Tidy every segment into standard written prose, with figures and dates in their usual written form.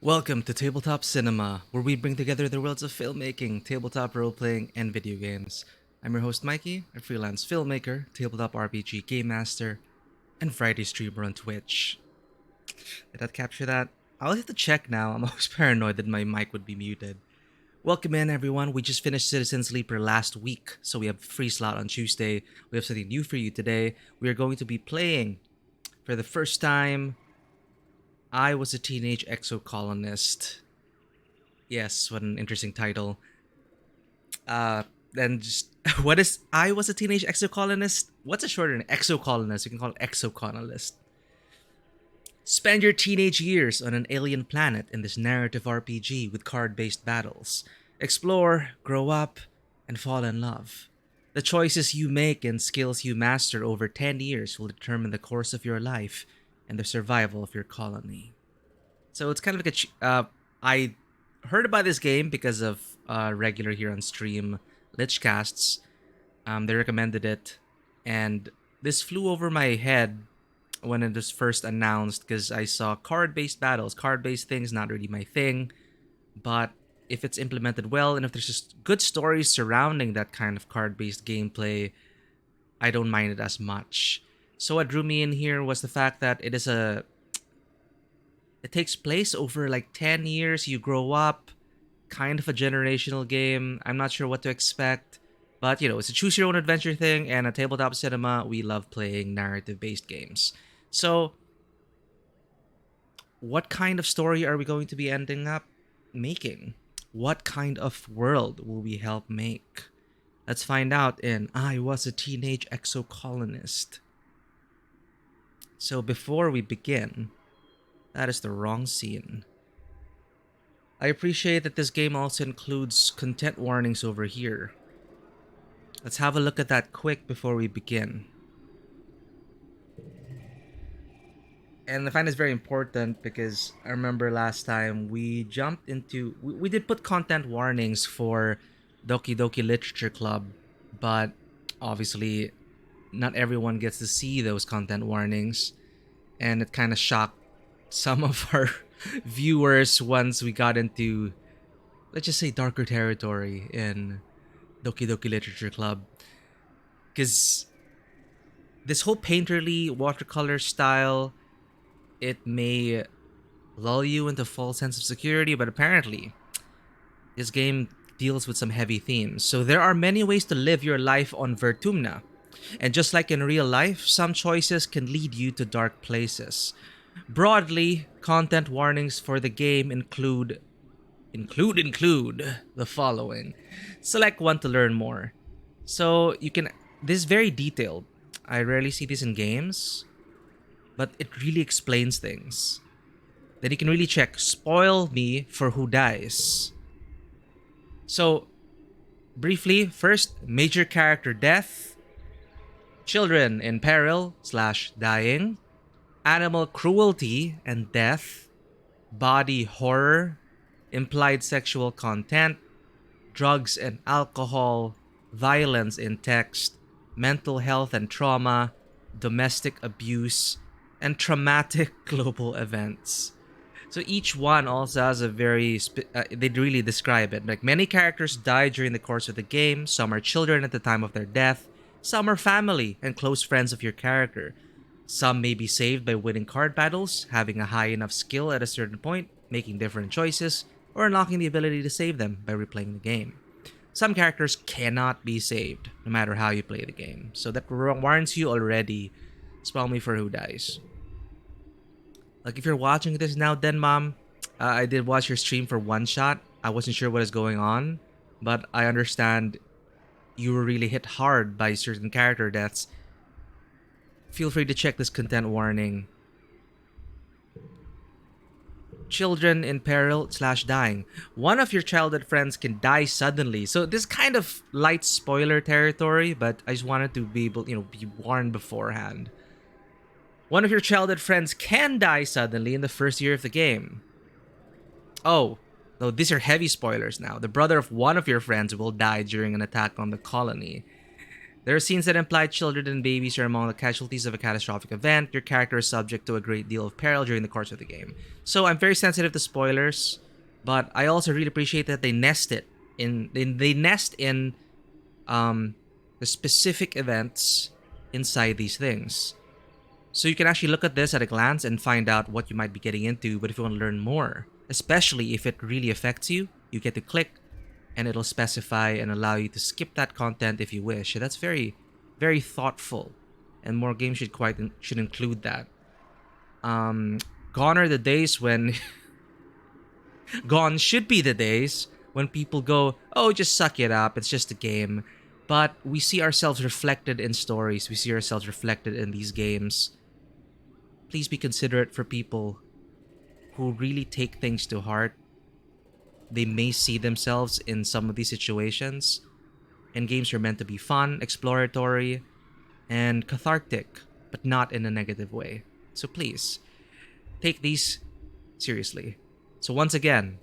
Welcome to Tabletop Cinema, where we bring together the worlds of filmmaking, tabletop role-playing, and video games. I'm your host Mikey, a freelance filmmaker, tabletop RPG game master, and Friday streamer on Twitch. Did that capture that? I'll have to check now. I'm always paranoid that my mic would be muted. Welcome in, everyone. We just finished Citizen Sleeper last week, so we have a free slot on Tuesday. We have something new for you today. We are going to be playing, for the first time, I Was a Teenage Exocolonist. Yes, what an interesting title. Then just what is I Was a Teenage Exocolonist? What's a shorter than Exocolonist? You can call it Exocolonist. Spend your teenage years on an alien planet in this narrative RPG with card-based battles. Explore, grow up, and fall in love. The choices you make and skills you master over 10 years will determine the course of your life and the survival of your colony. So it's kind of like I heard about this game because of regular here on stream Lichcasts. They recommended it, and this flew over my head when it was first announced because I saw card-based battles, card-based things, not really my thing. But if it's implemented well and if there's just good stories surrounding that kind of card-based gameplay, I don't mind it as much. So what drew me in here was the fact that it takes place over like 10 years. You grow up, kind of a generational game. I'm not sure what to expect, but it's a choose your own adventure thing, and at Tabletop Cinema, we love playing narrative-based games. So, what kind of story are we going to be ending up making? What kind of world will we help make? Let's find out in I Was a Teenage Exocolonist. So before we begin, that is the wrong scene. I appreciate that this game also includes content warnings over here. Let's have a look at that quick before we begin. And I find this very important because I remember last time we jumped into... We did put content warnings for Doki Doki Literature Club, but obviously not everyone gets to see those content warnings, and it kind of shocked some of our viewers once we got into, let's just say, darker territory in Doki Doki Literature Club. Because this whole painterly watercolor style, it may lull you into a false sense of security, but apparently this game deals with some heavy themes. So there are many ways to live your life on Vertumna. And just like in real life, some choices can lead you to dark places. Broadly, content warnings for the game include the following. Select one to learn more. So this is very detailed. I rarely see this in games, but it really explains things. Then you can really check spoil me for who dies. So briefly, first, major character death, children in peril / dying, animal cruelty and death, body horror, implied sexual content, drugs and alcohol, violence in text, mental health and trauma, domestic abuse, and traumatic global events. So each one also has a they really describe it. Like, many characters die during the course of the game. Some are children at the time of their death. Some are family and close friends of your character. Some may be saved by winning card battles, having a high enough skill at a certain point, making different choices, or unlocking the ability to save them by replaying the game. Some characters cannot be saved, no matter how you play the game. So that warns you already. Spoil me for who dies. Like, if you're watching this now, then Mom, I did watch your stream for one shot. I wasn't sure what is going on, but I understand you were really hit hard by certain character deaths. Feel free to check this content warning. Children in peril / dying. One of your childhood friends can die suddenly. So this kind of light spoiler territory, but I just wanted to be able, be warned beforehand. One of your childhood friends can die suddenly in the first year of the game. Oh, no, these are heavy spoilers now. The brother of one of your friends will die during an attack on the colony. There are scenes that imply children and babies are among the casualties of a catastrophic event. Your character is subject to a great deal of peril during the course of the game. So I'm very sensitive to spoilers, but I also really appreciate that they nest it they nest in the specific events inside these things. So you can actually look at this at a glance and find out what you might be getting into. But if you want to learn more, especially if it really affects you, you get to click and it'll specify and allow you to skip that content if you wish. So that's very, very thoughtful, and more games should include that. Gone are the days when gone should be the days when people go, oh, just suck it up, it's just a game. But we see ourselves reflected in stories, we see ourselves reflected in these games. Please be considerate for people who really take things to heart. They may see themselves in some of these situations, and games are meant to be fun, exploratory, and cathartic, but not in a negative way. So please, take these seriously. So once again,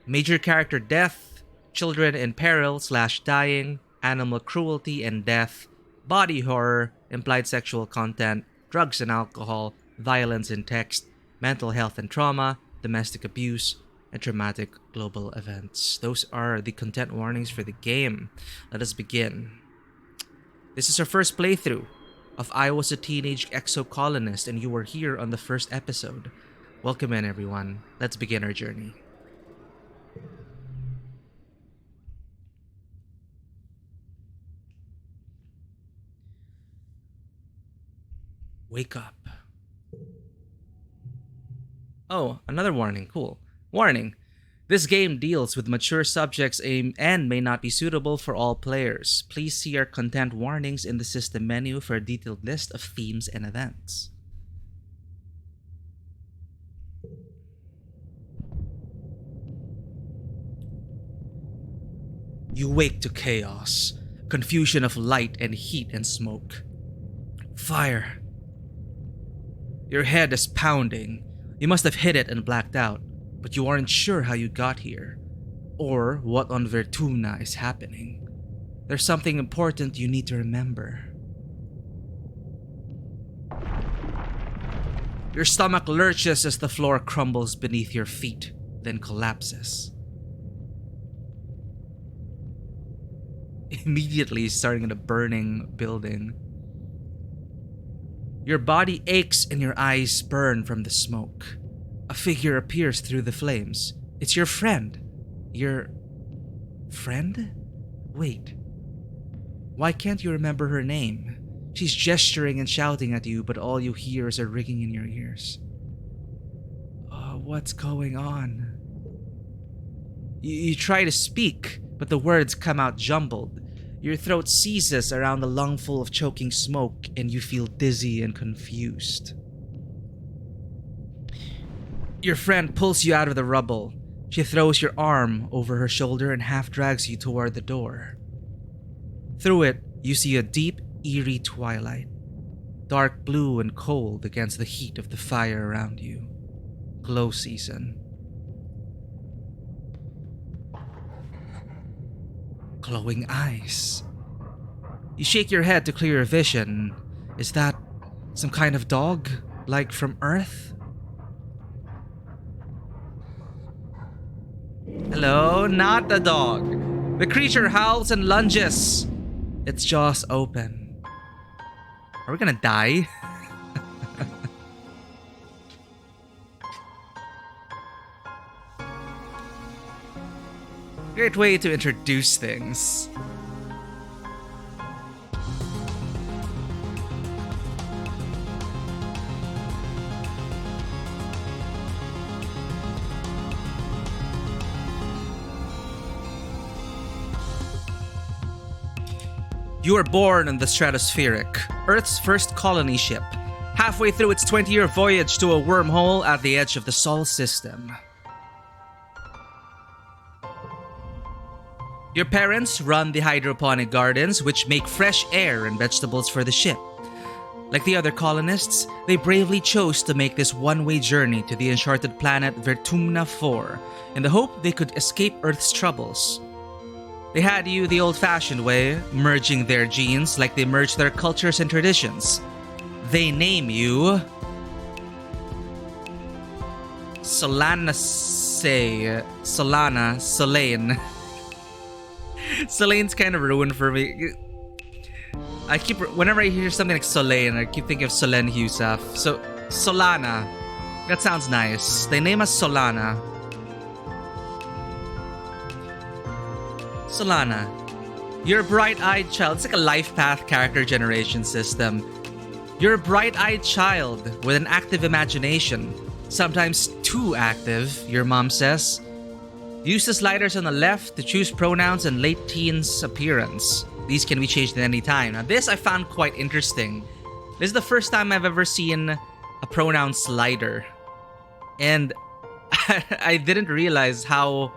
major character death, children in peril / dying, animal cruelty and death, body horror, implied sexual content, drugs and alcohol, violence in text, mental health and trauma, domestic abuse, and traumatic global events. Those are the content warnings for the game. Let us begin. This is our first playthrough of I Was a Teenage Exocolonist, and you were here on the first episode. Welcome in, everyone. Let's begin our journey. Wake up. Oh, another warning. Cool. Warning. This game deals with mature subjects and may not be suitable for all players. Please see our content warnings in the system menu for a detailed list of themes and events. You wake to chaos, confusion of light and heat and smoke. Fire. Your head is pounding. You must have hit it and blacked out, but you aren't sure how you got here, or what on Vertumna is happening. There's something important you need to remember. Your stomach lurches as the floor crumbles beneath your feet, then collapses. Immediately starting in a burning building. Your body aches and your eyes burn from the smoke. A figure appears through the flames. It's your friend. Your friend? Wait. Why can't you remember her name? She's gesturing and shouting at you, but all you hear is a ringing in your ears. What's going on? You try to speak, but the words come out jumbled. Your throat seizes around the lungful of choking smoke, and you feel dizzy and confused. Your friend pulls you out of the rubble. She throws your arm over her shoulder and half drags you toward the door. Through it, you see a deep, eerie twilight, dark blue and cold against the heat of the fire around you. Glow season. Glowing eyes. You shake your head to clear your vision. Is that some kind of dog? Like from Earth? Hello, not the dog. The creature howls and lunges. Its jaws open. Are we gonna die? Great way to introduce things. You were born on the Stratospheric, Earth's first colony ship, halfway through its 20-year voyage to a wormhole at the edge of the Sol system. Your parents run the hydroponic gardens, which make fresh air and vegetables for the ship. Like the other colonists, they bravely chose to make this one-way journey to the uncharted planet Vertumna 4 in the hope they could escape Earth's troubles. They had you the old-fashioned way, merging their genes like they merge their cultures and traditions. They name you Solana Solane. Solane's kind of ruined for me. Whenever I hear something like Solane, I keep thinking of Solen Husaf. So, Solana. That sounds nice. They name us Solana. Solana. You're a bright-eyed child. It's like a life path character generation system. You're a bright-eyed child with an active imagination. Sometimes too active, your mom says. Use the sliders on the left to choose pronouns and late teens appearance. These can be changed at any time. Now this I found quite interesting. This is the first time I've ever seen a pronoun slider. And I didn't realize how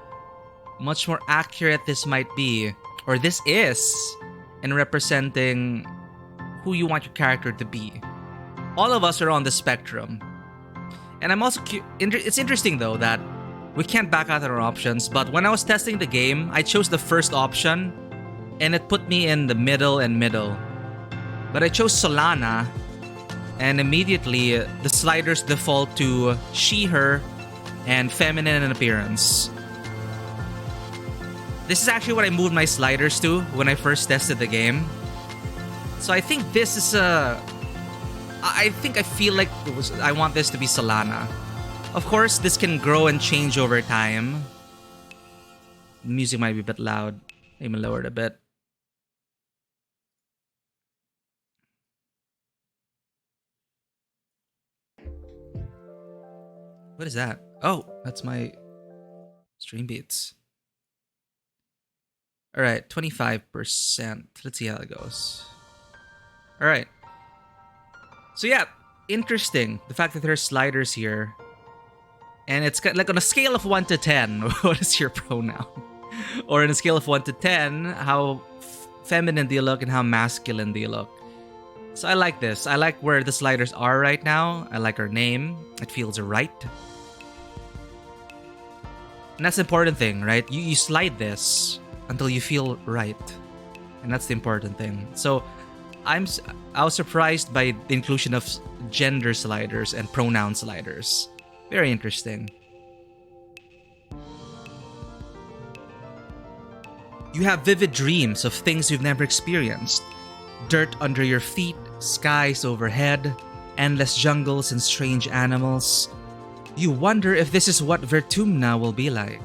much more accurate this might be, or this is, in representing who you want your character to be. All of us are on the spectrum. And I'm also it's interesting though that we can't back out our options, but when I was testing the game, I chose the first option and it put me in the middle. But I chose Solana and immediately the sliders default to she, her, and feminine in appearance. This is actually what I moved my sliders to when I first tested the game. So I think this is I feel like I want this to be Solana. Of course, this can grow and change over time. The music might be a bit loud. Maybe lower it a bit. What is that? Oh, that's my stream beats. Alright, 25%. Let's see how it goes. Alright. So yeah, interesting. The fact that there are sliders here. And it's like on a scale of 1 to 10, what is your pronoun? Or on a scale of 1 to 10, how feminine do you look and how masculine do you look? So I like this. I like where the sliders are right now. I like her name. It feels right. And that's the important thing, right? You slide this until you feel right. And that's the important thing. So I was surprised by the inclusion of gender sliders and pronoun sliders. Very interesting. You have vivid dreams of things you've never experienced. Dirt under your feet, skies overhead, endless jungles and strange animals. You wonder if this is what Vertumna will be like.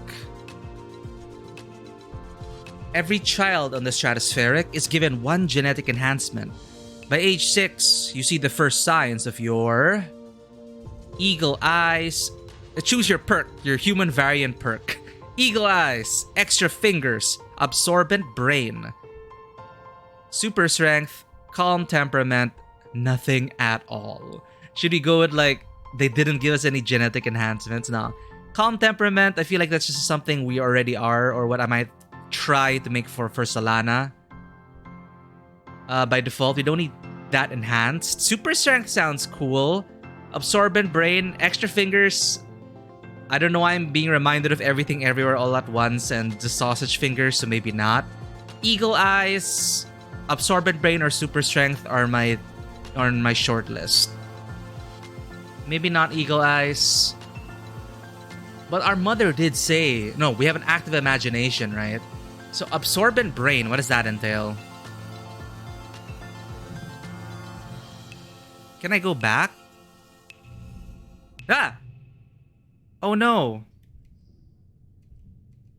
Every child on the stratospheric is given one genetic enhancement. By age 6, you see the first signs of your eagle eyes. Choose your perk, your human variant perk. Eagle eyes, extra fingers, absorbent brain. Super strength, calm temperament, nothing at all. Should we go with like, they didn't give us any genetic enhancements? No. Calm temperament, I feel like that's just something we already are, or what I might try to make for Solana. By default, we don't need that enhanced. Super strength sounds cool. Absorbent brain, extra fingers. I don't know why I'm being reminded of everything everywhere all at once and the sausage fingers, so maybe not. Eagle eyes, absorbent brain, or super strength are on my short list. Maybe not eagle eyes. But our mother did say, no, we have an active imagination, right? So absorbent brain, what does that entail? Can I go back? Ah! Oh no.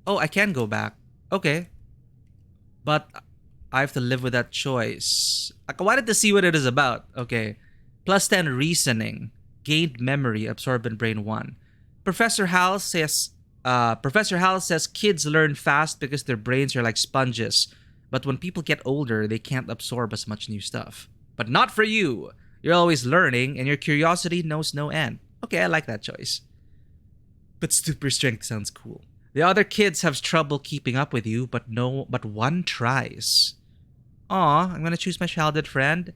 Oh, I can go back. Okay. But I have to live with that choice. I wanted to see what it is about. Okay. Plus 10 reasoning. Gained memory, absorbent brain 1. Professor Hal says kids learn fast because their brains are like sponges. But when people get older, they can't absorb as much new stuff. But not for you. You're always learning and your curiosity knows no end. Okay, I like that choice. But super strength sounds cool. The other kids have trouble keeping up with you, but one tries. Aw, I'm gonna choose my childhood friend.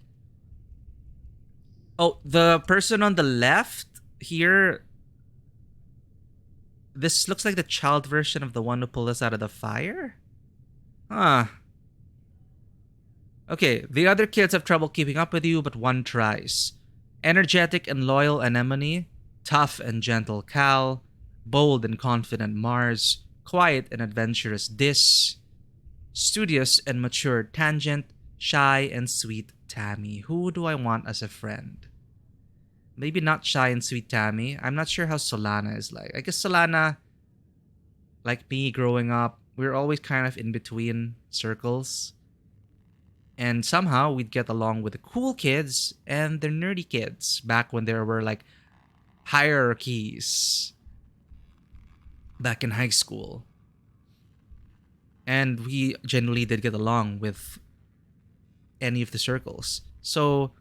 Oh, the person on the left here. This looks like the child version of the one who pulled us out of the fire. Huh. Okay, the other kids have trouble keeping up with you, but one tries. Energetic and loyal Anemone, tough and gentle Cal, bold and confident Mars, quiet and adventurous Dis, studious and mature Tangent, shy and sweet Tammy. Who do I want as a friend? Maybe not shy and sweet Tammy. I'm not sure how Solana is like. I guess Solana, like me growing up, we were always kind of in between circles. And somehow we'd get along with the cool kids and the nerdy kids back when there were like hierarchies back in high school. And we generally did get along with any of the circles. So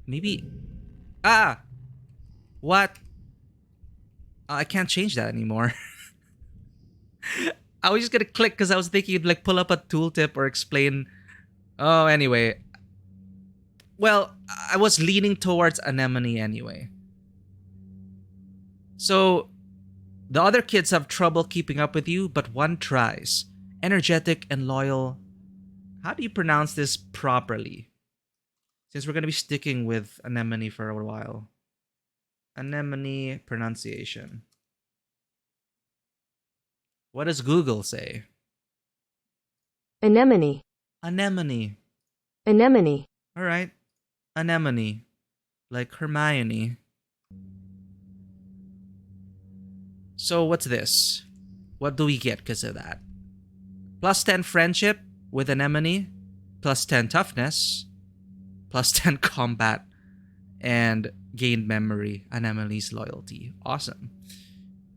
maybe. Ah! What? I can't change that anymore. I was just gonna click because I was thinking you'd like pull up a tooltip or explain. Oh, anyway. Well, I was leaning towards Anemone anyway. So, the other kids have trouble keeping up with you, but one tries. Energetic and loyal. How do you pronounce this properly? Since we're going to be sticking with Anemone for a while. Anemone pronunciation. What does Google say? Anemone. Anemone. Anemone. All right. Anemone. Like Hermione. So what's this? What do we get because of that? Plus 10 friendship with Anemone. Plus 10 toughness. Plus 10 combat. And gained memory. Anemone's loyalty. Awesome.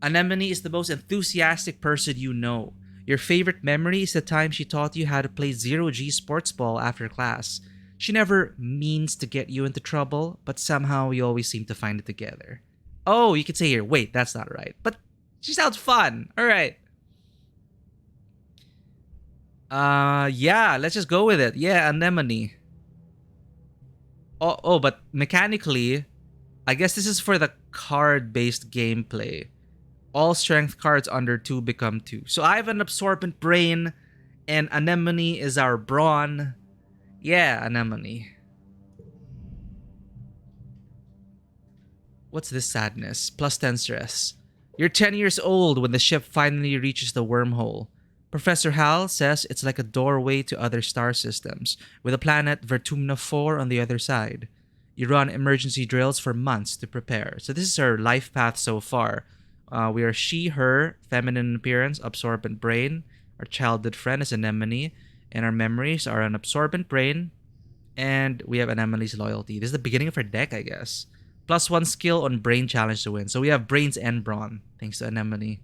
Anemone is the most enthusiastic person you know. Your favorite memory is the time she taught you how to play zero-G sports ball after class. She never means to get you into trouble, but somehow you always seem to find it together. Oh, you could say here, wait, that's not right. But she sounds fun. All right. Yeah, let's just go with it. Yeah, Anemone. Oh, but mechanically, I guess this is for the card-based gameplay. All strength cards under 2 become 2. So I have an absorbent brain, and Anemone is our brawn. Yeah, Anemone. What's this sadness? Plus 10 stress. You're 10 years old when the ship finally reaches the wormhole. Professor Hal says it's like a doorway to other star systems, with the planet Vertumna 4 on the other side. You run emergency drills for months to prepare. So this is her life path so far. We are she, her, feminine appearance, absorbent brain. Our childhood friend is Anemone, and our memories are an absorbent brain, and we have Anemone's loyalty. This is the beginning of her deck, I guess. Plus 1 skill on brain challenge to win. So we have brains and brawn, thanks to Anemone.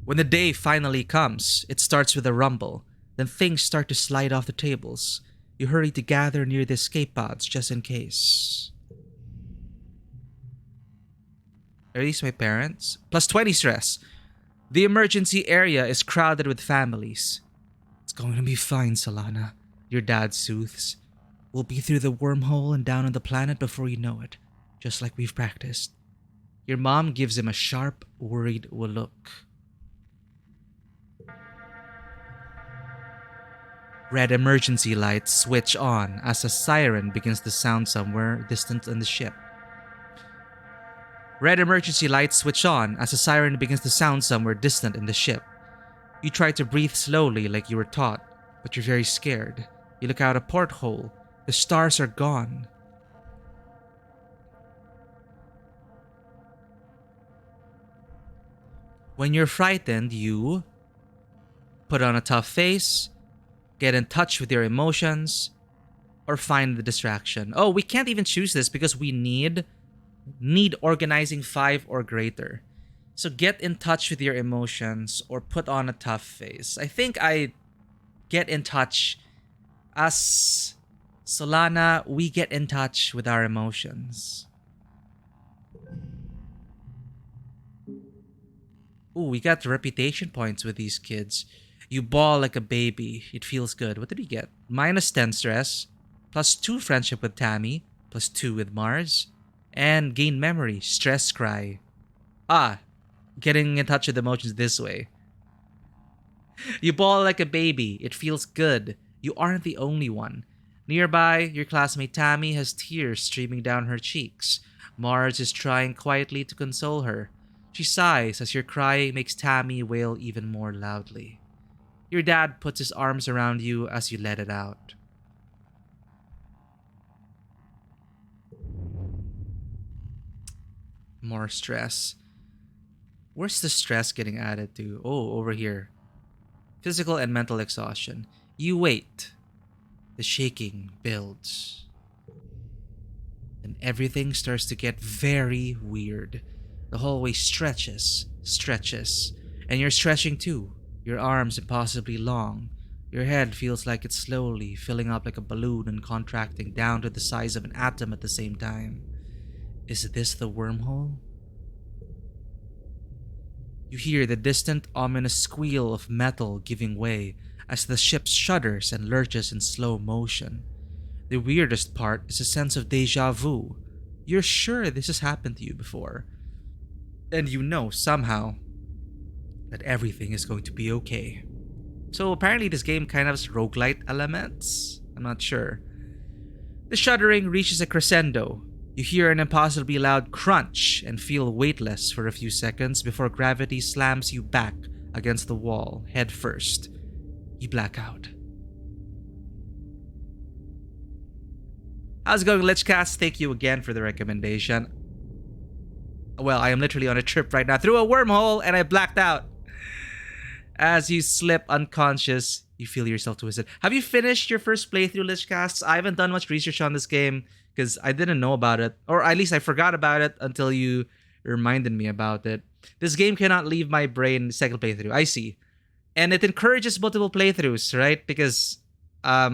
When the day finally comes, it starts with a rumble. Then things start to slide off the tables. You hurry to gather near the escape pods just in case. Are these my parents? Plus 20 stress. The emergency area is crowded with families. It's going to be fine, Solana. Your dad soothes. We'll be through the wormhole and down on the planet before you know it, just like we've practiced. Your mom gives him a sharp, worried look. Red emergency lights switch on as a siren begins to sound somewhere distant on the ship. Red emergency lights switch on as a siren begins to sound somewhere distant in the ship. You try to breathe slowly like you were taught, but you're very scared. You look out a porthole. The stars are gone. When you're frightened, you put on a tough face, get in touch with your emotions, or find the distraction. Oh, we can't even choose this because we need organizing 5 or greater. So get in touch with your emotions or put on a tough face. I think I get in touch. As Solana, we get in touch with our emotions. Ooh, we got reputation points with these kids. You bawl like a baby. It feels good. What did we get? Minus 10 stress. Plus 2 friendship with Tammy. Plus 2 with Mars. And gain memory. Stress cry. Getting in touch with emotions this way. You bawl like a baby. It feels good. You aren't the only one. Nearby, your classmate Tammy has tears streaming down her cheeks. Mars is trying quietly to console her. She sighs as your cry makes Tammy wail even more loudly. Your dad puts his arms around you as you let it out. More stress. Where's the stress getting added to? Oh, over here. Physical and mental exhaustion. You wait. The shaking builds. And everything starts to get very weird. The hallway stretches, and you're stretching too. Your arms impossibly long. Your head feels like it's slowly filling up like a balloon and contracting down to the size of an atom at the same time. Is this the wormhole? You hear the distant, ominous squeal of metal giving way as the ship shudders and lurches in slow motion. The weirdest part is a sense of deja vu. You're sure this has happened to you before. And you know somehow that everything is going to be okay. So apparently this game kind of has roguelite elements. I'm not sure. The shuddering reaches a crescendo. You hear an impossibly loud crunch and feel weightless for a few seconds before gravity slams you back against the wall, head first. You black out. How's it going, Lichcast? Thank you again for the recommendation. Well, I am literally on a trip right now through a wormhole and I blacked out. As you slip unconscious, you feel yourself twisted. Have you finished your first playthrough, Lichcast? I haven't done much research on this game because I didn't know about it. Or at least I forgot about it until you reminded me about it. This game cannot leave my brain second playthrough. I see. And it encourages multiple playthroughs, right? Because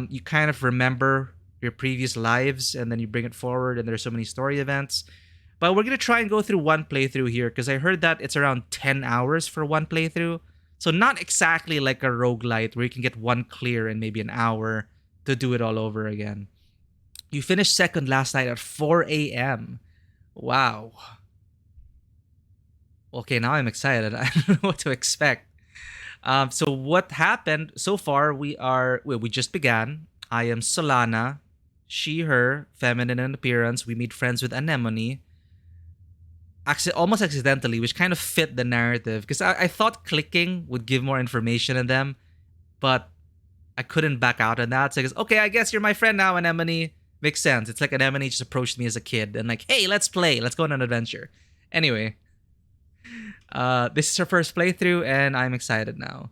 you kind of remember your previous lives and then you bring it forward and there's so many story events. But we're going to try and go through one playthrough here because I heard that it's around 10 hours for one playthrough. So not exactly like a roguelite where you can get one clear in maybe an hour to do it all over again. You finished second last night at 4 a.m. Wow. Okay, now I'm excited. I don't know what to expect. So what happened so far? We just began. I am Solana. She, her, feminine in appearance. We meet friends with Anemone. Almost accidentally, which kind of fit the narrative because I thought clicking would give more information in them, but I couldn't back out on that. So I guess, okay, I guess you're my friend now, Anemone. Makes sense. It's like Anemone just approached me as a kid and like, hey, let's play. Let's go on an adventure. Anyway, this is her first playthrough and I'm excited now.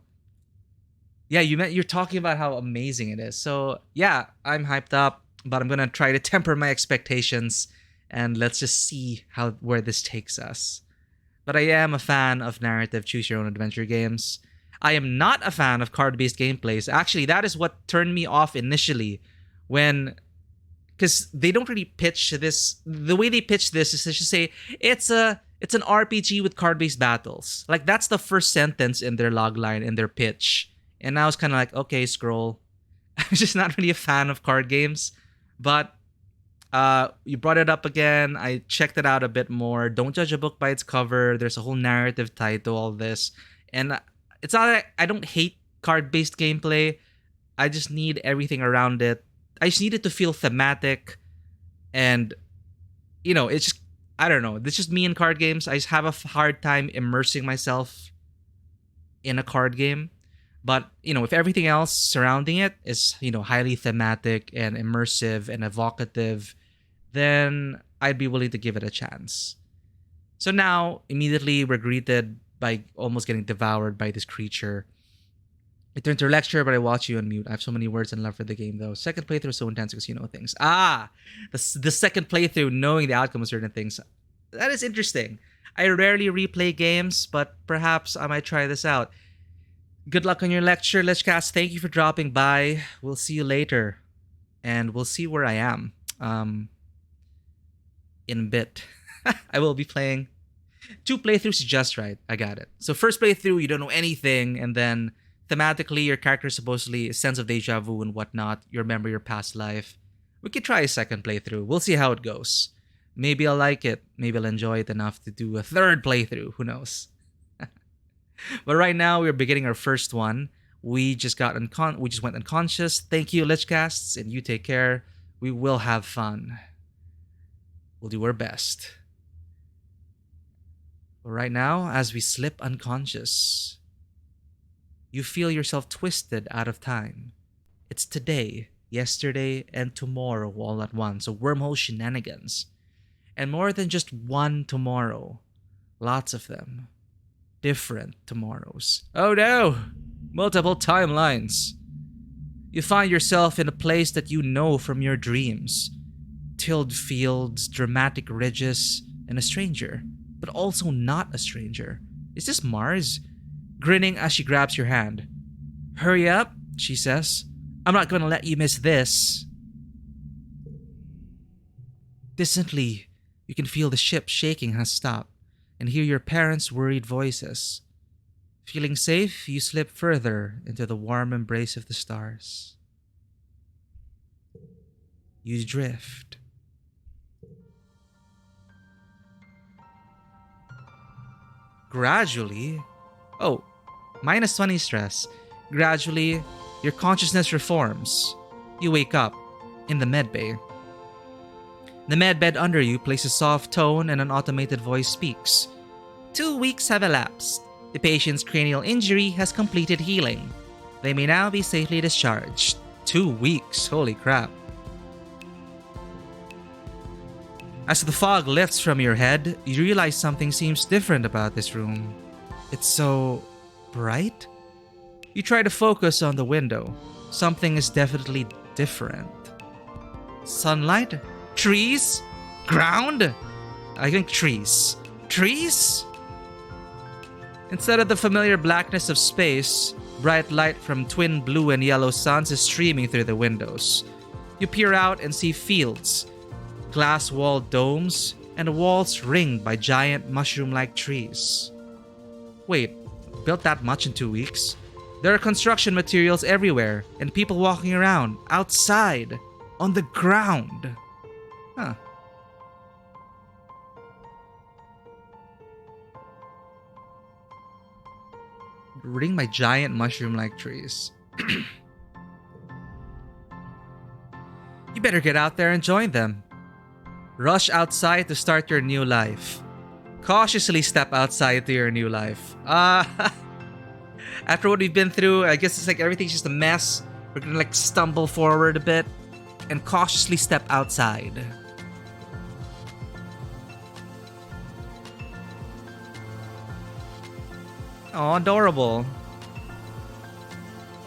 Yeah, you're talking about how amazing it is. So yeah, I'm hyped up, but I'm gonna try to temper my expectations and let's just see where this takes us. But I am a fan of narrative choose your own adventure games. I am not a fan of card-based gameplays. Actually, that is what turned me off initially because they don't really pitch this. The way they pitch this is to just say it's an RPG with card-based battles. Like that's the first sentence in their logline in their pitch. And I was kind of like, okay, scroll. I'm just not really a fan of card games, but you brought it up again. I checked it out a bit more. Don't judge a book by its cover. There's a whole narrative tied to all this. And it's not that I don't hate card-based gameplay. I just need everything around it. I just need it to feel thematic. And, it's just, I don't know. This is just me in card games. I just have a hard time immersing myself in a card game. But, if everything else surrounding it is, highly thematic and immersive and evocative, then I'd be willing to give it a chance. So now, immediately we're greeted by almost getting devoured by this creature. I turn to your lecture, but I watch you on mute. I have so many words and love for the game, though. Second playthrough is so intense because you know things. The second playthrough, knowing the outcome of certain things. That is interesting. I rarely replay games, but perhaps I might try this out. Good luck on your lecture, Lichcast. Thank you for dropping by. We'll see you later. And we'll see where I am in a bit. I will be playing 2 playthroughs just right. I got it. So first playthrough, you don't know anything. And then thematically, your character is supposedly a sense of deja vu and whatnot. You remember your past life. We could try a second playthrough. We'll see how it goes. Maybe I'll like it. Maybe I'll enjoy it enough to do a third playthrough. Who knows? But right now, we're beginning our first one. We just went unconscious. Thank you, Lichcasts, and you take care. We will have fun. We'll do our best. But right now, as we slip unconscious, you feel yourself twisted out of time. It's today, yesterday, and tomorrow all at once. So wormhole shenanigans. And more than just one tomorrow. Lots of them. Different tomorrows. Oh no! Multiple timelines. You find yourself in a place that you know from your dreams. Tilled fields, dramatic ridges, and a stranger. But also not a stranger. Is this Mars? Grinning as she grabs your hand. Hurry up, she says. I'm not gonna let you miss this. Distantly, you can feel the ship shaking has stopped and hear your parents' worried voices. Feeling safe, you slip further into the warm embrace of the stars. You drift. Gradually, minus 20 stress. Gradually, your consciousness reforms. You wake up in the medbay. The medbed under you plays a soft tone and an automated voice speaks. 2 weeks have elapsed. The patient's cranial injury has completed healing. They may now be safely discharged. 2 weeks, holy crap. As the fog lifts from your head, you realize something seems different about this room. It's so bright? You try to focus on the window. Something is definitely different. Sunlight? Trees? Ground? I think trees. Trees? Instead of the familiar blackness of space, bright light from twin blue and yellow suns is streaming through the windows. You peer out and see fields, glass-walled domes, and walls ringed by giant mushroom-like trees. Wait, built that much in 2 weeks? There are construction materials everywhere, and people walking around, outside, on the ground. Huh. Ringed by giant mushroom-like trees. You better get out there and join them. Rush outside to start your new life. Cautiously step outside to your new life. After what we've been through, I guess it's like everything's just a mess. We're gonna like stumble forward a bit and cautiously step outside. Oh, adorable.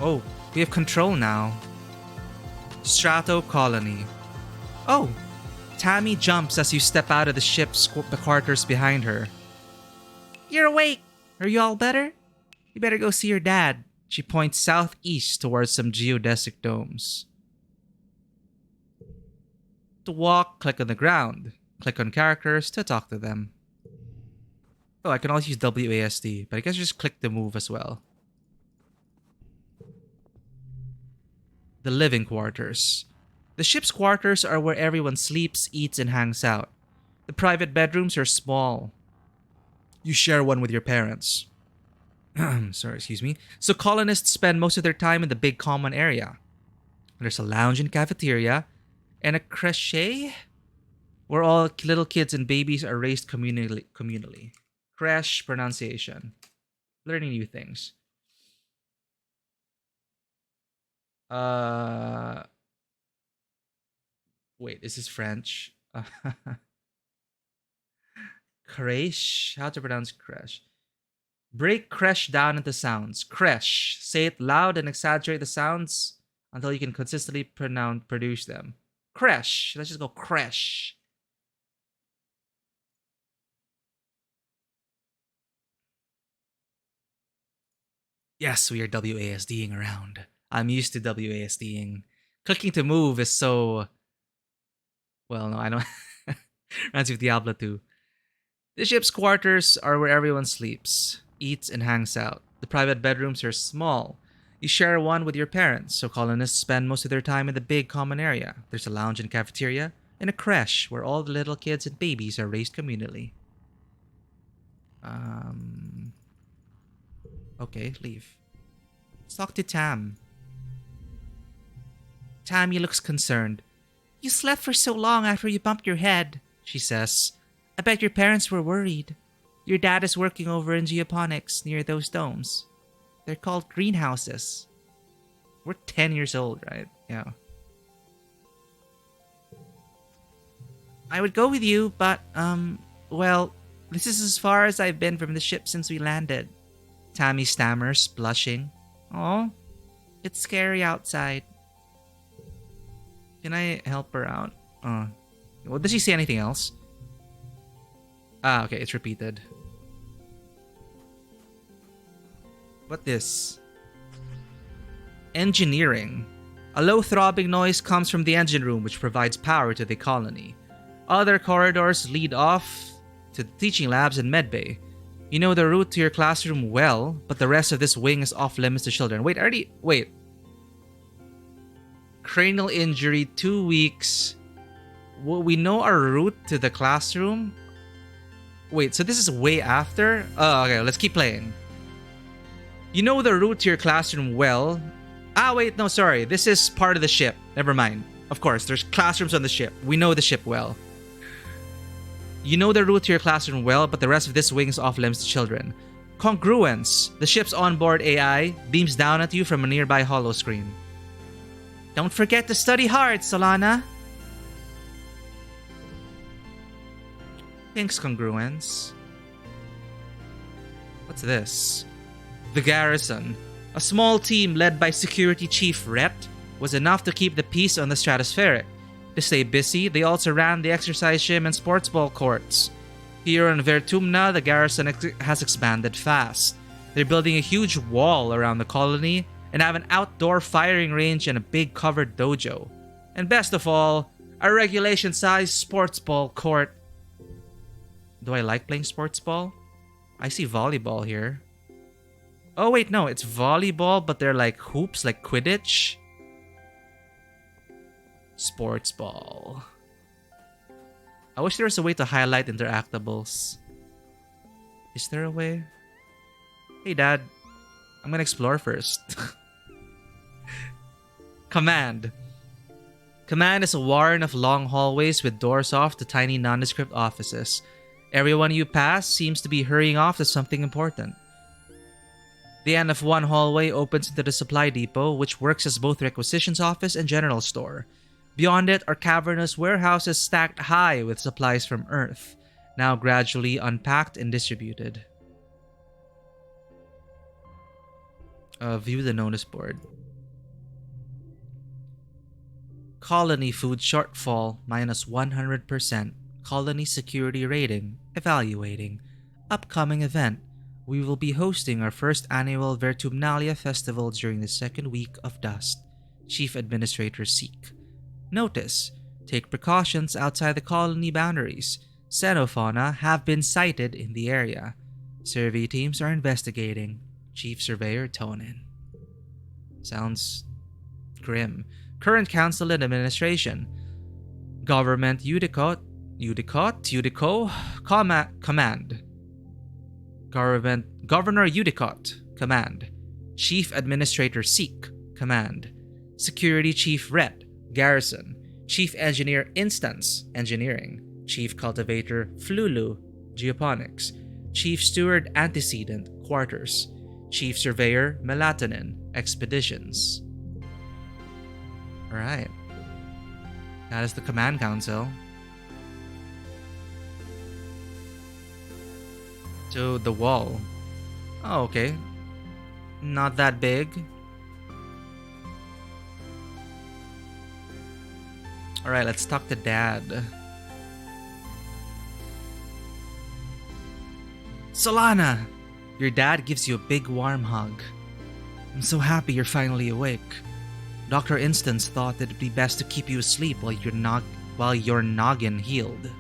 Oh, we have control now. Strato Colony. Oh, Tammy jumps as you step out of the ship's quarters behind her. You're awake. Are you all better? You better go see your dad. She points southeast towards some geodesic domes. To walk, click on the ground. Click on characters to talk to them. Oh, I can also use WASD, but I guess just click the move as well. The living quarters. The ship's quarters are where everyone sleeps, eats, and hangs out. The private bedrooms are small. You share one with your parents. Excuse me. So colonists spend most of their time in the big common area. There's a lounge and cafeteria, and a creche where all little kids and babies are raised communally. Creche pronunciation. Learning new things. Wait, is this French? Creche? How to pronounce creche? Break creche down into sounds. Creche. Say it loud and exaggerate the sounds until you can consistently produce them. Creche. Let's just go creche. Yes, we are WASDing around. I'm used to WASDing. Clicking to move is so... Well, no, I don't... Reminds me of Diablo 2. The ship's quarters are where everyone sleeps, eats, and hangs out. The private bedrooms are small. You share one with your parents, so colonists spend most of their time in the big common area. There's a lounge and cafeteria, and a creche where all the little kids and babies are raised communally. Okay, leave. Let's talk to Tam. Tammy looks concerned. You slept for so long after you bumped your head, she says. I bet your parents were worried. Your dad is working over in geoponics near those domes. They're called greenhouses. We're 10 years old, right? Yeah. I would go with you, but, well, this is as far as I've been from the ship since we landed. Tammy stammers, blushing. Oh, it's scary outside. Can I help her out? Well, does she say anything else? Ah, okay, it's repeated. What this? Engineering. A low throbbing noise comes from the engine room, which provides power to the colony. Other corridors lead off to the teaching labs and medbay. You know the route to your classroom well, but the rest of this wing is off limits to children. Wait. Cranial injury, 2 weeks. Well, we know our route to the classroom? Wait, so this is way after? Oh, okay, let's keep playing. You know the route to your classroom well. Ah, wait, no, sorry. This is part of the ship. Never mind. Of course, there's classrooms on the ship. We know the ship well. You know the route to your classroom well, but the rest of this wing is off limits to children. Congruence. The ship's onboard AI beams down at you from a nearby holo screen. Don't forget to study hard, Solana. Thanks, Congruence. What's this? The garrison. A small team led by Security Chief Rhett was enough to keep the peace on the stratospheric. To stay busy, they also ran the exercise gym and sports ball courts. Here on Vertumna, the garrison has expanded fast. They're building a huge wall around the colony and have an outdoor firing range and a big covered dojo. And best of all, a regulation-sized sports ball court. Do I like playing sports ball? I see volleyball here. Oh wait, no, it's volleyball, but they're like hoops, like Quidditch. Sports ball. I wish there was a way to highlight interactables. Is there a way? Hey Dad, I'm gonna explore first. Command. Command is a warren of long hallways with doors off to tiny nondescript offices. Everyone you pass seems to be hurrying off to something important. The end of one hallway opens into the supply depot, which works as both requisitions office and general store. Beyond it are cavernous warehouses stacked high with supplies from Earth, now gradually unpacked and distributed. View the notice board. Colony food shortfall minus 100%. Colony security rating evaluating. Upcoming event. We will be hosting our first annual Vertumnalia Festival during the second week of Dust. Chief Administrator Seek. Notice. Take precautions outside the colony boundaries. Xenofauna have been sighted in the area. Survey teams are investigating. Chief Surveyor Tonin. Sounds grim. Current Council and Administration. Government Udico, Command. Governor Udicott, Command. Chief Administrator Seek, Command. Security Chief Red, Garrison. Chief Engineer Instance, Engineering. Chief Cultivator Flulu, Geoponics. Chief Steward Antecedent, Quarters. Chief Surveyor Melatonin, Expeditions. Alright. That is the Command Council. So the wall. Oh, okay. Not that big. Alright, let's talk to Dad. Solana! Your dad gives you a big warm hug. I'm so happy you're finally awake. Dr. Instance thought that it'd be best to keep you asleep while your noggin healed.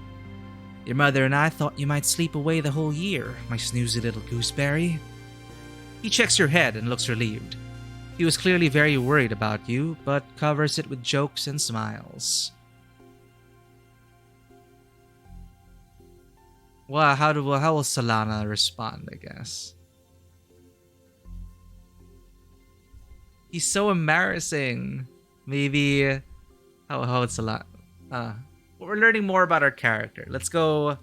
Your mother and I thought you might sleep away the whole year, my snoozy little gooseberry. He checks your head and looks relieved. He was clearly very worried about you, but covers it with jokes and smiles. Well, how will Solana respond, I guess? He's so embarrassing. Maybe... how it's a lot. We're learning more about our character. Let's go...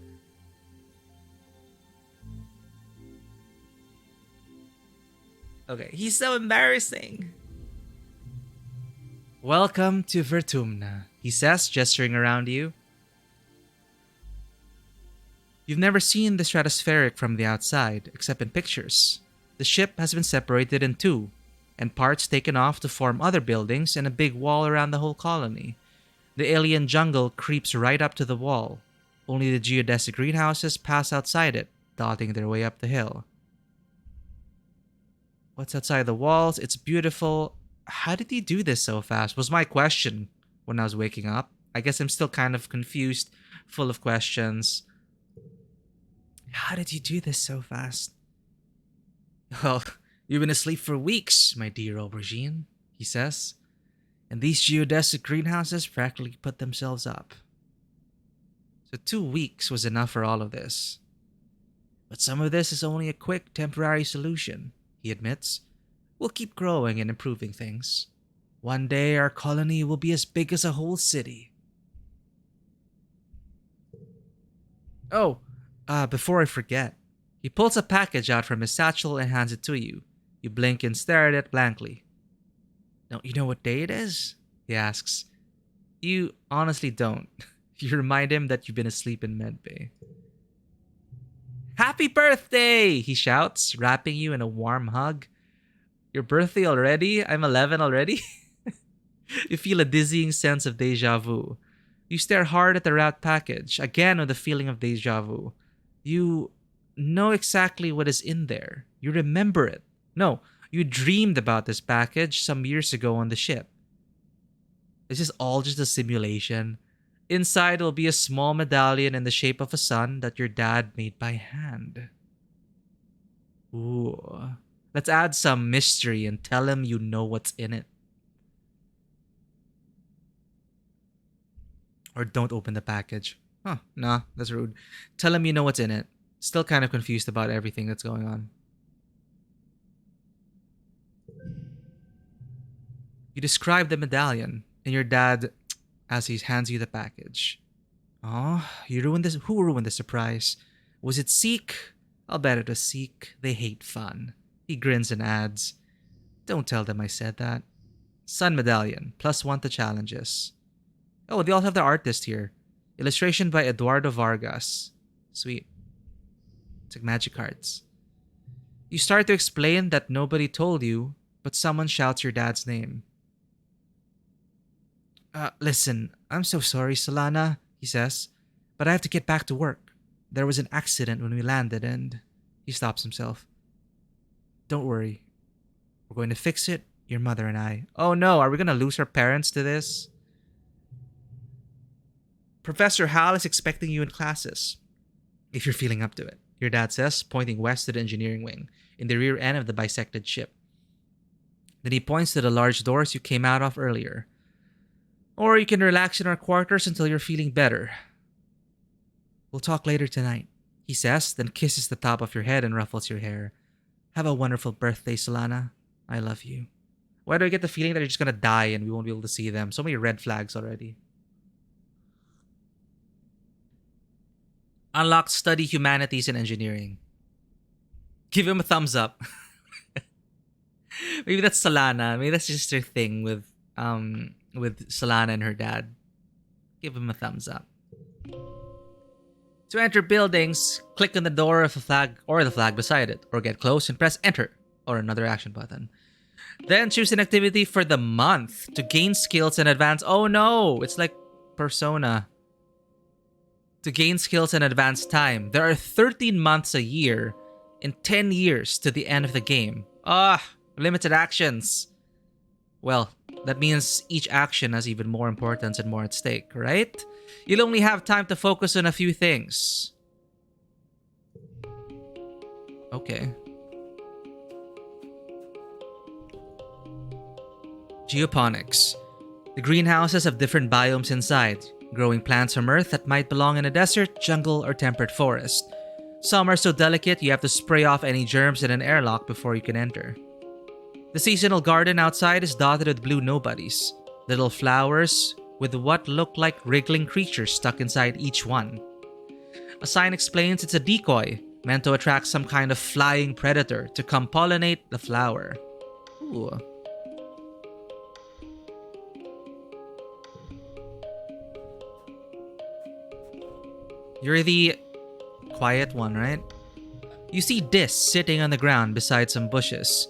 Okay, he's so embarrassing. Welcome to Vertumna, he says, gesturing around you. You've never seen the stratospheric from the outside, except in pictures. The ship has been separated in two, and parts taken off to form other buildings and a big wall around the whole colony. The alien jungle creeps right up to the wall. Only the geodesic greenhouses pass outside it, dotting their way up the hill. What's outside the walls? It's beautiful. How did he do this so fast? Was my question when I was waking up. I guess I'm still kind of confused, full of questions. How did you do this so fast? Well, you've been asleep for weeks, my dear aubergine, he says. And these geodesic greenhouses practically put themselves up. So 2 weeks was enough for all of this. But some of this is only a quick, temporary solution, he admits. We'll keep growing and improving things. One day our colony will be as big as a whole city. Oh, before I forget. He pulls a package out from his satchel and hands it to you. You blink and stare at it blankly. Don't you know what day it is? He asks. You honestly don't. You remind him that you've been asleep in medbay. Happy birthday! He shouts, wrapping you in a warm hug. Your birthday already? I'm 11 already? You feel a dizzying sense of deja vu. You stare hard at the wrapped package, again with a feeling of deja vu. You know exactly what is in there. You remember it. No, you dreamed about this package some years ago on the ship. This is all just a simulation. Inside will be a small medallion in the shape of a sun that your dad made by hand. Ooh. Let's add some mystery and tell him you know what's in it. Or don't open the package. Huh, nah, that's rude. Tell him you know what's in it. Still kind of confused about everything that's going on. You describe the medallion, and your dad, as he hands you the package. Oh, you ruined this. Who ruined the surprise? Was it Seek? I'll bet it was Seek. They hate fun. He grins and adds, don't tell them I said that. Sun medallion, +1 to challenges. Oh, they also have the artist here. Illustration by Eduardo Vargas. Sweet. It's like magic cards. You start to explain that nobody told you, but someone shouts your dad's name. Listen, I'm so sorry, Solana, he says, but I have to get back to work. There was an accident when we landed and... He stops himself. Don't worry. We're going to fix it, your mother and I. Oh no, are we going to lose our parents to this? Professor Hal is expecting you in classes, if you're feeling up to it, your dad says, pointing west to the engineering wing, in the rear end of the bisected ship. Then he points to the large doors you came out of earlier. Or you can relax in our quarters until you're feeling better. We'll talk later tonight, he says, then kisses the top of your head and ruffles your hair. Have a wonderful birthday, Solana. I love you. Why do I get the feeling that you're just gonna die and we won't be able to see them? So many red flags already. Unlocked Study Humanities and Engineering. Give him a thumbs up. Maybe that's Solana. Maybe that's just her thing with Solana and her dad. Give him a thumbs up. To enter buildings, click on the door of the flag or the flag beside it, or get close and press enter or another action button. Then choose an activity for the month to gain skills and advance. Oh no, it's like Persona. To gain skills and advance time. There are 13 months a year and 10 years to the end of the game. Limited actions. Well, that means each action has even more importance and more at stake, right? You'll only have time to focus on a few things. Okay. Geoponics. The greenhouses have different biomes inside, growing plants from earth that might belong in a desert, jungle, or temperate forest. Some are so delicate you have to spray off any germs in an airlock before you can enter. The seasonal garden outside is dotted with blue nobodies, little flowers with what look like wriggling creatures stuck inside each one. A sign explains it's a decoy, meant to attract some kind of flying predator to come pollinate the flower. Ooh. You're the quiet one, right? You see Dis sitting on the ground beside some bushes.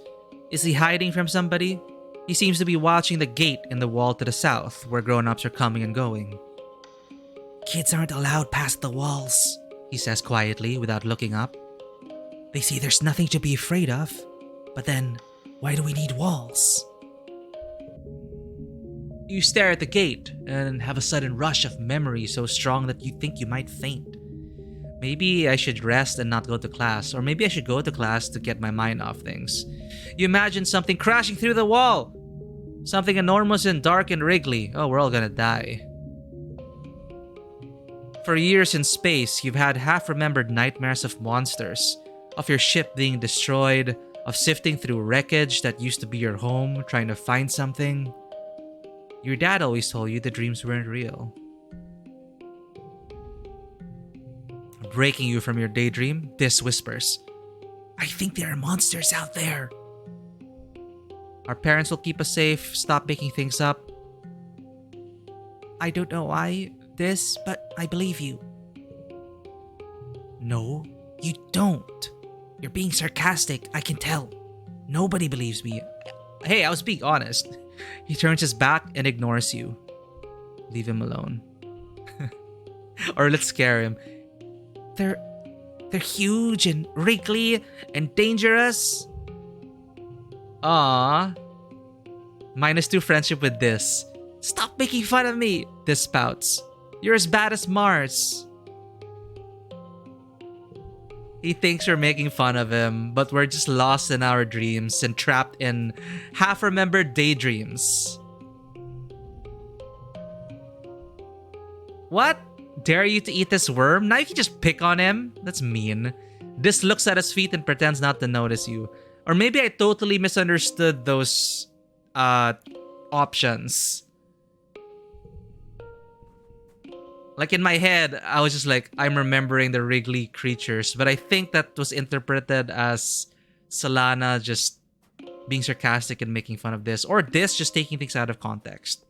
Is he hiding from somebody? He seems to be watching the gate in the wall to the south, where grown-ups are coming and going. Kids aren't allowed past the walls, he says quietly without looking up. They say there's nothing to be afraid of, but then why do we need walls? You stare at the gate and have a sudden rush of memory so strong that you think you might faint. Maybe I should rest and not go to class, or maybe I should go to class to get my mind off things. You imagine something crashing through the wall! Something enormous and dark and wriggly. Oh, we're all gonna die. For years in space, you've had half-remembered nightmares of monsters, of your ship being destroyed, of sifting through wreckage that used to be your home, trying to find something. Your dad always told you the dreams weren't real. Breaking you from your daydream, Dis whispers, I think there are monsters out there. Our parents will keep us safe, stop making things up. I don't know why, Dis, but I believe you. No, you don't. You're being sarcastic, I can tell. Nobody believes me. Hey, I was being honest. He turns his back and ignores you. Leave him alone. Or let's scare him. They're huge and wriggly and dangerous. Ah, -2 friendship with this. Stop making fun of me, Dis spouts. You're as bad as Mars. He thinks we're making fun of him, but we're just lost in our dreams and trapped in half-remembered daydreams. What? Dare you to eat this worm? Now you can just pick on him? That's mean. Dis looks at his feet and pretends not to notice you. Or maybe I totally misunderstood those options. Like in my head, I was just like, I'm remembering the wriggly creatures. But I think that was interpreted as Solana just being sarcastic and making fun of this. Or this just taking things out of context.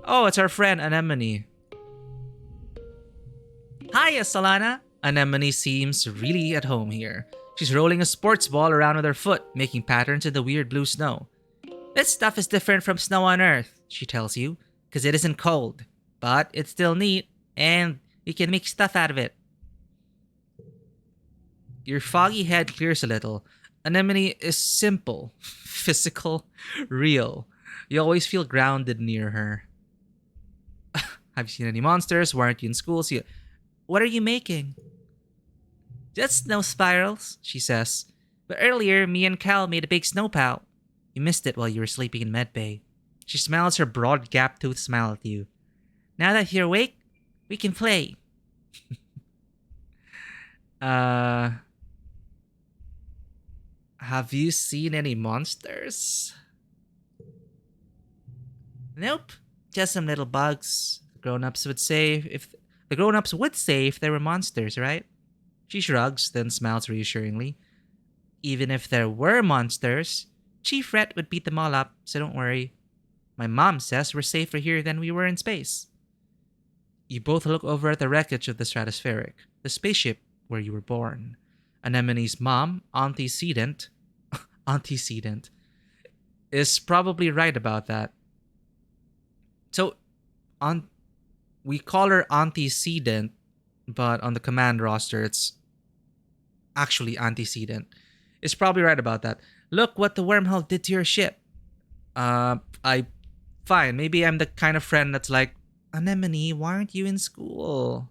Oh, it's our friend Anemone. Hiya, Solana. Anemone seems really at home here. She's rolling a sports ball around with her foot, making patterns in the weird blue snow. This stuff is different from snow on Earth, she tells you, because it isn't cold. But it's still neat. And you can make stuff out of it. Your foggy head clears a little. Anemone is simple, physical, real. You always feel grounded near her. Have you seen any monsters? Why aren't you in school? What are you making? Just snow spirals, she says. But earlier, me and Cal made a big snow pal. You missed it while you were sleeping in medbay. She smiles her broad gap-toothed smile at you. Now that you're awake, we can play. Have you seen any monsters? Nope. Just some little bugs. Grown-ups would say if there were monsters, right? She shrugs, then smiles reassuringly. Even if there were monsters, Chief Rhett would beat them all up, so don't worry. My mom says we're safer here than we were in space. You both look over at the wreckage of the Stratospheric, the spaceship where you were born. Anemone's mom, Antecedent, is probably right about that. So, we call her Antecedent, but on the command roster, it's actually Antecedent. Is probably right about that. Look what the wormhole did to your ship. Fine, maybe I'm the kind of friend that's like, Anemone, why aren't you in school?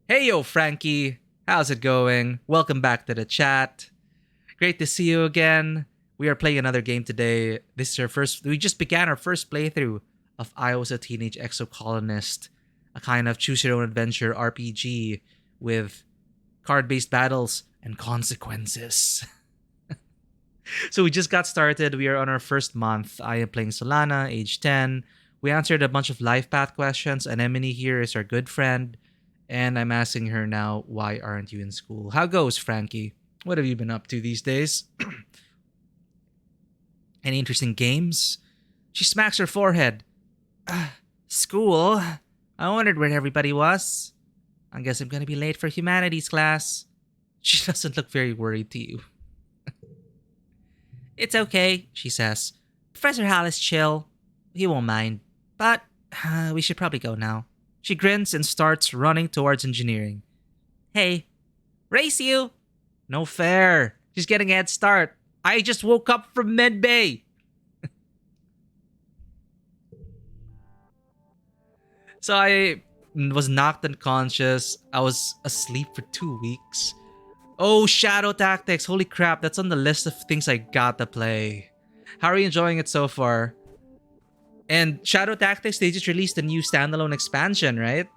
Hey yo, Frankie. How's it going? Welcome back to the chat. Great to see you again. We are playing another game today. This is we just began our first playthrough of I Was a Teenage Exocolonist, a kind of choose-your-own-adventure RPG with card-based battles and consequences. So we just got started. We are on our first month. I am playing Solana, age 10. We answered a bunch of life path questions. Anemone here is our good friend. And I'm asking her now, why aren't you in school? How goes, Frankie? What have you been up to these days? Any interesting games? She smacks her forehead. School? I wondered where everybody was. I guess I'm gonna be late for humanities class. She doesn't look very worried to you. It's okay, she says. Professor Hal is chill. He won't mind. But we should probably go now. She grins and starts running towards engineering. Hey, race you! No fair. She's getting a head start. I just woke up from medbay. So I was knocked unconscious. I was asleep for 2 weeks. Oh, Shadow Tactics. Holy crap, that's on the list of things I gotta play. How are you enjoying it so far? And Shadow Tactics, they just released a new standalone expansion, right?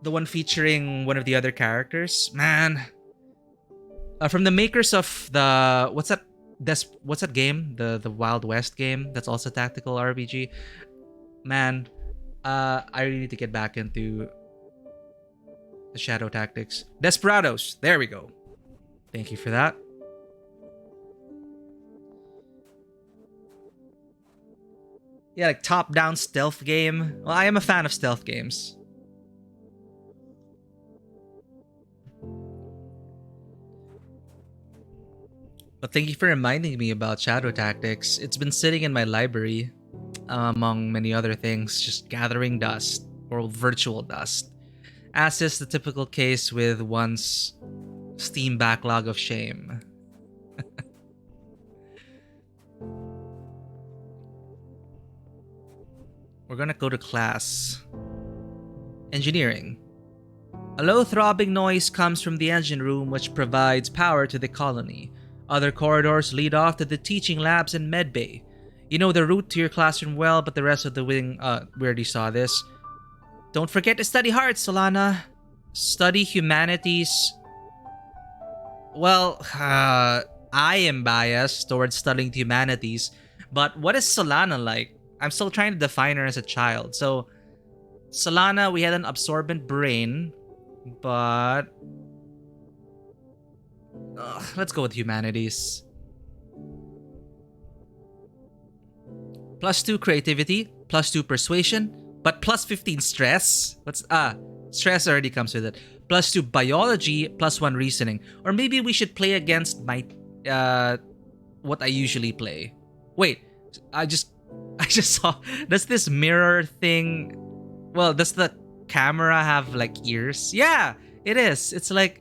The one featuring one of the other characters. Man. From the makers of the... What's that game? The Wild West game that's also tactical RPG. Man, I really need to get back into the Shadow Tactics. Desperados. There we go. Thank you for that. Yeah, like top-down stealth game. Well, I am a fan of stealth games. But thank you for reminding me about Shadow Tactics. It's been sitting in my library, among many other things, just gathering dust, or virtual dust. As is the typical case with one's Steam backlog of shame. We're gonna go to class. Engineering. A low throbbing noise comes from the engine room, which provides power to the colony. Other corridors lead off to the teaching labs and medbay. You know the route to your classroom well, but the rest of the wing, we already saw this. Don't forget to study hard, Solana. Study humanities. Well, I am biased towards studying the humanities, but what is Solana like? I'm still trying to define her as a child. So, Solana, we had an absorbent brain, but... let's go with humanities. +2 creativity, +2 persuasion, but +15 stress. Stress already comes with it. +2 biology, +1 reasoning. Or maybe we should play against my what I usually play. Wait, I just saw. Does this mirror thing? Well, does the camera have like ears? Yeah, it is. It's like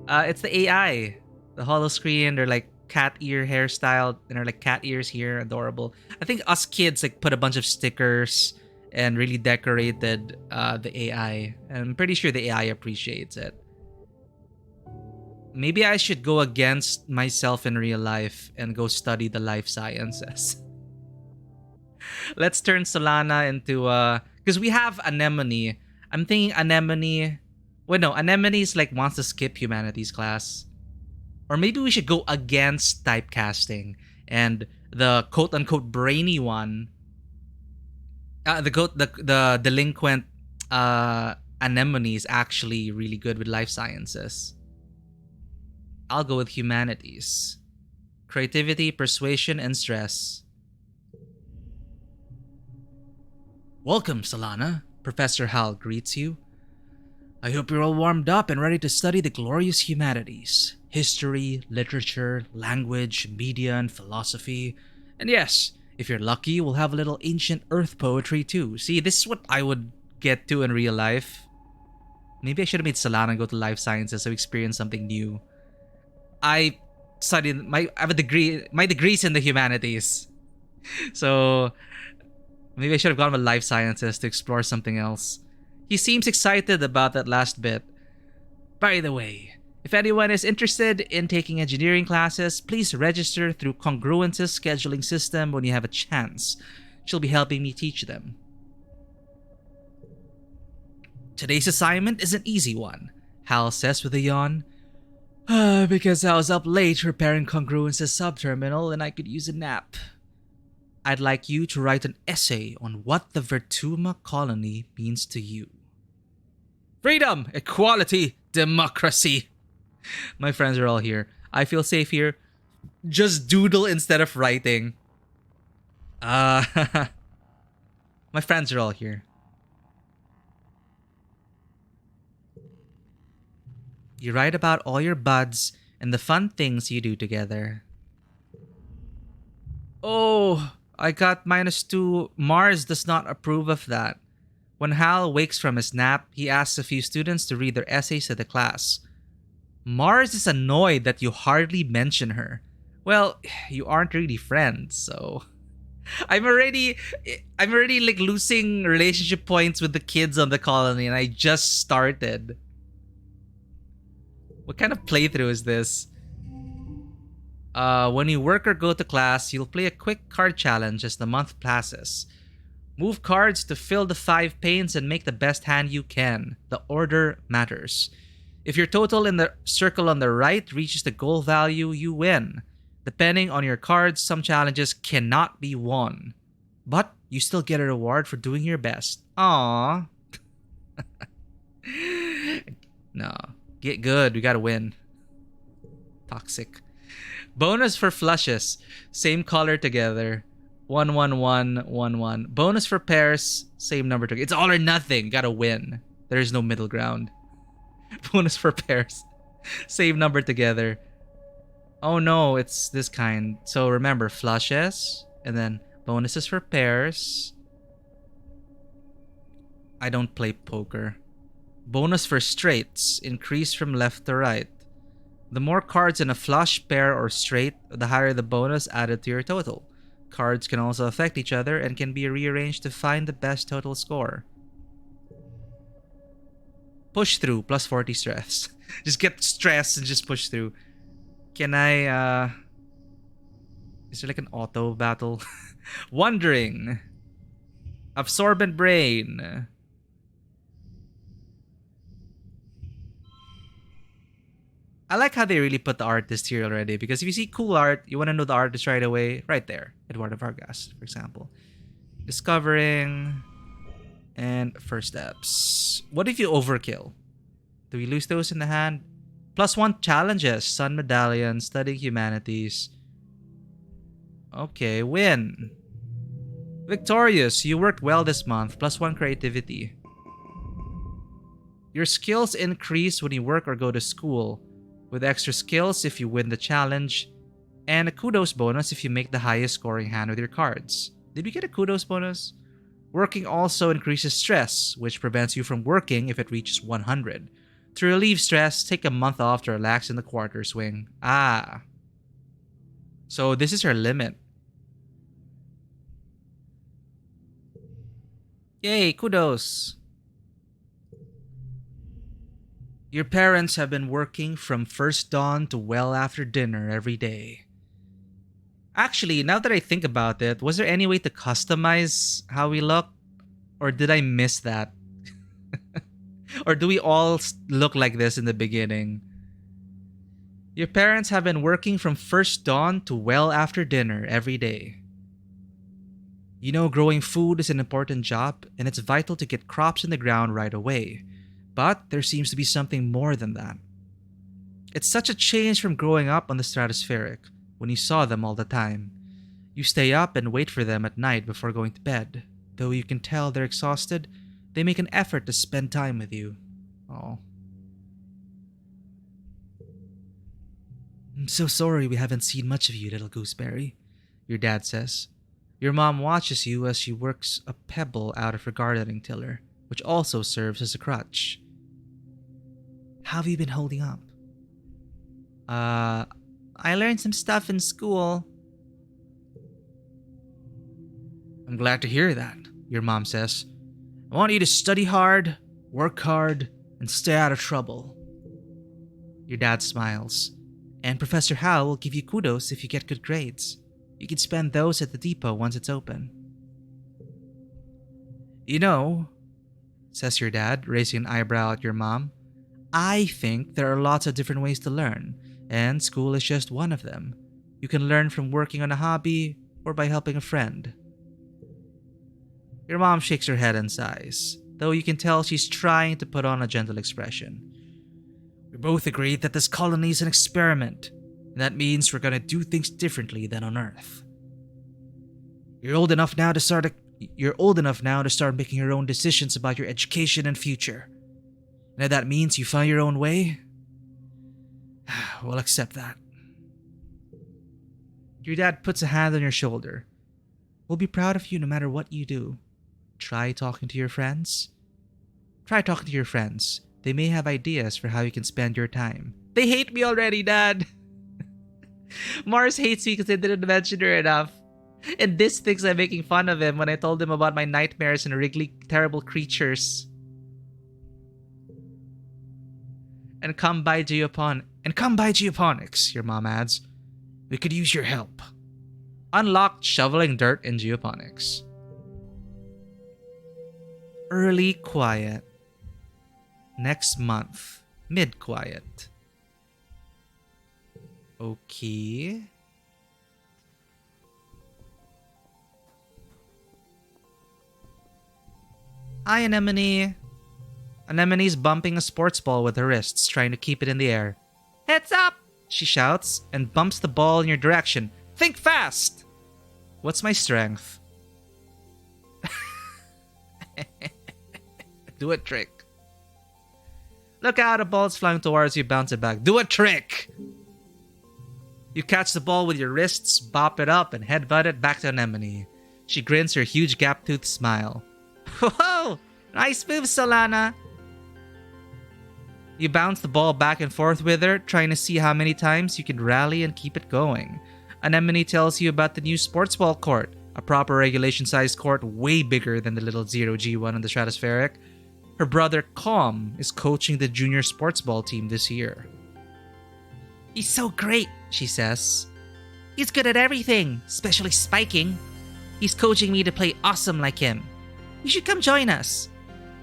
it's the AI, the holo screen. They're like cat ear hairstyle, and they're like cat ears here. Adorable. I think us kids like put a bunch of stickers and really decorated the AI. I'm pretty sure the AI appreciates it. Maybe I should go against myself in real life and go study the life sciences. Let's turn Solana into because we have Anemone. I'm thinking Anemone. Well, no, Anemone is like wants to skip humanities class. Or maybe we should go against typecasting and the quote-unquote brainy one. The delinquent Anemone is actually really good with life sciences. I'll go with humanities. Creativity, persuasion, and stress. Welcome, Solana. Professor Hal greets you. I hope you're all warmed up and ready to study the glorious humanities. History, literature, language, media, and philosophy. And yes, if you're lucky, we'll have a little ancient earth poetry too. See, this is what I would get to in real life. Maybe I should have made Solana go to life sciences to experience something new. I have a degree. My degree's in the humanities. So maybe I should have gone with life sciences to explore something else. He seems excited about that last bit. By the way, if anyone is interested in taking engineering classes, please register through Congruence's scheduling system when you have a chance. She'll be helping me teach them. Today's assignment is an easy one, Hal says with a yawn. Because I was up late repairing congruence at subterminal and I could use a nap. I'd like you to write an essay on what the Vertuma colony means to you. Freedom, equality, democracy. My friends are all here. I feel safe here. Just doodle instead of writing. Uh, my friends are all here. You write about all your buds and the fun things you do together. Oh, I got -2. Mars does not approve of that. When Hal wakes from his nap, he asks a few students to read their essays to the class. Mars is annoyed that you hardly mention her. Well, you aren't really friends, so I'm already like losing relationship points with the kids on the colony and I just started. What kind of playthrough is this? When you work or go to class, you'll play a quick card challenge as the month passes. Move cards to fill the 5 panes and make the best hand you can. The order matters. If your total in the circle on the right reaches the goal value, you win. Depending on your cards, some challenges cannot be won. But you still get a reward for doing your best. Aww. No. Get good. We gotta win. Toxic. Bonus for flushes. Same color together. 1, 1, 1, 1, 1. Bonus for pairs. Same number together. It's all or nothing. Gotta win. There is no middle ground. Bonus for pairs. Same number together. Oh no, it's this kind. So remember, flushes. And then bonuses for pairs. I don't play poker. Bonus for straights. Increase from left to right. The more cards in a flush, pair, or straight, the higher the bonus added to your total. Cards can also affect each other and can be rearranged to find the best total score. Push through, plus 40 stress. Just get stressed and just push through. Can I, is there like an auto battle? Wondering. Absorbent brain. I like how they really put the artist here already, because if you see cool art, you want to know the artist right away. Right there. Eduardo Vargas, for example. Discovering. And first steps. What if you overkill? Do we lose those in the hand? +1 challenges. Sun Medallion. Studying Humanities. Okay, win. Victorious. You worked well this month. +1 creativity. Your skills increase when you work or go to school, with extra skills if you win the challenge, and a kudos bonus if you make the highest scoring hand with your cards. Did we get a kudos bonus? Working also increases stress, which prevents you from working if it reaches 100. To relieve stress, take a month off to relax in the quarter swing. Ah. So this is her limit. Yay, kudos. Your parents have been working from first dawn to well after dinner every day. Actually, now that I think about it, was there any way to customize how we look? Or did I miss that? Or do we all look like this in the beginning? Your parents have been working from first dawn to well after dinner every day. You know, growing food is an important job, and it's vital to get crops in the ground right away. But there seems to be something more than that. It's such a change from growing up on the stratospheric, when you saw them all the time. You stay up and wait for them at night before going to bed. Though you can tell they're exhausted, they make an effort to spend time with you. Oh. I'm so sorry we haven't seen much of you, little gooseberry, your dad says. Your mom watches you as she works a pebble out of her gardening tiller, which also serves as a crutch. How have you been holding up? I learned some stuff in school. I'm glad to hear that, your mom says. I want you to study hard, work hard, and stay out of trouble. Your dad smiles. And Professor Howe will give you kudos if you get good grades. You can spend those at the depot once it's open. You know, says your dad, raising an eyebrow at your mom, I think there are lots of different ways to learn, and school is just one of them. You can learn from working on a hobby or by helping a friend. Your mom shakes her head and sighs, though you can tell she's trying to put on a gentle expression. We both agree that this colony is an experiment, and that means we're gonna do things differently than on Earth. You're old enough now to start making your own decisions about your education and future. And if that means you find your own way, we'll accept that. Your dad puts a hand on your shoulder. We'll be proud of you no matter what you do. Try talking to your friends. They may have ideas for how you can spend your time. They hate me already, Dad. Mars hates me because I didn't mention her enough. And this thinks I'm making fun of him when I told him about my nightmares and wriggly, terrible creatures. And come by geoponics, your mom adds. We could use your help. Unlocked shoveling dirt in geoponics. Early quiet. Next month. Mid quiet. Okay. Hi, Anemone. Anemone's bumping a sports ball with her wrists, trying to keep it in the air. Heads up! She shouts and bumps the ball in your direction. Think fast! What's my strength? Do a trick. Look out, a ball's flying towards you, bounce it back. Do a trick! You catch the ball with your wrists, bop it up, and headbutt it back to Anemone. She grins her huge gap-toothed smile. Whoa! Nice move, Solana! You bounce the ball back and forth with her, trying to see how many times you can rally and keep it going. Anemone tells you about the new sports ball court, a proper regulation-sized court way bigger than the little 0G1 on the stratospheric. Her brother, Calm, is coaching the junior sports ball team this year. He's so great, she says. He's good at everything, especially spiking. He's coaching me to play awesome like him. You should come join us.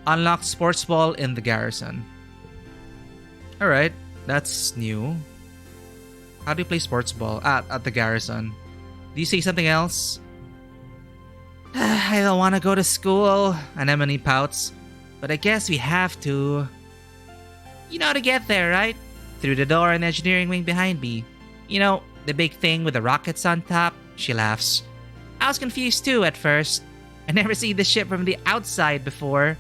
Unlocked sports ball in the garrison. Alright, that's new. How do you play sports ball? At the garrison. Do you say something else? I don't want to go to school, Anemone pouts. But I guess we have to. You know how to get there, right? Through the door in the engineering wing behind me. You know, the big thing with the rockets on top? She laughs. I was confused too at first. I never seen the ship from the outside before.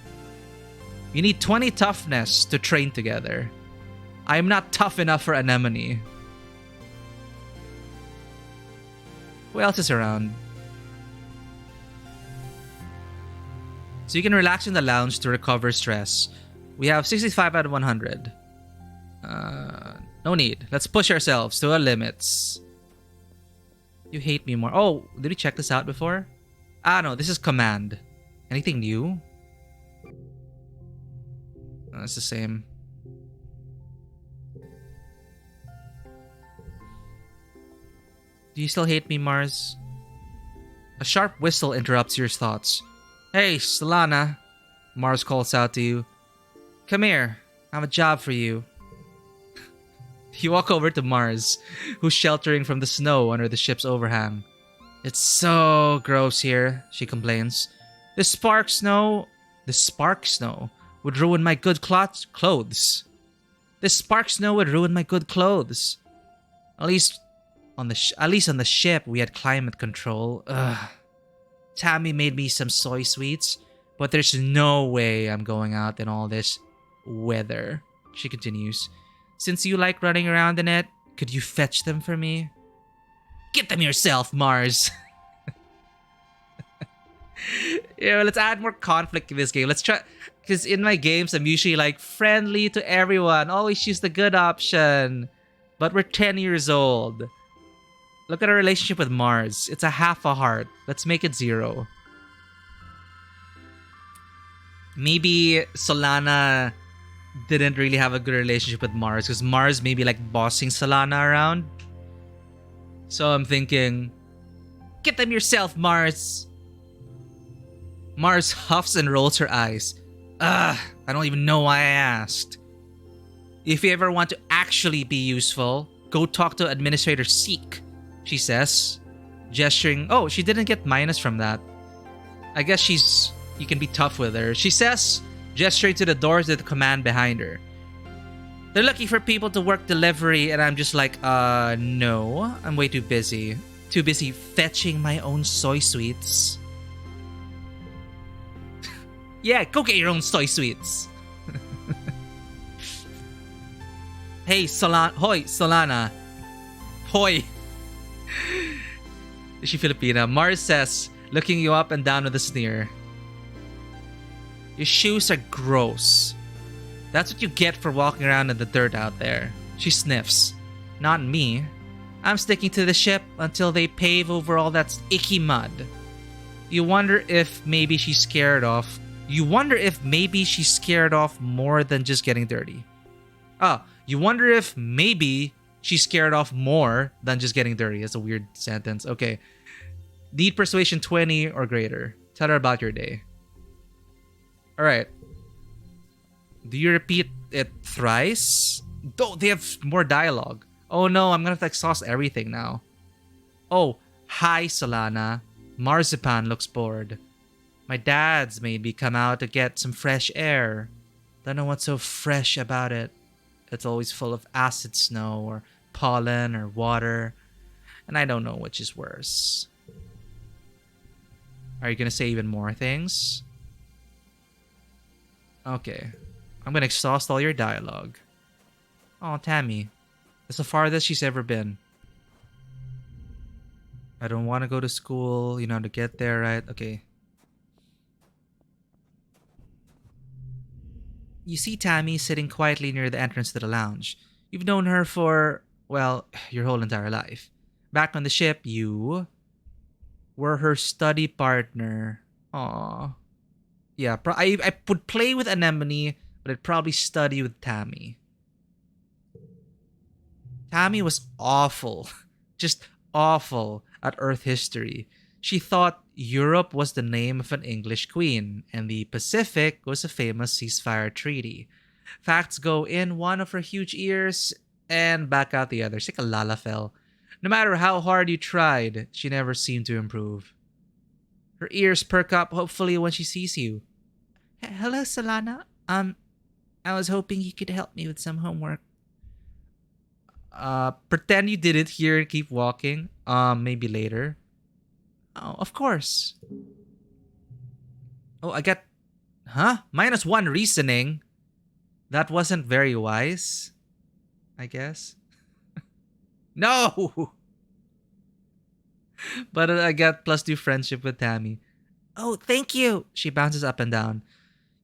You need 20 toughness to train together. I am not tough enough for Anemone. Who else is around? So you can relax in the lounge to recover stress. We have 65 out of 100. No need. Let's push ourselves to our limits. You hate me more. Oh, did we check this out before? No, this is command. Anything new? No, it's the same. Do you still hate me, Mars? A sharp whistle interrupts your thoughts. Hey, Solana, Mars calls out to you. Come here, I have a job for you. You walk over to Mars, who's sheltering from the snow under the ship's overhang. It's so gross here, she complains. The spark snow would ruin my good clothes. The spark snow would ruin my good clothes. At least on the ship, we had climate control. Ugh. Tammy made me some soy sweets, but there's no way I'm going out in all this weather. She continues. Since you like running around in it, could you fetch them for me? Get them yourself, Mars. Yeah, let's add more conflict in this game. Let's try, because in my games, I'm usually like friendly to everyone. Always choose the good option. But we're 10 years old. Look at our relationship with Mars. It's a half a heart. Let's make it 0. Maybe Solana didn't really have a good relationship with Mars because Mars may be like bossing Solana around. So I'm thinking, get them yourself, Mars. Mars huffs and rolls her eyes. I don't even know why I asked. If you ever want to actually be useful, go talk to Administrator Seek, she says, gesturing. Oh, she didn't get minus from that. I guess you can be tough with her. She says, gesturing to the doors at the command behind her. They're looking for people to work delivery, and I'm just like, no. I'm way too busy. Too busy fetching my own soy sweets. Yeah, go get your own soy sweets. Hey, Solana. Hoy. Is she Filipina? Mars says, looking you up and down with a sneer. Your shoes are gross. That's what you get for walking around in the dirt out there. She sniffs. Not me. I'm sticking to the ship until they pave over all that icky mud. You wonder if maybe she's scared off more than just getting dirty. You wonder if maybe she's scared off more than just getting dirty. That's a weird sentence. Okay. Need persuasion 20 or greater. Tell her about your day. Alright. Do you repeat it thrice? Oh, they have more dialogue. Oh no, I'm gonna have to exhaust everything now. Oh, hi Solana. Marzipan looks bored. My dad's made me come out to get some fresh air. Don't know what's so fresh about it. It's always full of acid snow or pollen or water. And I don't know which is worse. Are you gonna say even more things? Okay. I'm gonna exhaust all your dialogue. Oh, Tammy. That's the farthest she's ever been. I don't want to go to school, to get there, right? Okay. You see Tammy sitting quietly near the entrance to the lounge. You've known her for, well, your whole entire life. Back on the ship, you were her study partner. Aww. Yeah, I would play with Anemone, but I'd probably study with Tammy. Tammy was awful. Just awful at Earth history. She thought Europe was the name of an English queen, and the Pacific was a famous ceasefire treaty. Facts go in one of her huge ears and back out the other. It's like a lalafell. No matter how hard you tried, she never seemed to improve. Her ears perk up hopefully when she sees you. Hello, Solana. I was hoping you could help me with some homework. Pretend you didn't hear and keep walking. Maybe later. Oh, of course. Oh, I got... -1 reasoning. That wasn't very wise. I guess. No! But I got +2 friendship with Tammy. Oh, thank you! She bounces up and down.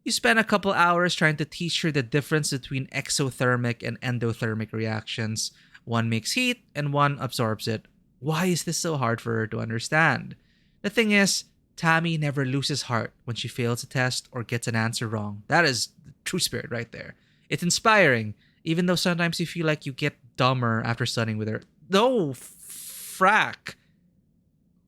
You spend a couple hours trying to teach her the difference between exothermic and endothermic reactions. One makes heat and one absorbs it. Why is this so hard for her to understand? The thing is, Tammy never loses heart when she fails a test or gets an answer wrong. That is the true spirit right there. It's inspiring, even though sometimes you feel like you get dumber after studying with her. No, frack.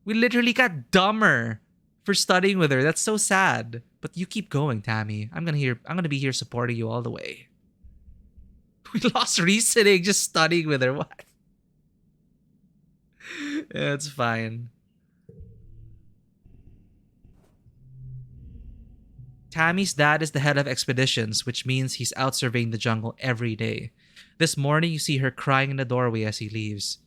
We literally got dumber for studying with her. That's so sad. But you keep going, Tammy. I'm gonna be here supporting you all the way. We lost reasoning just studying with her. What? Yeah, it's fine. Tammy's dad is the head of expeditions, which means he's out surveying the jungle every day. This morning, you see her crying in the doorway as he leaves.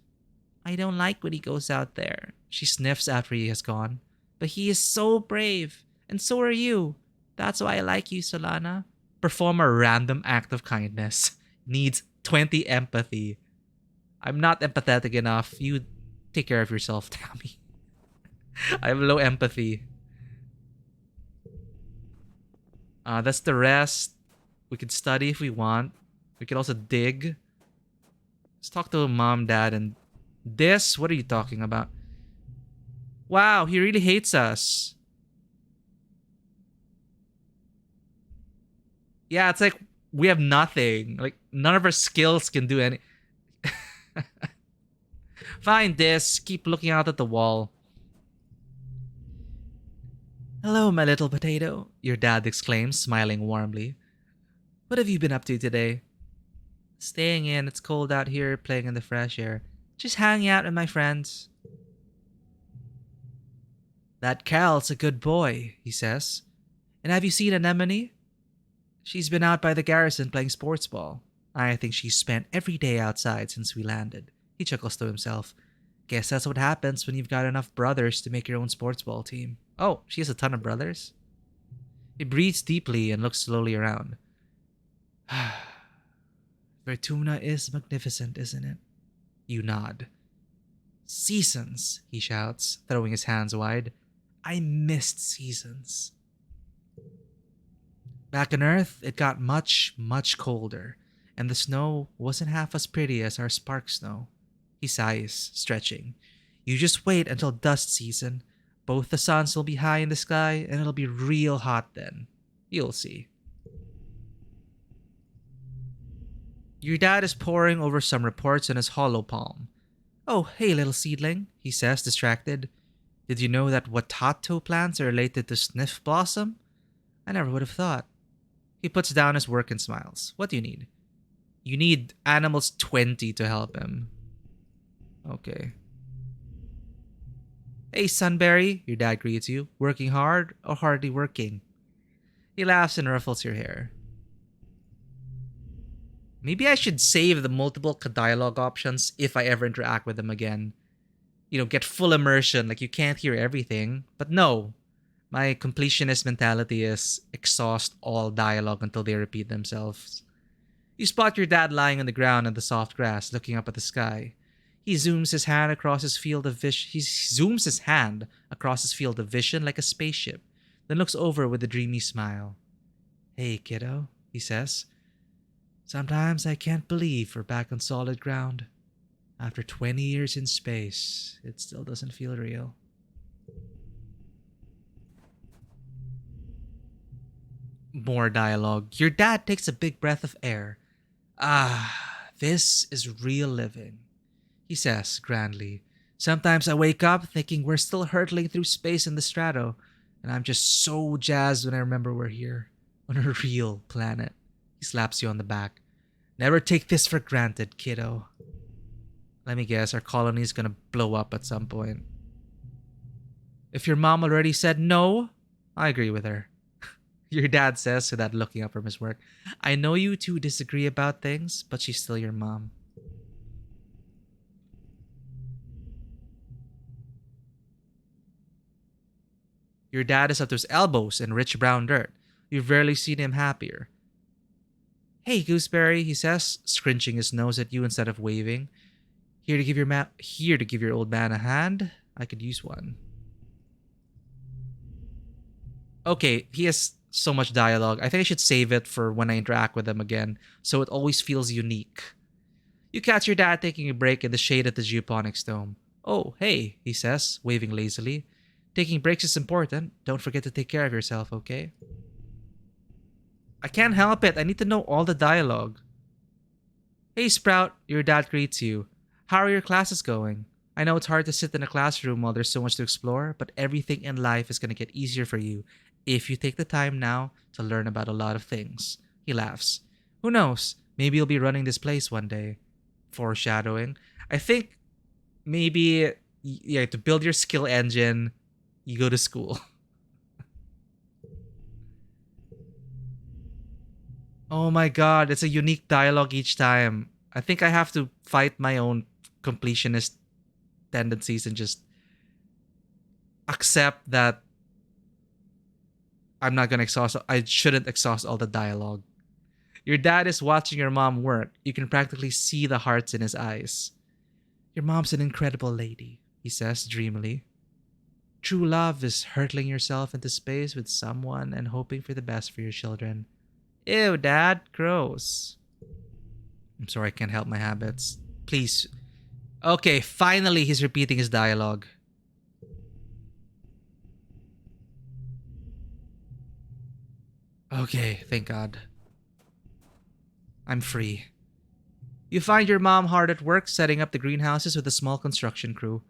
I don't like when he goes out there. She sniffs after he has gone. But he is so brave. And so are you. That's why I like you, Solana. Perform a random act of kindness. Needs 20 empathy. I'm not empathetic enough. You take care of yourself, Tammy. I have low empathy. That's the rest. We could study if we want. We could also dig. Let's talk to mom, dad, and this. What are you talking about? Wow, he really hates us. Yeah, it's like we have nothing. Like, none of our skills can do any... Fine, Dis. Keep looking out at the wall. Hello, my little potato, your dad exclaims, smiling warmly. What have you been up to today? Staying in, it's cold out here, playing in the fresh air. Just hanging out with my friends. That Cal's a good boy, he says. And have you seen Anemone? She's been out by the garrison playing sports ball. I think she's spent every day outside since we landed. He chuckles to himself. Guess that's what happens when you've got enough brothers to make your own sports ball team. Oh, she has a ton of brothers? He breathes deeply and looks slowly around. Vertuna is magnificent, isn't it? You nod. Seasons, he shouts, throwing his hands wide. I missed seasons. Back on Earth, it got much, much colder, and the snow wasn't half as pretty as our spark snow. He sighs, stretching. You just wait until dust season. Both the suns will be high in the sky, and it'll be real hot then. You'll see. Your dad is poring over some reports in his hollow palm. Oh, hey, little seedling, he says, distracted. Did you know that watato plants are related to sniff blossom? I never would have thought. He puts down his work and smiles. What do you need? You need animals 20 to help him. Okay. Hey, Sunberry, your dad greets you. Working hard or hardly working? He laughs and ruffles your hair. Maybe I should save the multiple dialogue options if I ever interact with them again. Get full immersion, like you can't hear everything. But no, my completionist mentality is exhaust all dialogue until they repeat themselves. You spot your dad lying on the ground in the soft grass, looking up at the sky. He zooms his hand across his field of vision. He zooms his hand across his field of vision like a spaceship, then looks over with a dreamy smile. Hey, kiddo, he says. Sometimes I can't believe we're back on solid ground. After 20 years in space, it still doesn't feel real. More dialogue. Your dad takes a big breath of air. This is real living, he says grandly. Sometimes I wake up thinking we're still hurtling through space in the strato, and I'm just so jazzed when I remember we're here, on a real planet. He slaps you on the back. Never take this for granted, kiddo. Let me guess, our colony is gonna blow up at some point. If your mom already said no, I agree with her. Your dad says without looking up from his work. I know you two disagree about things, but she's still your mom. Your dad is up to his elbows in rich brown dirt. You've rarely seen him happier. Hey, Gooseberry, he says, scrunching his nose at you instead of waving. Here to give your old man a hand? I could use one. Okay, he has so much dialogue. I think I should save it for when I interact with him again, so it always feels unique. You catch your dad taking a break in the shade at the geoponics dome. Oh, hey, he says, waving lazily. Taking breaks is important. Don't forget to take care of yourself, okay? I can't help it. I need to know all the dialogue. Hey, Sprout, your dad greets you. How are your classes going? I know it's hard to sit in a classroom while there's so much to explore, but everything in life is going to get easier for you if you take the time now to learn about a lot of things. He laughs. Who knows? Maybe you'll be running this place one day. Foreshadowing. I think maybe to build your skill engine, you go to school. Oh my god, it's a unique dialogue each time. I think I have to fight my own completionist tendencies and just accept that I shouldn't exhaust all the dialogue. Your dad is watching your mom work. You can practically see the hearts in his eyes. Your mom's an incredible lady, he says dreamily. True love is hurtling yourself into space with someone and hoping for the best for your children. Ew, Dad, gross. I'm sorry, I can't help my habits. Please. Okay, finally he's repeating his dialogue. Okay, thank God. I'm free. You find your mom hard at work setting up the greenhouses with a small construction crew.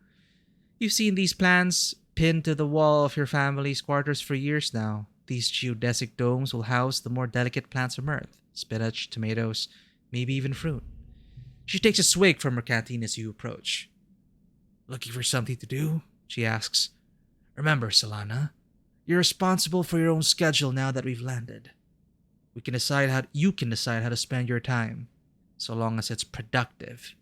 You've seen these plans pinned to the wall of your family's quarters for years now. These geodesic domes will house the more delicate plants from Earth. Spinach, tomatoes, maybe even fruit. She takes a swig from her canteen as you approach. Looking for something to do? She asks. Remember, Solana, you're responsible for your own schedule now that we've landed. You can decide how to spend your time, so long as it's productive.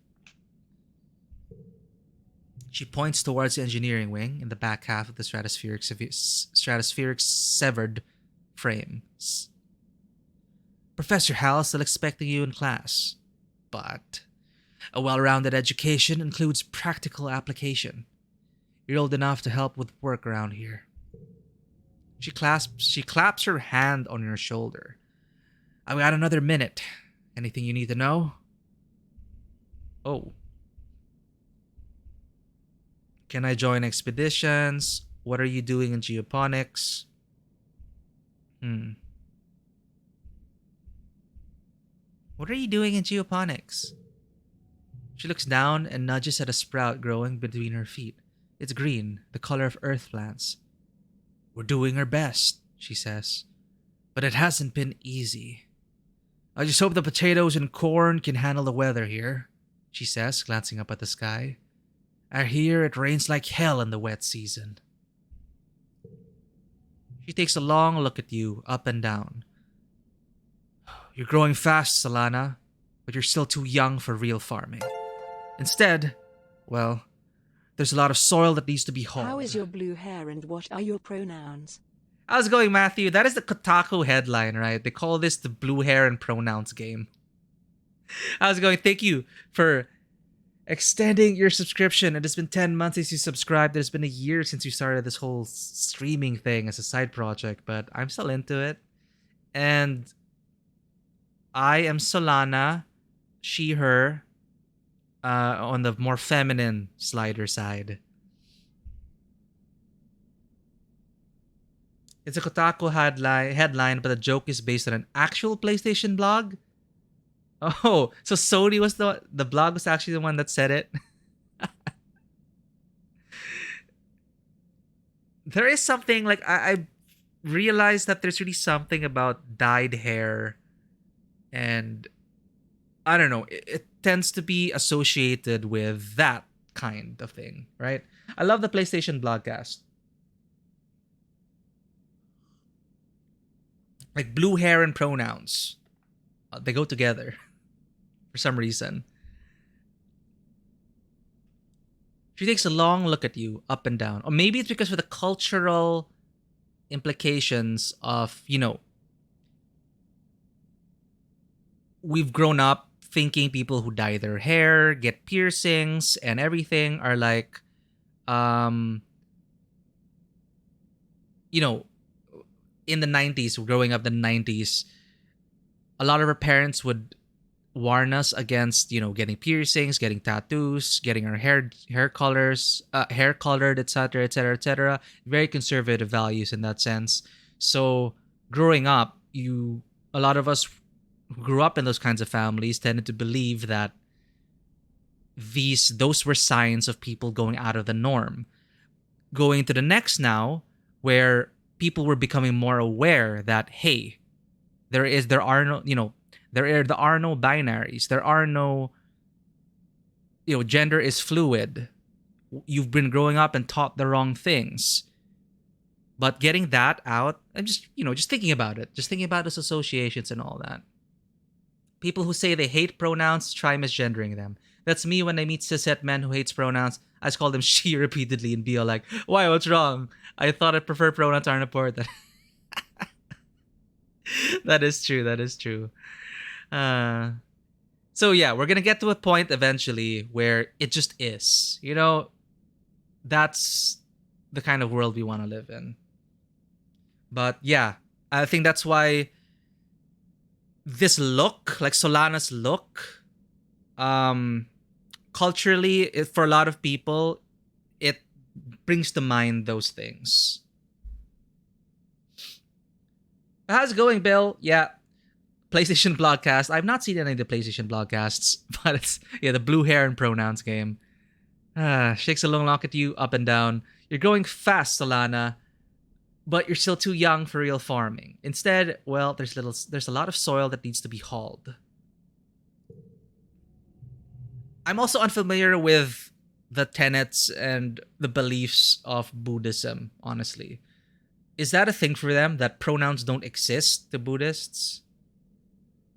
She points towards the engineering wing in the back half of the stratospheric severed frames. Professor Hal is still expecting you in class, but a well-rounded education includes practical application. You're old enough to help with work around here. She claps her hand on your shoulder. I've got another minute. Anything you need to know? Oh. Can I join expeditions? What are you doing in geoponics? What are you doing in geoponics? She looks down and nudges at a sprout growing between her feet. It's green, the color of earth plants. We're doing our best, she says. But it hasn't been easy. I just hope the potatoes and corn can handle the weather here, she says, glancing up at the sky. I hear it rains like hell in the wet season. She takes a long look at you, up and down. You're growing fast, Solana, but you're still too young for real farming. Instead, well, there's a lot of soil that needs to be hauled. How is your blue hair and what are your pronouns? How's it going, Matthew? That is the Kotaku headline, right? They call this the blue hair and pronouns game. How's it going? Thank you for extending your subscription. It has been 10 months since you subscribed. It's been a year since you started this whole streaming thing as a side project, but I'm still into it. And I am Solana, she, her, on the more feminine slider side. It's a Kotaku headline, but the joke is based on an actual PlayStation blog. Oh, so Sony was the blog was actually the one that said it. There is something like I realized that there's really something about dyed hair, and I don't know. It tends to be associated with that kind of thing, right? I love the PlayStation blogcast. Like blue hair and pronouns, they go together for some reason. She takes a long look at you, up and down. Or maybe it's because of the cultural implications of, we've grown up thinking people who dye their hair, get piercings, and everything are like, in the 90s, growing up in the 90s, a lot of our parents would warn us against, getting piercings, getting tattoos, getting our hair colored, etc., etc., etc. Very conservative values in that sense. So growing up, a lot of us who grew up in those kinds of families tended to believe that those were signs of people going out of the norm. Going to the next now, where people were becoming more aware that, hey, there are no binaries. There are no, gender is fluid. You've been growing up and taught the wrong things. But getting that out, I'm just thinking about it. Just thinking about those associations and all that. People who say they hate pronouns, try misgendering them. That's me when I meet cishet men who hates pronouns. I just call them she repeatedly and be all like, why, what's wrong? I thought I prefer pronouns aren't important. That is true. So yeah, we're going to get to a point eventually where it just is. That's the kind of world we want to live in. But yeah, I think that's why this look, like Solana's look, culturally, for a lot of people, it brings to mind those things. How's it going, Bill? Yeah, PlayStation Blogcast. I've not seen any of the PlayStation Blogcasts, but it's, the blue hair and pronouns game. Shakes a long look at you, up and down. You're growing fast, Solana, but you're still too young for real farming. Instead, well, there's a lot of soil that needs to be hauled. I'm also unfamiliar with the tenets and the beliefs of Buddhism, honestly. Is that a thing for them that pronouns don't exist to Buddhists?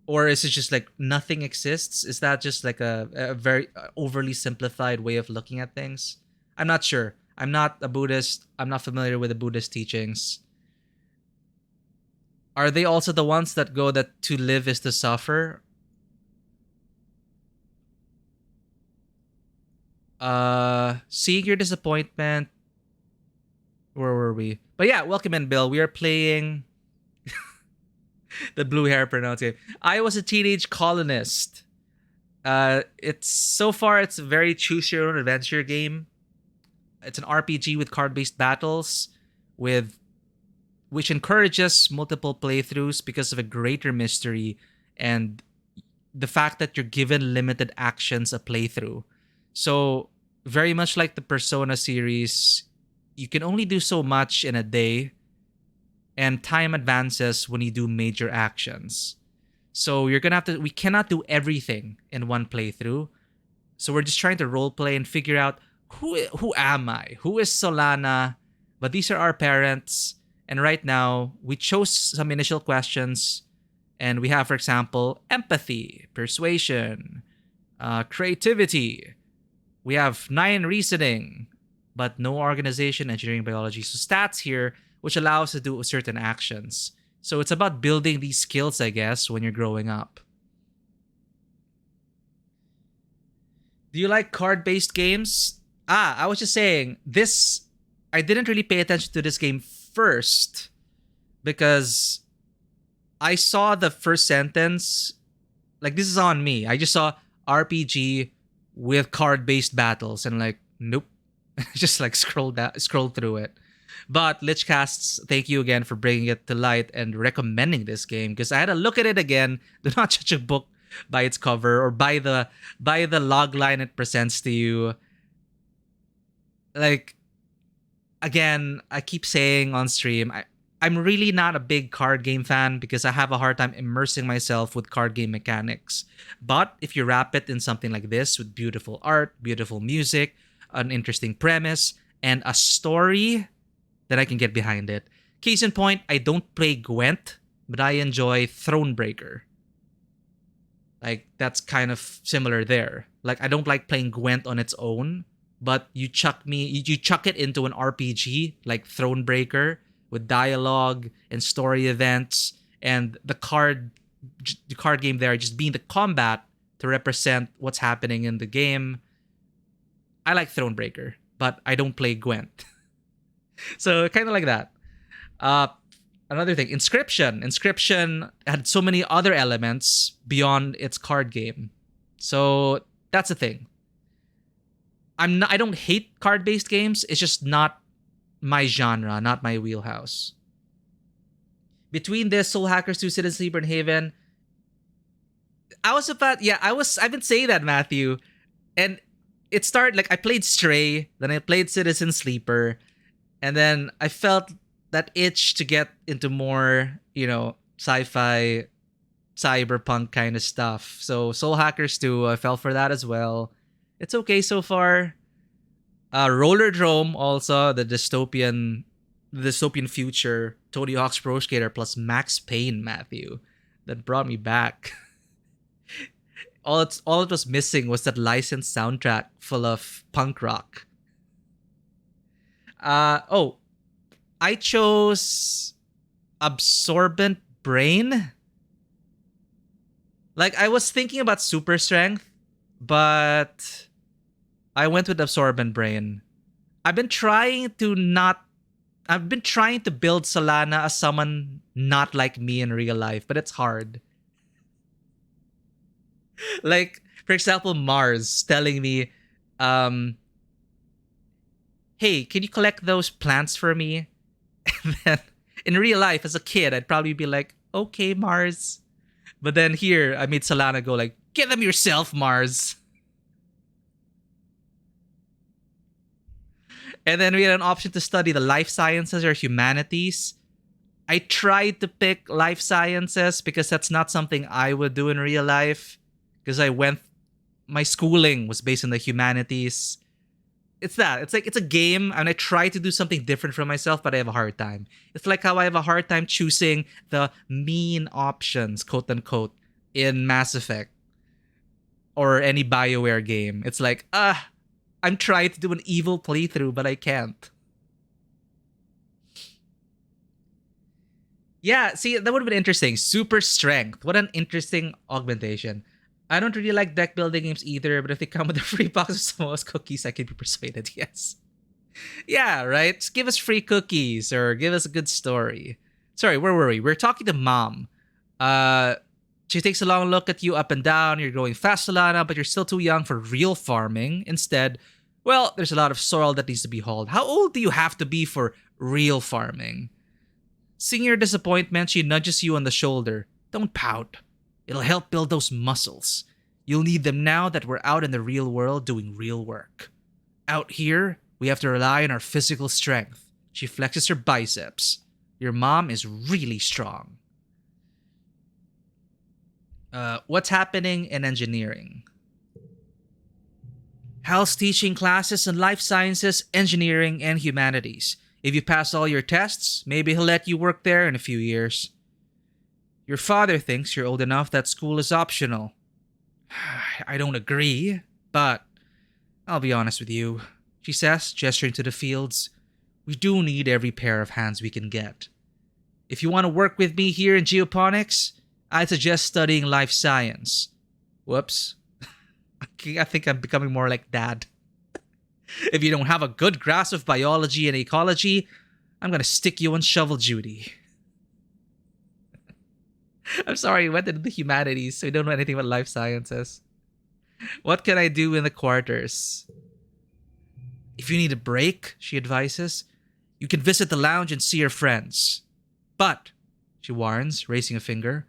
Or is it just like nothing exists? Is that just like a very overly simplified way of looking at things? I'm not sure. I'm not a Buddhist. I'm not familiar with the Buddhist teachings. Are they also the ones that go that to live is to suffer? Seeing your disappointment. Where were we? But yeah, welcome in, Bill. We are playing the blue hair pronounce game. I was a teenage colonist. It's so far it's a very choose your own adventure game. It's an RPG with card-based battles, with which encourages multiple playthroughs because of a greater mystery and the fact that you're given limited actions a playthrough. So very much like the Persona series, you can only do so much in a day, and time advances when you do major actions. So you're gonna have to. We cannot do everything in one playthrough. So we're just trying to role play and figure out who am I? Who is Solana? But these are our parents, and right now we chose some initial questions, and we have, for example, empathy, persuasion, creativity. We have 9 reasoning, but no organization, engineering, biology. So stats here, which allows us to do certain actions. So it's about building these skills, I guess, when you're growing up. Do you like card-based games? I was just saying, this I didn't really pay attention to this game first because I saw the first sentence. Like, this is on me. I just saw RPG with card-based battles and like, nope. Just like scroll through it. But Lichcasts, thank you again for bringing it to light and recommending this game, because I had to look at it again. Do not judge a book by its cover or by the log line it presents to you. Like, again, I keep saying on stream, I'm really not a big card game fan because I have a hard time immersing myself with card game mechanics. But if you wrap it in something like this with beautiful art, beautiful music, an interesting premise, and a story, then I can get behind it. Case in point, I don't play Gwent, but I enjoy Thronebreaker. Like, that's kind of similar there. Like, I don't like playing Gwent on its own, but you chuck it into an RPG like Thronebreaker with dialogue and story events, and the card game there just being the combat to represent what's happening in the game. I like Thronebreaker, but I don't play Gwent. So kind of like that. Another thing, Inscription. Inscription had so many other elements beyond its card game. So that's the thing. I don't hate card-based games. It's just not my genre, not my wheelhouse. Between this, Soul Hackers 2, Citizen Sleeper, and Haven, I've been saying that, Matthew. And it started like I played Stray, then I played Citizen Sleeper, and then I felt that itch to get into more, sci-fi, cyberpunk kind of stuff. So Soul Hackers 2, I fell for that as well. It's okay so far. Rollerdrome also, the dystopian future, Tony Hawk's Pro Skater plus Max Payne, Matthew, that brought me back. all it was missing was that licensed soundtrack full of punk rock. I chose Absorbent Brain. Like, I was thinking about Super Strength, but I went with Absorbent Brain. I've been trying to build Solana as someone not like me in real life, but it's hard. Like, for example, Mars telling me, hey, can you collect those plants for me? And then in real life, as a kid, I'd probably be like, okay, Mars. But then here, I made Solana go like, get them yourself, Mars. And then we had an option to study the life sciences or humanities. I tried to pick life sciences because that's not something I would do in real life. Because I went my schooling was based on the humanities. It's that. It's like it's a game, and I try to do something different for myself, but I have a hard time. It's like how I have a hard time choosing the mean options, quote unquote, in Mass Effect or any BioWare game. It's like, I'm trying to do an evil playthrough, but I can't. Yeah, see, that would have been interesting. Super strength. What an interesting augmentation. I don't really like deck building games either, but if they come with a free box of Samoa's cookies, I can be persuaded, yes. Yeah, right? Just give us free cookies or give us a good story. Sorry, where were we? We're talking to mom. Uh, she takes a long look at you up and down. You're growing fast, Solana, but you're still too young for real farming. Instead, well, there's a lot of soil that needs to be hauled. How old do you have to be for real farming? Seeing your disappointment, she nudges you on the shoulder. Don't pout. It'll help build those muscles. You'll need them now that we're out in the real world doing real work. Out here, we have to rely on our physical strength. She flexes her biceps. Your mom is really strong. What's happening in engineering? Hal's teaching classes in life sciences, engineering, and humanities. If you pass all your tests, maybe he'll let you work there in a few years. Your father thinks you're old enough that school is optional. I don't agree, but I'll be honest with you, she says, gesturing to the fields. We do need every pair of hands we can get. If you want to work with me here in geoponics, I'd suggest studying life science. Whoops. I think I'm becoming more like Dad. If you don't have a good grasp of biology and ecology, I'm gonna stick you on shovel duty. I'm sorry, we went into the humanities, so we don't know anything about life sciences. What can I do in the quarters? If you need a break, she advises, you can visit the lounge and see your friends. But, she warns, raising a finger,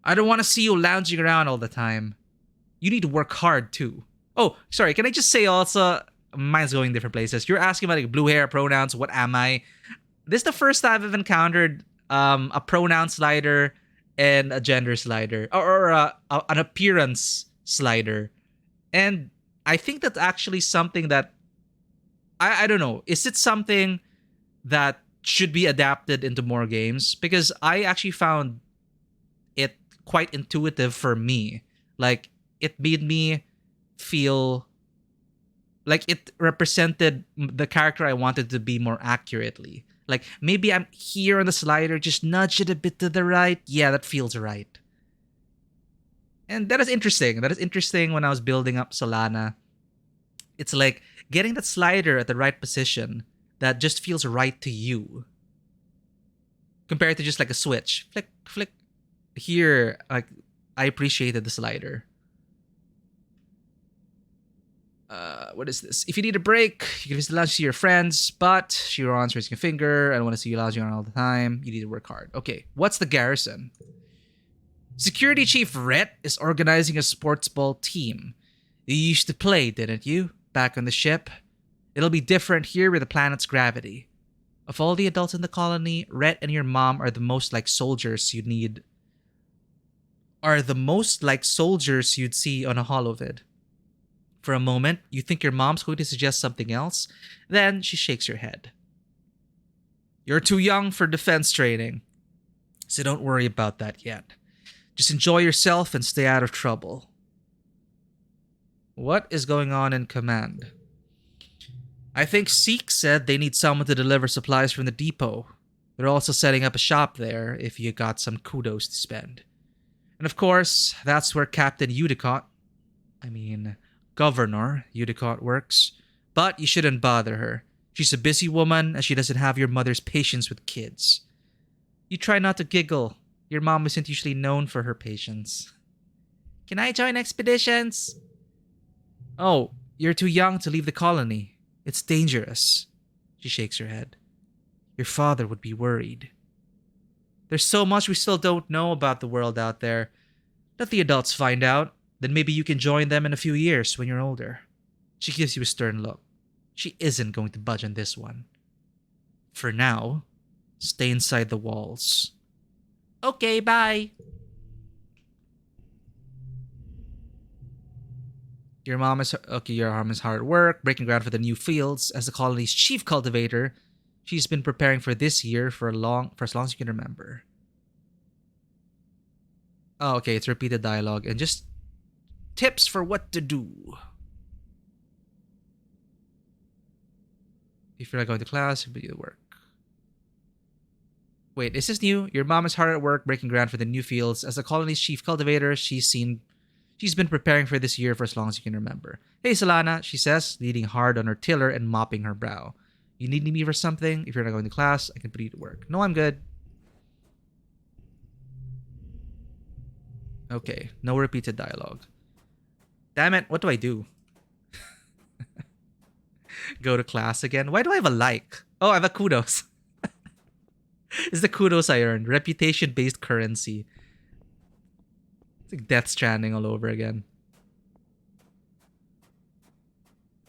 I don't want to see you lounging around all the time. You need to work hard too. Oh, sorry, can I just say also, mine's going different places. You're asking about like blue hair, pronouns, what am I? This is the first time I've encountered a pronoun slider and a gender slider, or an appearance slider. And I think that's actually something that, I don't know, is it something that should be adapted into more games? Because I actually found it quite intuitive for me. Like, it made me feel like it represented the character I wanted to be more accurately. Like, maybe I'm here on the slider, just nudge it a bit to the right. Yeah, that feels right. And that is interesting. That is interesting when I was building up Solana. It's like getting that slider at the right position that just feels right to you. Compared to just like a switch. Flick, flick. Here, like, I appreciated the slider. What is this? If you need a break, you can visit the lounge to see your friends, but she runs raising a finger. I don't want to see you lounging around all the time. You need to work hard. Okay, what's the garrison? Security Chief Rhett is organizing a sports ball team. You used to play, didn't you? Back on the ship? It'll be different here with the planet's gravity. Of all the adults in the colony, Rhett and your mom are the most like soldiers you'd need. Are the most like soldiers you'd see on a holovid. For a moment, you think your mom's going to suggest something else, then she shakes your head. You're too young for defense training, so don't worry about that yet. Just enjoy yourself and stay out of trouble. What is going on in command? I think Seek said they need someone to deliver supplies from the depot. They're also setting up a shop there if you got some kudos to spend. And of course, that's where Captain Governor Udicott works. But you shouldn't bother her. She's a busy woman and she doesn't have your mother's patience with kids. You try not to giggle. Your mom isn't usually known for her patience. Can I join expeditions? Oh, you're too young to leave the colony. It's dangerous. She shakes her head. Your father would be worried. There's so much we still don't know about the world out there. Let the adults find out. Then maybe you can join them in a few years when you're older. She gives you a stern look. She isn't going to budge on this one. For now, stay inside the walls. Okay, bye. Your mom is hard at work, breaking ground for the new fields. As the colony's chief cultivator, she's been preparing for this year for as long as you can remember. Oh, okay, it's repeated dialogue and just tips for what to do. If you're not going to class, you'll be at work. Wait, is this new? Your mom is hard at work, breaking ground for the new fields. As the colony's chief cultivator, she's been preparing for this year for as long as you can remember. Hey, Solana, she says, leaning hard on her tiller and mopping her brow. You need me for something? If you're not going to class, I can put you to work. No, I'm good. Okay, no repeated dialogue. Damn it, what do I do? Go to class again? Why do I have a like? Oh, I have a kudos. It's the kudos I earned. Reputation-based currency. It's like Death Stranding all over again.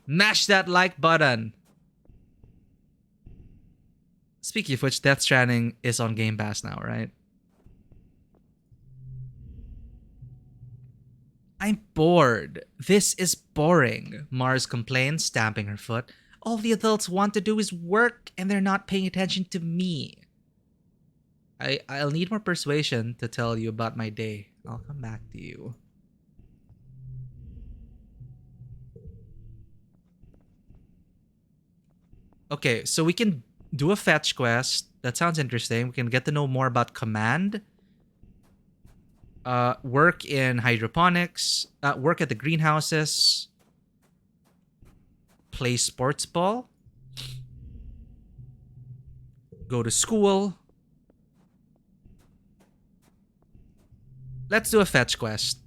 Mash that like button! Speaking of which, Death Stranding is on Game Pass now, right? I'm bored. This is boring, Mars complains, stamping her foot. All the adults want to do is work, and they're not paying attention to me. I'll need more persuasion to tell you about my day. I'll come back to you. Okay, so we can do a fetch quest. That sounds interesting. We can get to know more about command. Work in hydroponics. Work at the greenhouses. Play sports ball. Go to school. Let's do a fetch quest.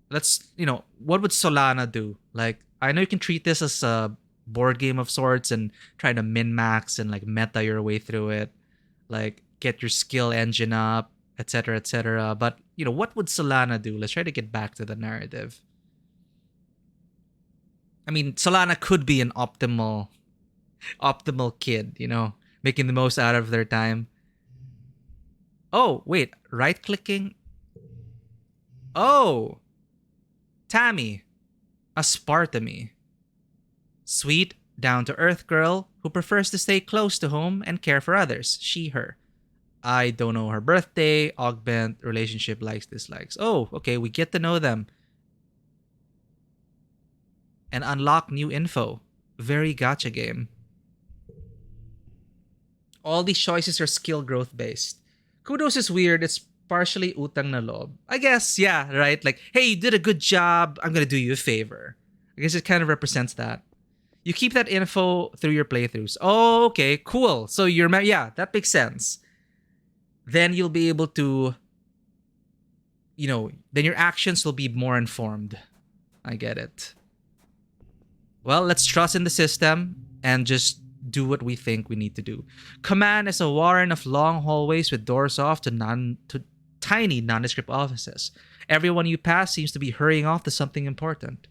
What would Solana do? Like, I know you can treat this as a board game of sorts and try to min-max and like meta your way through it. Like, get your skill engine up, etc., etc. But, what would Solana do? Let's try to get back to the narrative. I mean, Solana could be an optimal kid, making the most out of their time. Oh, wait, right-clicking? Oh! Tammy. Aspartame. Sweet, down-to-earth girl who prefers to stay close to home and care for others. She, her. I don't know her birthday, augment, relationship, likes, dislikes. Oh, okay, we get to know them. And unlock new info. Very gacha game. All these choices are skill growth based. Kudos is weird. It's partially utang na loob. I guess, yeah, right? Like, hey, you did a good job. I'm going to do you a favor. I guess it kind of represents that. You keep that info through your playthroughs. Oh, okay, cool. So yeah, that makes sense. Then you'll be able to, then your actions will be more informed. I get it. Well, let's trust in the system and just do what we think we need to do. Command is a warren of long hallways with doors off to tiny nondescript offices. Everyone you pass seems to be hurrying off to something important.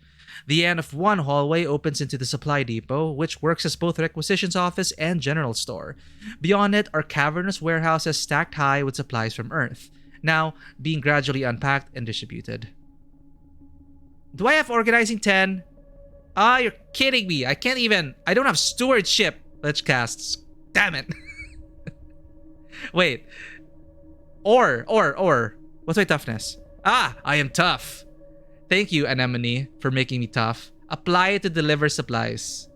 The end of one hallway opens into the supply depot, which works as both requisitions office and general store. Beyond it are cavernous warehouses stacked high with supplies from Earth, now being gradually unpacked and distributed. Do I have organizing 10? Ah, you're kidding me. I don't have stewardship. Let's cast. Damn it. Wait. Or. What's my toughness? Ah, I am tough. Thank you, Anemone, for making me tough. Apply it to deliver supplies.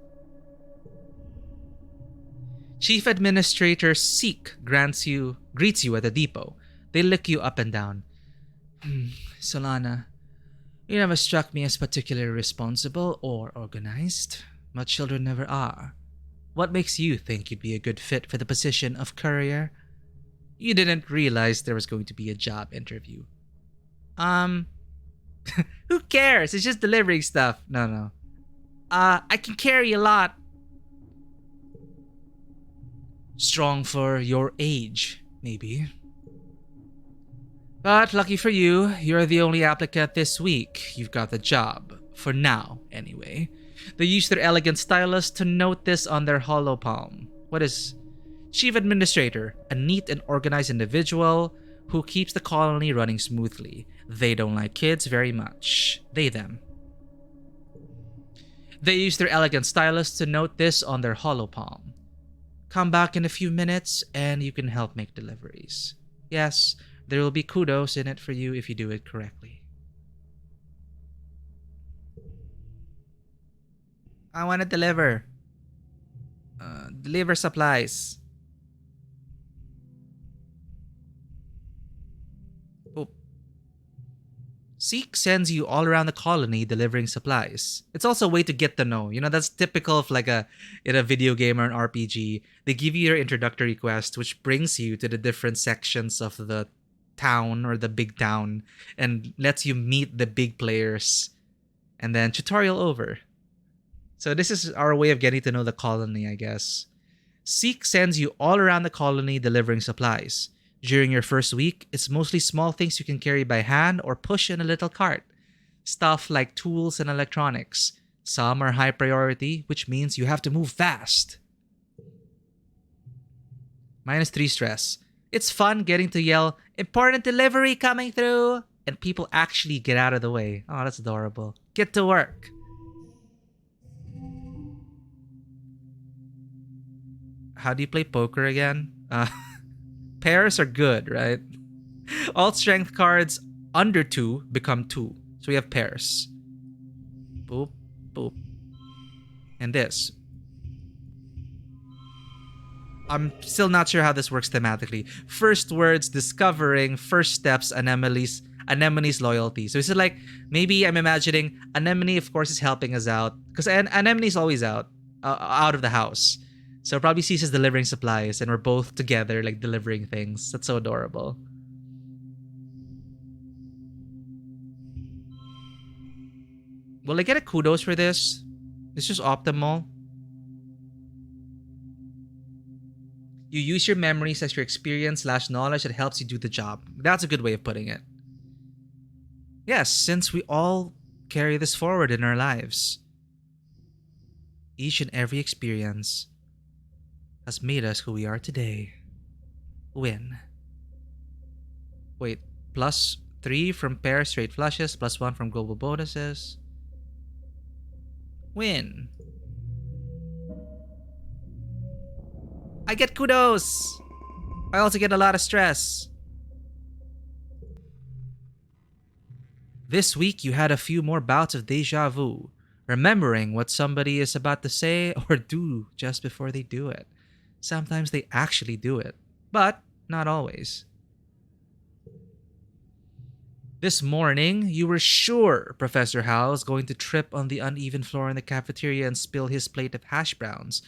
Chief Administrator Seek greets you at the depot. They look you up and down. Solana, you never struck me as particularly responsible or organized, but children never are. What makes you think you'd be a good fit for the position of courier? You didn't realize there was going to be a job interview. Who cares? It's just delivering stuff. No. I can carry a lot. Strong for your age, maybe. But lucky for you, you're the only applicant this week. You've got the job. For now, anyway. They use their elegant stylus to note this on their hollow palm. What is... Chief Administrator, a neat and organized individual who keeps the colony running smoothly. They don't like kids very much. They, them. They use their elegant stylus to note this on their hollow palm. Come back in a few minutes and you can help make deliveries. Yes, there will be kudos in it for you if you do it correctly. I want to deliver. Deliver supplies. Oh. Seek sends you all around the colony delivering supplies. It's also a way to get to know. That's typical of in a video game or an RPG. They give you your introductory quest, which brings you to the different sections of the town or the big town and lets you meet the big players. And then tutorial over. So this is our way of getting to know the colony, I guess. Seek sends you all around the colony delivering supplies. During your first week, it's mostly small things you can carry by hand or push in a little cart. Stuff like tools and electronics. Some are high priority, which means you have to move fast. -3 stress. It's fun getting to yell, "Important delivery coming through!" and people actually get out of the way. Oh, that's adorable. Get to work. How do you play poker again? Pairs are good, right? All strength cards under 2 become 2. So we have pairs. Boop, boop. And this. I'm still not sure how this works thematically. First words, discovering, first steps, Anemone's loyalty. So is it like, maybe I'm imagining Anemone, of course, is helping us out. Because Anemone's always out of the house. So probably sees us delivering supplies and we're both together, like delivering things. That's so adorable. Will I get a kudos for this? It's just optimal. You use your memories as your experience/knowledge that helps you do the job. That's a good way of putting it. Yes, since we all carry this forward in our lives. Each and every experience has made us who we are today. Win. Wait, +3 from pair straight flushes, +1 from global bonuses. Win. I get kudos. I also get a lot of stress. This week you had a few more bouts of deja vu, remembering what somebody is about to say or do just before they do it. Sometimes they actually do it, but not always. This morning, you were sure Professor Hal is going to trip on the uneven floor in the cafeteria and spill his plate of hash browns.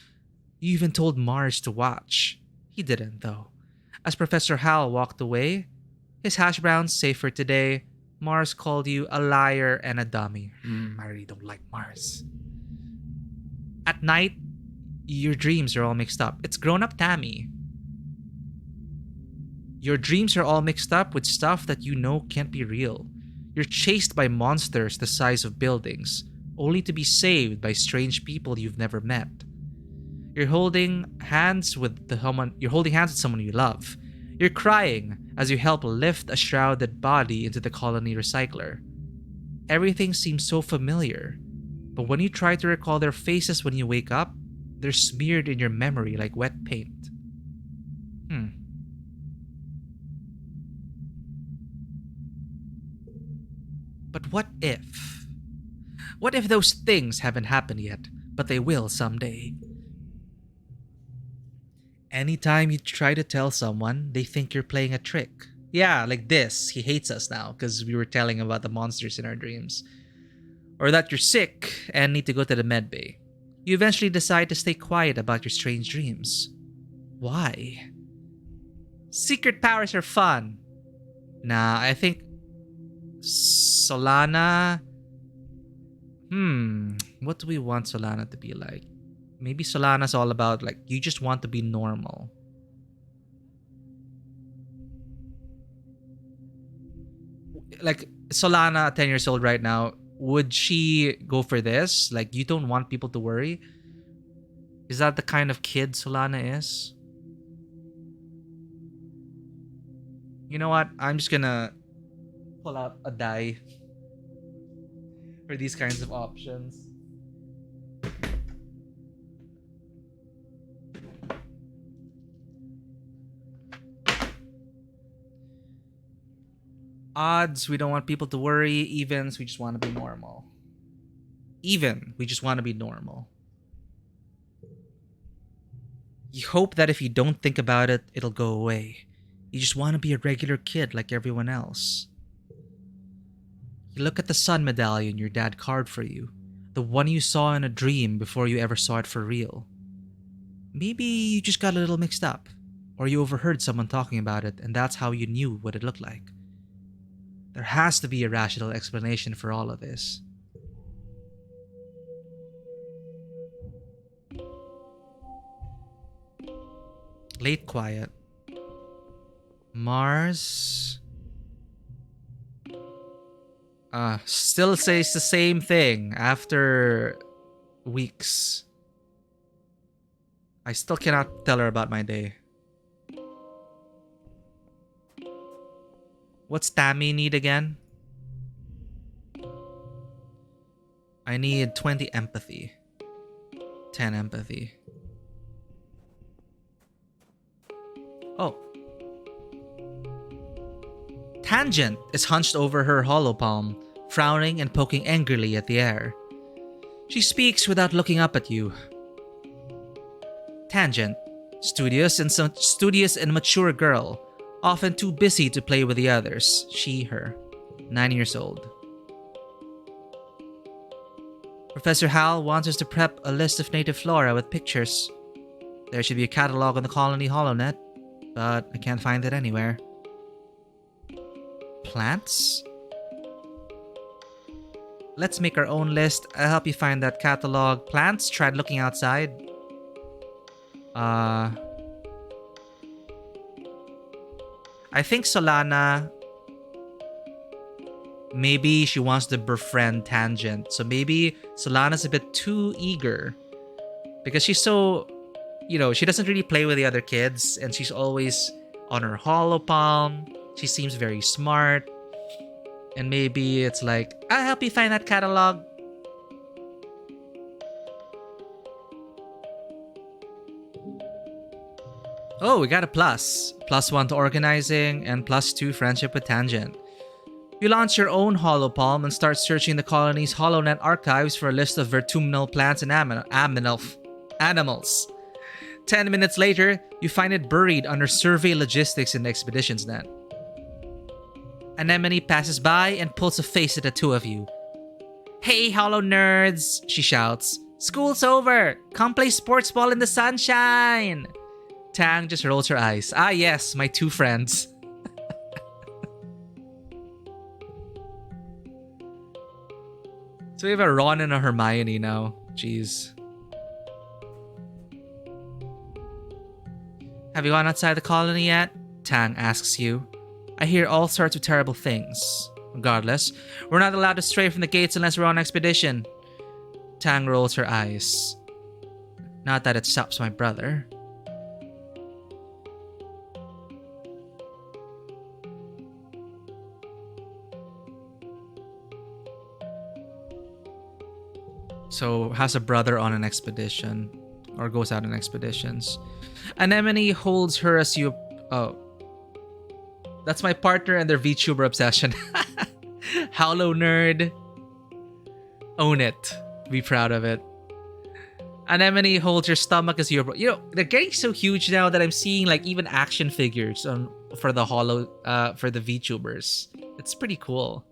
You even told Mars to watch. He didn't, though. As Professor Hal walked away, his hash browns safe for today, Mars called you a liar and a dummy. I really don't like Mars. At night, your dreams are all mixed up. It's grown-up Tammy. Your dreams are all mixed up with stuff that you know can't be real. You're chased by monsters the size of buildings, only to be saved by strange people you've never met. You're holding hands with someone you love. You're crying as you help lift a shrouded body into the colony recycler. Everything seems so familiar, but when you try to recall their faces when you wake up, they're smeared in your memory like wet paint. But what if? What if those things haven't happened yet, but they will someday? Anytime you try to tell someone, they think you're playing a trick. Yeah, like this. He hates us now because we were telling about the monsters in our dreams. Or that you're sick and need to go to the med bay. You eventually decide to stay quiet about your strange dreams. Why? Secret powers are fun. Nah, I think Solana... what do we want Solana to be like? Maybe Solana's all about, like, you just want to be normal. Like, Solana, 10 years old right now, would she go for this? Like, you don't want people to worry? Is that the kind of kid Solana is? You know what? I'm just gonna pull out a die for these kinds of options. Odds, we don't want people to worry. Evens, we just want to be normal. Even, we just want to be normal. You hope that if you don't think about it, it'll go away. You just want to be a regular kid like everyone else. You look at the sun medallion your dad carved for you, the one you saw in a dream before you ever saw it for real. Maybe you just got a little mixed up, or you overheard someone talking about it and that's how you knew what it looked like. There has to be a rational explanation for all of this. Late quiet. Mars. Still says the same thing after weeks. I still cannot tell her about my day. What's Tammy need again? I need 20 empathy. 10 empathy. Oh. Tangent is hunched over her hollow palm, frowning and poking angrily at the air. She speaks without looking up at you. Tangent, studious and mature girl, often too busy to play with the others. She, her, 9 years old. Professor Hal wants us to prep a list of native flora with pictures. There should be a catalog on the Colony HoloNet, but I can't find it anywhere. Plants? Let's make our own list. I'll help you find that catalog. Plants? Tried looking outside. I think Solana, maybe she wants to befriend Tangent. So maybe Solana's a bit too eager. Because she's so, she doesn't really play with the other kids. And she's always on her hollow palm. She seems very smart. And maybe it's like, I'll help you find that catalog. Oh, we got a plus. +1 to organizing and +2 friendship with Tangent. You launch your own holopalm and start searching the colony's HoloNet archives for a list of vertumnal plants and animals. 10 minutes later, you find it buried under survey logistics in the expeditions net. Anemone passes by and pulls a face at the two of you. Hey, holo nerds, she shouts. School's over. Come play sports ball in the sunshine. Tang just rolls her eyes. Ah, yes, my two friends. So we have a Ron and a Hermione now. Jeez. Have you gone outside the colony yet? Tang asks you. I hear all sorts of terrible things. Regardless, we're not allowed to stray from the gates unless we're on expedition. Tang rolls her eyes. Not that it stops my brother. So has a brother on an expedition, or goes out on expeditions. Anemone holds her as you. Oh, that's my partner and their VTuber obsession. Howlo nerd, own it. Be proud of it. Anemone holds your stomach as your. They're getting so huge now that I'm seeing like even action figures for the for the VTubers. It's pretty cool.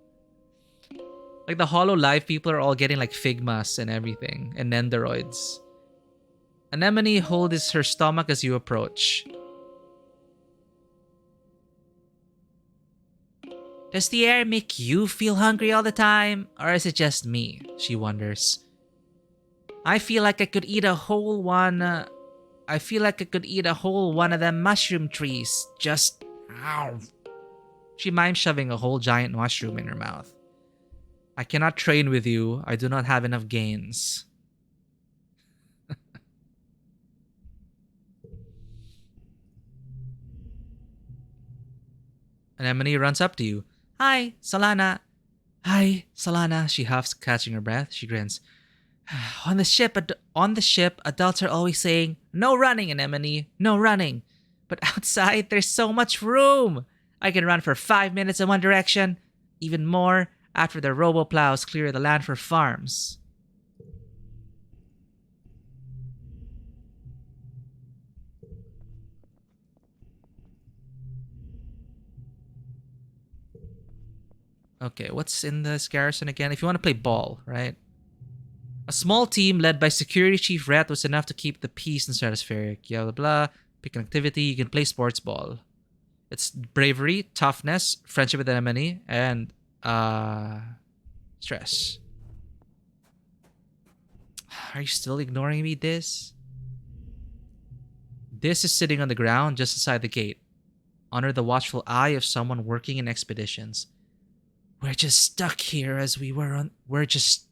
Like the Hollow Live people are all getting like Figmas and everything, and Nendoroids. Anemone holds her stomach as you approach. Does the air make you feel hungry all the time, or is it just me? She wonders. I feel like I could eat a whole one. I feel like I could eat a whole one of them mushroom trees. Just ow. She mimes shoving a whole giant mushroom in her mouth. I cannot train with you. I do not have enough gains. Anemone runs up to you. Hi, Solana. Hi, Solana. She huffs, catching her breath. She grins. On the ship, adults are always saying, "No running, Anemone. No running." But outside, there's so much room. I can run for 5 minutes in one direction, even more after the robo-plows clear the land for farms. Okay, what's in this garrison again? If you want to play ball, right? A small team led by Security Chief Rat was enough to keep the peace in Stratospheric. Blah, blah, blah. Pick an activity. You can play sports ball. It's bravery, toughness, friendship with the enemy, and stress. Are you still ignoring me, this? This is sitting on the ground just inside the gate, under the watchful eye of someone working in expeditions. We're just stuck here as we were on. We're just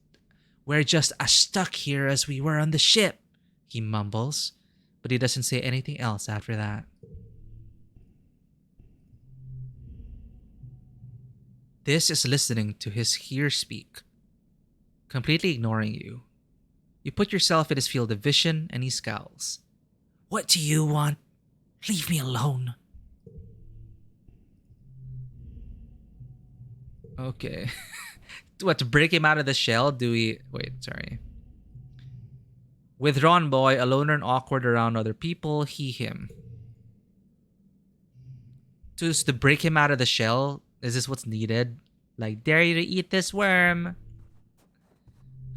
as stuck here as we were on the ship, he mumbles, but he doesn't say anything else after that. This is listening to his here speak, completely ignoring you. You put yourself in his field of vision and he scowls. What do you want? Leave me alone. Okay. What, to break him out of the shell? Do we... Wait, sorry. Withdrawn boy, a loner and awkward around other people, he, him. Just to break him out of the shell, is this what's needed? Like, dare you to eat this worm?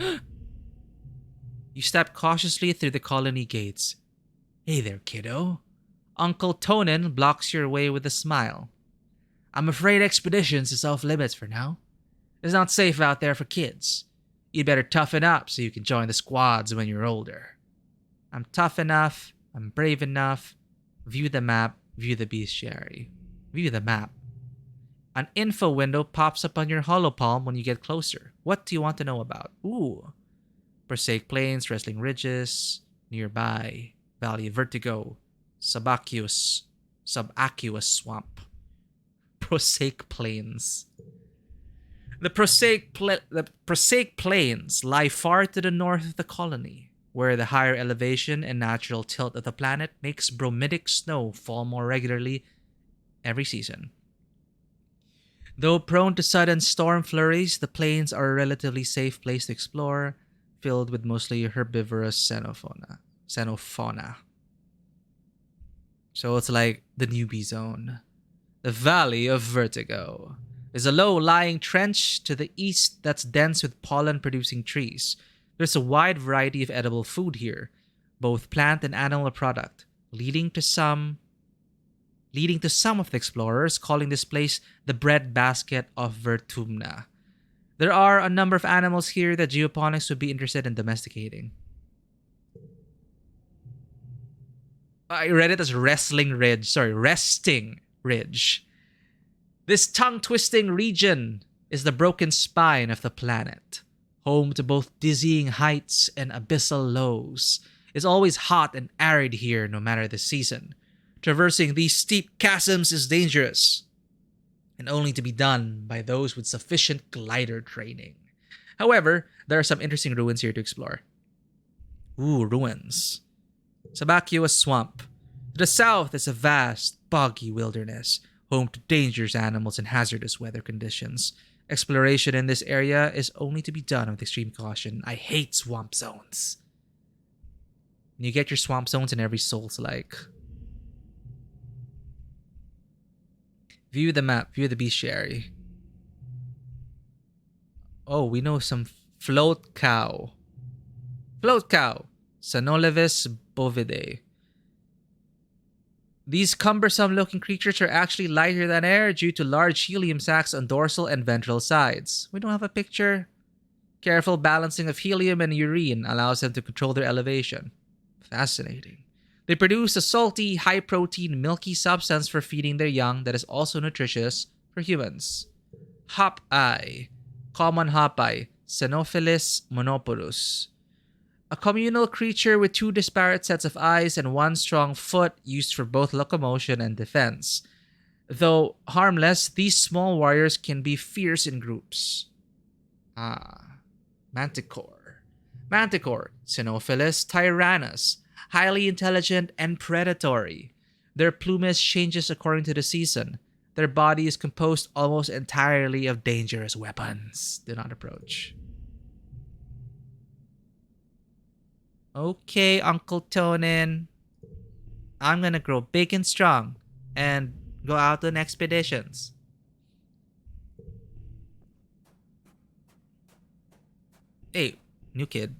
You step cautiously through the colony gates. Hey there, kiddo. Uncle Tonin blocks your way with a smile. I'm afraid expeditions is off limits for now. It's not safe out there for kids. You'd better toughen up so you can join the squads when you're older. I'm tough enough. I'm brave enough. View the map. View the bestiary. View the map. An info window pops up on your holopalm when you get closer. What do you want to know about? Ooh. Prosaic Plains, Wrestling Ridges, nearby. Valley of Vertigo. Subaqueous Swamp. Prosaic Plains. The Prosaic Plains lie far to the north of the colony, where the higher elevation and natural tilt of the planet makes bromidic snow fall more regularly every season. Though prone to sudden storm flurries, the plains are a relatively safe place to explore, filled with mostly herbivorous xenofauna. So it's like the newbie zone. The Valley of Vertigo is a low-lying trench to the east that's dense with pollen-producing trees. There's a wide variety of edible food here, both plant and animal product, leading to some of the explorers calling this place the breadbasket of Vertumna. There are a number of animals here that geoponics would be interested in domesticating. I read it as Resting Ridge. This tongue-twisting region is the broken spine of the planet, home to both dizzying heights and abyssal lows. It's always hot and arid here no matter the season. Traversing these steep chasms is dangerous, and only to be done by those with sufficient glider training. However, there are some interesting ruins here to explore. Ooh, ruins. Subaqueous Swamp. To the south is a vast, boggy wilderness, home to dangerous animals and hazardous weather conditions. Exploration in this area is only to be done with extreme caution. I hate swamp zones. You get your swamp zones in every Souls-like. View the map. View the bestiary. Oh, we know some float cow. Sanolevis bovidae. These cumbersome-looking creatures are actually lighter than air due to large helium sacs on dorsal and ventral sides. We don't have a picture. Careful balancing of helium and urine allows them to control their elevation. Fascinating. They produce a salty, high-protein, milky substance for feeding their young that is also nutritious for humans. Hop-eye. Common hop-eye. Xenophilus monoporus. A communal creature with two disparate sets of eyes and one strong foot used for both locomotion and defense. Though harmless, these small warriors can be fierce in groups. Manticore. Xenophilus tyrannus. Highly intelligent and predatory. Their plumage changes according to the season. Their body is composed almost entirely of dangerous weapons. Do not approach. Okay, Uncle Tonin. I'm gonna grow big and strong and go out on expeditions. Hey, new kid.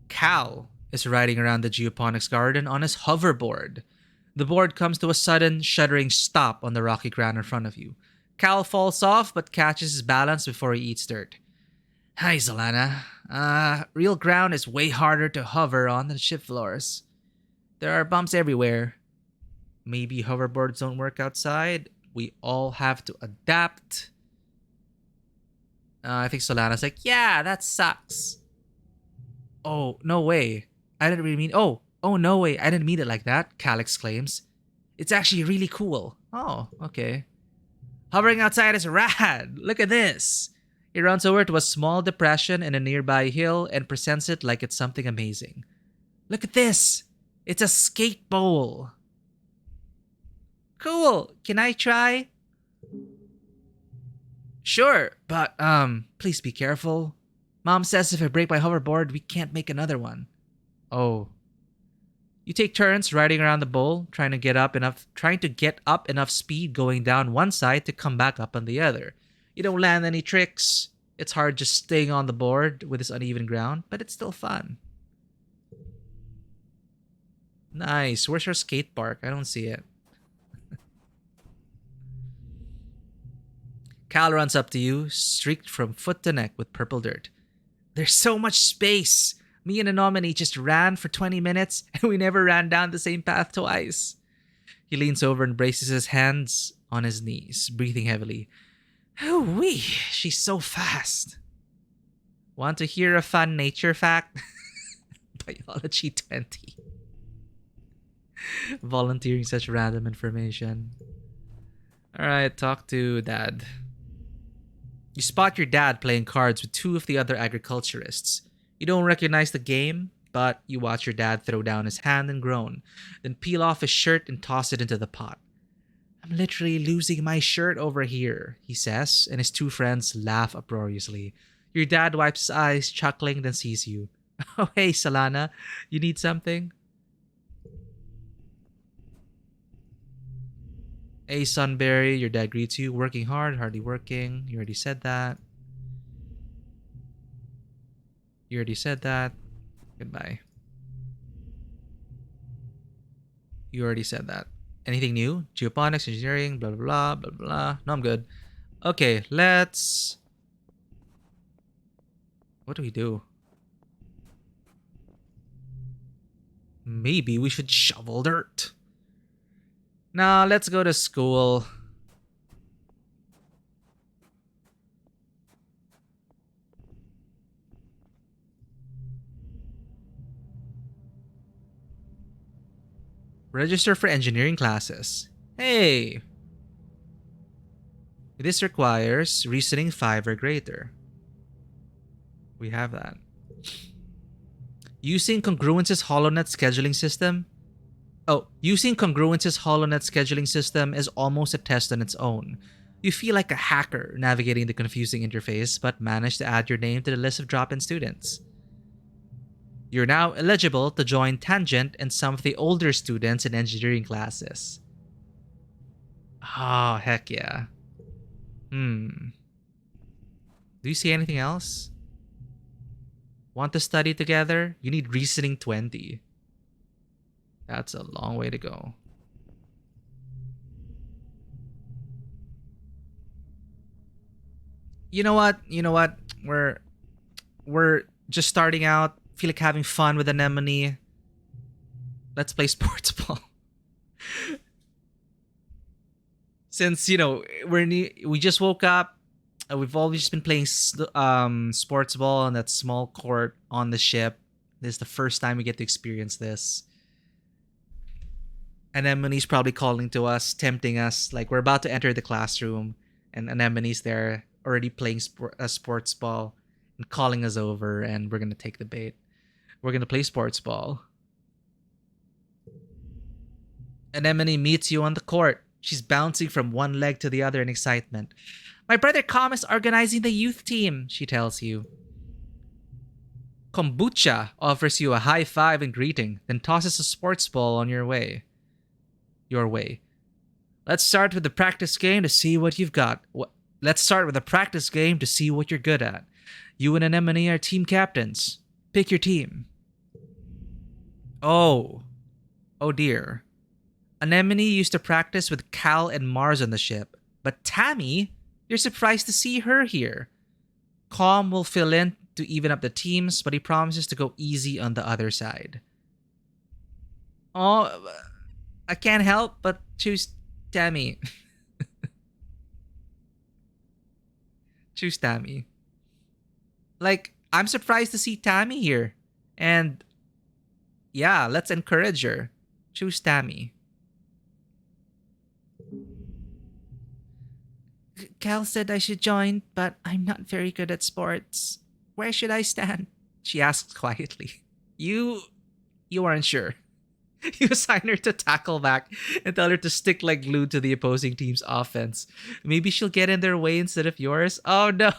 Cal is riding around the geoponics garden on his hoverboard. The board comes to a sudden, shuddering stop on the rocky ground in front of you. Cal falls off but catches his balance before he eats dirt. Hi, Zolana. Real ground is way harder to hover on than ship floors. There are bumps everywhere. Maybe hoverboards don't work outside. We all have to adapt. I think Solana's like, yeah, that sucks. Oh, no way. I didn't really mean. Oh, no way. I didn't mean it like that, Cal exclaims. It's actually really cool. Oh, okay. Hovering outside is rad. Look at this. He runs over to a small depression in a nearby hill and presents it like it's something amazing. Look at this. It's a skate bowl. Cool. Can I try? Sure, but please be careful. Mom says if I break my hoverboard, we can't make another one. Oh. You take turns riding around the bowl, trying to get up enough speed going down one side to come back up on the other. You don't land any tricks. It's hard just staying on the board with this uneven ground, but it's still fun. Nice. Where's your skate park? I don't see it. Cal runs up to you, streaked from foot to neck with purple dirt. There's so much space. Me and Anomany just ran for 20 minutes and we never ran down the same path twice. He leans over and braces his hands on his knees, breathing heavily. Wee, she's so fast. Want to hear a fun nature fact? Biology 20. Volunteering such random information. Alright, talk to Dad. You spot your dad playing cards with two of the other agriculturists. You don't recognize the game, but you watch your dad throw down his hand and groan, then peel off his shirt and toss it into the pot. I'm literally losing my shirt over here, he says, and his two friends laugh uproariously. Your dad wipes his eyes, chuckling, then sees you. Oh, hey, Solana, you need something? Hey, Sunberry, your dad greets you. Working hard, hardly working. You already said that. Goodbye. You already said that. Anything new? Geoponics, engineering, blah, blah, blah, blah, blah. No, I'm good. Okay, let's... What do we do? Maybe we should shovel dirt. Now, let's go to school. Register for engineering classes. Hey! This requires reasoning 5 or greater. We have that. Using Congruence's HoloNet scheduling system. Using Congruence's HoloNet scheduling system is almost a test on its own. You feel like a hacker navigating the confusing interface, but manage to add your name to the list of drop-in students. You're now eligible to join Tangent and some of the older students in engineering classes. Oh, heck yeah. Do you see anything else? Want to study together? You need reasoning 20. That's a long way to go. You know what? We're just starting out. Feel like having fun with Anemone. Let's play sports ball. Since, we just woke up. We've always just been playing sports ball on that small court on the ship. This is the first time we get to experience this. Anemone's probably calling to us, tempting us. Like, we're about to enter the classroom, and Anemone's there already playing sports ball and calling us over, and we're going to take the bait. We're going to play sports ball. Anemone meets you on the court. She's bouncing from one leg to the other in excitement. My brother Com is organizing the youth team, she tells you. Kombucha offers you a high five and greeting, then tosses a sports ball on your way. Your way. Let's start with the practice game to see what you've got. Let's start with a practice game to see what you're good at. You and Anemone are team captains. Pick your team. Oh. Oh dear. Anemone used to practice with Cal and Mars on the ship, but Tammy, you're surprised to see her here. Calm will fill in to even up the teams, but he promises to go easy on the other side. Oh, I can't help but choose Tammy. Choose Tammy. Like, I'm surprised to see Tammy here. And yeah, let's encourage her. Choose Tammy. Cal said I should join, but I'm not very good at sports. Where should I stand? She asks quietly. You aren't sure. You assign her to tackle back and tell her to stick like glue to the opposing team's offense. Maybe she'll get in their way instead of yours. Oh no.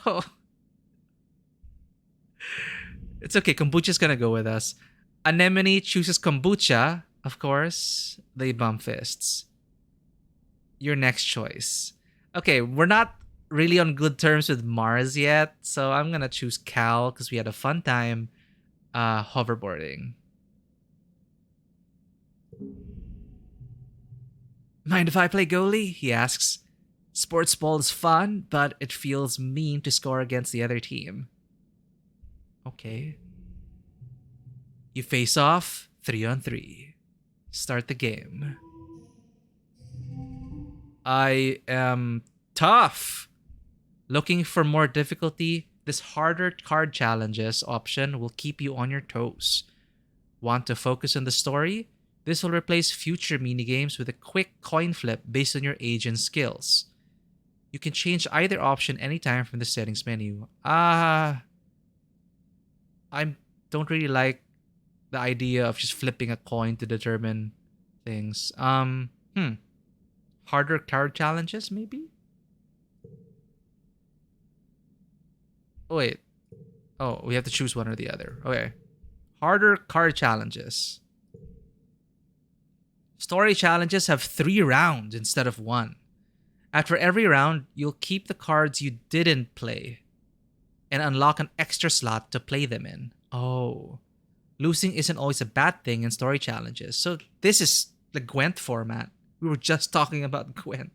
It's okay. Kombucha's gonna go with us. Anemone chooses kombucha. Of course, they bump fists. Your next choice. Okay, we're not really on good terms with Mars yet, so I'm gonna choose Cal because we had a fun time hoverboarding. Mind if I play goalie? He asks. Sports ball is fun, but it feels mean to score against the other team. Okay. You face off 3-on-3. Start the game. I am tough. Looking for more difficulty? This harder card challenges option will keep you on your toes. Want to focus on the story? This will replace future minigames with a quick coin flip based on your age and skills. You can change either option anytime from the settings menu. I don't really like the idea of just flipping a coin to determine things. Harder card challenges, maybe? Oh, wait. Oh, we have to choose one or the other. Okay. Harder card challenges. Story challenges have 3 rounds instead of 1. After every round, you'll keep the cards you didn't play and unlock an extra slot to play them in. Oh. Losing isn't always a bad thing in story challenges. So this is the Gwent format. We were just talking about Gwent.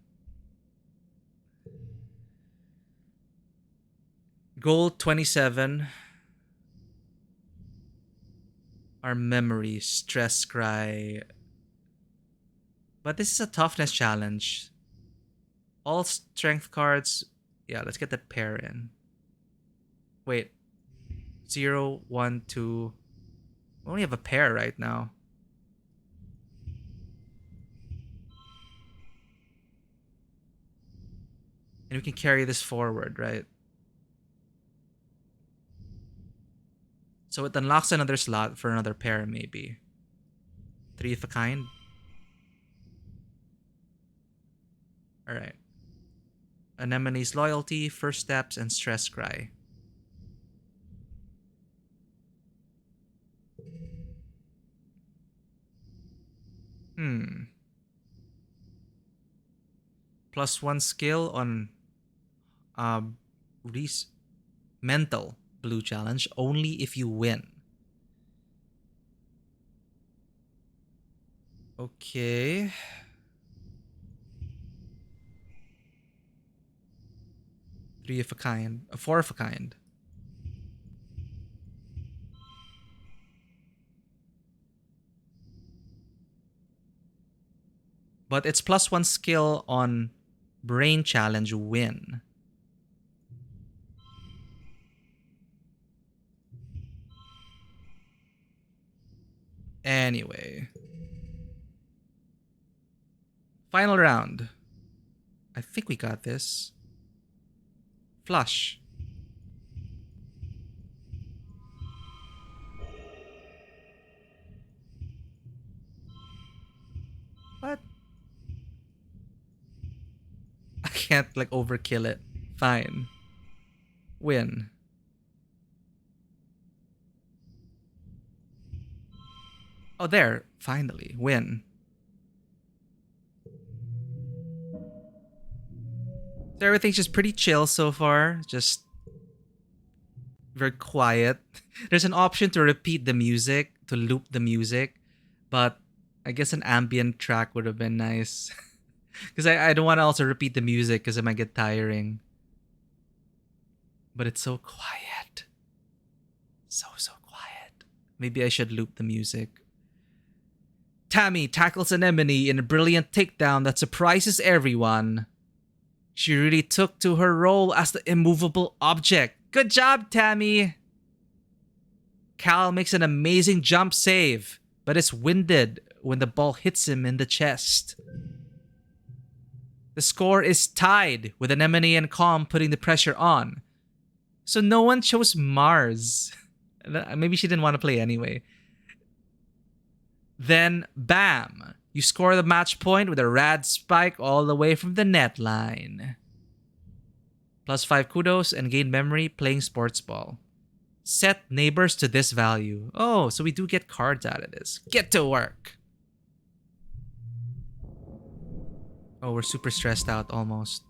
Goal 27. Our memory, stress cry. But this is a toughness challenge. All strength cards. Yeah, let's get that pair in. Wait. 0, 1, 2. We only have a pair right now. And we can carry this forward, right? So it unlocks another slot for another pair, maybe. 3 of a kind. Alright. Anemone's loyalty, first steps, and stress cry. +1 skill on uh, mental blue challenge only if you win. Okay. Three of a kind. 4 of a kind. But it's +1 skill on brain challenge win. Anyway. Final round. I think we got this. Flush. What? can't like overkill it. Fine. Win. Oh, there. Finally. Win. So everything's just pretty chill so far. Just very quiet. There's an option to repeat the music, to loop the music, but I guess an ambient track would have been nice. Because I don't want to also repeat the music because it might get tiring. But it's so quiet. So quiet. Maybe I should loop the music. Tammy tackles Anemone in a brilliant takedown that surprises everyone. She really took to her role as the immovable object. Good job, Tammy! Cal makes an amazing jump save, but is winded when the ball hits him in the chest. The score is tied, with Anemone and Calm putting the pressure on. So no one chose Mars. Maybe she didn't want to play anyway. Then, bam! You score the match point with a rad spike all the way from the net line. +5 kudos and gain memory playing sports ball. Set neighbors to this value. Oh, so we do get cards out of this. Get to work! Oh, we're super stressed out almost.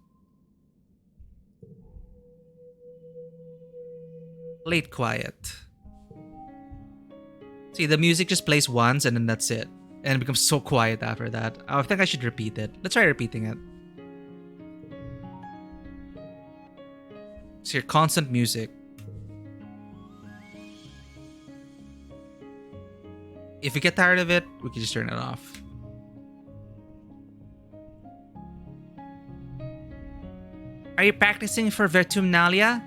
Late quiet. See, the music just plays once and then that's it. And it becomes so quiet after that. I think I should repeat it. Let's try repeating it. So your constant music. If you get tired of it, we can just turn it off. Are you practicing for Vertumnalia?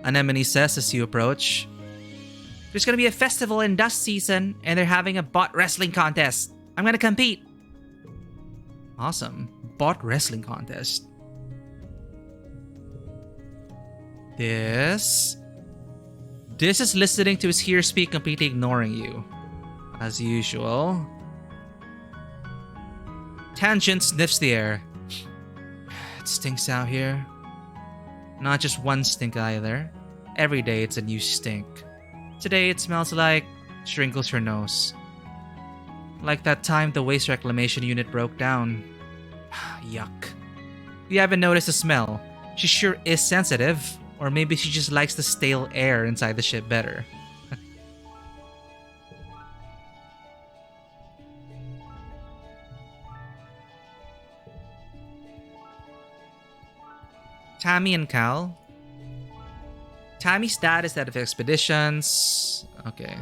Anemone says as you approach. There's gonna be a festival in dust season, and they're having a bot wrestling contest. I'm gonna compete. Awesome. Bot wrestling contest. This is listening to his here speak completely ignoring you. As usual. Tangent sniffs the air. It stinks out here. Not just one stink either. Every day it's a new stink. Today it smells like... She wrinkles her nose. Like that time the waste reclamation unit broke down. Yuck. You haven't noticed the smell. She sure is sensitive. Or maybe she just likes the stale air inside the ship better. Tammy and Cal. Tammy's dad is head of expeditions. Okay.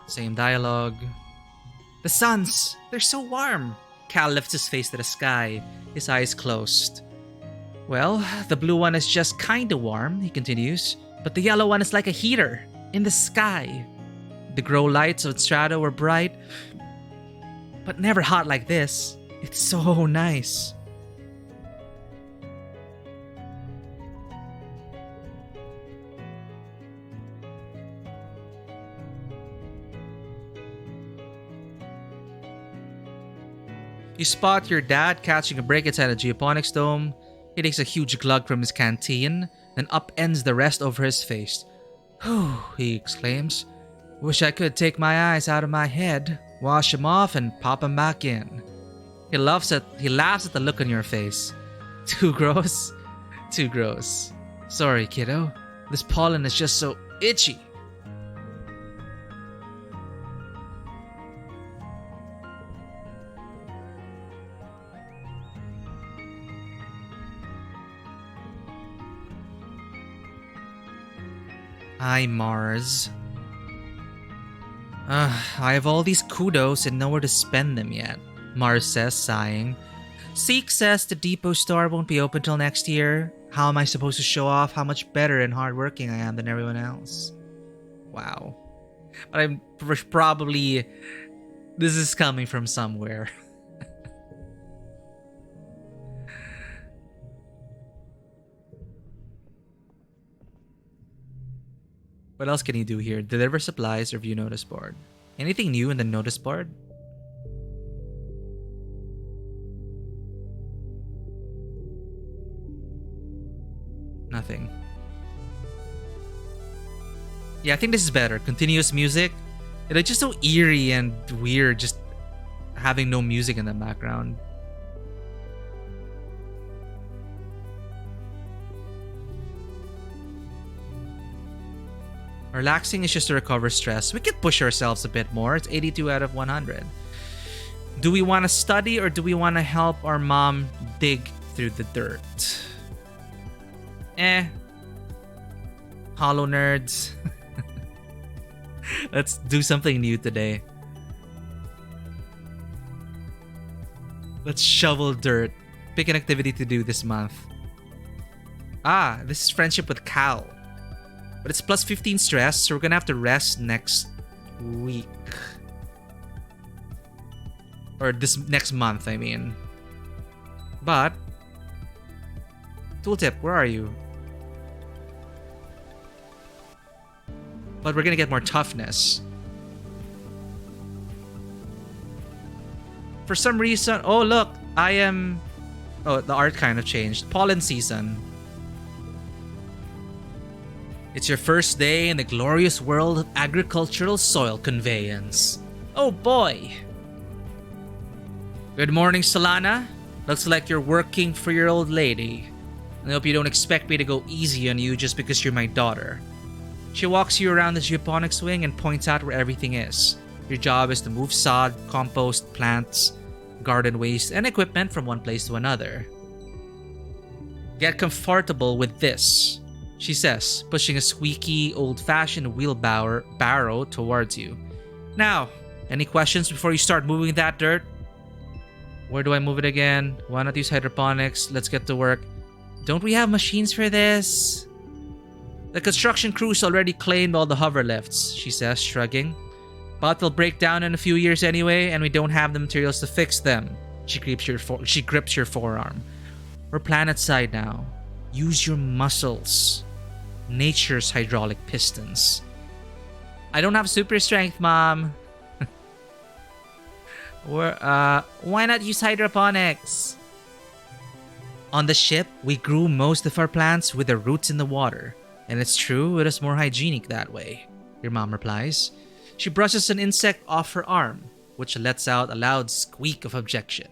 Same dialogue. The suns! They're so warm! Cal lifts his face to the sky, his eyes closed. Well, the blue one is just kinda warm, he continues. But the yellow one is like a heater, in the sky. The grow lights of Strato were bright, but never hot like this. It's so nice. You spot your dad catching a break inside a geoponics dome. He takes a huge glug from his canteen, then upends the rest over his face. Whew, he exclaims. Wish I could take my eyes out of my head, wash them off, and pop them back in. He laughs at the look on your face. Too gross? Too gross. Sorry, kiddo. This pollen is just so itchy. Hi, Mars. I have all these kudos and nowhere to spend them yet, Mars says, sighing. Seek says the depot store won't be open till next year. How am I supposed to show off how much better and hardworking I am than everyone else? Wow. But I'm probably... This is coming from somewhere. What else can you do here? Deliver supplies or view notice board. Anything new in the notice board? Nothing. Yeah, I think this is better. Continuous music. It's just so eerie and weird just having no music in the background. Relaxing is just to recover stress. We could push ourselves a bit more. It's 82 out of 100. Do we want to study or do we want to help our mom dig through the dirt? Hollow nerds. Let's do something new today. Let's shovel dirt. Pick an activity to do this month. This is friendship with Cal. But it's plus 15 stress, so we're gonna have to rest next week. Or this next month, I mean. But tooltip, where are you? But we're gonna get more toughness. For some reason, oh look, the art kind of changed. Pollen season. It's your first day in the glorious world of agricultural soil conveyance. Oh boy. Good morning, Solana. Looks like you're working for your old lady. I hope you don't expect me to go easy on you just because you're my daughter. She walks you around the geoponics wing and points out where everything is. Your job is to move sod, compost, plants, garden waste, and equipment from one place to another. Get comfortable with this, she says, pushing a squeaky, old-fashioned wheelbarrow towards you. Now, any questions before you start moving that dirt? Where do I move it again? Why not use hydroponics? Let's get to work. Don't we have machines for this? The construction crew's already claimed all the hover lifts, she says, shrugging. But they'll break down in a few years anyway, and we don't have the materials to fix them. She grips your forearm. We're planet side now. Use your muscles. Nature's hydraulic pistons. I don't have super strength, Mom. Why not use hydroponics? On the ship, we grew most of our plants with their roots in the water. And it's true, it is more hygienic that way, your mom replies. She brushes an insect off her arm, which lets out a loud squeak of objection.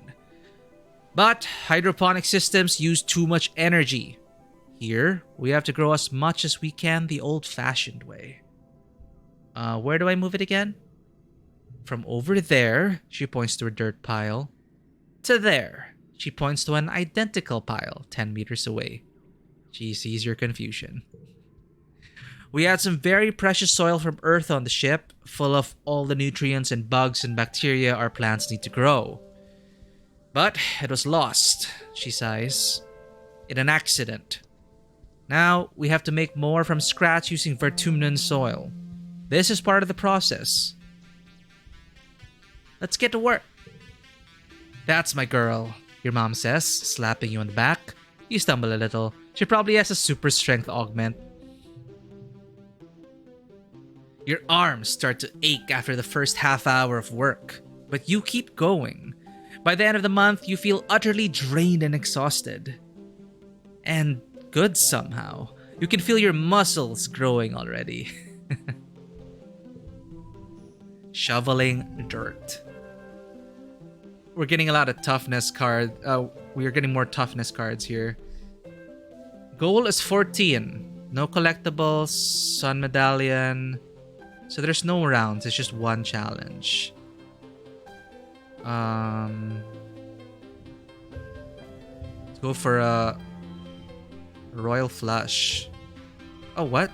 But hydroponic systems use too much energy. Here, we have to grow as much as we can the old-fashioned way. Where do I move it again? From over there, she points to a dirt pile, to there. She points to an identical pile 10 meters away. She sees your confusion. We had some very precious soil from Earth on the ship, full of all the nutrients and bugs and bacteria our plants need to grow. But it was lost, she sighs, in an accident. Now we have to make more from scratch using Vertumnan soil. This is part of the process. Let's get to work. That's my girl, your mom says, slapping you on the back. You stumble a little. She probably has a super strength augment. Your arms start to ache after the first half hour of work, but you keep going. By the end of the month, you feel utterly drained and exhausted. And good somehow. You can feel your muscles growing already. Shoveling dirt. We're getting a lot of toughness cards. We are getting more toughness cards here. Goal is 14. No collectibles, sun medallion. So there's no rounds, it's just one challenge. Let's go for a royal flush. Oh, what?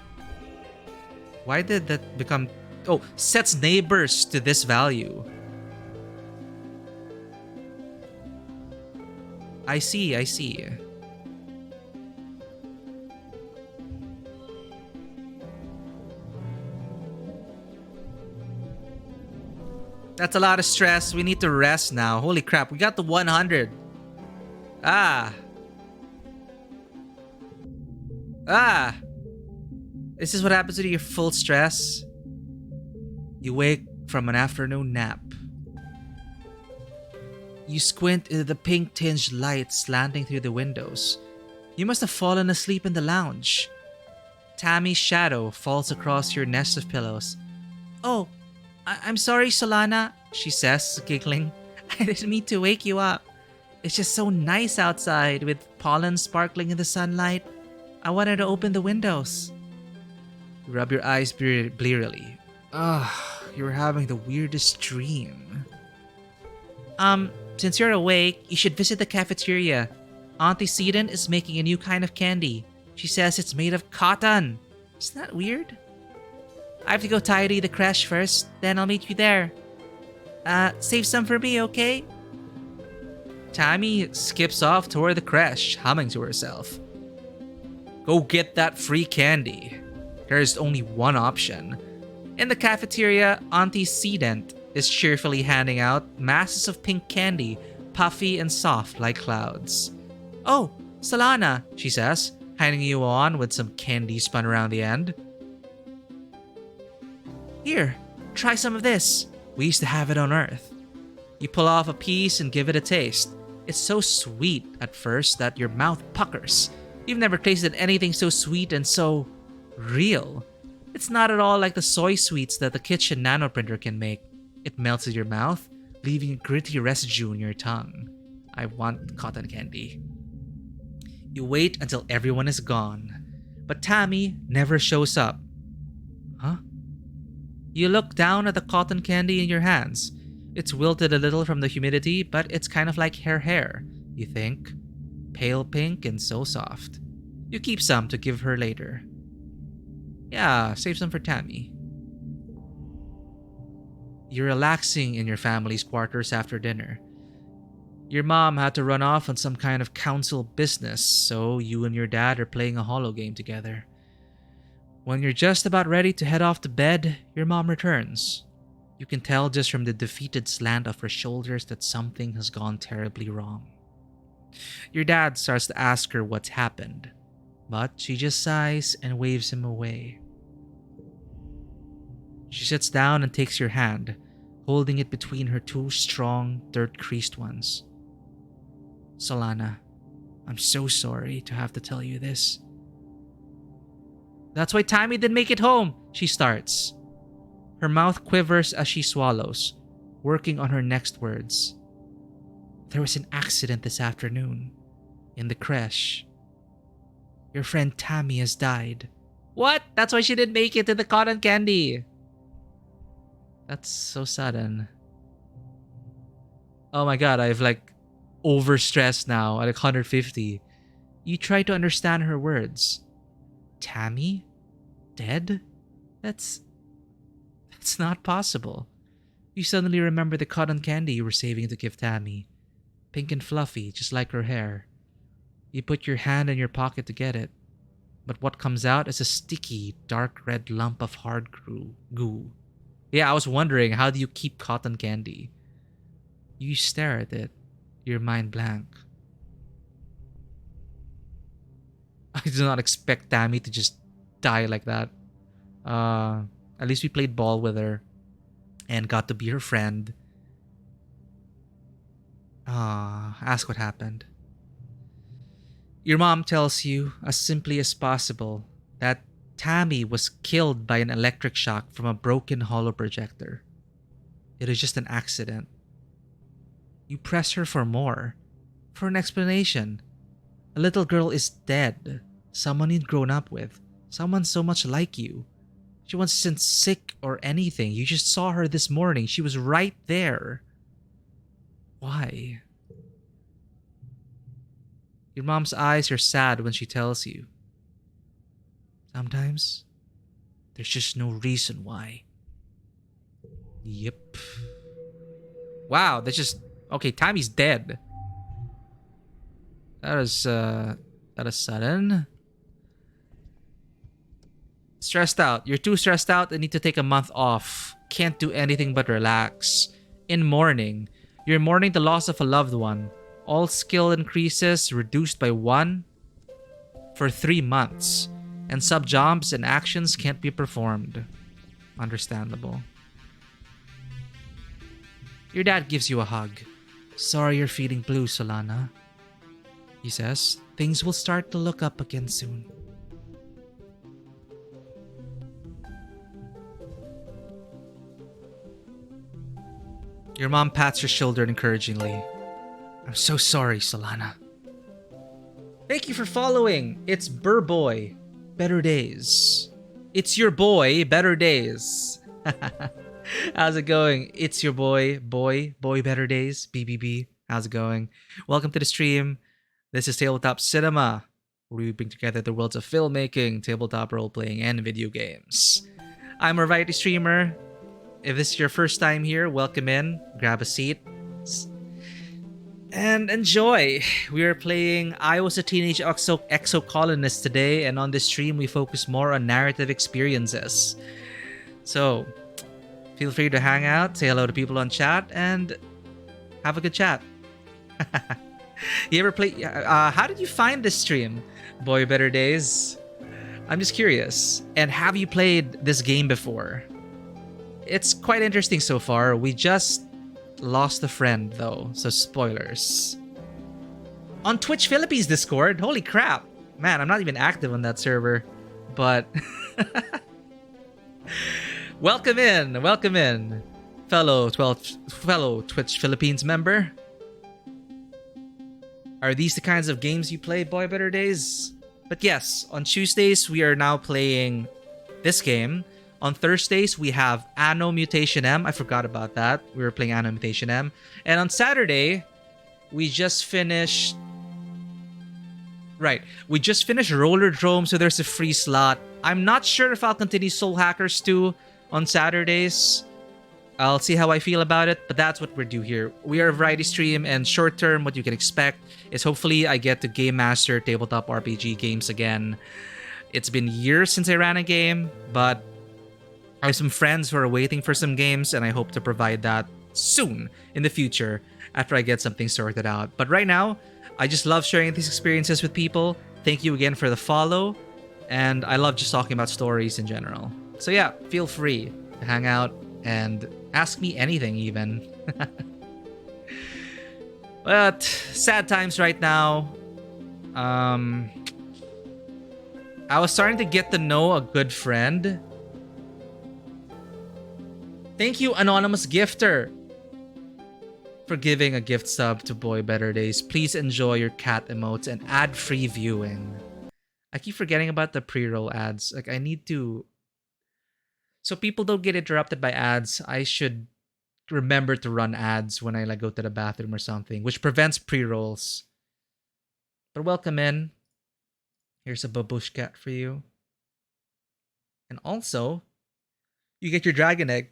Why did that become... Oh, sets neighbors to this value. I see. That's a lot of stress. We need to rest now. Holy crap, we got the 100. This is what happens when you're full stress. You wake from an afternoon nap. You squint into the pink-tinged light slanting through the windows. You must have fallen asleep in the lounge. Tammy's shadow falls across your nest of pillows. Oh, I'm sorry, Solana, she says, giggling. I didn't mean to wake you up. It's just so nice outside with pollen sparkling in the sunlight. I wanted to open the windows. You rub your eyes blearily. You're having the weirdest dream. Since you're awake, you should visit the cafeteria. Auntie Seaton is making a new kind of candy. She says it's made of cotton. Isn't that weird? I have to go tidy the creche first, then I'll meet you there. Save some for me, okay? Tammy skips off toward the creche, humming to herself. Go get that free candy. There's only one option. In the cafeteria, Auntie Sedent is cheerfully handing out masses of pink candy, puffy and soft like clouds. Oh, Solana, she says, handing you on with some candy spun around the end. Here, try some of this. We used to have it on Earth. You pull off a piece and give it a taste. It's so sweet at first that your mouth puckers. You've never tasted anything so sweet and so real. It's not at all like the soy sweets that the kitchen nanoprinter can make. It melts in your mouth, leaving a gritty residue in your tongue. I want cotton candy. You wait until everyone is gone, but Tammy never shows up. Huh? You look down at the cotton candy in your hands. It's wilted a little from the humidity, but it's kind of like her hair, you think. Pale pink and so soft. You keep some to give her later. Yeah, save some for Tammy. You're relaxing in your family's quarters after dinner. Your mom had to run off on some kind of council business, so you and your dad are playing a holo game together. When you're just about ready to head off to bed, your mom returns. You can tell just from the defeated slant of her shoulders that something has gone terribly wrong. Your dad starts to ask her what's happened, but she just sighs and waves him away. She sits down and takes your hand, holding it between her two strong, dirt-creased ones. Solana, I'm so sorry to have to tell you this. That's why Tammy didn't make it home, she starts. Her mouth quivers as she swallows, working on her next words. There was an accident this afternoon, in the creche. Your friend Tammy has died. What? That's why she didn't make it to the cotton candy. That's so sudden. Oh my god, I've overstressed now at 150. You try to understand her words. Tammy? Dead? That's not possible. You suddenly remember the cotton candy you were saving to give Tammy. Pink and fluffy, just like her hair. You put your hand in your pocket to get it. But what comes out is a sticky, dark red lump of hard goo. Yeah, I was wondering, how do you keep cotton candy? You stare at it, your mind blank. I did not expect Tammy to just die like that. At least we played ball with her and got to be her friend. Ask what happened. Your mom tells you, as simply as possible, that Tammy was killed by an electric shock from a broken holo projector. It is just an accident. You press her for more, for an explanation. A little girl is dead. Someone you'd grown up with. Someone so much like you. She wasn't sick or anything. You just saw her this morning. She was right there. Why? Your mom's eyes are sad when she tells you. Sometimes, there's just no reason why. Yep. Wow, that's just... Okay, Tammy's dead. That is sudden. Stressed out. You're too stressed out and need to take a month off. Can't do anything but relax. In mourning. You're mourning the loss of a loved one. All skill increases reduced by 1 for 3 months. And sub-jobs and actions can't be performed. Understandable. Your dad gives you a hug. Sorry you're feeling blue, Solana. He says, things will start to look up again soon. Your mom pats your shoulder encouragingly. I'm so sorry, Solana. Thank you for following. It's Burboy. Better days. It's your boy, Better Days. How's it going? It's your boy, Better Days, BBB. How's it going? Welcome to the stream. This is Tabletop Cinema, where we bring together the worlds of filmmaking, tabletop role-playing, and video games. I'm a variety streamer. If this is your first time here, welcome in. Grab a seat and enjoy. We are playing I Was a Teenage Exocolonist today, and on this stream we focus more on narrative experiences. So, feel free to hang out, say hello to people on chat, and have a good chat. You ever play... how did you find this stream, Boy Better Days? I'm just curious. And have you played this game before? It's quite interesting so far. We just lost a friend, though, so spoilers. On Twitch Philippines Discord? Holy crap. Man, I'm not even active on that server. But... welcome in, fellow Twitch Philippines member. Are these the kinds of games you play, Boy Better Days? But yes, on Tuesdays, we are now playing this game. On Thursdays, we have Anno Mutation M. I forgot about that. We were playing Anno Mutation M. And on Saturday, we just finished... Right. We just finished Roller Drome, so there's a free slot. I'm not sure if I'll continue Soul Hackers 2 on Saturdays. I'll see how I feel about it, but that's what we're doing here. We are a variety stream, and short term, what you can expect is hopefully I get to Game Master tabletop RPG games again. It's been years since I ran a game, but I have some friends who are waiting for some games, and I hope to provide that soon in the future after I get something sorted out. But right now, I just love sharing these experiences with people. Thank you again for the follow, and I love just talking about stories in general. So yeah, feel free to hang out and ask me anything even. But sad times right now. I was starting to get to know a good friend. Thank you, Anonymous Gifter, for giving a gift sub to Boy Better Days. Please enjoy your cat emotes and ad-free viewing. I keep forgetting about the pre-roll ads. Like, I need to... So people don't get interrupted by ads, I should remember to run ads when I go to the bathroom or something, which prevents pre-rolls. But welcome in. Here's a babush cat for you. And also, you get your dragon egg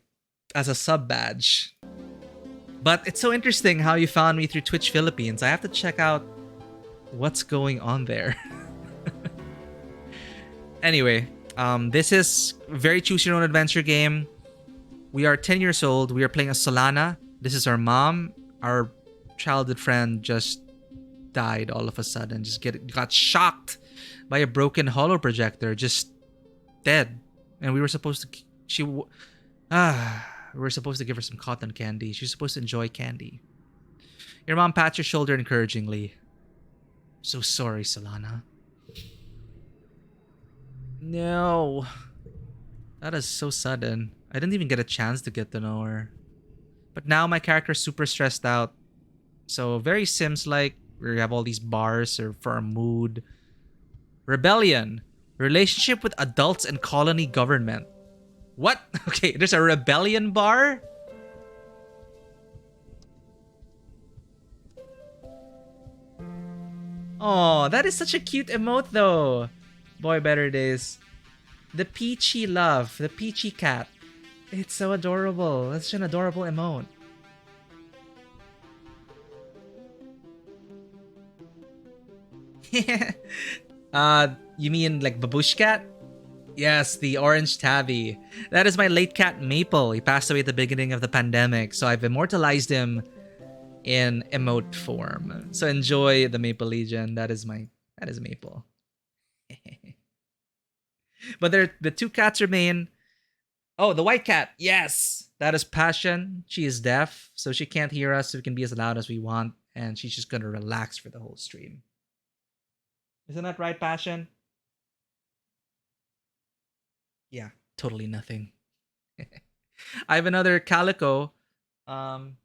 as a sub badge. But it's so interesting how you found me through Twitch Philippines. I have to check out what's going on there. Anyway, this is a very choose your own adventure game. We are 10 years old. We are playing as Solana. This is our mom. Our childhood friend just died all of a sudden. Just got shocked by a broken holo projector. Just dead. And we were supposed to... we were supposed to give her some cotton candy. She's supposed to enjoy candy. Your mom pats your shoulder encouragingly. So sorry, Solana. No. That is so sudden. I didn't even get a chance to get to know her. But now my character's super stressed out. So very Sims-like. We have all these bars for our mood. Rebellion. Relationship with adults and colony government. What? Okay, there's a rebellion bar? Oh, that is such a cute emote though. Boy Better Days. The peachy love. The peachy cat. It's so adorable. That's such an adorable emote. You mean like Babush Cat? Yes, the orange tabby. That is my late cat Maple. He passed away at the beginning of the pandemic, so I've immortalized him in emote form. So enjoy the Maple Legion. That is Maple. But the two cats remain. Oh, the white cat. Yes. That is Passion. She is deaf, so she can't hear us, so we can be as loud as we want, and she's just gonna relax for the whole stream. Isn't that right, Passion? Yeah, totally nothing. I have another calico. Um,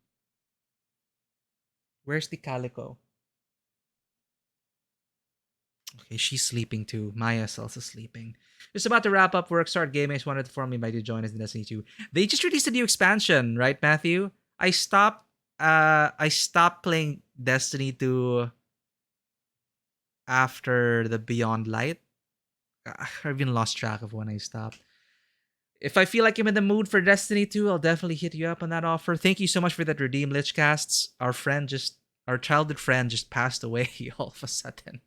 where's the calico? Okay, she's sleeping too. Maya's also sleeping. Just about to wrap up work. Start gaming. Wanted to inform me by to join us in Destiny 2. They just released a new expansion, right, Matthew? I stopped playing Destiny 2 after the Beyond Light. I've even lost track of when I stopped. If I feel like I'm in the mood for Destiny 2, I'll definitely hit you up on that offer. Thank you so much for that redeem, Lichcasts. Our childhood friend just passed away all of a sudden.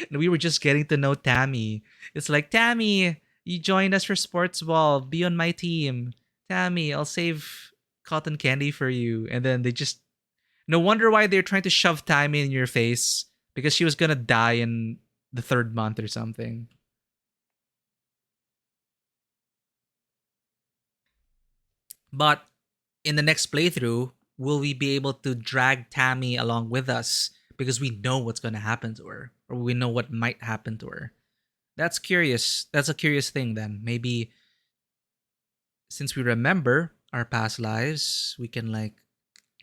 And we were just getting to know Tammy. It's like, Tammy, you joined us for sports ball. Be on my team. Tammy, I'll save cotton candy for you. And then they just, no wonder why they're trying to shove Tammy in your face because she was going to die in the third month or something. But in the next playthrough, will we be able to drag Tammy along with us because we know what's going to happen to her or we know what might happen to her? That's curious. That's a curious thing then. Maybe since we remember our past lives, we can like,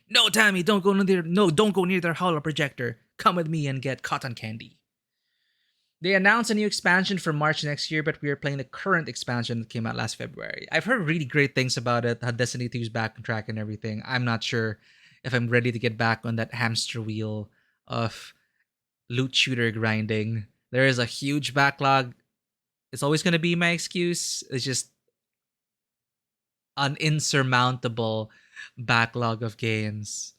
no, Tammy, don't go near their holo projector. Come with me and get cotton candy. They announced a new expansion for March next year, but we are playing the current expansion that came out last February. I've heard really great things about it, how Destiny 2 is back on track and everything. I'm not sure if I'm ready to get back on that hamster wheel of loot shooter grinding. There is a huge backlog. It's always going to be my excuse. It's just an insurmountable backlog of games.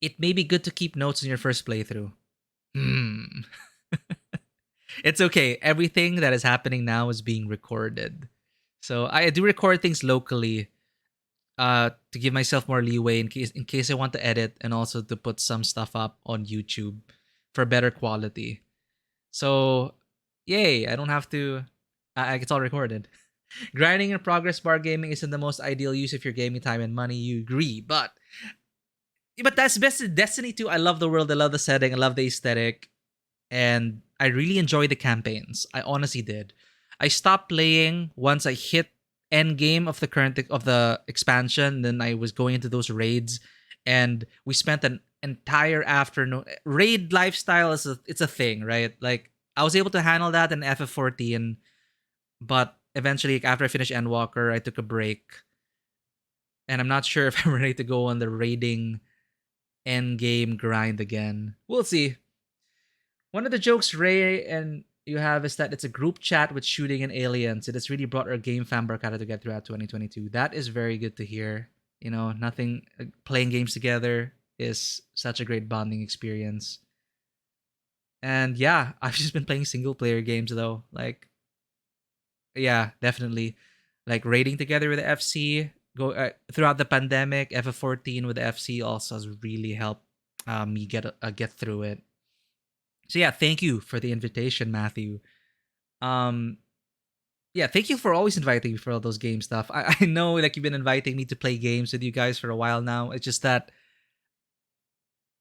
It may be good to keep notes in your first playthrough. Hmm. It's okay. Everything that is happening now is being recorded. So I do record things locally to give myself more leeway in case I want to edit and also to put some stuff up on YouTube for better quality. So yay, I don't have to it's all recorded. Grinding and progress bar gaming isn't the most ideal use of your gaming time and money, you agree, but that's best in Destiny 2. I love the world, I love the setting, I love the aesthetic, and I really enjoy the campaigns. I honestly did. I stopped playing once I hit end game of the current of the expansion. Then I was going into those raids, and we spent an entire afternoon. Raid lifestyle it's a thing, right? Like I was able to handle that in FF14, but eventually after I finished Endwalker, I took a break, and I'm not sure if I'm ready to go on the raiding end game grind again. We'll see. One of the jokes Ray and you have is that it's a group chat with shooting and aliens. It has really brought our game fan Barcata together throughout 2022. That is very good to hear. You know, nothing playing games together is such a great bonding experience. And yeah, I've just been playing single player games though. Like, yeah, definitely. Like raiding together with the FC. Go throughout the pandemic. FF14 with the FC also has really helped me get through it. So yeah, thank you for the invitation, Matthew. Um, yeah, thank you for always inviting me for all those game stuff. I know like you've been inviting me to play games with you guys for a while now. It's just that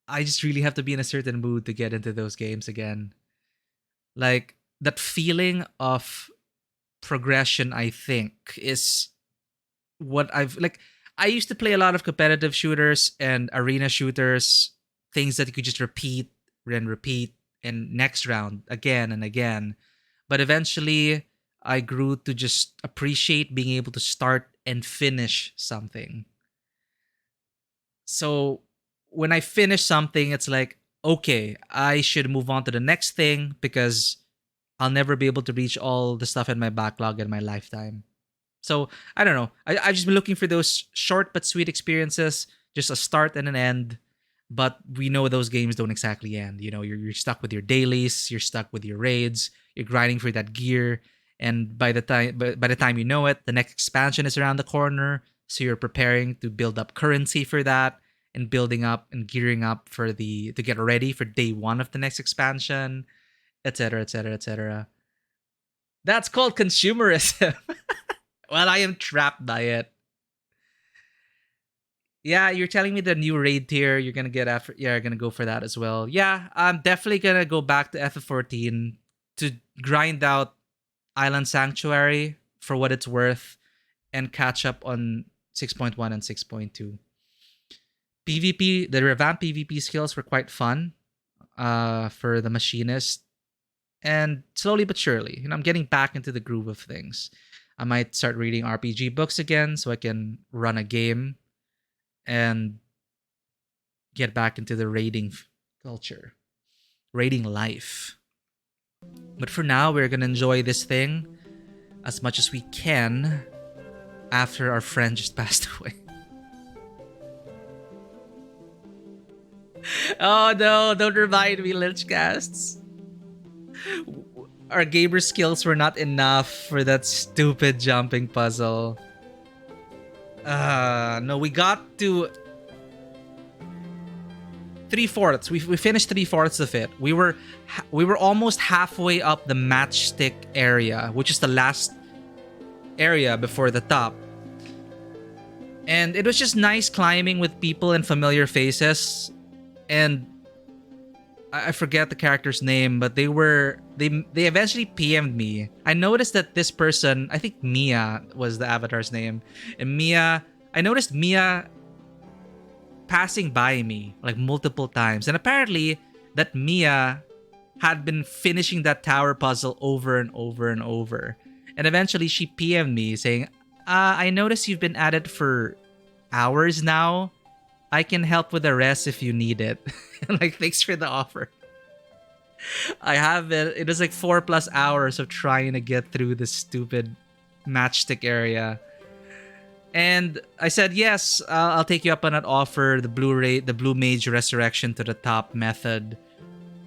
I just really have to be in a certain mood to get into those games again. Like that feeling of progression, I think, is what I've like. I used to play a lot of competitive shooters and arena shooters, things that you could just repeat and next round again and again. But eventually, I grew to just appreciate being able to start and finish something. So when I finish something, it's like, okay, I should move on to the next thing because I'll never be able to reach all the stuff in my backlog in my lifetime. So I don't know. I've just been looking for those short but sweet experiences, just a start and an end. But we know those games don't exactly end. You know, you're stuck with your dailies, you're stuck with your raids, you're grinding for that gear, and by the time you know it, the next expansion is around the corner. So you're preparing to build up currency for that and building up and gearing up for the to get ready for day one of the next expansion, etc., etc., etc. That's called consumerism. Well, I am trapped by it. Yeah, you're telling me the new raid tier you're gonna get after. Yeah, you're gonna go for that as well. Yeah, I'm definitely gonna go back to FF14 to grind out Island Sanctuary for what it's worth and catch up on 6.1 and 6.2. PvP, the revamped PvP skills were quite fun for the machinist. And slowly but surely, I'm getting back into the groove of things. I might start reading RPG books again so I can run a game and get back into the raiding culture, raiding life. But for now, we're gonna enjoy this thing as much as we can after our friend just passed away. Oh no, don't remind me, Lynchcasts. Our gamer skills were not enough for that stupid jumping puzzle. No, we got to 3/4. We finished 3/4 of it. We were almost halfway up the matchstick area, which is the last area before the top. And it was just nice climbing with people and familiar faces. And I forget the character's name, but they eventually PM'd me. I noticed that this person, I think Mia was the avatar's name, and I noticed Mia passing by me like multiple times, and apparently that Mia had been finishing that tower puzzle over and over and over. And eventually she PM'd me saying, I noticed you've been at it for hours now. I can help with the rest if you need it. Like, thanks for the offer. I have it. It was like 4+ hours of trying to get through this stupid matchstick area. And I said, yes, I'll take you up on that offer, the Blue Mage Resurrection to the Top method.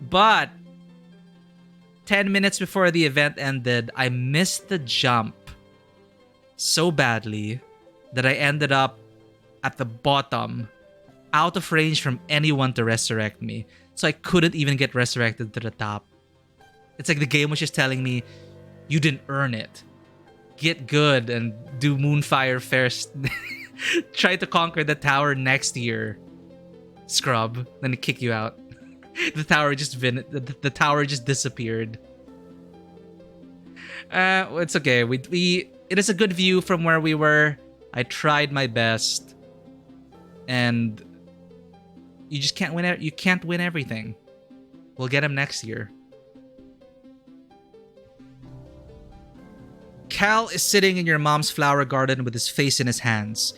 But 10 minutes before the event ended, I missed the jump so badly that I ended up at the bottom, out of range from anyone to resurrect me. So I couldn't even get resurrected to the top. It's like the game was just telling me, you didn't earn it. Get good and do Moonfire first. Try to conquer the tower next year, scrub. Then it kick you out. The tower just disappeared. It's okay. It is a good view from where we were. I tried my best, and you just can't win. You can't win everything. We'll get him next year. Cal is sitting in your mom's flower garden with his face in his hands.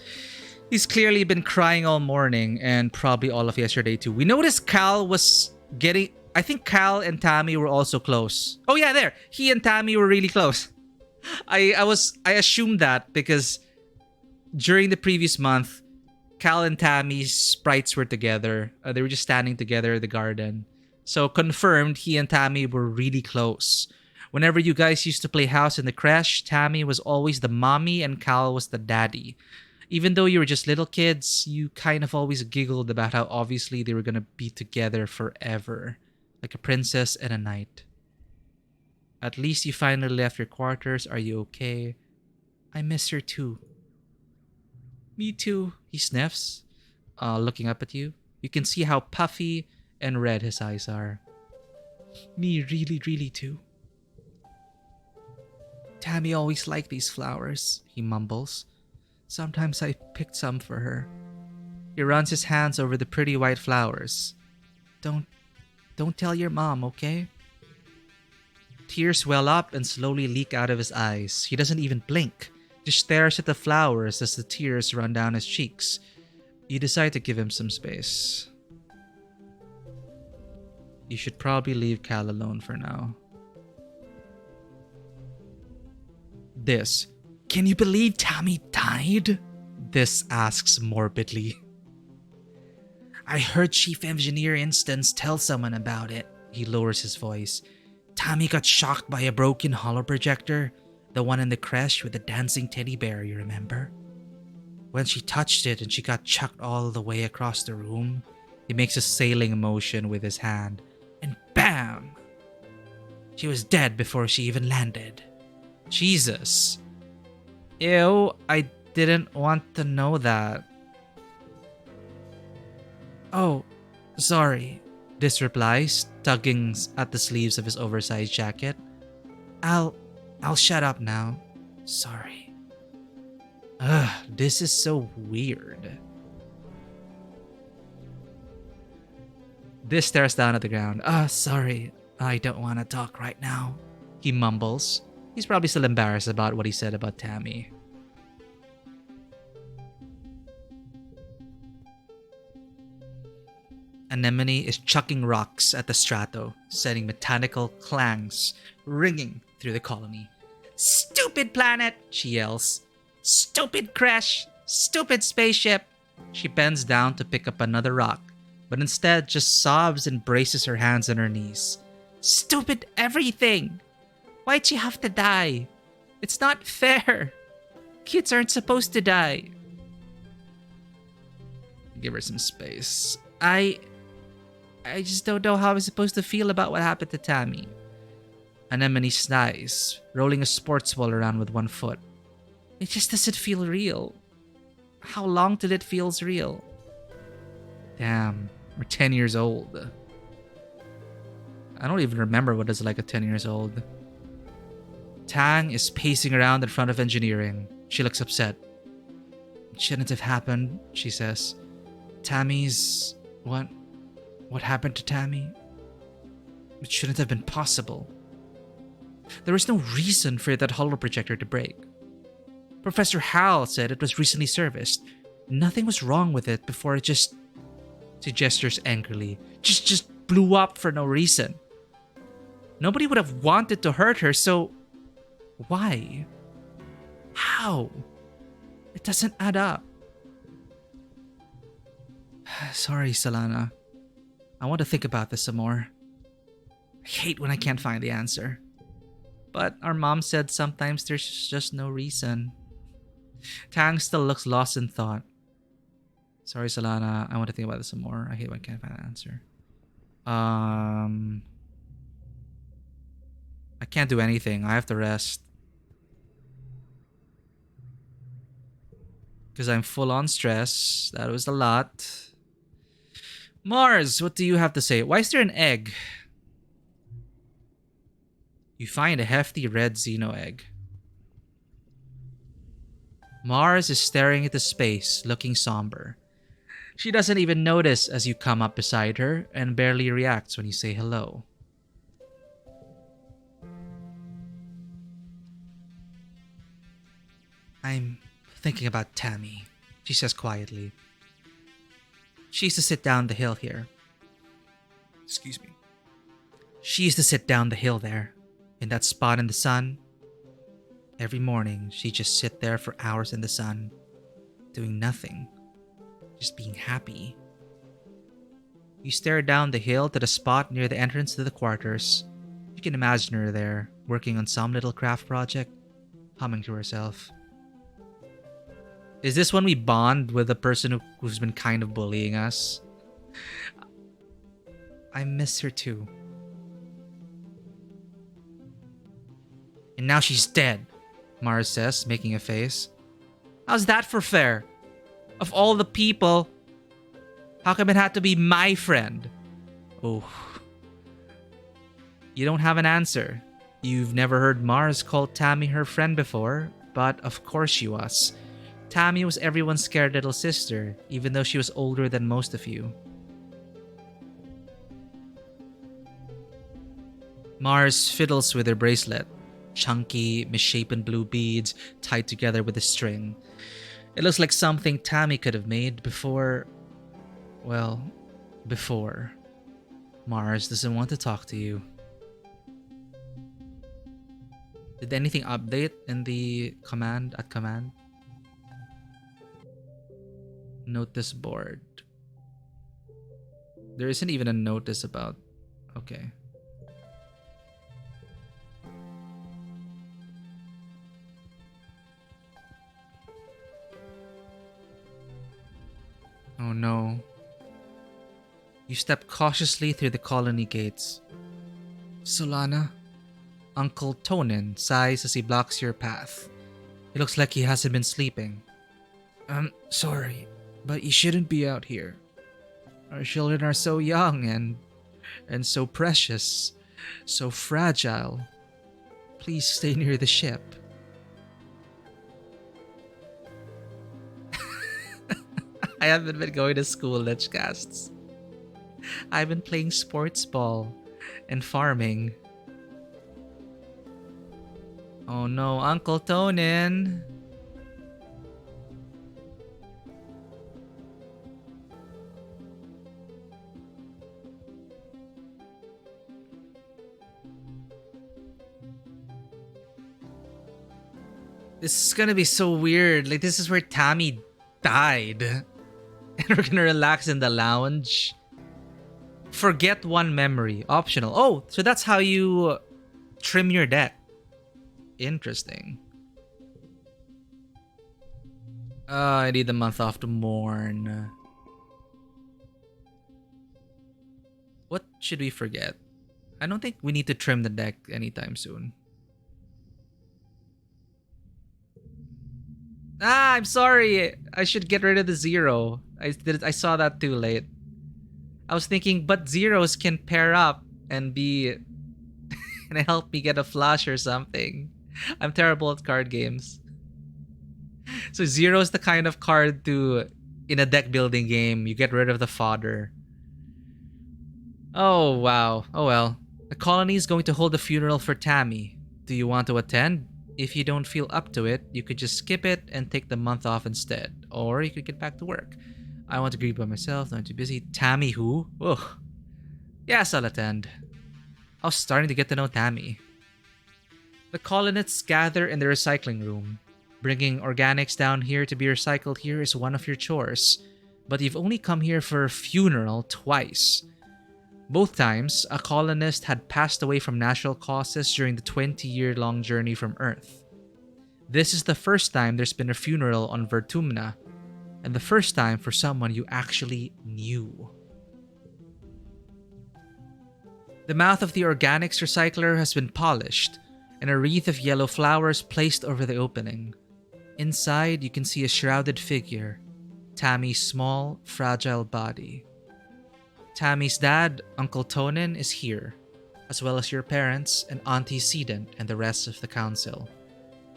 He's clearly been crying all morning and probably all of yesterday too. We noticed Cal was getting... I think Cal and Tammy were also close. Oh yeah, there. He and Tammy were really close. I assumed that because during the previous month, Cal and Tammy's sprites were together. They were just standing together in the garden. So confirmed, he and Tammy were really close. Whenever you guys used to play house in the creche, Tammy was always the mommy and Cal was the daddy. Even though you were just little kids, you kind of always giggled about how obviously they were going to be together forever. Like a princess and a knight. At least you finally left your quarters. Are you okay? I miss her too. Me too, he sniffs, looking up at you. You can see how puffy and red his eyes are. Me really, really too. Tammy always liked these flowers, he mumbles. Sometimes I picked some for her. He runs his hands over the pretty white flowers. Don't tell your mom, okay? Tears well up and slowly leak out of his eyes. He doesn't even blink, just stares at the flowers as the tears run down his cheeks. You decide to give him some space. You should probably leave Cal alone for now. This. Can you believe Tammy died? This asks morbidly. I heard Chief Engineer Instance tell someone about it. He lowers his voice. Tammy got shocked by a broken holo projector. The one in the creche with the dancing teddy bear, you remember? When she touched it and she got chucked all the way across the room, he makes a sailing motion with his hand. And bam! She was dead before she even landed. Jesus. Ew, I didn't want to know that. Oh, sorry, Dis replies, tugging at the sleeves of his oversized jacket. I'll shut up now. Sorry. Ugh, this is so weird. Dis stares down at the ground. Sorry. I don't want to talk right now. He mumbles. He's probably still embarrassed about what he said about Tammy. Anemone is chucking rocks at the strato, sending mechanical clangs ringing through the colony. Stupid planet, she yells. Stupid crash! Stupid spaceship! She bends down to pick up another rock, but instead just sobs and braces her hands on her knees. Stupid everything! Why'd she have to die? It's not fair! Kids aren't supposed to die. Give her some space. I just don't know how I'm supposed to feel about what happened to Tammy. Anemone sighs, rolling a sports ball around with one foot. It just doesn't feel real. How long till it feels real? Damn, we're 10 years old. I don't even remember what it's like at 10 years old. Tang is pacing around in front of engineering. She looks upset. It shouldn't have happened, she says. Tammy's... What happened to Tammy? It shouldn't have been possible. There was no reason for that holoprojector to break. Professor Hal said it was recently serviced. Nothing was wrong with it before it just... She gestures angrily. Just blew up for no reason. Nobody would have wanted to hurt her, so... Why? How? It doesn't add up. Sorry, Solana. I want to think about this some more. I hate when I can't find the answer. But our mom said sometimes there's just no reason. Tang still looks lost in thought. Sorry, Solana. I want to think about this some more. I hate when I can't find the answer. I can't do anything. I have to rest. Because I'm full on stress. That was a lot. Mars, what do you have to say? Why is there an egg? You find a hefty red Xeno egg. Mars is staring into space, looking somber. She doesn't even notice as you come up beside her and barely reacts when you say hello. I'm thinking about Tammy, she says quietly. She used to sit down the hill here. Excuse me. She used to sit down the hill there, in that spot in the sun. Every morning, she'd just sit there for hours in the sun, doing nothing, just being happy. You stare down the hill to the spot near the entrance to the quarters. You can imagine her there, working on some little craft project, humming to herself. Is this when we bond with the person who's been kind of bullying us? I miss her too. And now she's dead, Mars says, making a face. How's that for fair? Of all the people, how come it had to be my friend? Oh. You don't have an answer. You've never heard Mars call Tammy her friend before, but of course she was. Tammy was everyone's scared little sister, even though she was older than most of you. Mars fiddles with her bracelet. Chunky, misshapen blue beads tied together with a string. It looks like something Tammy could have made before... Well, before. Mars doesn't want to talk to you. Did anything update in the command at command? Notice board. There isn't even a notice about... Okay. Oh no. You step cautiously through the colony gates. Solana? Uncle Tonin sighs as he blocks your path. It looks like he hasn't been sleeping. I'm sorry, but you shouldn't be out here. Our children are so young and so precious, so fragile. Please stay near the ship. I haven't been going to school, Lechcasts. I've been playing sports ball and farming. Oh no, Uncle Tonin. This is gonna be so weird. Like, this is where Tammy died. And we're gonna relax in the lounge. Forget one memory. Optional. Oh, so that's how you trim your deck. Interesting. I need the month off to mourn. What should we forget? I don't think we need to trim the deck anytime soon. I'm sorry. I should get rid of the 0. I saw that too late. I was thinking, but zeros can pair up and be and help me get a flush or something. I'm terrible at card games. So 0 is the kind of card to, in a deck building game, you get rid of the fodder. Oh wow. Oh well. The colony is going to hold a funeral for Tammy. Do you want to attend? If you don't feel up to it, you could just skip it and take the month off instead. Or you could get back to work. I want to grieve by myself, not too busy. Tammy who? Ugh. Yes, I'll attend. I was starting to get to know Tammy. The colonists gather in the recycling room. Bringing organics down here to be recycled here is one of your chores. But you've only come here for a funeral twice. Both times, a colonist had passed away from natural causes during the 20-year-long journey from Earth. This is the first time there's been a funeral on Vertumna, and the first time for someone you actually knew. The mouth of the organics recycler has been polished, and a wreath of yellow flowers placed over the opening. Inside, you can see a shrouded figure, Tammy's small, fragile body. Tammy's dad, Uncle Tonin, is here, as well as your parents and Auntie Sedent and the rest of the council.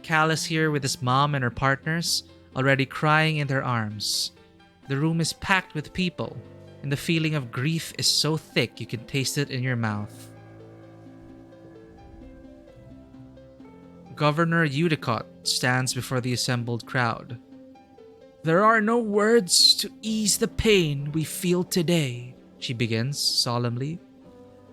Cal is here with his mom and her partners, already crying in their arms. The room is packed with people, and the feeling of grief is so thick you can taste it in your mouth. Governor Udicott stands before the assembled crowd. There are no words to ease the pain we feel today, she begins solemnly.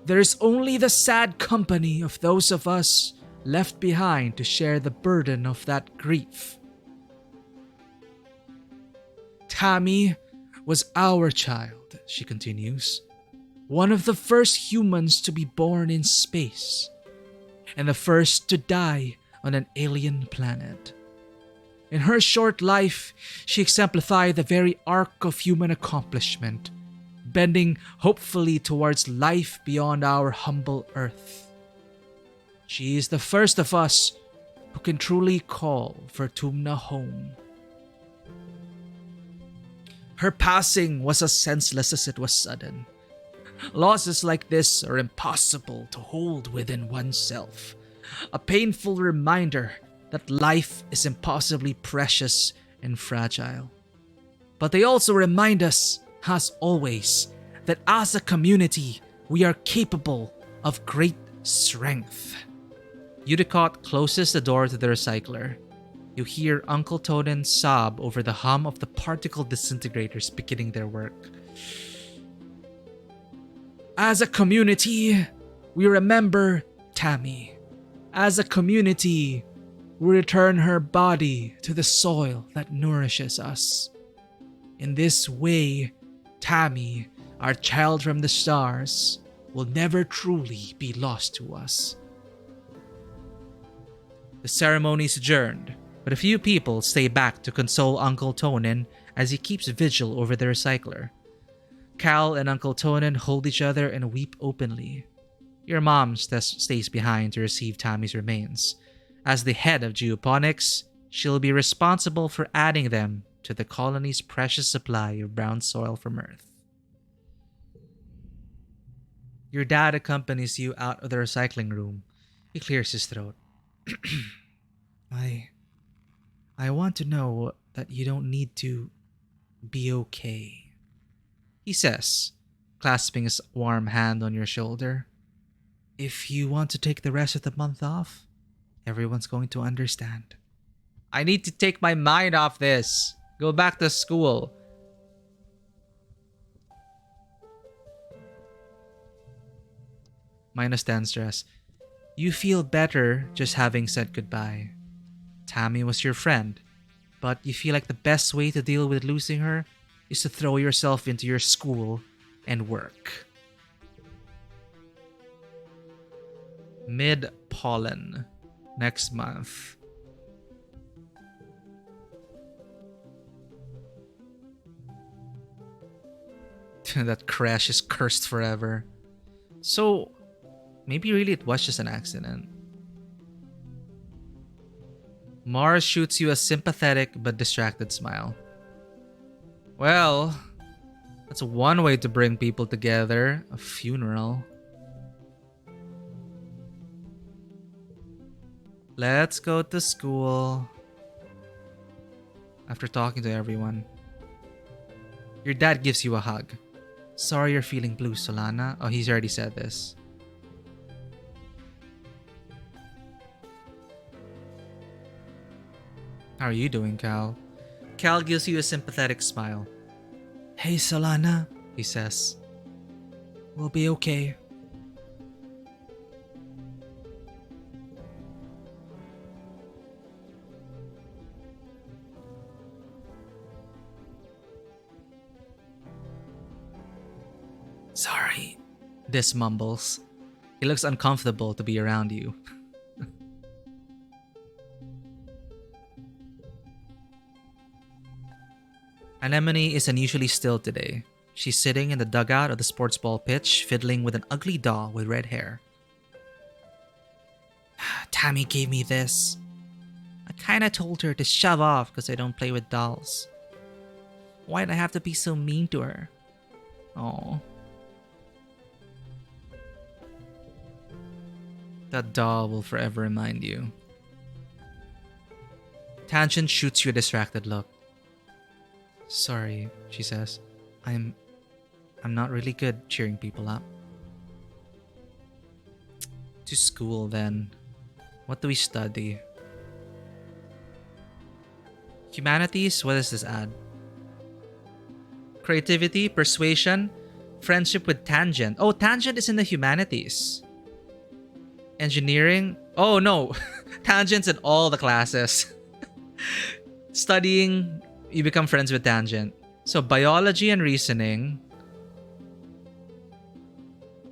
There is only the sad company of those of us left behind to share the burden of that grief. Tammy was our child, she continues. One of the first humans to be born in space, and the first to die on an alien planet. In her short life, she exemplified the very arc of human accomplishment, bending hopefully towards life beyond our humble Earth. She is the first of us who can truly call Vertumna home. Her passing was as senseless as it was sudden. Losses like this are impossible to hold within oneself. A painful reminder that life is impossibly precious and fragile. But they also remind us, as always, that as a community, we are capable of great strength. Udicott closes the door to the recycler. You hear Uncle Tonin sob over the hum of the particle disintegrators beginning their work. As a community, we remember Tammy. As a community, we return her body to the soil that nourishes us. In this way, Tammy, our child from the stars, will never truly be lost to us. The ceremony is adjourned, but a few people stay back to console Uncle Tonin as he keeps vigil over the recycler. Cal and Uncle Tonin hold each other and weep openly. Your mom stays behind to receive Tammy's remains. As the head of geoponics, she'll be responsible for adding them to the colony's precious supply of brown soil from Earth. Your dad accompanies you out of the recycling room. He clears his throat. I I want to know that you don't need to be okay, he says, clasping his warm hand on your shoulder. If you want to take the rest of the month off, everyone's going to understand. I need to take my mind off this. Go back to school. Minus 10 stress. You feel better just having said goodbye. Tammy was your friend, but you feel like the best way to deal with losing her is to throw yourself into your school and work. Mid pollen next month. That crash is cursed forever. So, maybe really it was just an accident. Mars shoots you a sympathetic but distracted smile. Well, that's one way to bring people together. A funeral. Let's go to school. After talking to everyone. Your dad gives you a hug. Sorry you're feeling blue, Solana. Oh, he's already said this. How are you doing, Cal? Cal gives you a sympathetic smile. Hey, Solana, he says. We'll be okay. Sorry, This mumbles. He looks uncomfortable to be around you. Anemone is unusually still today. She's sitting in the dugout of the sports ball pitch, fiddling with an ugly doll with red hair. Tammy gave me this. I kinda told her to shove off because I don't play with dolls. Why'd I have to be so mean to her? Oh. That doll will forever remind you. Tangent shoots you a distracted look. Sorry, she says. I'm not really good cheering people up. To school then. What do we study? Humanities? What does this add? Creativity, persuasion, friendship with Tangent. Oh, Tangent is in the humanities. Engineering? Oh no, Tangent's in all the classes. Studying, you become friends with Tangent. So biology and reasoning.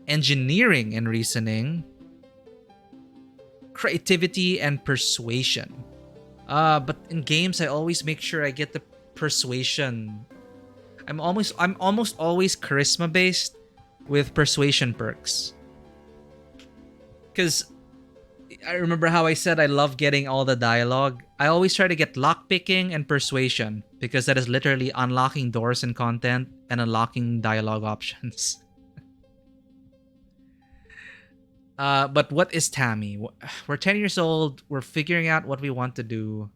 Engineering and reasoning. Creativity and persuasion. But in games I always make sure I get the persuasion. I'm almost always charisma based with persuasion perks. Because I remember how I said I love getting all the dialogue. I always try to get lockpicking and persuasion because that is literally unlocking doors in content and unlocking dialogue options. But what is Tammy? We're 10 years old. We're figuring out what we want to do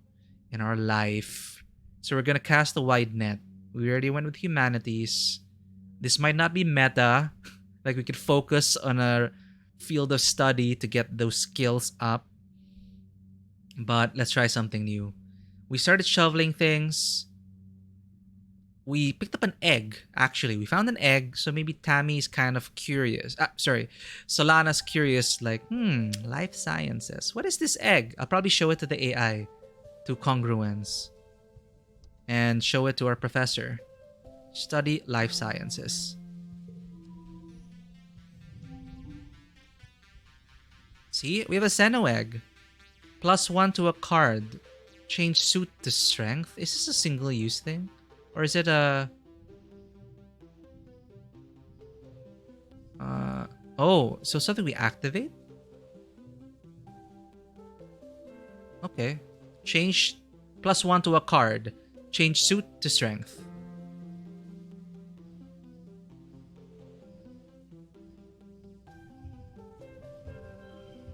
in our life. So we're going to cast a wide net. We already went with humanities. This might not be meta. Like we could focus on a field of study to get those skills up. But let's try something new. We started shoveling things. We picked up an egg, actually. We found an egg, so maybe Tammy's kind of curious. Solana's curious, like, life sciences. What is this egg? I'll probably show it to the AI, to congruence. And show it to our professor. Study life sciences. See, we have a Seno egg. +1 to a card. Change suit to strength. Is this a single-use thing? Or is it a... Oh, so something we activate? Okay. Change +1 to a card. Change suit to strength.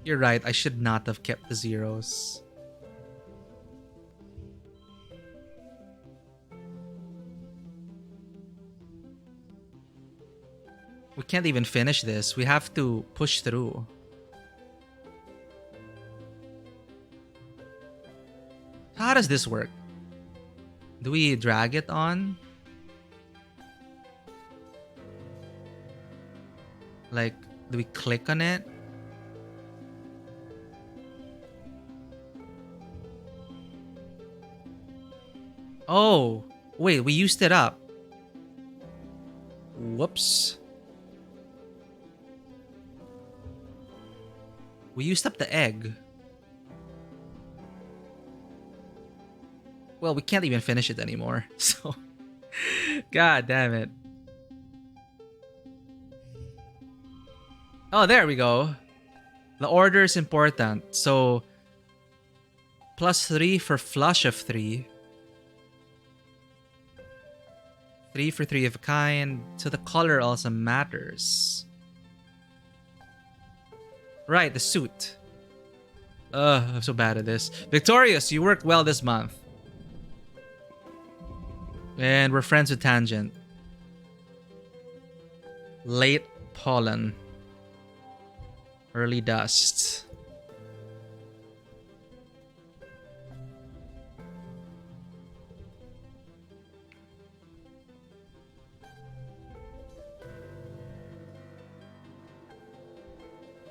You're right. I should not have kept the zeros. We can't even finish this. We have to push through. How does this work? Do we drag it on? Like, do we click on it? Oh, wait, we used it up. Whoops. We used up the egg. Well, we can't even finish it anymore. So, god damn it. Oh, there we go. The order is important. So, +3 for flush of 3. 3 for 3 of a kind. So the color also matters. Right, the suit. I'm so bad at this. Victorious, you worked well this month. And we're friends with Tangent. Late pollen. Early dust.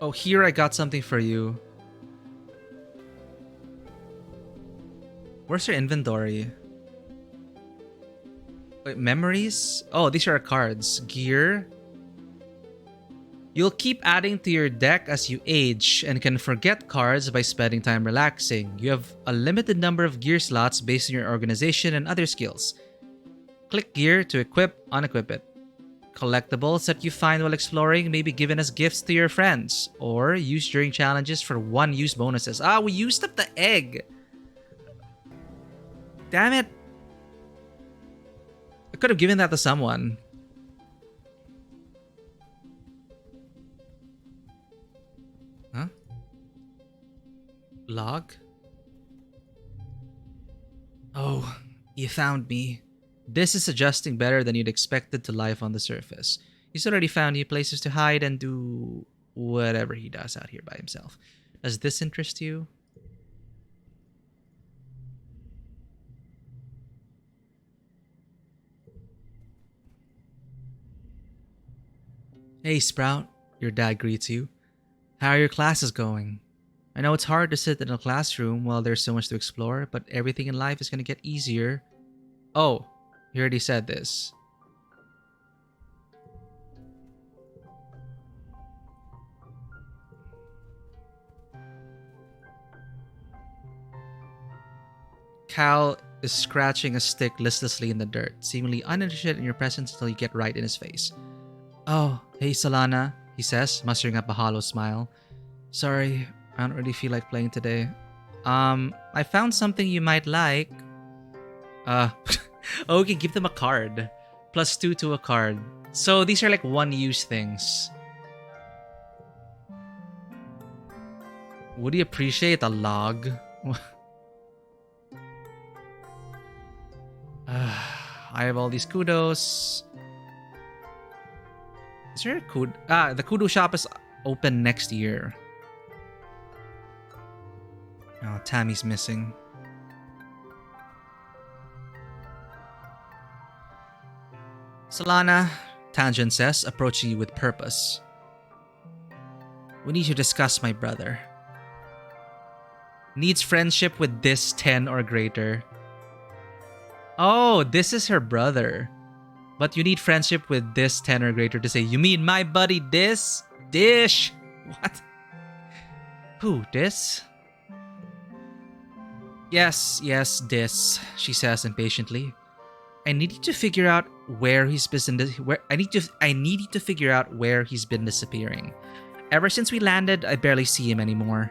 Oh, here I got something for you. Where's your inventory? Wait, memories? Oh, these are our cards. Gear. You'll keep adding to your deck as you age and can forget cards by spending time relaxing. You have a limited number of gear slots based on your organization and other skills. Click gear to equip, unequip it. Collectibles that you find while exploring may be given as gifts to your friends or used during challenges for one-use bonuses. Ah, we used up the egg. Damn it. I could have given that to someone. Huh? Log? Oh, you found me. This is adjusting better than you'd expected to life on the surface. He's already found new places to hide and do whatever he does out here by himself. Does this interest you? Hey, Sprout. Your dad greets you. How are your classes going? I know it's hard to sit in a classroom while there's so much to explore, but everything in life is going to get easier. Oh, you already said this. Cal is scratching a stick listlessly in the dirt, seemingly uninterested in your presence until you get right in his face. Oh, hey Solana, he says, mustering up a hollow smile. Sorry, I don't really feel like playing today. I found something you might like. Okay, give them a card. +2 to a card. So these are like one-use things. Would you appreciate a log? I have all these kudos. Is there a kudo? The kudo shop is open next year. Oh, Tammy's missing. Solana, Tangent says, approaching you with purpose. We need to discuss my brother. Needs friendship with this 10 or greater. Oh, this is her brother. But you need friendship with this 10 or greater to say, you mean my buddy this? Dish! What? Who, this? Yes, this, she says impatiently. I need you to figure out where he's been I need you to figure out where he's been disappearing. Ever since we landed, I barely see him anymore.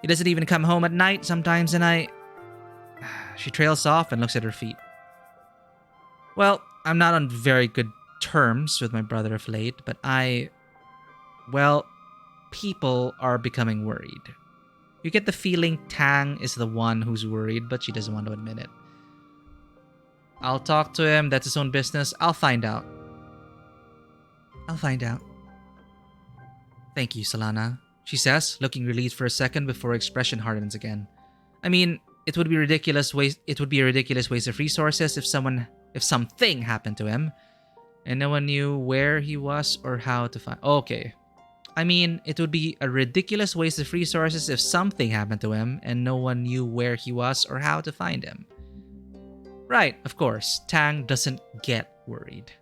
He doesn't even come home at night sometimes, and She trails off and looks at her feet. Well, I'm not on very good terms with my brother of late, but well, people are becoming worried. You get the feeling Tang is the one who's worried, but she doesn't want to admit it. I'll talk to him. That's his own business. I'll find out. Thank you, Solana, she says, looking relieved for a second before her expression hardens again. I mean, it would be a ridiculous waste of resources if something happened to him and no one knew where he was or how to find. Okay. I mean, it would be a ridiculous waste of resources if something happened to him and no one knew where he was or how to find him. Right, of course. Tang doesn't get worried.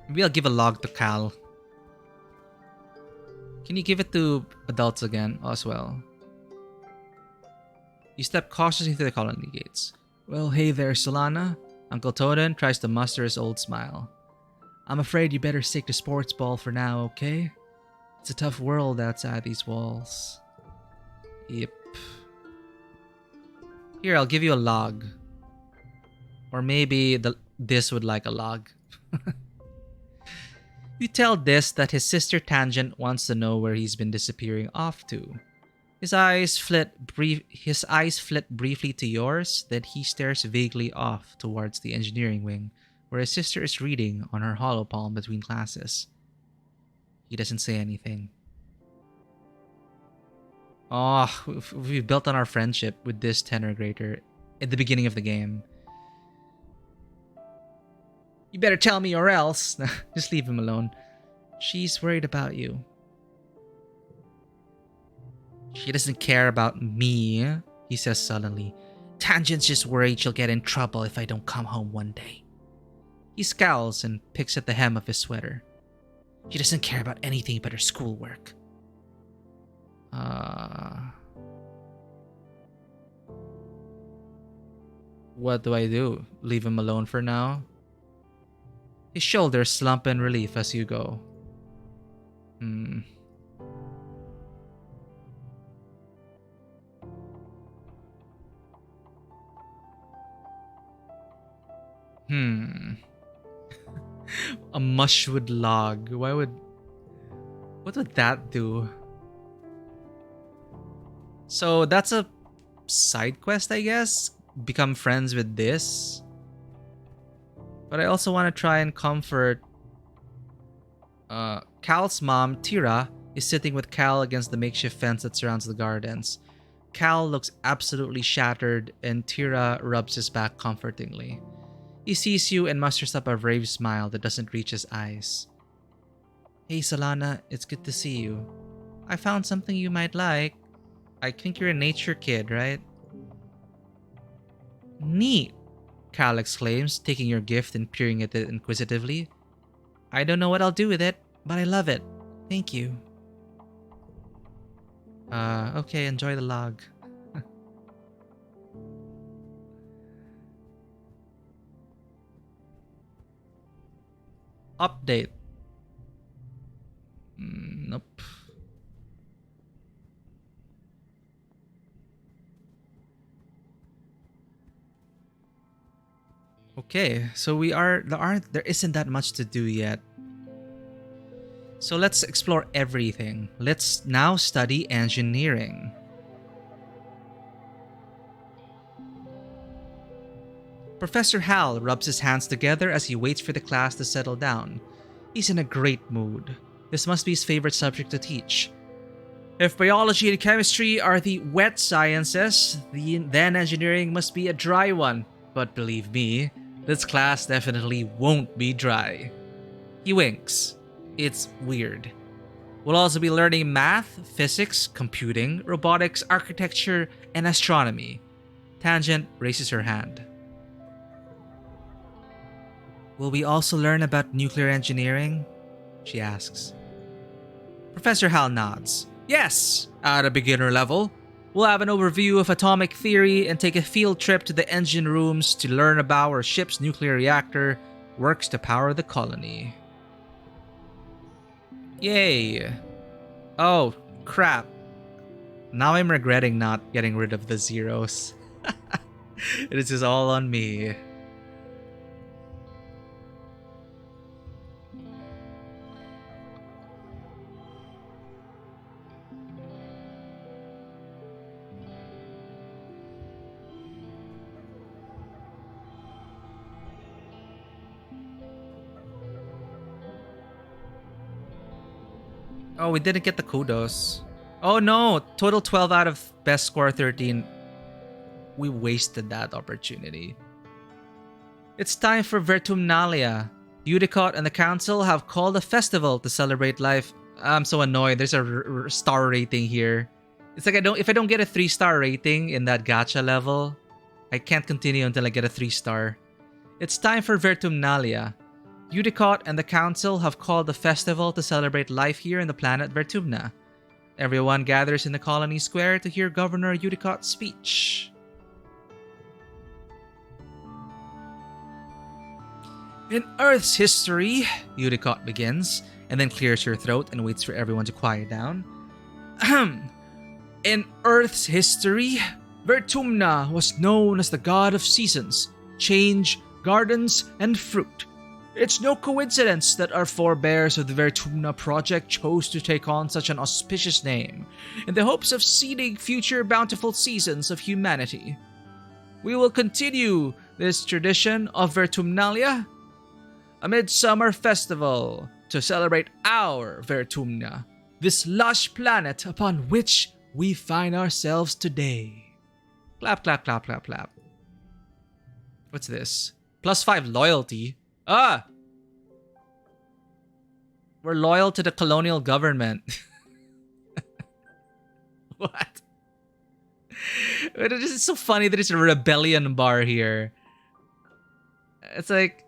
Maybe I'll give a log to Cal. Can you give it to adults again as well? You step cautiously through the colony gates. Well, hey there, Solana. Uncle Toden tries to muster his old smile. I'm afraid you better stick to sports ball for now, okay? It's a tough world outside these walls. Yep. Here, I'll give you a log. Or maybe this would like a log. You tell this that his sister Tangent wants to know where he's been disappearing off to. His eyes flit briefly to yours, then he stares vaguely off towards the engineering wing, where his sister is reading on her holopalm between classes. He doesn't say anything. Oh, we built on our friendship with this tenor grader at the beginning of the game. You better tell me or else. Just leave him alone. She's worried about you. She doesn't care about me, he says sullenly. Tangent's just worried she'll get in trouble if I don't come home one day. He scowls and picks at the hem of his sweater. She doesn't care about anything but her schoolwork. What do I do? Leave him alone for now? His shoulders slump in relief as you go. A mushwood log. What would that do? So that's a side quest, I guess? Become friends with this? But I also want to try and comfort... Cal's mom, Tira, is sitting with Cal against the makeshift fence that surrounds the gardens. Cal looks absolutely shattered and Tira rubs his back comfortingly. He sees you and musters up a brave smile that doesn't reach his eyes. Hey Solana, it's good to see you. I found something you might like. I think you're a nature kid, right? Neat, Cal exclaims, taking your gift and peering at it inquisitively. I don't know what I'll do with it, but I love it. Thank you. Okay, enjoy the log. Update. Nope. Okay, so there isn't that much to do yet. So let's explore everything. Let's now study engineering. Professor Hal rubs his hands together as he waits for the class to settle down. He's in a great mood. This must be his favorite subject to teach. If biology and chemistry are the wet sciences, then engineering must be a dry one. But believe me, this class definitely won't be dry. He winks. It's weird. We'll also be learning math, physics, computing, robotics, architecture, and astronomy. Tangent raises her hand. Will we also learn about nuclear engineering? She asks. Professor Hal nods. Yes, at a beginner level. We'll have an overview of atomic theory and take a field trip to the engine rooms to learn about our ship's nuclear reactor works to power the colony. Yay. Oh, crap. Now I'm regretting not getting rid of the zeros. It is just all on me. Oh, we didn't get the kudos. Oh no, total 12 out of best score 13. We wasted that opportunity. It's time for Vertumnalia. Udicott and the council have called a festival to celebrate life. I'm so annoyed. There's a star rating here. It's like if I don't get a 3-star rating in that gacha level, I can't continue until I get a 3-star. It's time for Vertumnalia. Udicott and the council have called a festival to celebrate life here in the planet Vertumna. Everyone gathers in the colony square to hear Governor Udicott's speech. In Earth's history, Udicott begins, and then clears her throat and waits for everyone to quiet down. In Earth's history, Vertumna was known as the god of seasons, change, gardens, and fruit. It's no coincidence that our forebears of the Vertumna project chose to take on such an auspicious name, in the hopes of seeding future bountiful seasons of humanity. We will continue this tradition of Vertumnalia, a midsummer festival to celebrate our Vertumna, this lush planet upon which we find ourselves today. Clap, clap, clap, clap, clap. What's this? +5 loyalty. Ah! We're loyal to the colonial government. What? It is so funny that it's a rebellion bar here. It's like,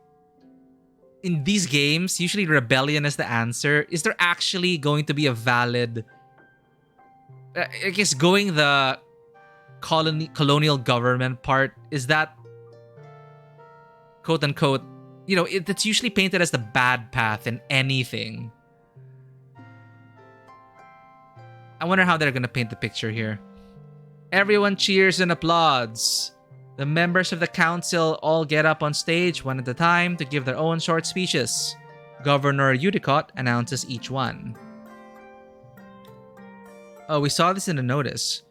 in these games, usually rebellion is the answer. Is there actually going to be a valid... I guess going the colonial government part, is that quote unquote, you know, it's usually painted as the bad path in anything. I wonder how they're gonna paint the picture here. Everyone cheers and applauds. The members of the council all get up on stage one at a time to give their own short speeches. Governor Udicott announces each one. Oh, we saw this in the notice.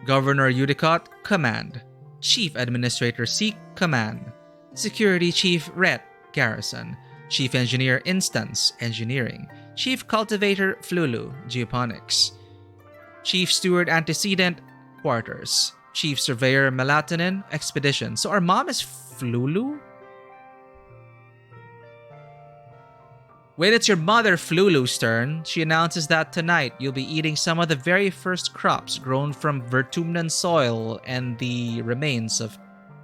Governor Udicott, command. Chief Administrator Seek, command. Security Chief Ret, garrison. Chief Engineer Instance, engineering. Chief Cultivator Flulu, geoponics. Chief Steward Antecedent, quarters. Chief Surveyor Melatonin, expedition. So our mom is Flulu? When it's your mother Flulu's turn, she announces that tonight you'll be eating some of the very first crops grown from Vertumnan soil and the remains of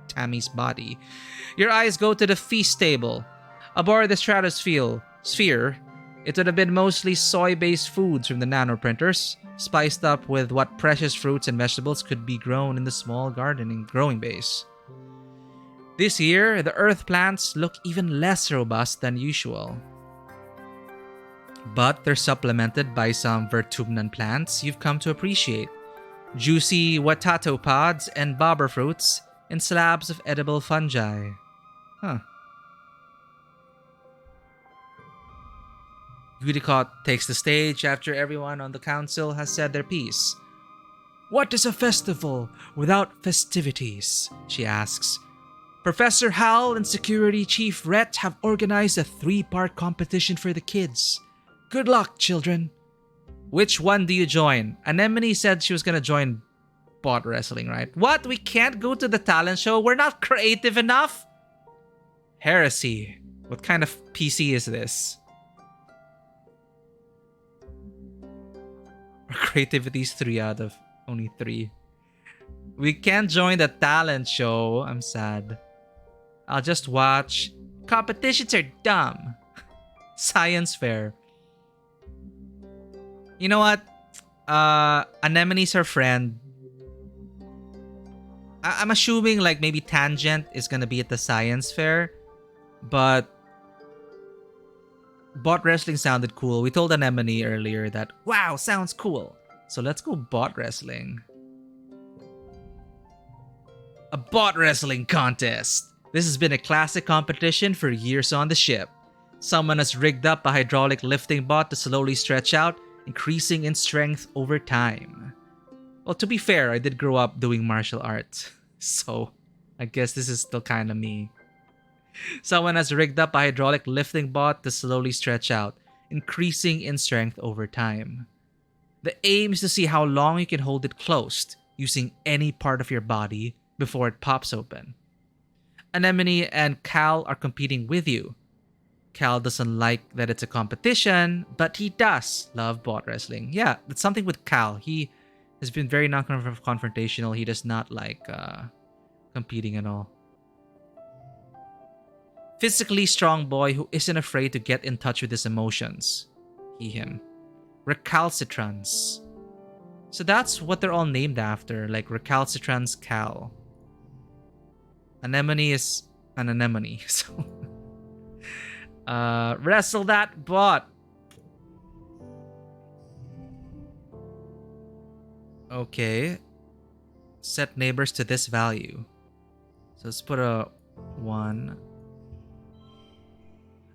Tammy's body. Your eyes go to the feast table. Aboard the sphere, it would have been mostly soy-based foods from the nanoprinters, spiced up with what precious fruits and vegetables could be grown in the small growing base. This year, the earth plants look even less robust than usual. But they're supplemented by some Vertumnan plants you've come to appreciate. Juicy watato pods and bobber fruits and slabs of edible fungi. Huh. Udicott takes the stage after everyone on the council has said their piece. What is a festival without festivities? She asks. Professor Hal and Security Chief Rhett have organized a 3-part competition for the kids. Good luck, children. Which one do you join? Anemone said she was gonna join bot wrestling, right? What? We can't go to the talent show? We're not creative enough? Heresy. What kind of PC is this? Our creativity is 3 out of only 3. We can't join the talent show. I'm sad. I'll just watch. Competitions are dumb. Science fair. You know what? Anemone's her friend. I'm assuming like maybe Tangent is gonna be at the science fair. But bot wrestling sounded cool. We told Anemone earlier that, wow, sounds cool. So let's go bot wrestling. A bot wrestling contest. This has been a classic competition for years on the ship. Someone has rigged up a hydraulic lifting bot to slowly stretch out, increasing in strength over time. Well, to be fair, I did grow up doing martial arts, so I guess this is still kind of me. Someone has rigged up a hydraulic lifting bot to slowly stretch out, increasing in strength over time. The aim is to see how long you can hold it closed, using any part of your body before it pops open. Anemone and Cal are competing with you. Cal doesn't like that it's a competition, but he does love bot wrestling. Yeah, that's something with Cal. He has been very non-confrontational. He does not like competing at all. Physically strong boy who isn't afraid to get in touch with his emotions. He, him. Recalcitrance. So that's what they're all named after, like Recalcitrance Cal. Anemone is an anemone, so... wrestle that bot! Okay. Set neighbors to this value. So let's put a 1.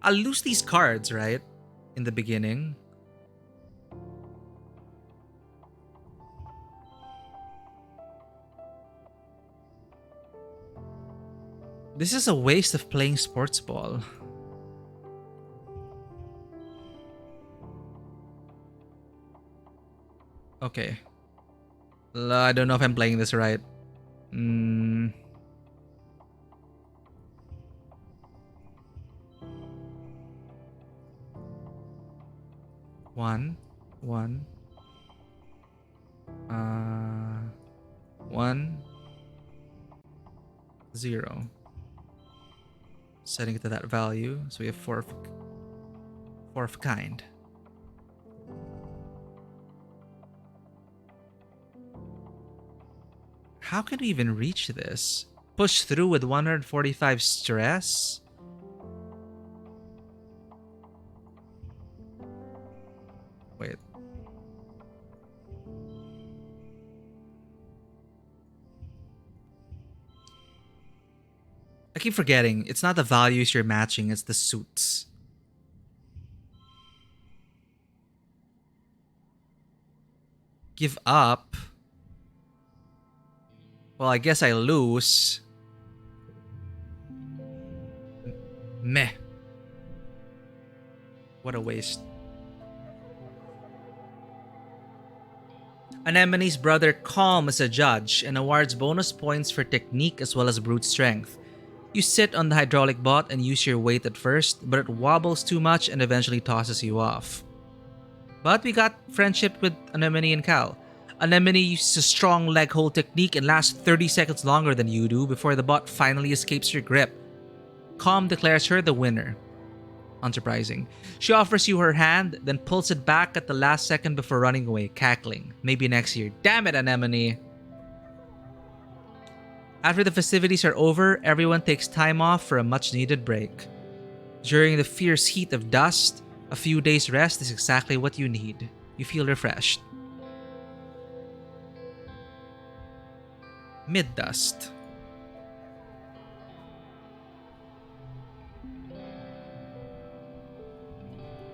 I'll lose these cards, right? In the beginning. This is a waste of playing sports ball. Okay. I don't know if I'm playing this right. One. 1. 0. Setting it to that value. So we have 4 of kind. How can we even reach this? Push through with 145 stress? Wait. I keep forgetting. It's not the values you're matching, it's the suits. Give up? Well, I guess I lose. Meh. What a waste. Anemone's brother Calm is a judge and awards bonus points for technique as well as brute strength. You sit on the hydraulic bot and use your weight at first, but it wobbles too much and eventually tosses you off. But we got friendship with Anemone and Cal. Anemone uses a strong leg hold technique and lasts 30 seconds longer than you do before the bot finally escapes your grip. Calm declares her the winner. Unsurprising. She offers you her hand, then pulls it back at the last second before running away, cackling. Maybe next year. Damn it, Anemone! After the festivities are over, everyone takes time off for a much-needed break. During the fierce heat of dust, a few days rest is exactly what you need. You feel refreshed. Mid-dust.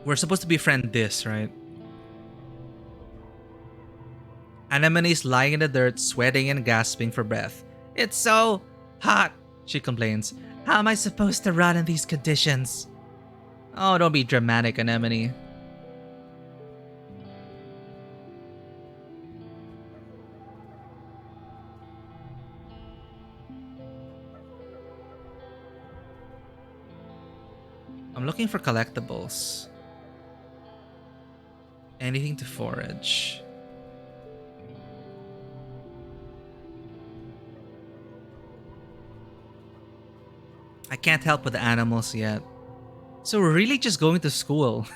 We're supposed to befriend this, right? Anemone's lying in the dirt, sweating and gasping for breath. It's so hot, she complains. How am I supposed to run in these conditions? Oh, don't be dramatic, Anemone. I'm looking for collectibles. Anything to forage. I can't help with the animals yet. So we're really just going to school.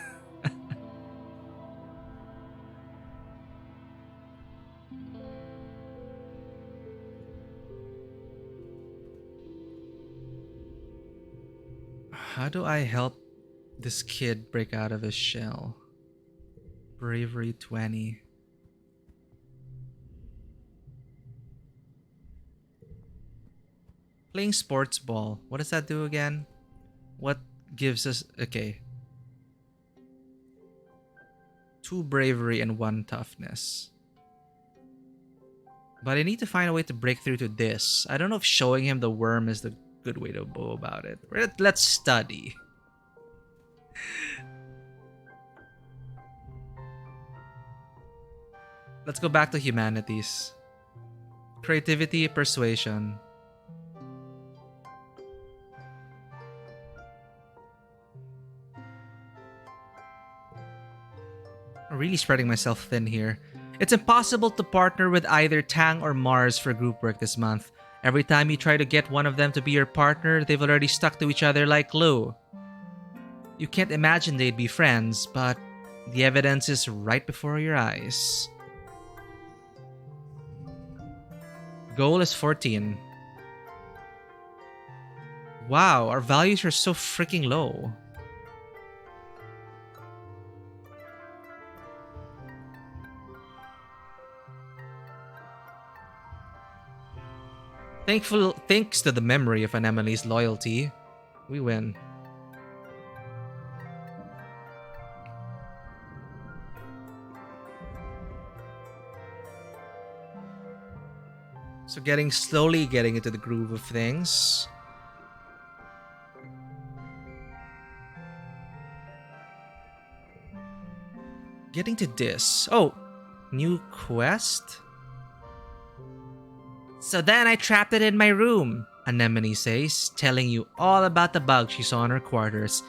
How do I help this kid break out of his shell? Bravery 20. Playing sports ball. What does that do again? What gives us... Okay. 2 bravery and 1 toughness. But I need to find a way to break through to this. I don't know if showing him the worm is the good way to go about it. Let's study. Let's go back to humanities. Creativity, persuasion. I'm really spreading myself thin here. It's impossible to partner with either Tang or Mars for group work this month. Every time you try to get one of them to be your partner, they've already stuck to each other like glue. You can't imagine they'd be friends, but the evidence is right before your eyes. Goal is 14. Wow, our values are so freaking low. Thanks to the memory of Anemone's loyalty, we win. So slowly getting into the groove of things. Getting to this. Oh, new quest? So then I trapped it in my room, Anemone says, telling you all about the bug she saw in her quarters.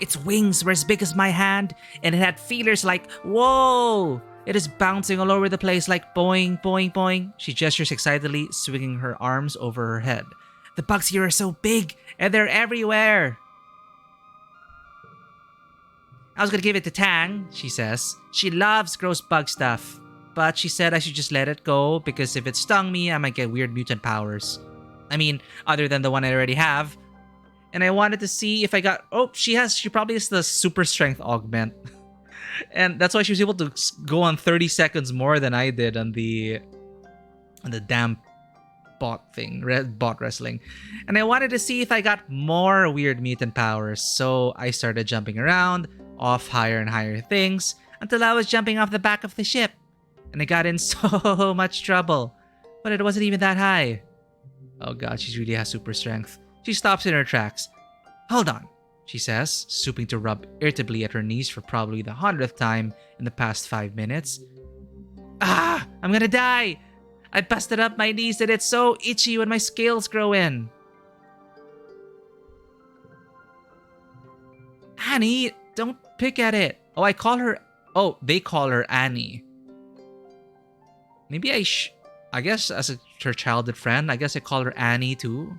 Its wings were as big as my hand, and it had feelers like, whoa! It is bouncing all over the place like boing, boing, boing. She gestures excitedly, swinging her arms over her head. The bugs here are so big, and they're everywhere. I was gonna give it to Tang, she says. She loves gross bug stuff. But she said I should just let it go because if it stung me, I might get weird mutant powers. I mean, other than the one I already have. And I wanted to see if I got... Oh, she probably has the super strength augment. And that's why she was able to go on 30 seconds more than I did on the damn bot thing, bot wrestling. And I wanted to see if I got more weird mutant powers. So I started jumping around, off higher and higher things, until I was jumping off the back of the ship. And I got in so much trouble. But it wasn't even that high. Oh god, she really has super strength. She stops in her tracks. Hold on, she says, stooping to rub irritably at her knees for probably the 100th time in the past 5 minutes. Ah! I'm gonna die! I busted up my knees and it's so itchy when my scales grow in. Annie, don't pick at it. Oh, they call her Annie. Maybe I guess as her childhood friend, I guess I call her Annie too.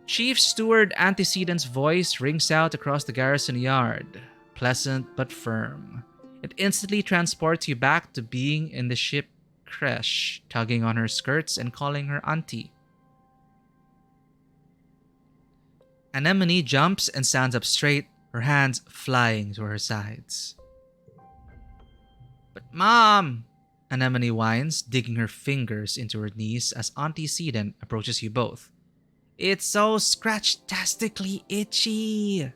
Chief Steward Antecedent's voice rings out across the garrison yard, pleasant but firm. It instantly transports you back to being in the ship creche, tugging on her skirts and calling her auntie. Anemone jumps and stands up straight, her hands flying to her sides. But Mom! Anemone whines, digging her fingers into her knees as Antecedent approaches you both. It's so scratch-tastically itchy!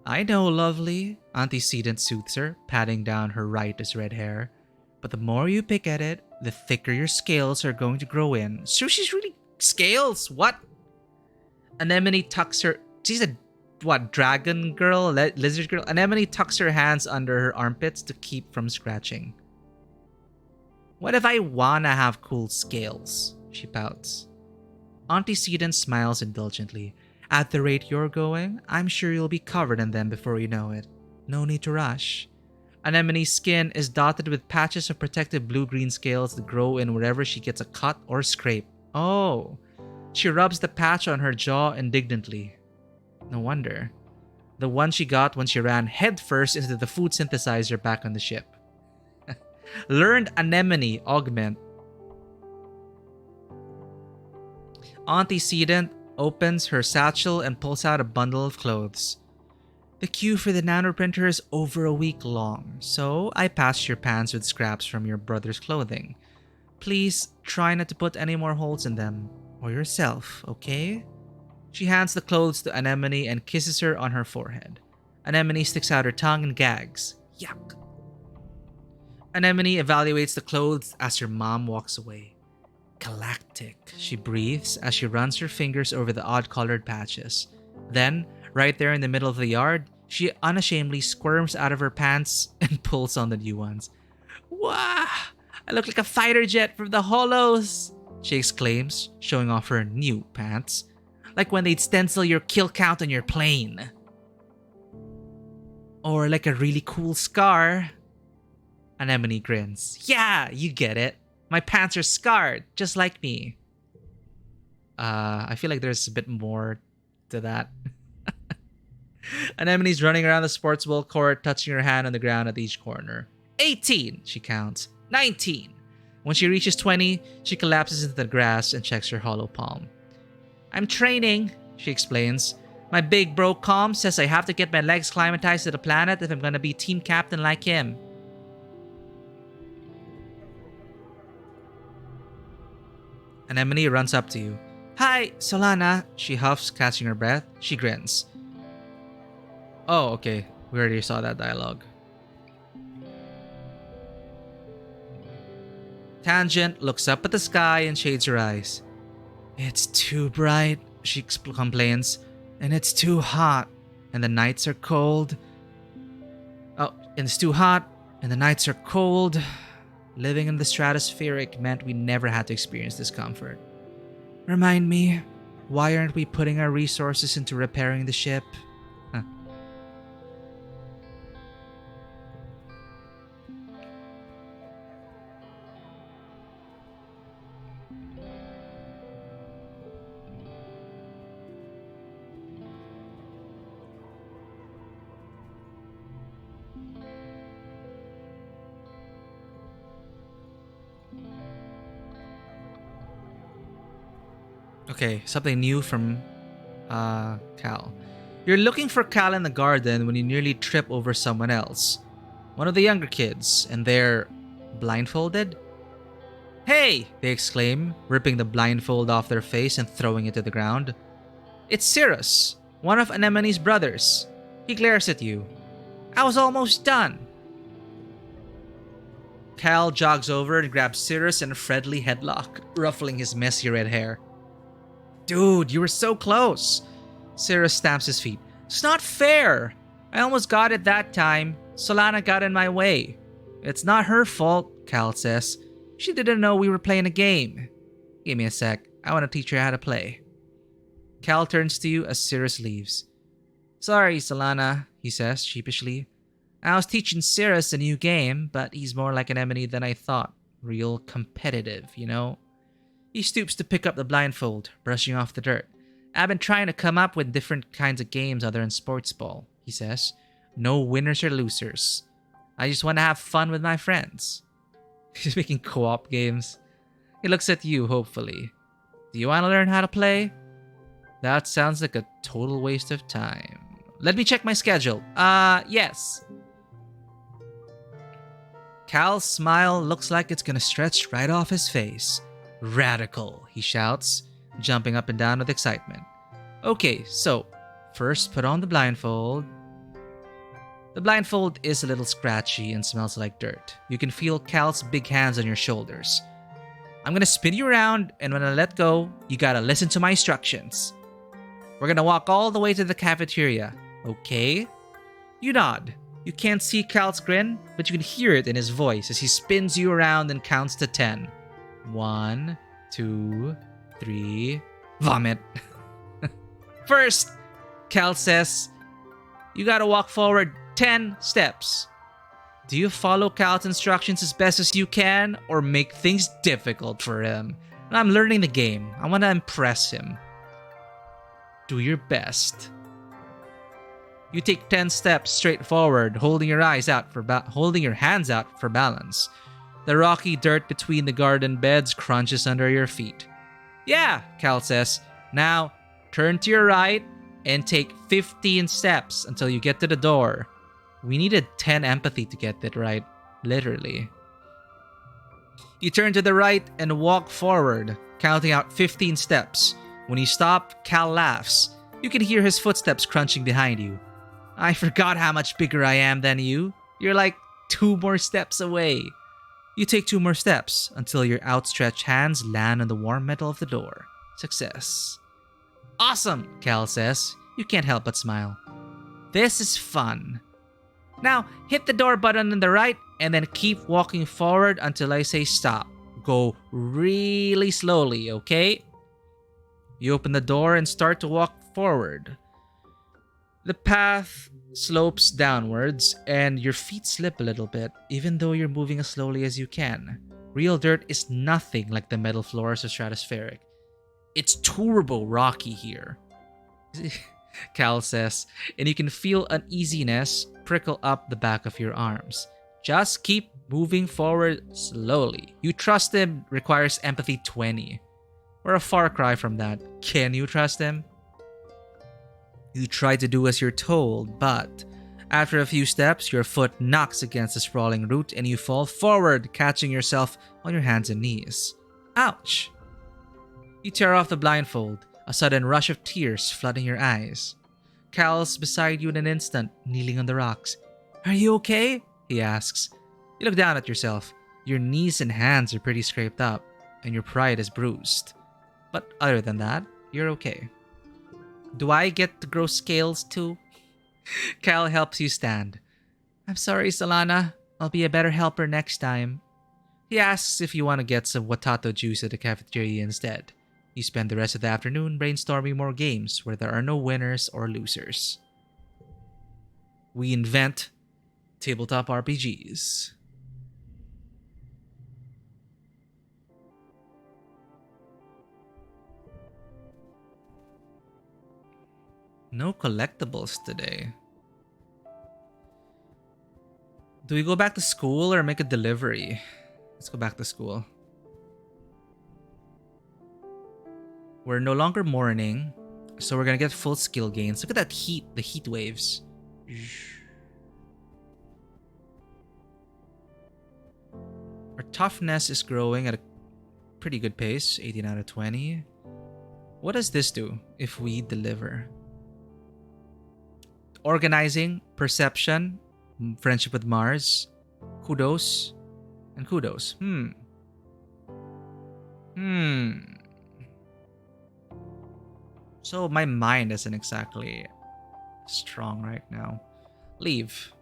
I know, lovely, Antecedent soothes her, patting down her righteous red hair. But the more you pick at it, the thicker your scales are going to grow in. So she's really... Scales? What? Anemone tucks her... She's a... What, dragon girl? Lizard girl? Anemone tucks her hands under her armpits to keep from scratching. What if I wanna have cool scales? She pouts. Antecedent smiles indulgently. At the rate you're going, I'm sure you'll be covered in them before you know it. No need to rush. Anemone's skin is dotted with patches of protective blue-green scales that grow in wherever she gets a cut or scrape. Oh. She rubs the patch on her jaw indignantly. No wonder. The one she got when she ran headfirst into the food synthesizer back on the ship. Learned Anemone augment. Antecedent opens her satchel and pulls out a bundle of clothes. The queue for the nanoprinter is over a week long, so I patched your pants with scraps from your brother's clothing. Please try not to put any more holes in them. Or yourself, okay? She hands the clothes to Anemone and kisses her on her forehead. Anemone sticks out her tongue and gags. Yuck. Anemone evaluates the clothes as her mom walks away. Galactic, she breathes as she runs her fingers over the odd-colored patches. Then, right there in the middle of the yard, she unashamedly squirms out of her pants and pulls on the new ones. Wow! I look like a fighter jet from the Hollows! She exclaims, showing off her new pants. Like when they'd stencil your kill count on your plane. Or like a really cool scar. Anemone grins. Yeah, you get it. My pants are scarred, just like me. I feel like there's a bit more to that. Anemone's running around the sports ball court, touching her hand on the ground at each corner. 18, she counts. 19. When she reaches 20, she collapses into the grass and checks her hollow palm. I'm training, she explains. My big bro Calm says I have to get my legs climatized to the planet if I'm gonna be team captain like him. Anemone runs up to you. Hi, Solana, she huffs, catching her breath. She grins. Oh, okay. We already saw that dialogue. Tangent looks up at the sky and shades her eyes. It's too bright, she complains, and it's too hot, and the nights are cold. Oh, and it's too hot, and the nights are cold. Living in the stratospheric meant we never had to experience discomfort. Remind me, why aren't we putting our resources into repairing the ship? Huh. Okay, something new from Cal. You're looking for Cal in the garden when you nearly trip over someone else. One of the younger kids, and they're blindfolded? Hey! They exclaim, ripping the blindfold off their face and throwing it to the ground. It's Cirrus, one of Anemone's brothers. He glares at you. I was almost done. Cal jogs over and grabs Cirrus in a friendly headlock, ruffling his messy red hair. Dude, you were so close. Cirrus stamps his feet. It's not fair. I almost got it that time. Solana got in my way. It's not her fault, Cal says. She didn't know we were playing a game. Give me a sec. I want to teach her how to play. Cal turns to you as Cirrus leaves. Sorry, Solana, he says sheepishly. I was teaching Cirrus a new game, but he's more like an Anemone than I thought. Real competitive, you know? He stoops to pick up the blindfold, brushing off the dirt. I've been trying to come up with different kinds of games other than sports ball, he says. No winners or losers. I just want to have fun with my friends. He's making co-op games. He looks at you, hopefully. Do you want to learn how to play? That sounds like a total waste of time. Let me check my schedule. Yes. Cal's smile looks like it's gonna stretch right off his face. Radical, he shouts, jumping up and down with excitement. Okay, so, first put on the blindfold. The blindfold is a little scratchy and smells like dirt. You can feel Cal's big hands on your shoulders. I'm gonna spin you around, and when I let go, you gotta listen to my instructions. We're gonna walk all the way to the cafeteria, okay? You nod. You can't see Cal's grin, but you can hear it in his voice as he spins you around and counts to 10. 1, 2, 3, vomit. First, Cal says, you gotta walk forward 10 steps. Do you follow Cal's instructions as best as you can, or make things difficult for him? I'm learning the game. I want to impress him. Do your best. You take 10 steps straight forward, holding your hands out for balance. The rocky dirt between the garden beds crunches under your feet. Yeah, Cal says. Now, turn to your right and take 15 steps until you get to the door. We needed 10 empathy to get that right, literally. You turn to the right and walk forward, counting out 15 steps. When you stop, Cal laughs. You can hear his footsteps crunching behind you. I forgot how much bigger I am than you. You're like 2 more steps away. You take 2 more steps until your outstretched hands land on the warm metal of the door. Success. Awesome, Cal says. You can't help but smile. This is fun. Now, hit the door button on the right and then keep walking forward until I say stop. Go really slowly, okay? You open the door and start to walk forward. The path slopes downwards and your feet slip a little bit, even though you're moving as slowly as you can. Real dirt is nothing like the metal floors of Stratospheric. It's turbo rocky here, Cal says, and you can feel uneasiness prickle up the back of your arms. Just keep moving forward slowly. You trust him requires empathy 20. We're a far cry from that. Can you trust him? You try to do as you're told, but after a few steps, your foot knocks against the sprawling root and you fall forward, catching yourself on your hands and knees. Ouch! You tear off the blindfold, a sudden rush of tears flooding your eyes. Cal's beside you in an instant, kneeling on the rocks. Are you okay? He asks. You look down at yourself. Your knees and hands are pretty scraped up, and your pride is bruised. But other than that, you're okay. Do I get to grow scales too? Cal helps you stand. I'm sorry, Solana. I'll be a better helper next time. He asks if you want to get some Watato juice at the cafeteria instead. You spend the rest of the afternoon brainstorming more games where there are no winners or losers. We invent tabletop RPGs. No collectibles today. Do we go back to school or make a delivery? Let's go back to school. We're no longer mourning, so we're gonna get full skill gains. Look at that heat, the heat waves. Our toughness is growing at a pretty good pace, 18 out of 20. What does this do if we deliver? Organizing, perception, friendship with Mars, kudos, and kudos. So my mind isn't exactly strong right now. Leave.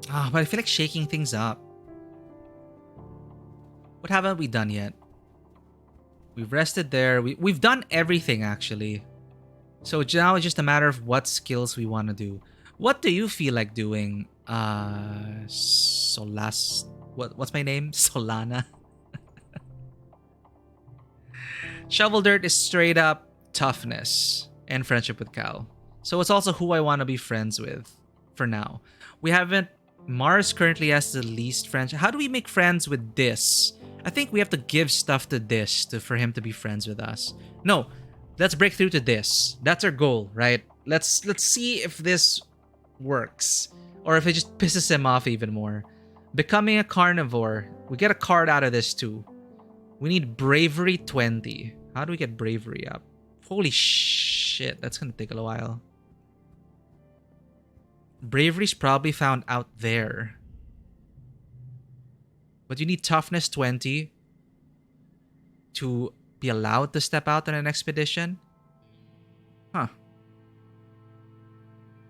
But I feel like shaking things up. What haven't we done yet? We've rested there. We've done everything, actually. So now it's just a matter of what skills we want to do. What do you feel like doing? What's my name? Solana. Shovel Dirt is straight up toughness and friendship with Cal. So it's also who I want to be friends with for now. We haven't... Mars currently has the least friends. How do we make friends with this? I think we have to give stuff to this for him to be friends with us. No, let's break through to this. That's our goal, right? Let's see if this works. Or if it just pisses him off even more. Becoming a carnivore. We get a card out of this too. We need bravery 20. How do we get bravery up? Holy shit, that's gonna take a while. Bravery's probably found out there. But you need toughness 20 to be allowed to step out on an expedition. Huh.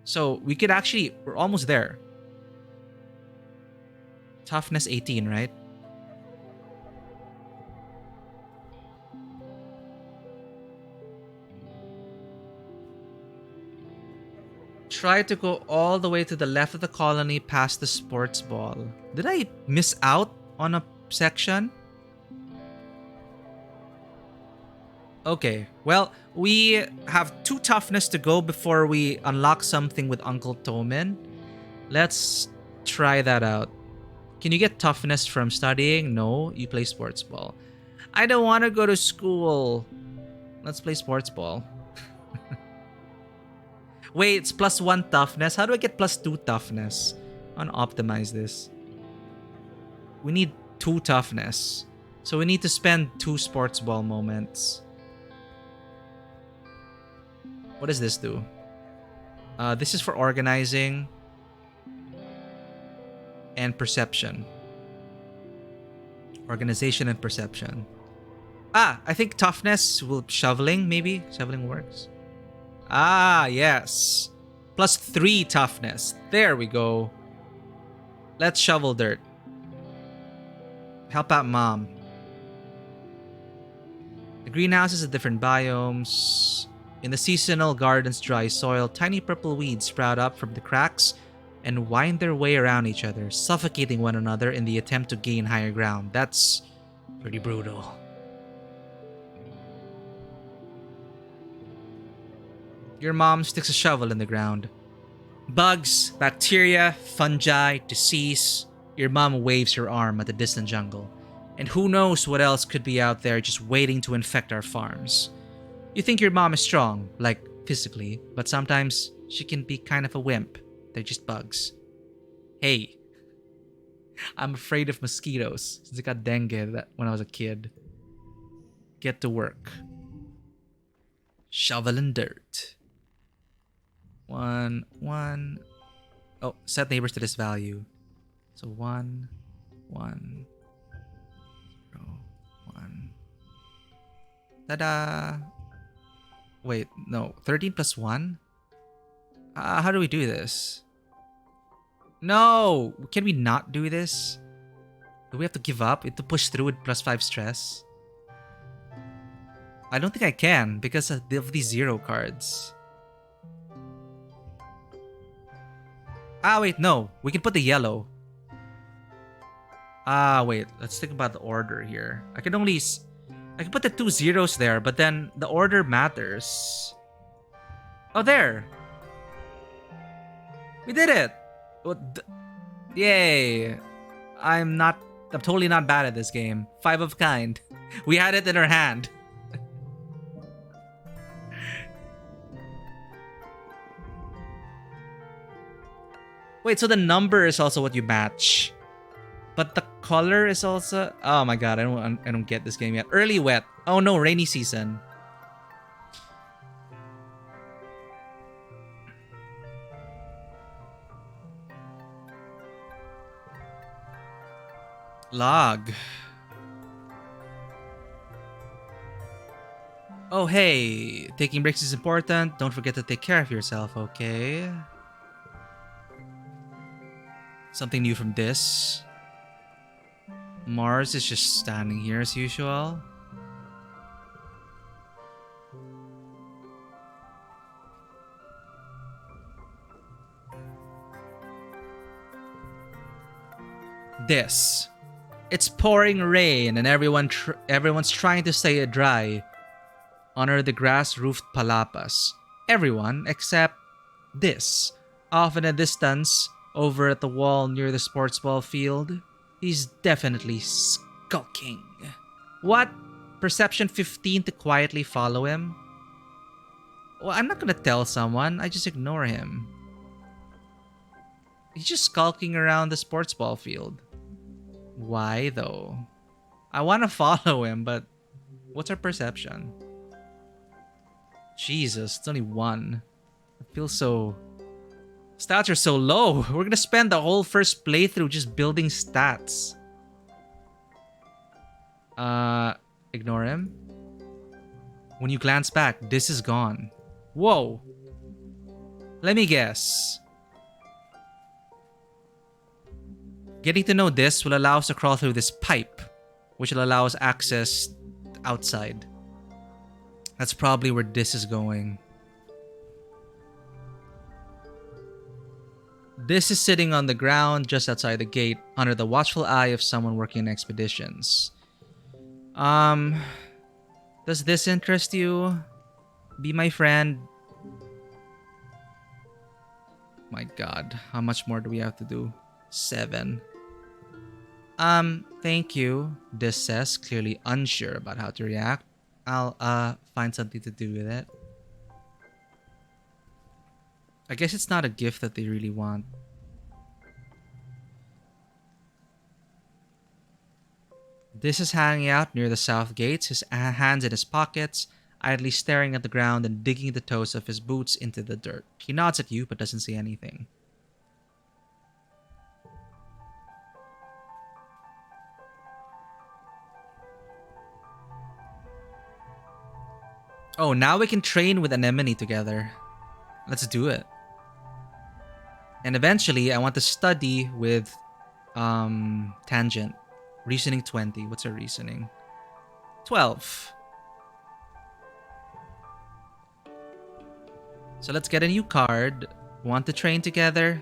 So we could actually... We're almost there. Toughness 18, right? Try to go all the way to the left of the colony past the sports ball. Did I miss out on a section? Okay, well, we have 2 toughness to go before we unlock something with Uncle Tomin. Let's try that out. Can you get toughness from studying? No, you play sports ball. I don't want to go to school. Let's play sports ball. Wait, it's +1 toughness. How do I get +2 toughness? Unoptimize this. We need 2 toughness. So we need to spend 2 sports ball moments. What does this do? This is for organizing and perception. Organization and perception. I think toughness will shoveling, maybe? Shoveling works. Yes. Plus 3 toughness. There we go. Let's shovel dirt. Help out mom. The greenhouses have different biomes. In the seasonal garden's dry soil, tiny purple weeds sprout up from the cracks and wind their way around each other, suffocating one another in the attempt to gain higher ground. That's pretty brutal. Your mom sticks a shovel in the ground. Bugs, bacteria, fungi, disease. Your mom waves her arm at the distant jungle. And who knows what else could be out there just waiting to infect our farms. You think your mom is strong, like physically, but sometimes she can be kind of a wimp. They're just bugs. Hey, I'm afraid of mosquitoes since I got dengue when I was a kid. Get to work. Shoveling dirt. 1, 1. Oh, set neighbors to this value. So 1, 1, 0, 1. Ta-da! Wait, no. 13 plus 1? How do we do this? No! Can we not do this? Do we have to give up? We have to push through with plus 5 stress? I don't think I can because of these 0 cards. Wait, no. We can put the yellow. Wait. Let's think about the order here. I can put the 2 zeros there, but then the order matters. Oh, there. We did it. Yay. I'm totally not bad at this game. 5 of kind. We had it in our hand. Wait, so the number is also what you match. But the color is also... Oh my god, I don't get this game yet. Early wet. Oh no, rainy season. Log. Oh hey, taking breaks is important. Don't forget to take care of yourself, okay? Something new from this. Mars is just standing here as usual. This. It's pouring rain and everyone's trying to stay dry. Under the grass-roofed palapas. Everyone except this. Off in a distance, over at the wall near the sports ball field. He's definitely skulking. What? Perception 15 to quietly follow him? Well, I'm not gonna tell someone. I just ignore him. He's just skulking around the sports ball field. Why, though? I want to follow him, but what's our perception? Jesus, it's only 1. I feel so... Stats are so low. We're gonna spend the whole first playthrough just building stats. Ignore him. When you glance back, this is gone. Whoa. Let me guess. Getting to know this will allow us to crawl through this pipe, which will allow us access outside. That's probably where this is going. This is sitting on the ground just outside the gate, under the watchful eye of someone working in expeditions. Does this interest you? Be my friend. My god, how much more do we have to do? 7. Thank you, this says, clearly unsure about how to react. I'll, find something to do with it. I guess it's not a gift that they really want. This is hanging out near the south gates, his hands in his pockets, idly staring at the ground and digging the toes of his boots into the dirt. He nods at you but doesn't say anything. Oh, now we can train with Anemone together. Let's do it. And eventually, I want to study with Tangent. Reasoning 20. What's our reasoning? 12. So let's get a new card. Want to train together?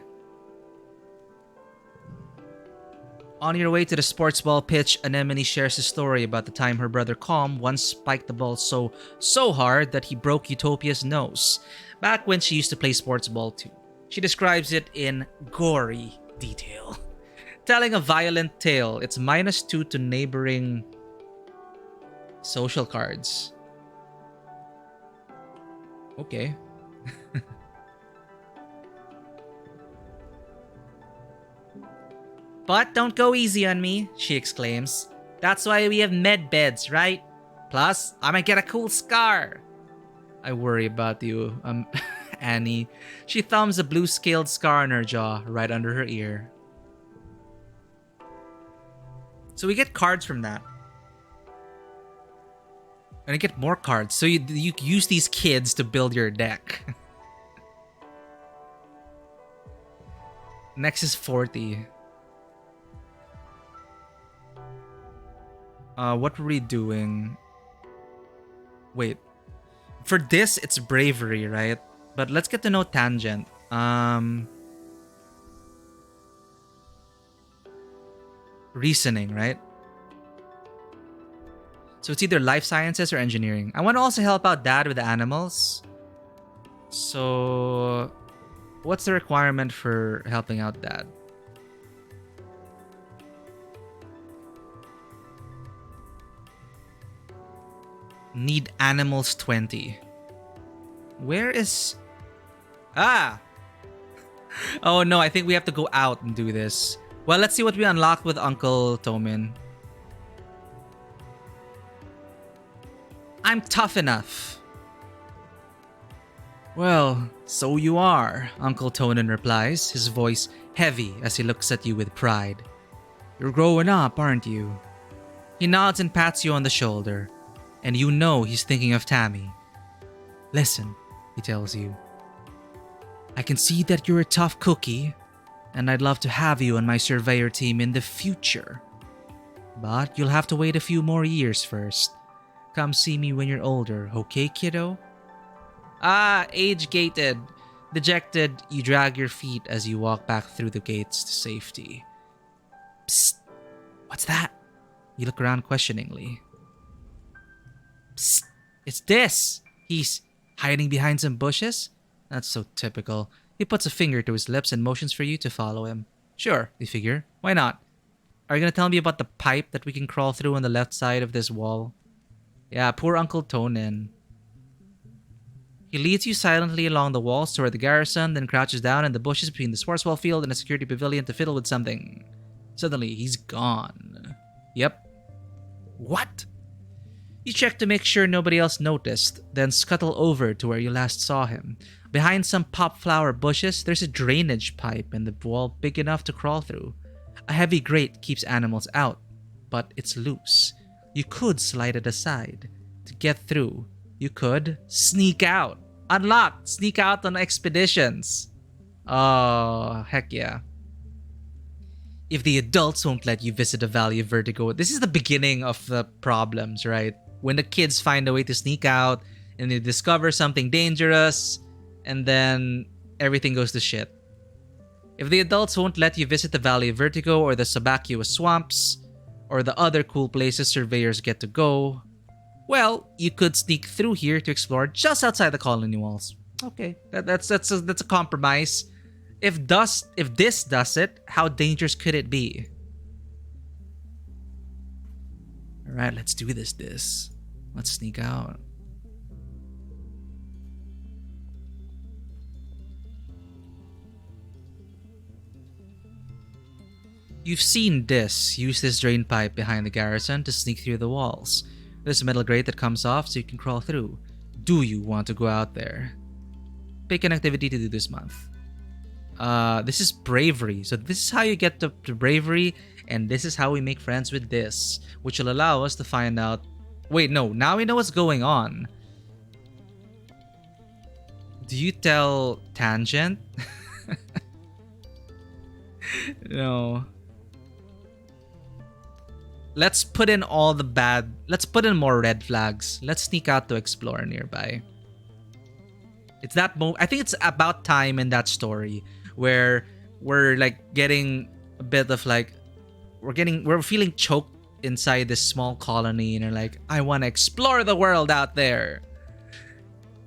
On your way to the sports ball pitch, Anemone shares a story about the time her brother Calm once spiked the ball so hard that he broke Utopia's nose, back when she used to play sports ball too. She describes it in gory detail. Telling a violent tale, it's -2 to neighboring social cards. Okay. But don't go easy on me, she exclaims. That's why we have med beds, right? Plus, I might get a cool scar. I worry about you, Annie. She thumbs a blue scaled scar on her jaw, right under her ear. So we get cards from that. And you get more cards. So you use these kids to build your deck. Next is 40. What were we doing? Wait. For this, it's bravery, right? But let's get to know Tangent. Reasoning, right? So it's either life sciences or engineering. I want to also help out Dad with the animals. So what's the requirement for helping out Dad? Need animals 20. Where is... Ah! Oh no, I think we have to go out and do this. Well, let's see what we unlocked with Uncle Tomin. I'm tough enough. Well, so you are, Uncle Tonin replies, his voice heavy as he looks at you with pride. You're growing up, aren't you? He nods and pats you on the shoulder, and you know he's thinking of Tammy. Listen, he tells you. I can see that you're a tough cookie, and I'd love to have you on my surveyor team in the future. But you'll have to wait a few more years first. Come see me when you're older, okay, kiddo? Ah, age-gated. Dejected, you drag your feet as you walk back through the gates to safety. Psst, what's that? You look around questioningly. Psst, it's this! He's hiding behind some bushes? That's so typical. He puts a finger to his lips and motions for you to follow him. Sure, you figure. Why not? Are you gonna tell me about the pipe that we can crawl through on the left side of this wall? Yeah, poor Uncle Tonin. He leads you silently along the walls toward the garrison, then crouches down in the bushes between the sports ball field and a security pavilion to fiddle with something. Suddenly, he's gone. Yep. What? You check to make sure nobody else noticed, then scuttle over to where you last saw him. Behind some popflower bushes, there's a drainage pipe in the wall big enough to crawl through. A heavy grate keeps animals out, but it's loose. You could slide it aside. To get through, you could sneak out. Unlocked! Sneak out on expeditions. Oh, heck yeah. If the adults won't let you visit the Valley of Vertigo, this is the beginning of the problems, right? When the kids find a way to sneak out and they discover something dangerous, and then everything goes to shit. If the adults won't let you visit the Valley of Vertigo or the Subacuous Swamps, or the other cool places surveyors get to go, well, you could sneak through here to explore just outside the colony walls. Okay, that's a compromise. If this does it, how dangerous could it be? Alright, let's do this. Let's sneak out. You've seen Dis use this drain pipe behind the garrison to sneak through the walls. There's a metal grate that comes off so you can crawl through. Do you want to go out there? Pick an activity to do this month. This is bravery. So this is how you get to bravery, and this is how we make friends with this, which will allow us to find out. Wait, no, now we know what's going on. Do you tell Tangent? No. Let's put in let's put in more red flags. Let's sneak out to explore nearby. It's that moment. I think it's about time in that story where we're like getting a bit of like, we're feeling choked inside this small colony, and are like, I want to explore the world out there.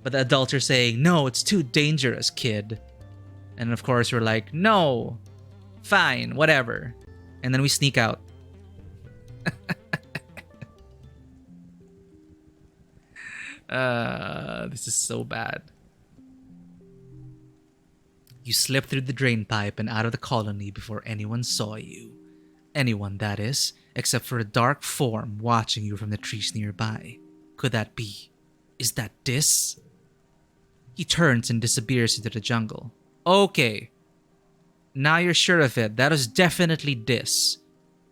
But the adults are saying, no, it's too dangerous, kid. And of course, we're like, no, fine, whatever. And then we sneak out. This is so bad. You slipped through the drain pipe and out of the colony before anyone saw you. Anyone, that is, except for a dark form watching you from the trees nearby. Could that be? Is that Dis? He turns and disappears into the jungle. Okay. Now you're sure of it. That is definitely Dis.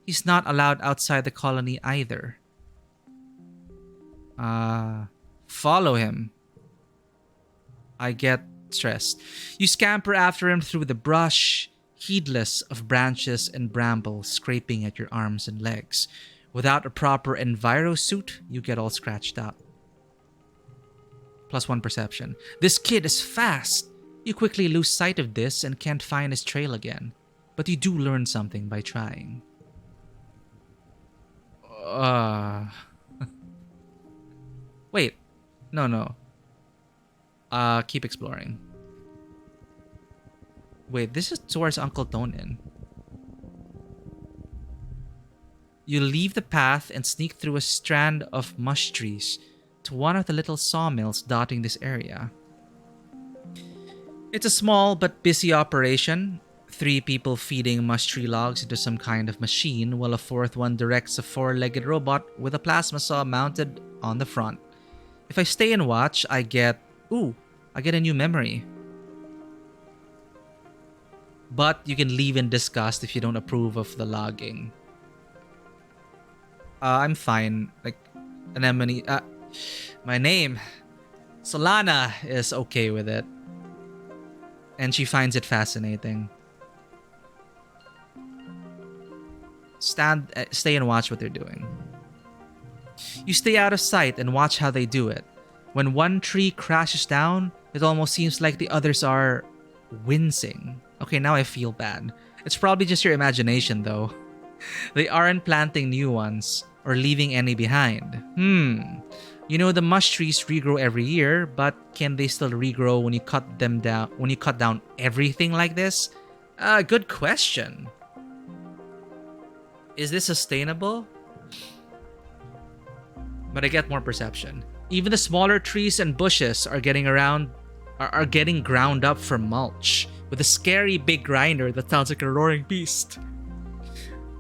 He's not allowed outside the colony either. Follow him. I get stressed. You scamper after him through the brush, heedless of branches and brambles scraping at your arms and legs. Without a proper enviro suit, you get all scratched up. +1 perception. This kid is fast. You quickly lose sight of this and can't find his trail again. But you do learn something by trying. Wait. No. Keep exploring. Wait, this is towards Uncle Tonin. You leave the path and sneak through a strand of mush trees to one of the little sawmills dotting this area. It's a small but busy operation. 3 people feeding mush tree logs into some kind of machine, while a 4th one directs a 4-legged robot with a plasma saw mounted on the front. If I stay and watch, I get a new memory. But you can leave in disgust if you don't approve of the logging. I'm fine. Like, Anemone. My name, Solana, is okay with it. And she finds it fascinating. Stay and watch what they're doing. You stay out of sight and watch how they do it. When one tree crashes down, it almost seems like the others are wincing. Okay, now I feel bad. It's probably just your imagination, though. They aren't planting new ones or leaving any behind. You know the mush trees regrow every year, but can they still regrow when you cut them down? When you cut down everything like this? Good question. Is this sustainable? But I get more perception. Even the smaller trees and bushes are getting ground up for mulch with a scary big grinder that sounds like a roaring beast.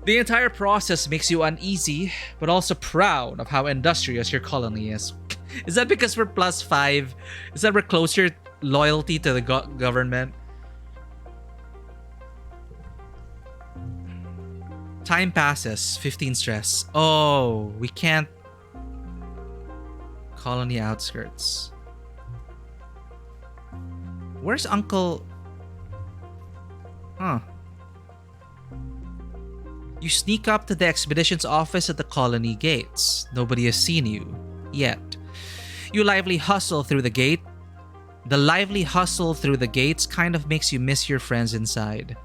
The entire process makes you uneasy, but also proud of how industrious your colony is. Is that because we're +5? Is that we're closer loyalty to the government? Time passes. 15 stress. Oh, we can't. Colony outskirts. Where's Uncle? You sneak up to the expedition's office at the colony gates. Nobody has seen you yet. You lively hustle through the gate. The lively hustle through the gates kind of makes you miss your friends inside.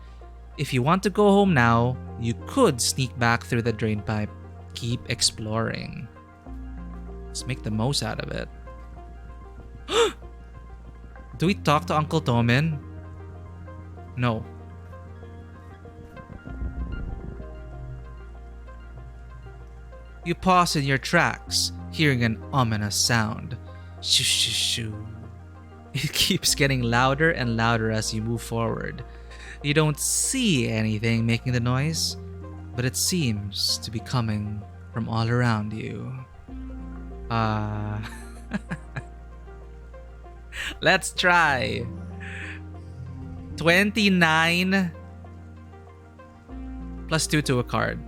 If you want to go home now, you could sneak back through the drain pipe. Keep exploring. Let's make the most out of it. Do we talk to Uncle Tomin? No. You pause in your tracks, hearing an ominous sound. Shoo shoo shoo. It keeps getting louder and louder as you move forward. You don't see anything making the noise, but it seems to be coming from all around you. Let's try. 29 plus 2 to a card.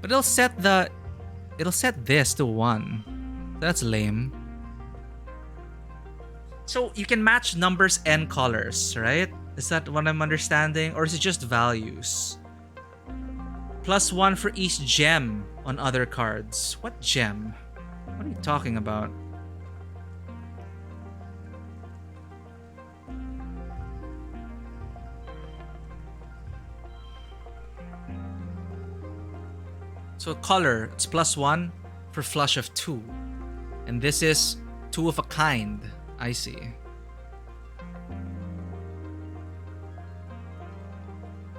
But it'll set this to 1. That's lame. So you can match numbers and colors, right? Is that what I'm understanding? Or is it just values? +1 for each gem on other cards. What gem? What are you talking about? So color, it's +1 for flush of 2. And this is 2 of a kind. I see.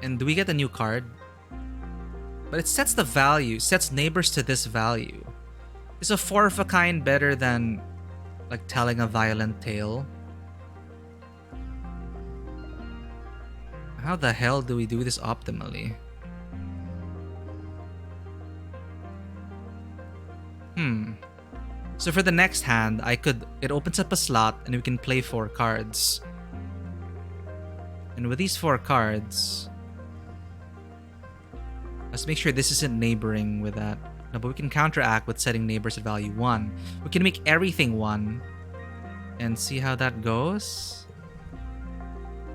And do we get a new card? But it sets the value, sets neighbors to this value. Is a 4 of a kind better than like telling a violent tale? How the hell do we do this optimally? So for the next hand, it opens up a slot and we can play 4 cards. And with these 4 cards, let's make sure this isn't neighboring with that. No, but we can counteract with setting neighbors at value 1. We can make everything 1 and see how that goes.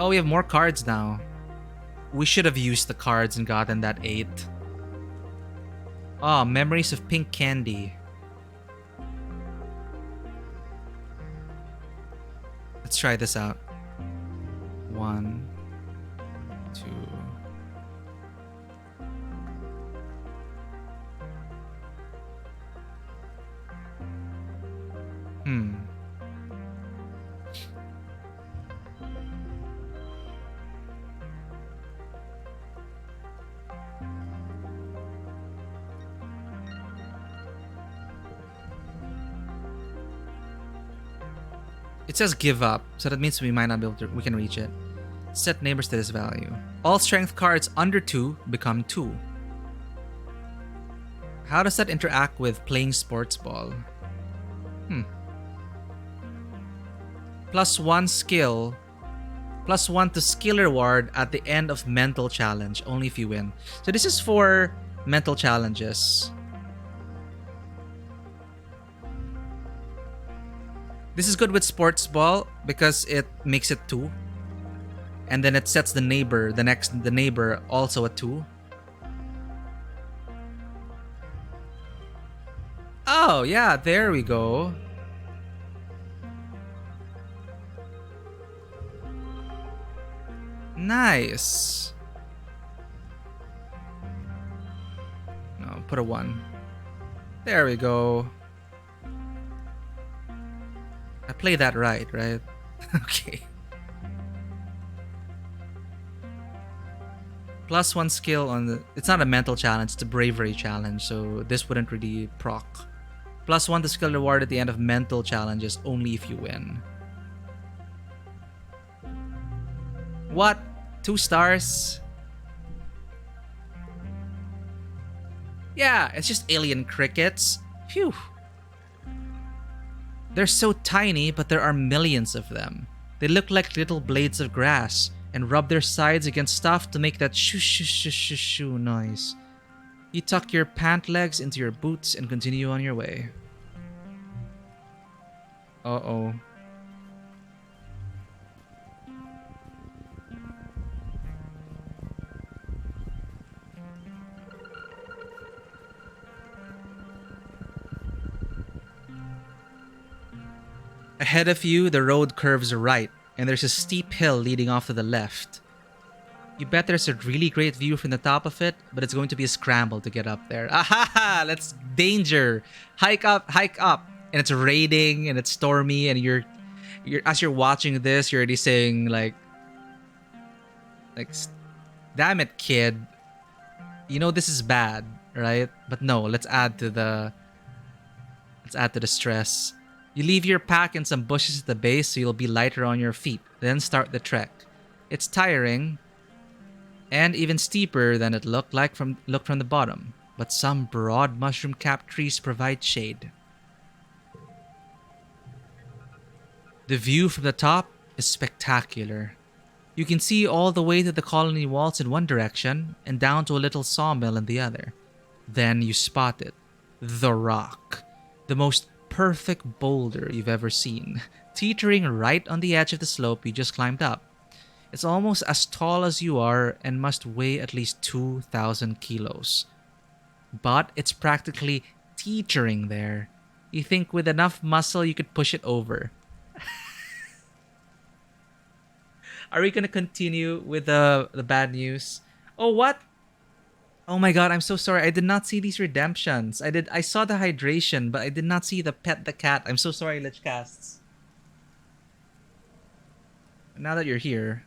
Oh, we have more cards now. We should have used the cards and gotten that 8. Oh, memories of pink candy. Let's try this out. 1, 2. It says give up, so that means we might not be able to, we can reach it. Set neighbors to this value. All strength cards under 2 become 2. How does that interact with playing sports ball? +1 skill. +1 to skill reward at the end of mental challenge, only if you win. So this is for mental challenges. This is good with sports ball because it makes it 2. And then it sets the neighbor, the neighbor also at 2. Oh, yeah, there we go. Nice. No, put a 1. There we go. I played that right? Okay. +1 skill on the... It's not a mental challenge, it's a bravery challenge, so this wouldn't really proc. +1 to skill reward at the end of mental challenges, only if you win. What? 2 stars? Yeah, it's just alien crickets. Phew. They're so tiny, but there are millions of them. They look like little blades of grass and rub their sides against stuff to make that shoo shoo shoo shoo shoo noise. You tuck your pant legs into your boots and continue on your way. Uh-oh. Ahead of you, the road curves right, and there's a steep hill leading off to the left. You bet there's a really great view from the top of it, but it's going to be a scramble to get up there. Ahaha! That's danger! Hike up! And it's raining, and it's stormy, and you're as you're watching this, you're already saying like, damn it, kid. You know this is bad, right? But no, let's add to the stress. You leave your pack in some bushes at the base so you'll be lighter on your feet, then start the trek. It's tiring, and even steeper than it looked from the bottom. But some broad mushroom-capped trees provide shade. The view from the top is spectacular. You can see all the way to the colony walls in one direction and down to a little sawmill in the other. Then you spot it. The rock. The most perfect boulder you've ever seen, teetering right on the edge of the slope you just climbed up. It's almost as tall as you are and must weigh at least 2,000 kilos. But it's practically teetering there. You think with enough muscle you could push it over. Are we gonna continue with the bad news? Oh, what? Oh my god, I'm so sorry. I did not see these redemptions. I saw the hydration, but I did not see the pet the cat. I'm so sorry, Lichcasts. Now that you're here.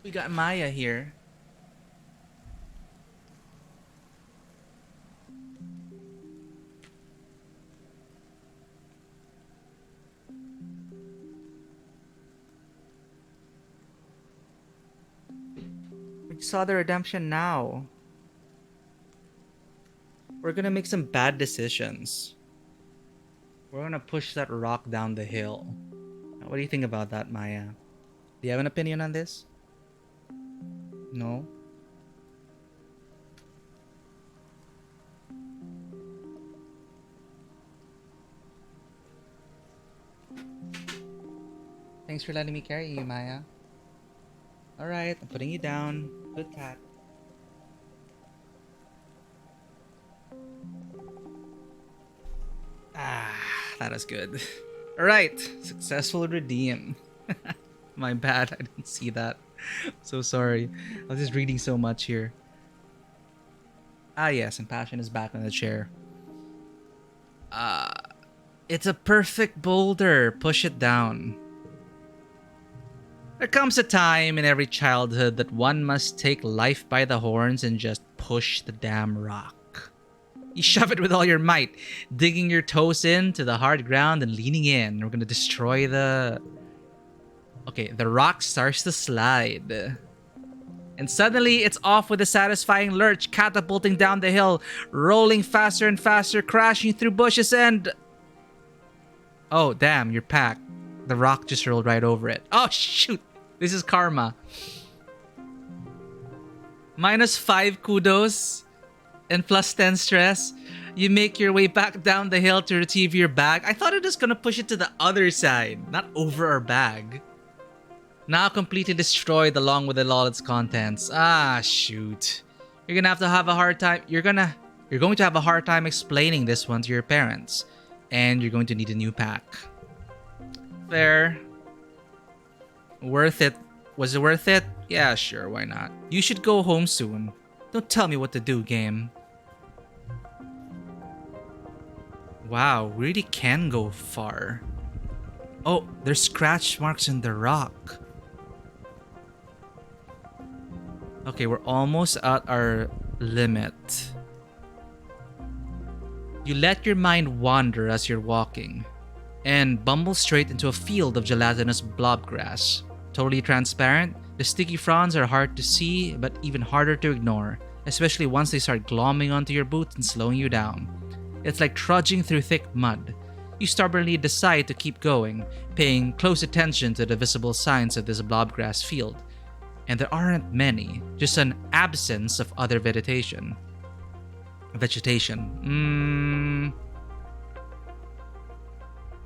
We got Maya here. We saw the redemption now. We're gonna make some bad decisions. We're gonna push that rock down the hill. What do you think about that, Maya? Do you have an opinion on this? No? Thanks for letting me carry you, Maya. Alright, I'm putting you down. Good cat. Ah, that is good. Alright, successful redeem. My bad, I didn't see that. So sorry. I was just reading so much here. Ah yes, and Passion is back on the chair. It's a perfect boulder. Push it down. There comes a time in every childhood that one must take life by the horns and just push the damn rock. You shove it with all your might, digging your toes into the hard ground and leaning in. We're gonna destroy the... Okay, the rock starts to slide. And suddenly, it's off with a satisfying lurch, catapulting down the hill, rolling faster and faster, crashing through bushes and... Oh, damn, you're packed. The rock just rolled right over it. Oh, shoot! This is karma. -5 kudos and +10 stress. You make your way back down the hill to retrieve your bag. I thought it was gonna push it to the other side, not over our bag. Now completely destroyed along with all its contents. Ah, shoot. You're gonna have a hard time. You're going to have a hard time explaining this one to your parents. And you're going to need a new pack. Fair. Worth it. Was it worth it? Yeah, sure, why not? You should go home soon. Don't tell me what to do, game. Wow, really can go far. Oh, there's scratch marks in the rock. Okay, we're almost at our limit. You let your mind wander as you're walking and bumble straight into a field of gelatinous blobgrass. Totally transparent, the sticky fronds are hard to see but even harder to ignore, especially once they start glomming onto your boots and slowing you down. It's like trudging through thick mud. You stubbornly decide to keep going, paying close attention to the visible signs of this blobgrass field. And there aren't many, just an absence of other vegetation.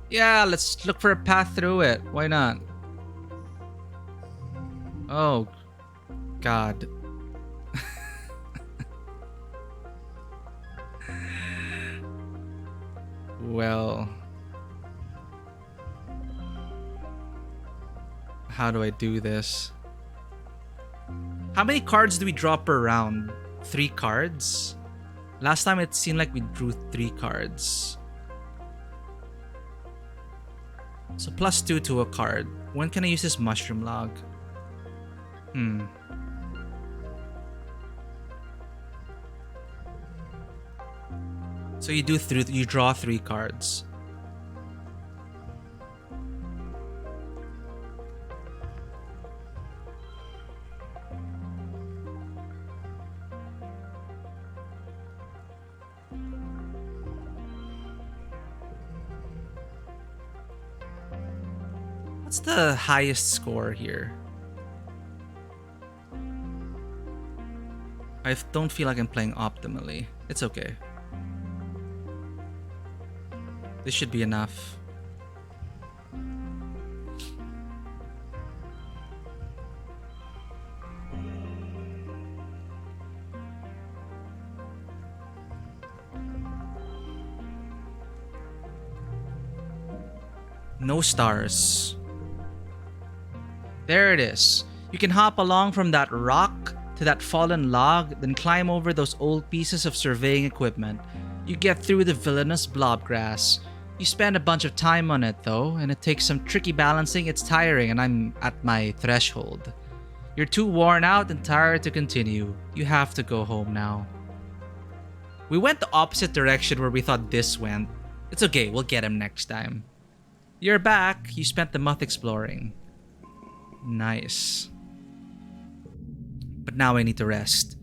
Yeah, let's look for a path through it. Why not? Oh, God. Well, how do I do this? How many cards do we draw per round? 3 cards? Last time it seemed like we drew 3 cards. So +2 to a card. When can I use this mushroom log? Hmm. So you draw 3 cards. What's the highest score here? I don't feel like I'm playing optimally. It's okay. This should be enough. No stars. There it is. You can hop along from that rock to that fallen log, then climb over those old pieces of surveying equipment. You get through the villainous blobgrass. You spend a bunch of time on it though, and it takes some tricky balancing. It's tiring, and I'm at my threshold. You're too worn out and tired to continue. You have to go home now. We went the opposite direction where we thought this went. It's okay, we'll get him next time. You're back. You spent the month exploring. Nice. But now I need to rest.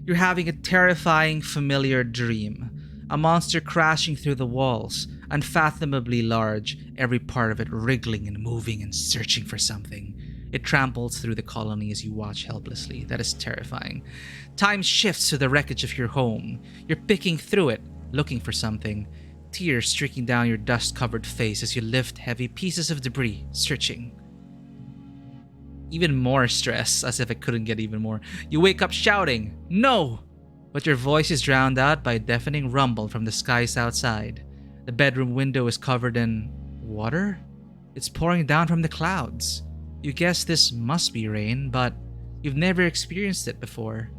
You're having a terrifying, familiar dream. A monster crashing through the walls, unfathomably large, every part of it wriggling and moving and searching for something. It tramples through the colony as you watch helplessly. That is terrifying. Time shifts to the wreckage of your home. You're picking through it, looking for something. Tears streaking down your dust-covered face as you lift heavy pieces of debris, searching. Even more stress, as if it couldn't get even more. You wake up shouting, "No!" But your voice is drowned out by a deafening rumble from the skies outside. The bedroom window is covered in water? It's pouring down from the clouds. You guess this must be rain, but you've never experienced it before.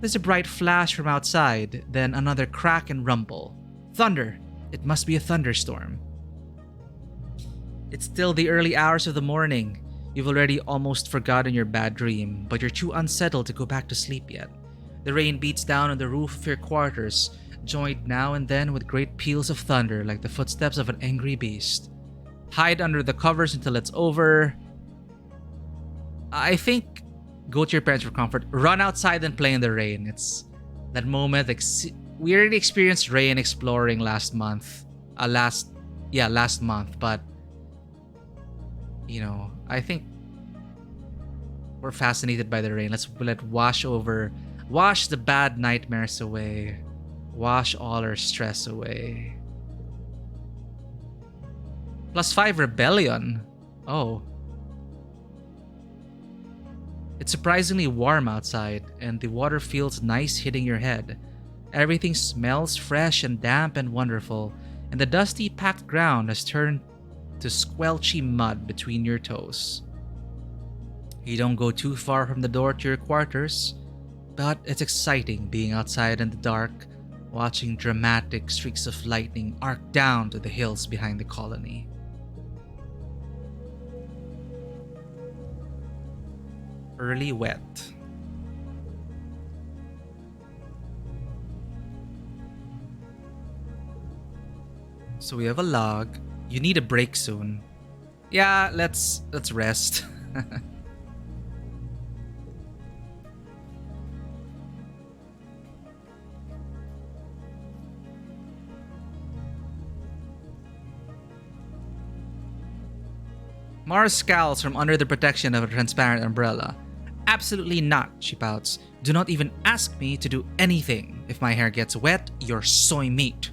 There's a bright flash from outside, then another crack and rumble. Thunder! It must be a thunderstorm. It's still the early hours of the morning. You've already almost forgotten your bad dream, but you're too unsettled to go back to sleep yet. The rain beats down on the roof of your quarters, joined now and then with great peals of thunder like the footsteps of an angry beast. Hide under the covers until it's over. I think go to your parents for comfort. Run outside and play in the rain. It's that moment. We already experienced rain exploring last month. Last month, but I think we're fascinated by the rain. Let's let it wash the bad nightmares away. Wash all our stress away. +5 rebellion. Oh. It's surprisingly warm outside, and the water feels nice hitting your head. Everything smells fresh and damp and wonderful, and the dusty, packed ground has turned to squelchy mud between your toes. You don't go too far from the door to your quarters, but it's exciting being outside in the dark, watching dramatic streaks of lightning arc down to the hills behind the colony. Early wet. So we have a log. You need a break soon. Yeah, let's rest. Mara scowls from under the protection of a transparent umbrella. Absolutely not, she pouts. Do not even ask me to do anything. If my hair gets wet, you're soy meat.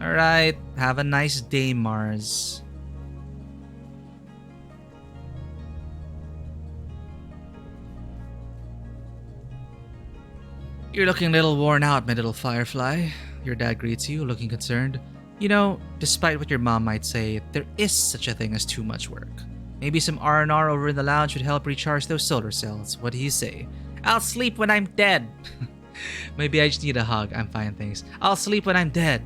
Alright, have a nice day, Mars. You're looking a little worn out, my little firefly. Your dad greets you, looking concerned. You know, despite what your mom might say, there is such a thing as too much work. Maybe some R&R over in the lounge would help recharge those solar cells. What do you say? I'll sleep when I'm dead. Maybe I just need a hug. I'm fine, thanks. I'll sleep when I'm dead.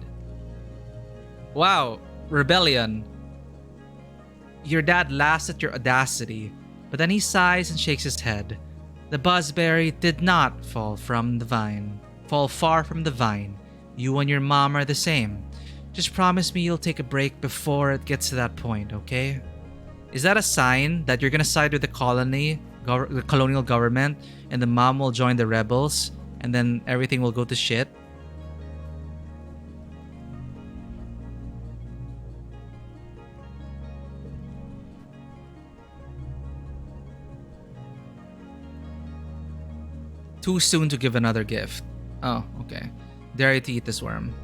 Wow, rebellion. Your dad laughs at your audacity. But then he sighs and shakes his head. The buzzberry did not fall far from the vine. You and your mom are the same. Just promise me you'll take a break before it gets to that point, okay? Is that a sign that you're gonna side with the colonial government, and the mom will join the rebels, and then everything will go to shit? Too soon to give another gift. Oh, okay. Dare I to eat this worm?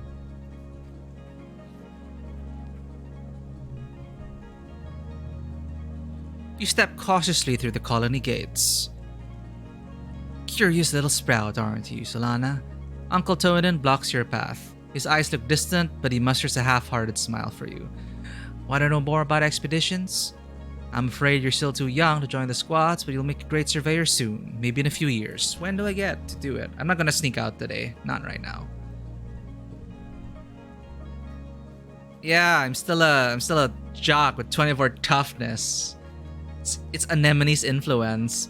You step cautiously through the colony gates. Curious little sprout, aren't you, Solana? Uncle Tonin blocks your path. His eyes look distant, but he musters a half-hearted smile for you. Want to know more about expeditions? I'm afraid you're still too young to join the squads, but you'll make a great surveyor soon, maybe in a few years. When do I get to do it? I'm not gonna sneak out today. Not right now. Yeah, I'm still a jock with 24 toughness. It's Anemone's influence.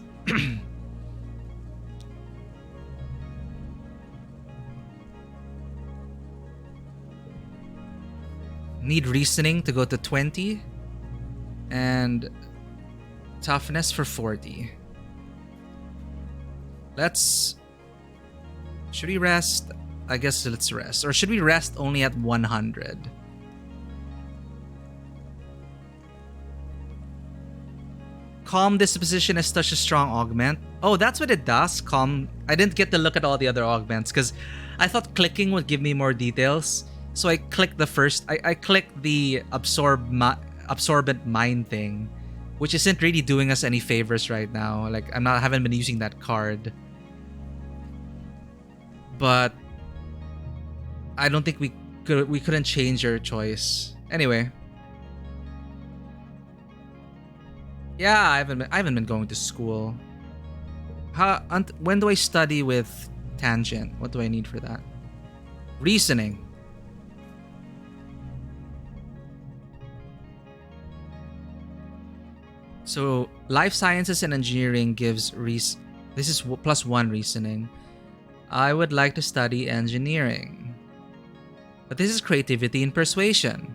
Need reasoning to go to 20. And toughness for 40. Should we rest? I guess let's rest. Or should we rest only at 100? Calm disposition is such a strong augment. Oh, that's what it does. Calm. I didn't get to look at all the other augments because I thought clicking would give me more details. So I clicked the first. I clicked the absorbent mind thing, which isn't really doing us any favors right now. Like haven't been using that card. But I don't think we couldn't change your choice. Anyway. Yeah, I haven't been going to school. When do I study with tangent? What do I need for that? Reasoning. So life sciences and engineering gives this is +1 reasoning. I would like to study engineering. But this is creativity and persuasion.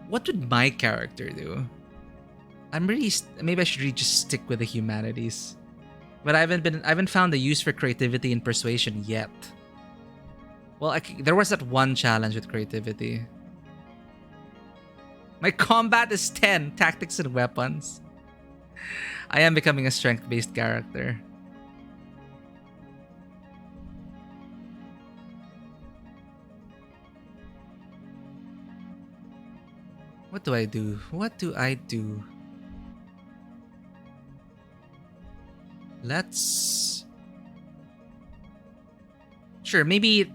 What would my character do? Maybe I should really just stick with the humanities. But I haven't found the use for creativity and persuasion yet. Well, there was that one challenge with creativity. My combat is 10, tactics and weapons. I am becoming a strength-based character. What do I do? What do I do? Sure, maybe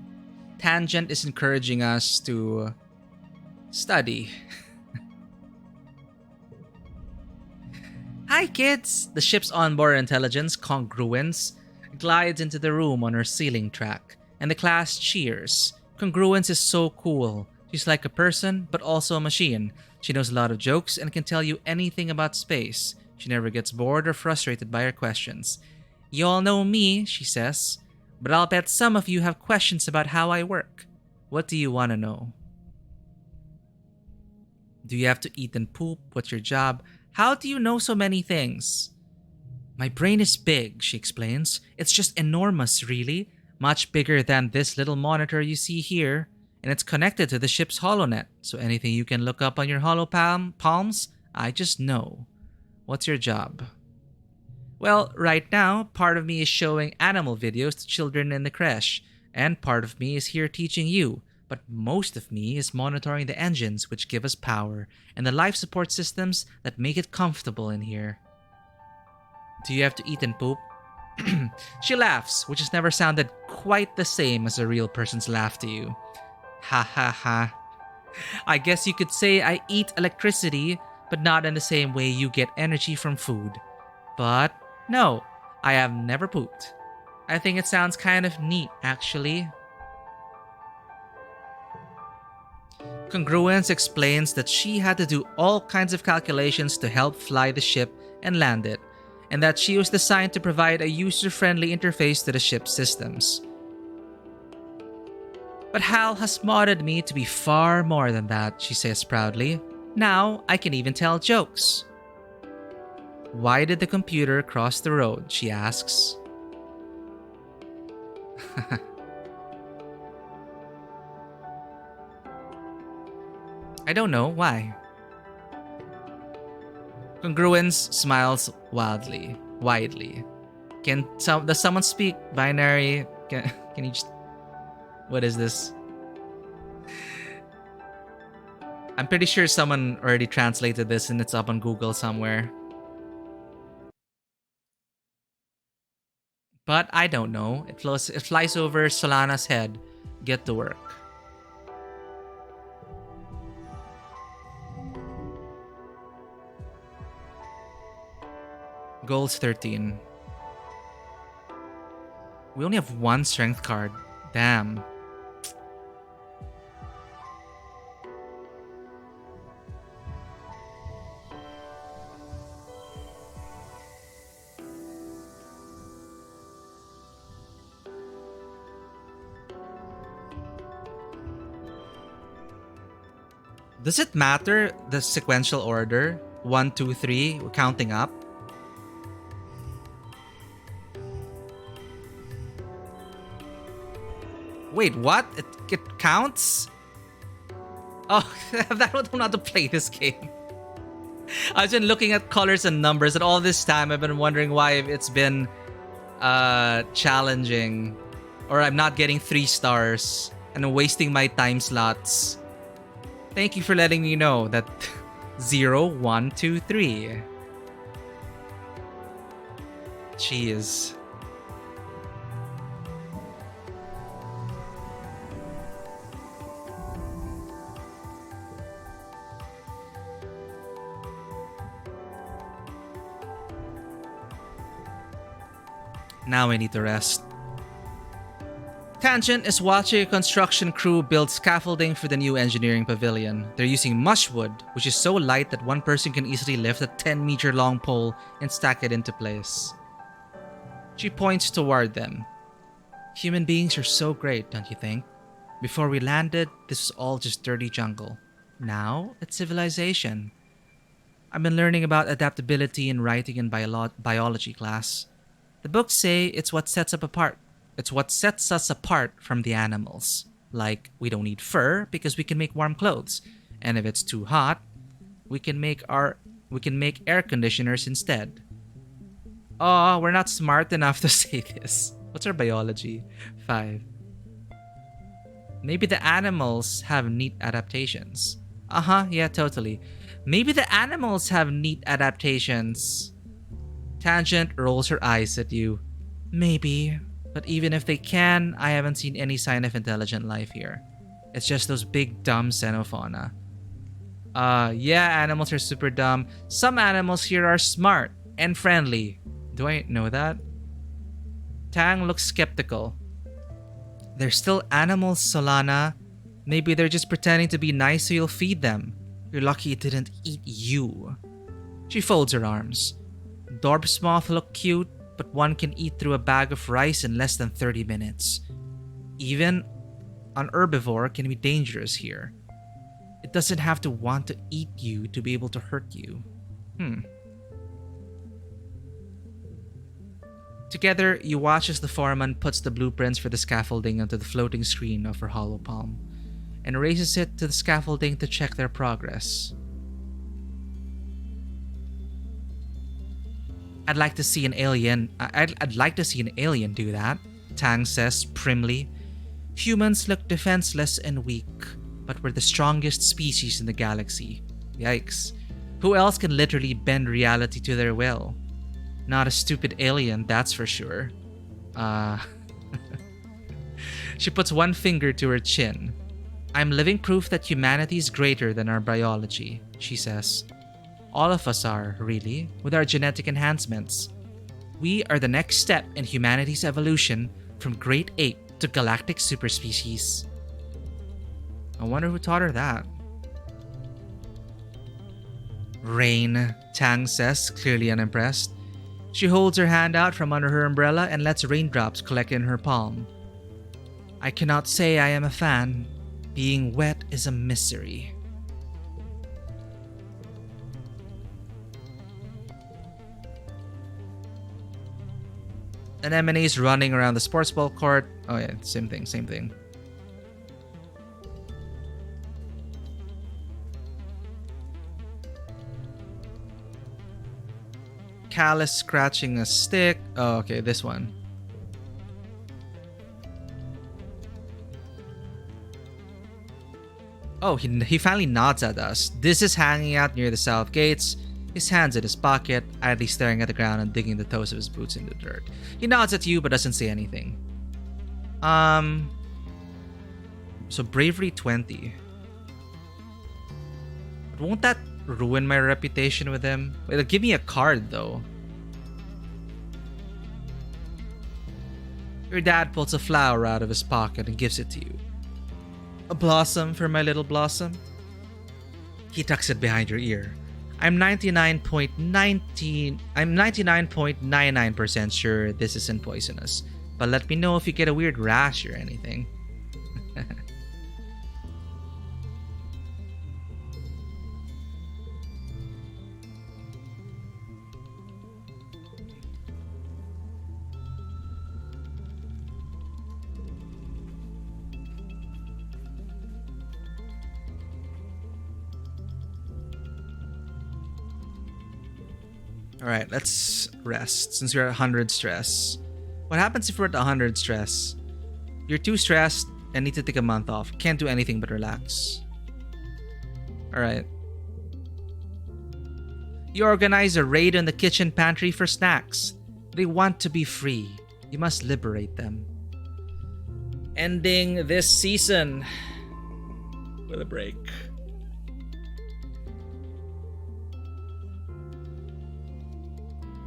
Tangent is encouraging us to study. Hi, kids! The ship's onboard intelligence, Congruence, glides into the room on her ceiling track, and the class cheers. Congruence is so cool. She's like a person, but also a machine. She knows a lot of jokes and can tell you anything about space. She never gets bored or frustrated by your questions. You all know me, she says, but I'll bet some of you have questions about how I work. What do you want to know? Do you have to eat and poop? What's your job? How do you know so many things? My brain is big, she explains. It's just enormous, really. Much bigger than this little monitor you see here. And it's connected to the ship's holonet, so anything you can look up on your palms, I just know. What's your job? Well, right now, part of me is showing animal videos to children in the creche, and part of me is here teaching you, but most of me is monitoring the engines which give us power, and the life support systems that make it comfortable in here. Do you have to eat and poop? She laughs, which has never sounded quite the same as a real person's laugh to you. Ha ha ha. I guess you could say I eat electricity, but not in the same way you get energy from food. But no, I have never pooped. I think it sounds kind of neat, actually. Congruence explains that she had to do all kinds of calculations to help fly the ship and land it, and that she was designed to provide a user-friendly interface to the ship's systems. But Hal has modded me to be far more than that, she says proudly. Now I can even tell jokes. Why did the computer cross the road, she asks. I don't know, why? Congruence smiles widely. Does someone speak binary? Can you just... What is this? I'm pretty sure someone already translated this and it's up on Google somewhere. But I don't know. It flies over Solana's head. Get to work. Goals 13. We only have one strength card. Damn. Does it matter the sequential order? 1, 2, 3, we're counting up. Wait, what? It counts? Oh, that would not to play this game. I've been looking at colors and numbers, and all this time I've been wondering why it's been challenging, or I'm not getting 3 stars and I'm wasting my time slots. Thank you for letting me know that 0, 1, 2, 3. Jeez. Now I need to rest. Tangent is watching a construction crew build scaffolding for the new engineering pavilion. They're using mushwood, which is so light that one person can easily lift a 10-meter long pole and stack it into place. She points toward them. Human beings are so great, don't you think? Before we landed, this was all just dirty jungle. Now, it's civilization. I've been learning about adaptability in writing in biology class. The books say it's what sets us apart. It's what sets us apart from the animals. Like, we don't need fur because we can make warm clothes. And if it's too hot, we can make air conditioners instead. Oh, we're not smart enough to say this. What's our biology? 5. Maybe the animals have neat adaptations. Yeah, totally. Maybe the animals have neat adaptations. Tangent rolls her eyes at you. Maybe. But even if they can, I haven't seen any sign of intelligent life here. It's just those big dumb xenofauna. Yeah, animals are super dumb. Some animals here are smart and friendly. Do I know that? Tang looks skeptical. They're still animals, Solana. Maybe they're just pretending to be nice so you'll feed them. You're lucky it didn't eat you. She folds her arms. Dorp's moth look cute, but one can eat through a bag of rice in less than 30 minutes. Even an herbivore can be dangerous here. It doesn't have to want to eat you to be able to hurt you. Together, you watch as the foreman puts the blueprints for the scaffolding onto the floating screen of her hollow palm and raises it to the scaffolding to check their progress. I'd like to see an alien do that, Tang says primly. Humans look defenseless and weak, but we're the strongest species in the galaxy. Yikes. Who else can literally bend reality to their will? Not a stupid alien, that's for sure. She puts one finger to her chin. I'm living proof that humanity is greater than our biology, she says. All of us are, really, with our genetic enhancements. We are the next step in humanity's evolution from great ape to galactic superspecies. I wonder who taught her that. Rain, Tang says, clearly unimpressed. She holds her hand out from under her umbrella and lets raindrops collect in her palm. I cannot say I am a fan. Being wet is a misery. Anemone's running around the sports ball court. Oh yeah, same thing, same thing. Cal is scratching a stick. Oh, okay, this one. Oh, he finally nods at us. This is hanging out near the south gates, his hands in his pocket, idly staring at the ground and digging the toes of his boots in the dirt. He nods at you but doesn't say anything. So bravery 20. But won't that ruin my reputation with him? It'll give me a card though. Your dad pulls a flower out of his pocket and gives it to you. A blossom for my little blossom? He tucks it behind your ear. I'm 99.99% sure this isn't poisonous, but let me know if you get a weird rash or anything. Alright, let's rest since we're at 100 stress. What happens if we're at 100 stress? You're too stressed and need to take a month off. Can't do anything but relax. Alright. You organize a raid on the kitchen pantry for snacks. They want to be free. You must liberate them. Ending this season with a break.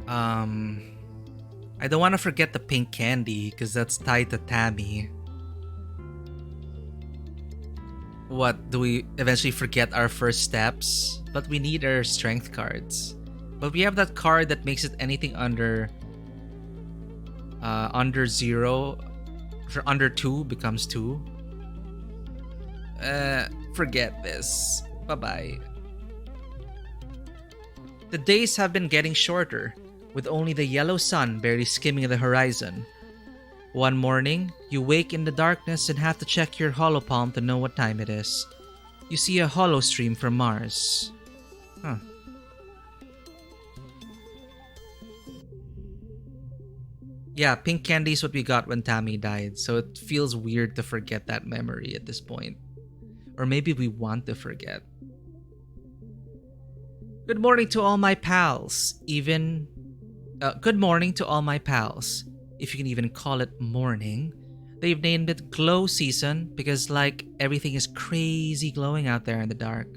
I don't want to forget the pink candy because that's tied to Tammy. What, do we eventually forget our first steps? But we need our strength cards. But we have that card that makes it anything under 0 for under 2 becomes 2. Forget this. Bye-bye. The days have been getting shorter, with only the yellow sun barely skimming the horizon. One morning, you wake in the darkness and have to check your holopalm to know what time it is. You see a holo stream from Mars. Huh. Yeah, pink candy is what we got when Tammy died, so it feels weird to forget that memory at this point. Or maybe we want to forget. Good morning to all my pals. Good morning to all my pals. If you can even call it morning. They've named it Glow Season because, like, everything is crazy glowing out there in the dark.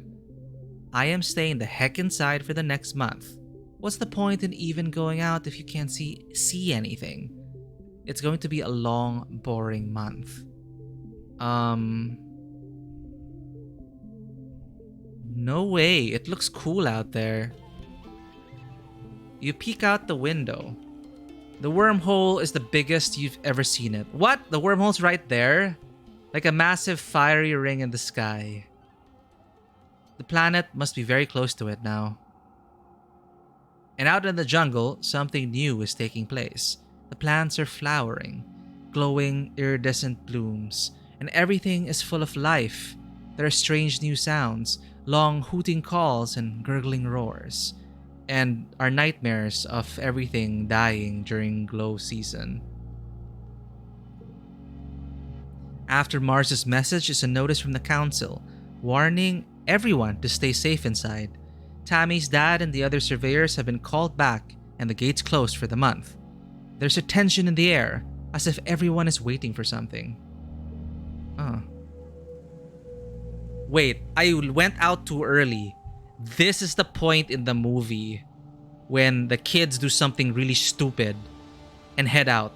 I am staying the heck inside for the next month. What's the point in even going out if you can't see anything? It's going to be a long, boring month. No way, it looks cool out there. You peek out the window. The wormhole is the biggest you've ever seen it. What? The wormhole's right there? Like a massive fiery ring in the sky. The planet must be very close to it now. And out in the jungle, something new is taking place. The plants are flowering, glowing iridescent blooms, and everything is full of life. There are strange new sounds, long hooting calls and gurgling roars, and our nightmares of everything dying during glow season. After Mars's message is a notice from the council, warning everyone to stay safe inside. Tammy's dad and the other surveyors have been called back and the gates closed for the month. There's a tension in the air, as if everyone is waiting for something. Wait, I went out too early. This is the point in the movie when the kids do something really stupid and head out.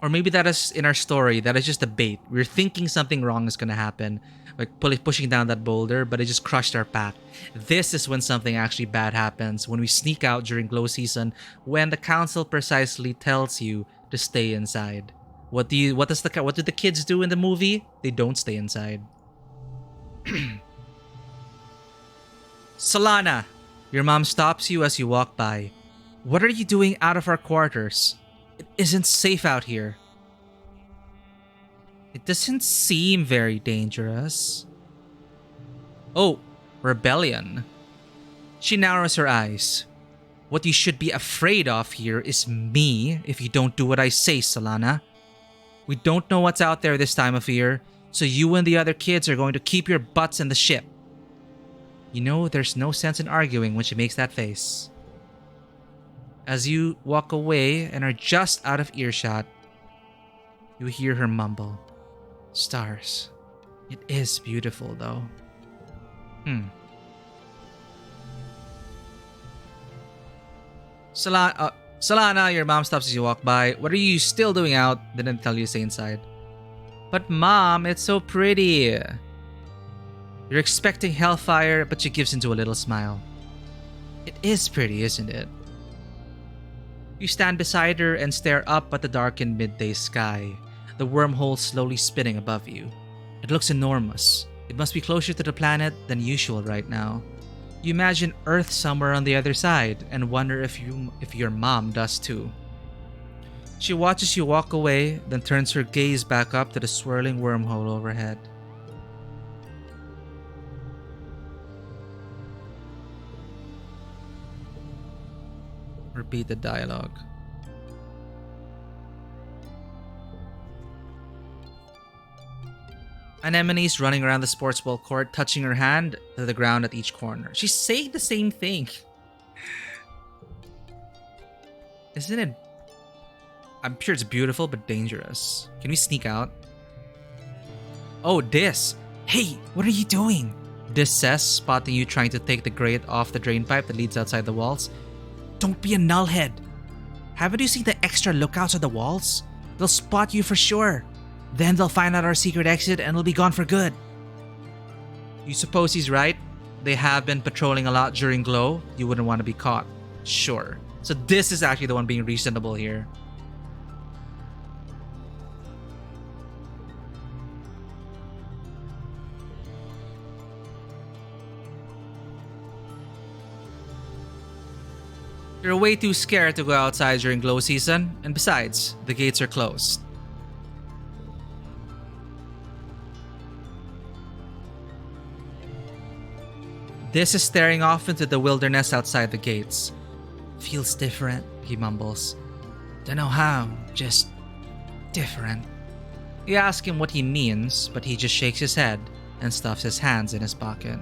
Or maybe that is in our story. That is just a bait. We're thinking something wrong is gonna happen, like pushing down that boulder, but it just crushed our pack. This is when something actually bad happens. When we sneak out during glow season, when the council precisely tells you to stay inside. What do the kids do in the movie? They don't stay inside. Solana, your mom stops you as you walk by. What are you doing out of our quarters? It isn't safe out here. It doesn't seem very dangerous. Oh, rebellion. She narrows her eyes. What you should be afraid of here is me if you don't do what I say, Solana. We don't know what's out there this time of year, so you and the other kids are going to keep your butts in the ship. You know, there's no sense in arguing when she makes that face. As you walk away and are just out of earshot, you hear her mumble. Stars. It is beautiful, though. Solana, your mom stops as you walk by. What are you still doing out? Didn't tell you to stay inside. But mom, it's so pretty. You're expecting hellfire, but she gives into a little smile. It is pretty, isn't it? You stand beside her and stare up at the darkened midday sky, the wormhole slowly spinning above you. It looks enormous. It must be closer to the planet than usual right now. You imagine Earth somewhere on the other side and wonder if your mom does too. She watches you walk away, then turns her gaze back up to the swirling wormhole overhead. Repeat the dialogue. Anemone's running around the sports ball court, touching her hand to the ground at each corner. She's saying the same thing. Isn't it? I'm sure it's beautiful, but dangerous. Can we sneak out? Oh, Dis. Hey, what are you doing? Dis says, spotting you trying to take the grate off the drain pipe that leads outside the walls. Don't be a nullhead. Haven't you seen the extra lookouts on the walls? They'll spot you for sure. Then they'll find out our secret exit and we'll be gone for good. You suppose he's right? They have been patrolling a lot during Glow. You wouldn't want to be caught. Sure. So this is actually the one being reasonable here. You're way too scared to go outside during Glow season, and besides, the gates are closed. This is staring off into the wilderness outside the gates. Feels different, he mumbles. Dunno how, just different. You ask him what he means, but he just shakes his head and stuffs his hands in his pocket.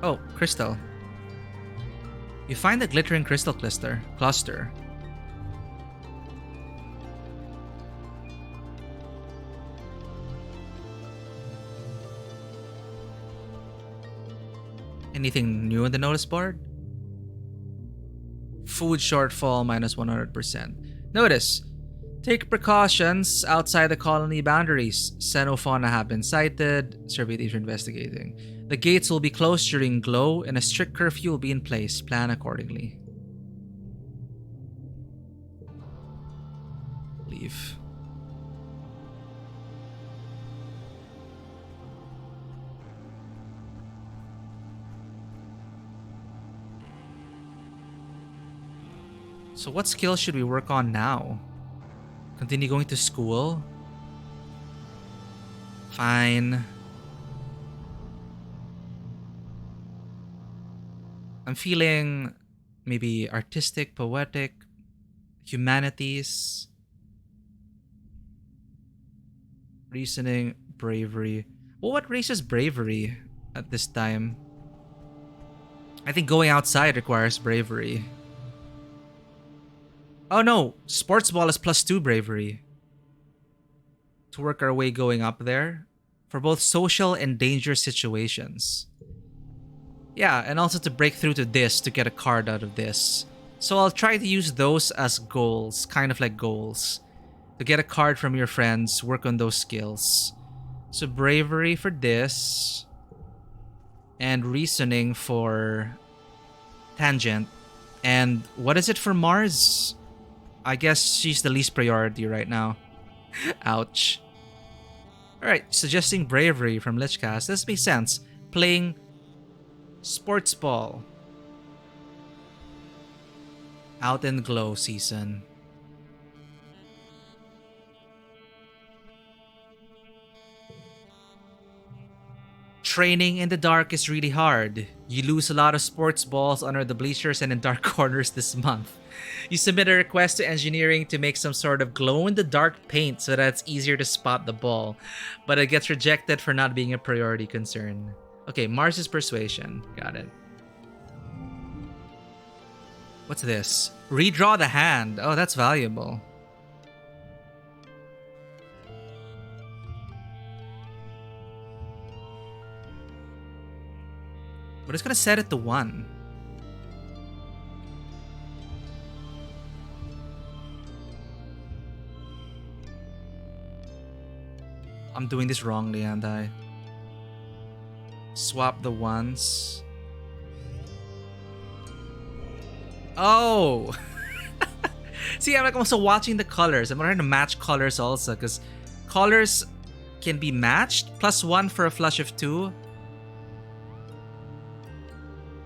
Oh, crystal. You find the glittering crystal cluster. Anything new on the notice board? Food shortfall minus 100%. Notice, take precautions outside the colony boundaries. Xenofauna have been sighted. Survey teams are investigating. The gates will be closed during Glow and a strict curfew will be in place. Plan accordingly. Leave. So what skills should we work on now? Continue going to school? Fine. I'm feeling maybe artistic, poetic, humanities, reasoning, bravery. Well, what raises bravery at this time? I think going outside requires bravery. Oh no, sports ball is +2 bravery. To work our way going up there for both social and dangerous situations. Yeah, and also to break through to this to get a card out of this. So I'll try to use those as goals, kind of like goals. To get a card from your friends, work on those skills. So bravery for this. And reasoning for tangent. And what is it for Mars? I guess she's the least priority right now. Ouch. Alright, suggesting bravery from Lichcast. This makes sense. Playing sports ball. Out and glow season. Training in the dark is really hard. You lose a lot of sports balls under the bleachers and in dark corners this month. You submit a request to engineering to make some sort of glow-in-the-dark paint so that it's easier to spot the ball, but it gets rejected for not being a priority concern. Okay, Mars's persuasion. Got it. What's this? Redraw the hand. Oh, that's valuable. But it's gonna set it to 1. I'm doing this wrongly, aren't I? Swap the ones. Oh! See, I'm like also watching the colors. I'm trying to match colors also, because colors can be matched. +1 for a flush of 2.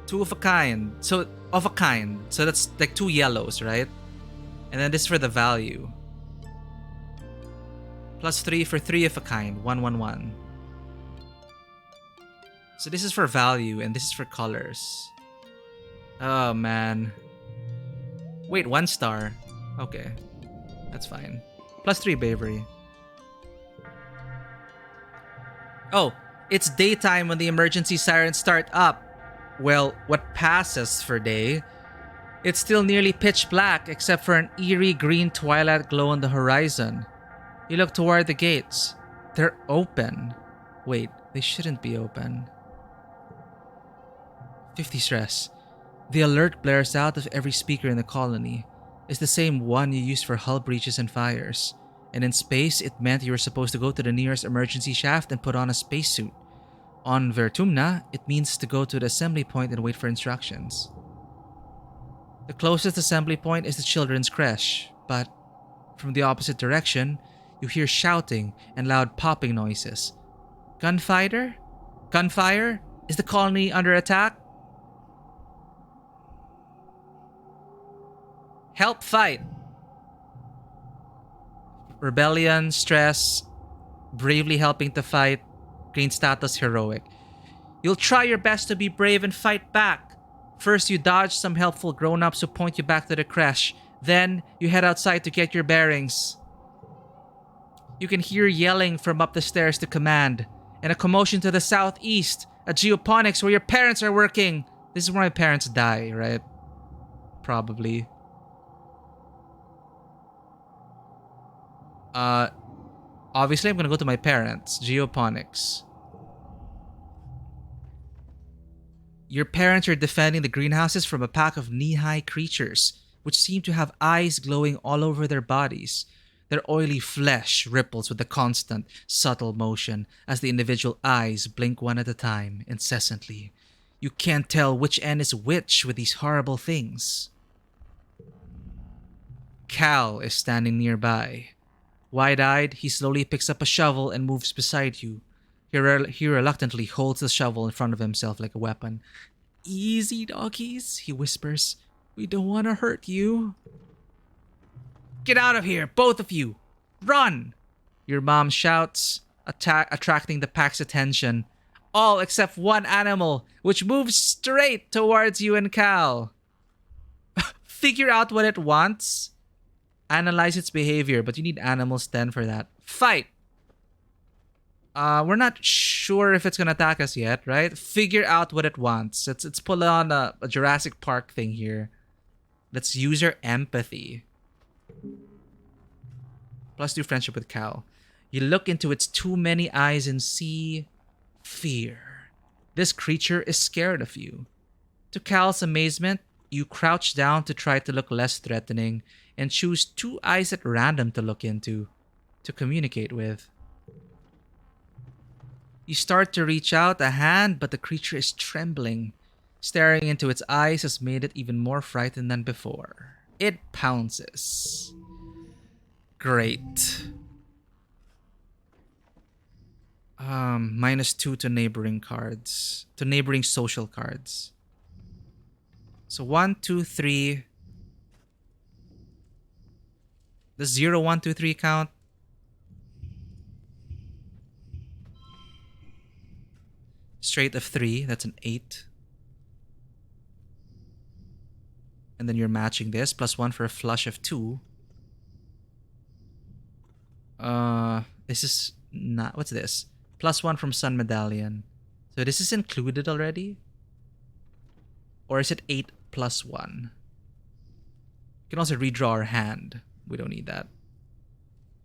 2 of a kind. So, of a kind. So that's like 2 yellows, right? And then this for the value. +3 for 3 of a kind. 1, 1, 1. So this is for value and this is for colors. Oh, man. Wait, 1 star. Okay. That's fine. +3 bravery. Oh, it's daytime when the emergency sirens start up. Well, what passes for day. It's still nearly pitch black except for an eerie green twilight glow on the horizon. You look toward the gates. They're open. Wait, they shouldn't be open. 50 stress. The alert blares out of every speaker in the colony. It's the same one you used for hull breaches and fires. And in space, it meant you were supposed to go to the nearest emergency shaft and put on a spacesuit. On Vertumna, it means to go to the assembly point and wait for instructions. The closest assembly point is the children's creche, but from the opposite direction, you hear shouting and loud popping noises. Gunfighter? Gunfire? Is the colony under attack? Help fight! Rebellion, stress, bravely helping to fight, gain status heroic. You'll try your best to be brave and fight back. First, you dodge some helpful grown-ups who point you back to the creche. Then, you head outside to get your bearings. You can hear yelling from up the stairs to command, and a commotion to the southeast, a geoponics where your parents are working. This is where my parents die, right? Probably. Obviously I'm gonna go to my parents. Geoponics. Your parents are defending the greenhouses from a pack of knee-high creatures, which seem to have eyes glowing all over their bodies. Their oily flesh ripples with a constant, subtle motion as the individual eyes blink one at a time, incessantly. You can't tell which end is which with these horrible things. Cal is standing nearby. Wide-eyed, he slowly picks up a shovel and moves beside you. He reluctantly holds the shovel in front of himself like a weapon. Easy, doggies, he whispers. We don't want to hurt you. Get out of here, both of you! Run! Your mom shouts, attracting the pack's attention. All except one animal, which moves straight towards you and Cal. Figure out what it wants. Analyze its behavior, but you need animals 10 for that. Fight! We're not sure if it's gonna attack us yet, right? Figure out what it wants. Let's pull on a Jurassic Park thing here. Let's use your empathy. +2 friendship with Cal. You look into its too many eyes and see fear. This creature is scared of you. To Cal's amazement, you crouch down to try to look less threatening and choose two eyes at random to look into, to communicate with. You start to reach out a hand, but the creature is trembling. Staring into its eyes has made it even more frightened than before. It pounces. Great. -2 to neighboring cards. To neighboring social cards. So 1, 2, 3. Does 0, 1, 2, 3 count? Straight of 3, that's an 8. And then you're matching this, +1 for a flush of 2. This is not, what's this? +1 from Sun Medallion. So this is included already? Or is it 8 +1? You can also redraw our hand. We don't need that.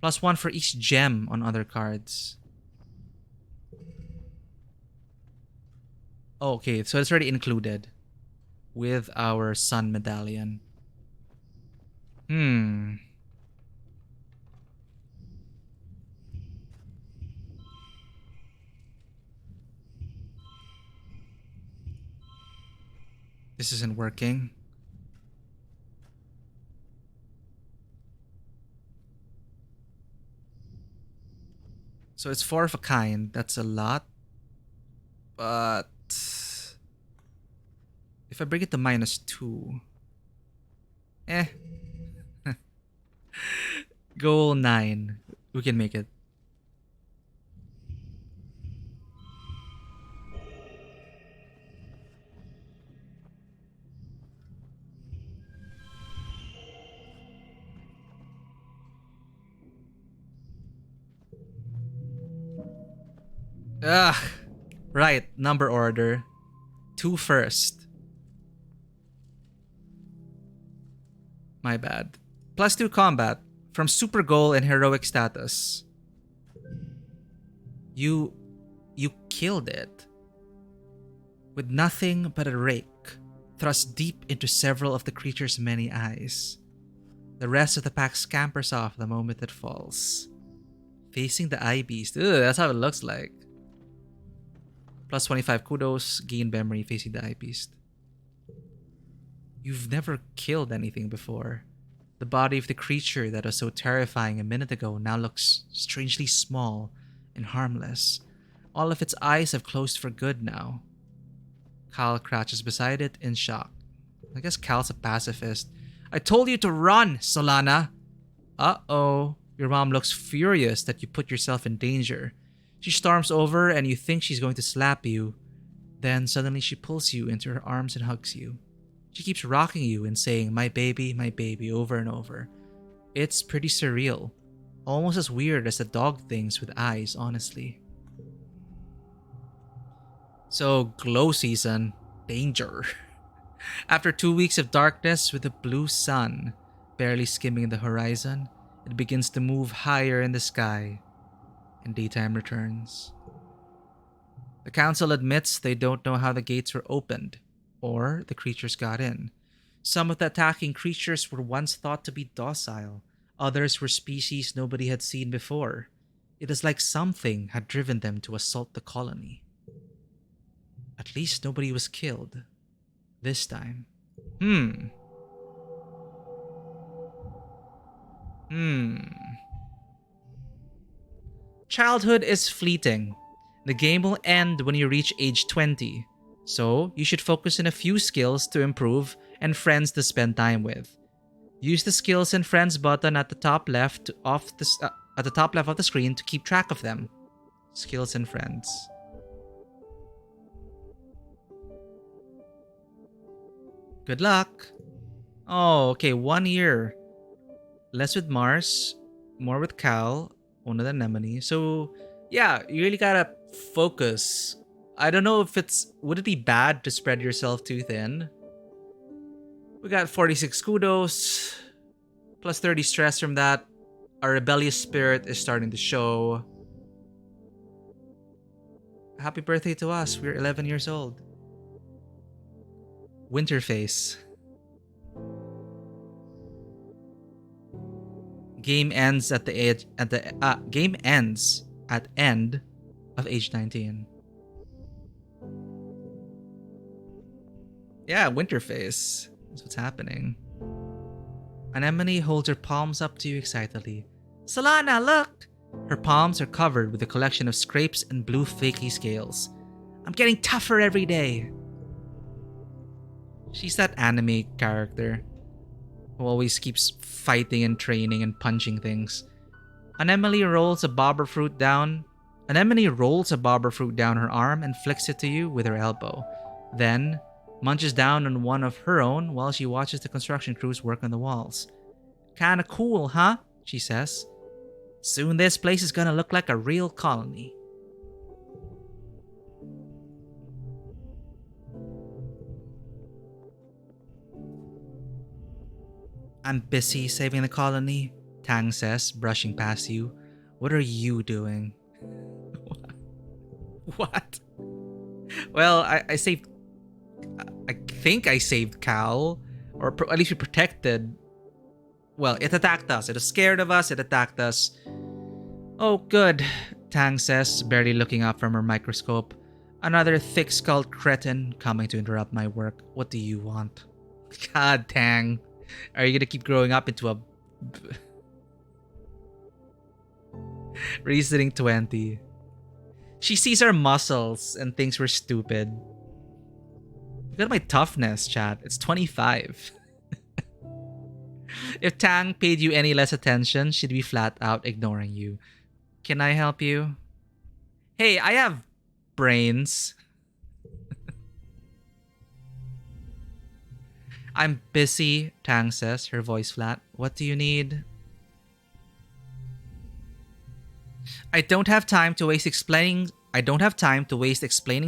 +1 for each gem on other cards. Oh, okay, so it's already included with our Sun Medallion. This isn't working. So it's 4 of a kind. That's a lot. But if I bring it to -2, eh. Goal 9. We can make it. Ugh. Right, number order. 2 first. My bad. +2 combat. From super goal and heroic status. You killed it. With nothing but a rake, thrust deep into several of the creature's many eyes. The rest of the pack scampers off the moment it falls. Facing the eye beast. Ugh, that's how it looks like. +25 kudos, gain memory facing the eye beast. You've never killed anything before. The body of the creature that was so terrifying a minute ago now looks strangely small and harmless. All of its eyes have closed for good now. Cal crouches beside it in shock. I guess Cal's a pacifist. I told you to run, Solana! Uh-oh. Your mom looks furious that you put yourself in danger. She storms over and you think she's going to slap you. Then suddenly she pulls you into her arms and hugs you. She keeps rocking you and saying, my baby, over and over. It's pretty surreal. Almost as weird as the dog things with eyes, honestly. So, glow season. Danger. After 2 weeks of darkness with the blue sun barely skimming the horizon, it begins to move higher in the sky, and daytime returns. The council admits they don't know how the gates were opened, or the creatures got in. Some of the attacking creatures were once thought to be docile, others were species nobody had seen before. It is like something had driven them to assault the colony. At least nobody was killed. This time. Childhood is fleeting. The game will end when you reach age 20. So, you should focus on a few skills to improve and friends to spend time with. Use the skills and friends button at the top left of the screen to keep track of them. Skills and friends. Good luck. Oh, okay, 1 year. Less with Mars, more with Cal, one of the anemone. So, yeah, you really gotta focus. I don't know if would it be bad to spread yourself too thin? We got 46 kudos, plus 30 stress from that. Our rebellious spirit is starting to show. happy birthday to us. We're 11 years old. Winterface. Game ends at the age at the game ends at end of age 19. Yeah, Winterface. That's what's happening. Anemone holds her palms up to you excitedly. Solana, look! Her palms are covered with a collection of scrapes and blue flaky scales. I'm getting tougher every day. She's that anime character who always keeps fighting and training and punching things. Anemone rolls a bobber fruit down her arm and flicks it to you with her elbow. Then munches down on one of her own while she watches the construction crews work on the walls. Kinda cool, huh? She says. Soon this place is gonna look like a real colony. I'm busy saving the colony, Tang says, brushing past you. What are you doing? What? Well, I saved... I think I saved Cal. Or at least we protected... Well, it attacked us. It was scared of us. It attacked us. Oh, good, Tang says, barely looking up from her microscope. Another thick-skulled cretin coming to interrupt my work. What do you want? God, Tang. Are you gonna keep growing up into a... Reasoning 20. She sees our muscles and thinks we're stupid. Look at my toughness, chat. It's 25. If Tang paid you any less attention, she'd be flat out ignoring you. Can I help you? Hey, I have brains. I'm busy, Tang says, her voice flat. What do you need? I don't have time to waste explaining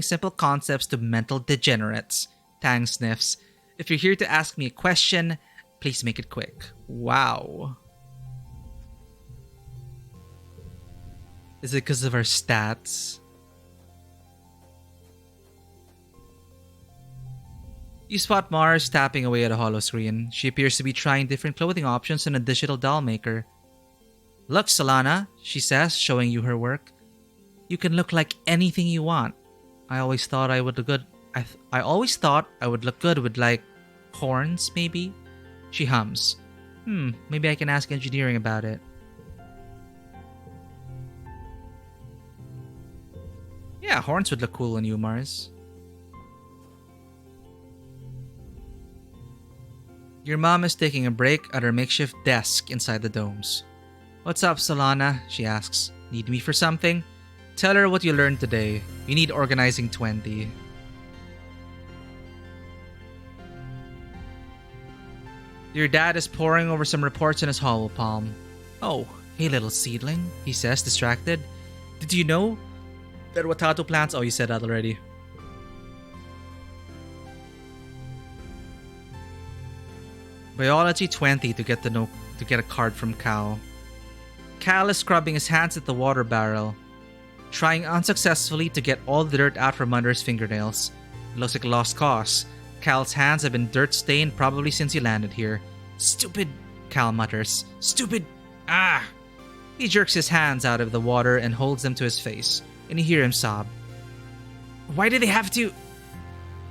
simple concepts to mental degenerates, Tang sniffs. If you're here to ask me a question, please make it quick. Wow. Is it because of our stats? You spot Mars tapping away at a hollow screen. She appears to be trying different clothing options in a digital doll maker. Look, Solana, she says, showing you her work. You can look like anything you want. I always thought I would look good. I always thought I would look good with, like, horns, maybe? She hums. Maybe I can ask engineering about it. Yeah, horns would look cool on you, Mars. Your mom is taking a break at her makeshift desk inside the domes. What's up, Solana? She asks. Need me for something? Tell her what you learned today. You need organizing 20. Your dad is poring over some reports in his hollow palm. Oh, hey little seedling, he says, distracted. Did you know that Watato plants... Oh, you said that already. Biology 20 to get a card from Cal. Cal is scrubbing his hands at the water barrel, trying unsuccessfully to get all the dirt out from under his fingernails. It looks like a lost cause. Cal's hands have been dirt-stained probably since he landed here. Stupid, Cal mutters. Stupid! Ah! He jerks his hands out of the water and holds them to his face, and you hear him sob. Why did they have to...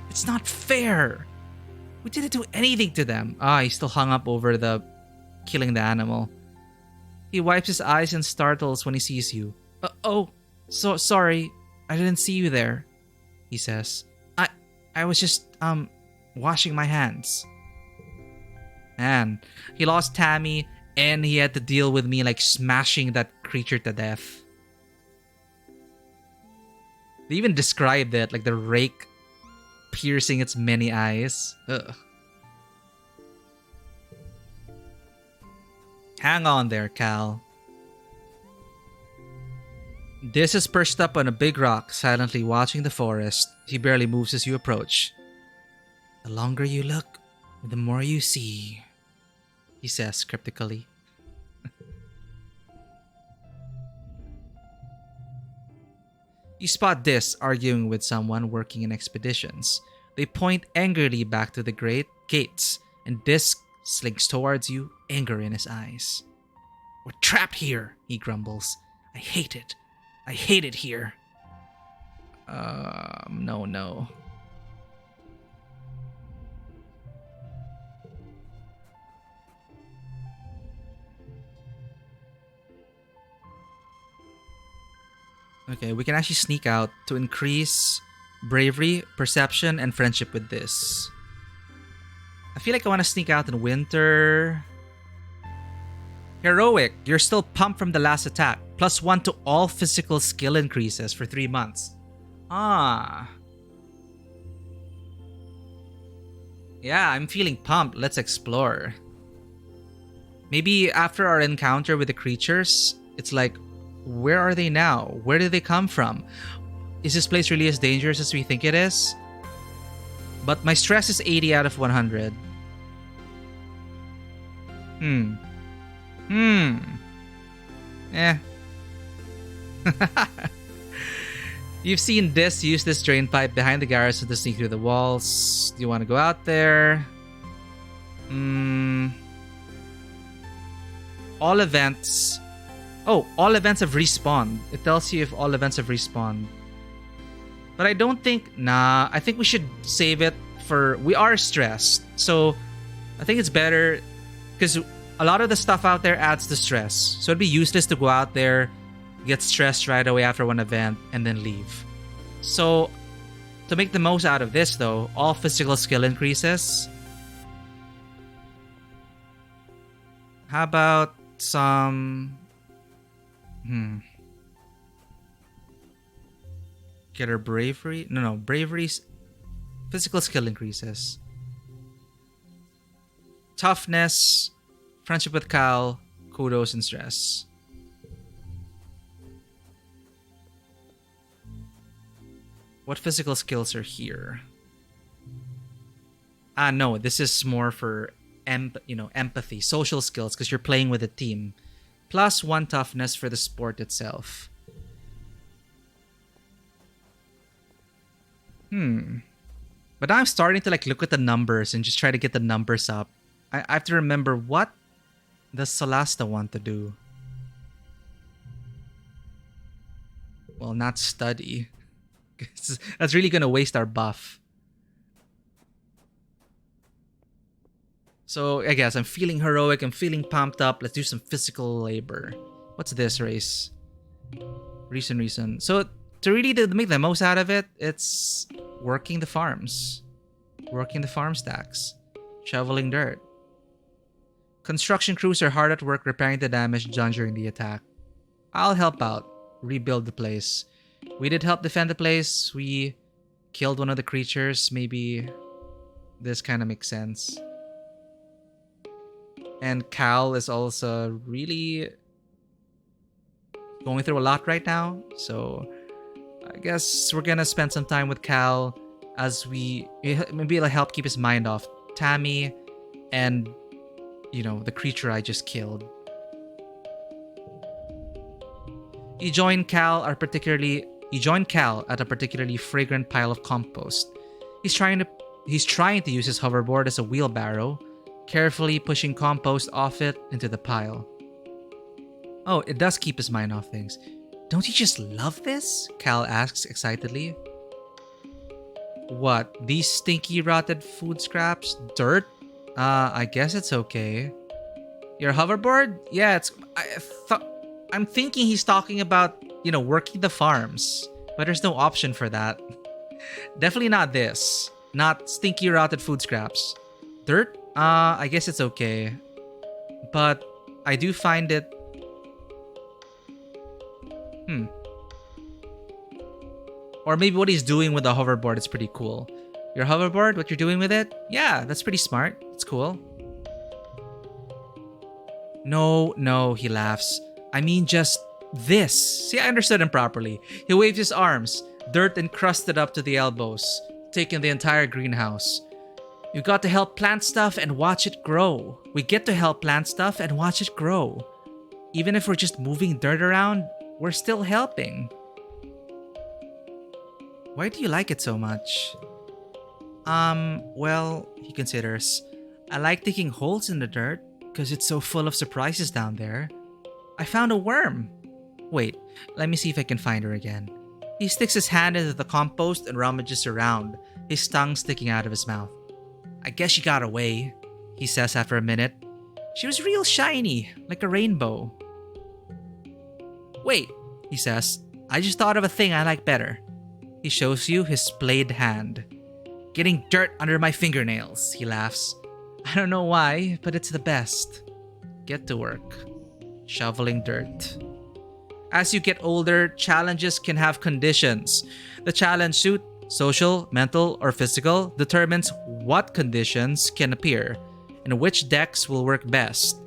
It's not fair! We didn't do anything to them. He's still hung up over the... killing the animal. He wipes his eyes and startles when he sees you. So sorry. I didn't see you there, he says. I was just, washing my hands. Man, he lost Tammy and he had to deal with me like smashing that creature to death. They even described it like the rake piercing its many eyes. Ugh. Hang on there, Cal. This is perched up on a big rock, silently watching the forest. He barely moves as you approach. The longer you look, the more you see, he says cryptically. You spot Dis arguing with someone working in expeditions. They point angrily back to the great gates, and Dis slinks towards you, anger in his eyes. We're trapped here, he grumbles. I hate it. I hate it here. No. Okay, we can actually sneak out to increase bravery, perception, and friendship with this. I feel like I want to sneak out in winter. Heroic, you're still pumped from the last attack. +1 to all physical skill increases for 3 months. Ah. Yeah, I'm feeling pumped. Let's explore. Maybe after our encounter with the creatures, it's like, where are they now? Where did they come from? Is this place really as dangerous as we think it is? But my stress is 80 out of 100. Eh. You've seen Dis use this drain pipe behind the garrison to sneak through the walls. Do you want to go out there? All events. Oh, all events have respawned. It tells you if all events have respawned. But I don't think... Nah, I think we should save it for... We are stressed. So, I think it's better... Because a lot of the stuff out there adds to stress. So it'd be useless to go out there, get stressed right away after one event, and then leave. So, to make the most out of this though, all physical skill increases. How about some... Get her bravery? No, bravery's physical skill increases. Toughness, friendship with Cal, kudos, and stress. What physical skills are here? No, this is more for empathy, social skills, because you're playing with a team. +1 toughness for the sport itself. But I'm starting to look at the numbers and just try to get the numbers up. I have to remember, what does Solasta want to do? Well, not study. That's really going to waste our buff. So, I guess I'm feeling heroic, I'm feeling pumped up. Let's do some physical labor. What's this race? Reason. So, to really make the most out of it, it's working the farms. Working the farm stacks. Shoveling dirt. Construction crews are hard at work repairing the damage done during the attack. I'll help out. Rebuild the place. We did help defend the place. We killed one of the creatures. Maybe this kind of makes sense. And Cal is also really going through a lot right now. So I guess we're gonna spend some time with Cal as maybe it'll help keep his mind off Tammy and, the creature I just killed. You join Cal at a particularly fragrant pile of compost. He's trying to use his hoverboard as a wheelbarrow, carefully pushing compost off it into the pile. Oh, it does keep his mind off things. Don't you just love this? Cal asks excitedly. What? These stinky rotted food scraps? Dirt? I guess it's okay. Your hoverboard? Yeah, I'm thinking he's talking about, working the farms. But there's no option for that. Definitely not this. Not stinky rotted food scraps. Dirt? I guess it's okay. But I do find it... Or maybe what he's doing with the hoverboard is pretty cool. Your hoverboard, what you're doing with it? Yeah, that's pretty smart. It's cool. No, he laughs. I mean just this. See, I understood him properly. He waved his arms, dirt encrusted up to the elbows, taking the entire greenhouse. You got to help plant stuff and watch it grow. We get to help plant stuff and watch it grow. Even if we're just moving dirt around, we're still helping. Why do you like it so much? Well, he considers. I like digging holes in the dirt because it's so full of surprises down there. I found a worm. Wait, let me see if I can find her again. He sticks his hand into the compost and rummages around, his tongue sticking out of his mouth. I guess she got away, he says after a minute. She was real shiny, like a rainbow. Wait, he says. I just thought of a thing I like better. He shows you his splayed hand. Getting dirt under my fingernails, he laughs. I don't know why, but it's the best. Get to work. Shoveling dirt. As you get older, challenges can have conditions. The challenge suit, social, mental, or physical, determines what conditions can appear and which decks will work best.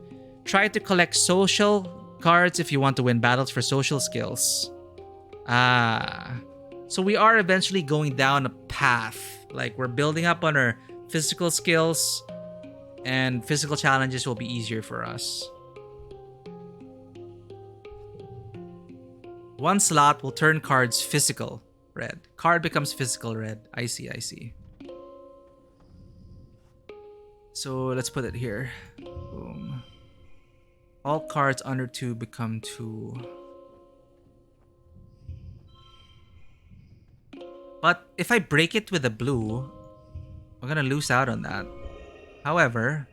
Try to collect social cards if you want to win battles for social skills. So we are eventually going down a path. Like, we're building up on our physical skills, and physical challenges will be easier for us. One slot will turn cards physical red. Card becomes physical red. I see. So let's put it here. Boom. All cards under 2 become 2. But if I break it with a blue, I'm gonna lose out on that. However,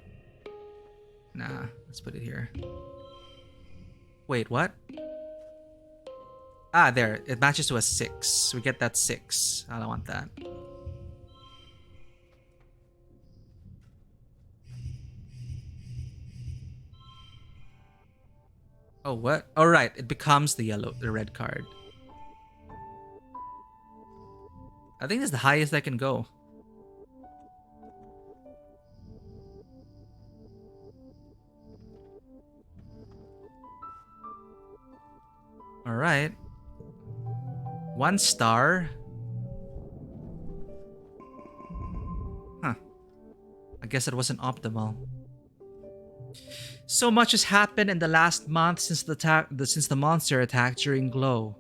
let's put it here. Wait, what? There. It matches to a 6. We get that 6. I don't want that. Oh, what? Oh, right. It becomes the red card. I think that's the highest I can go. Alright. 1 star. Huh. I guess it wasn't optimal. So much has happened in the last month since the monster attack during Glow.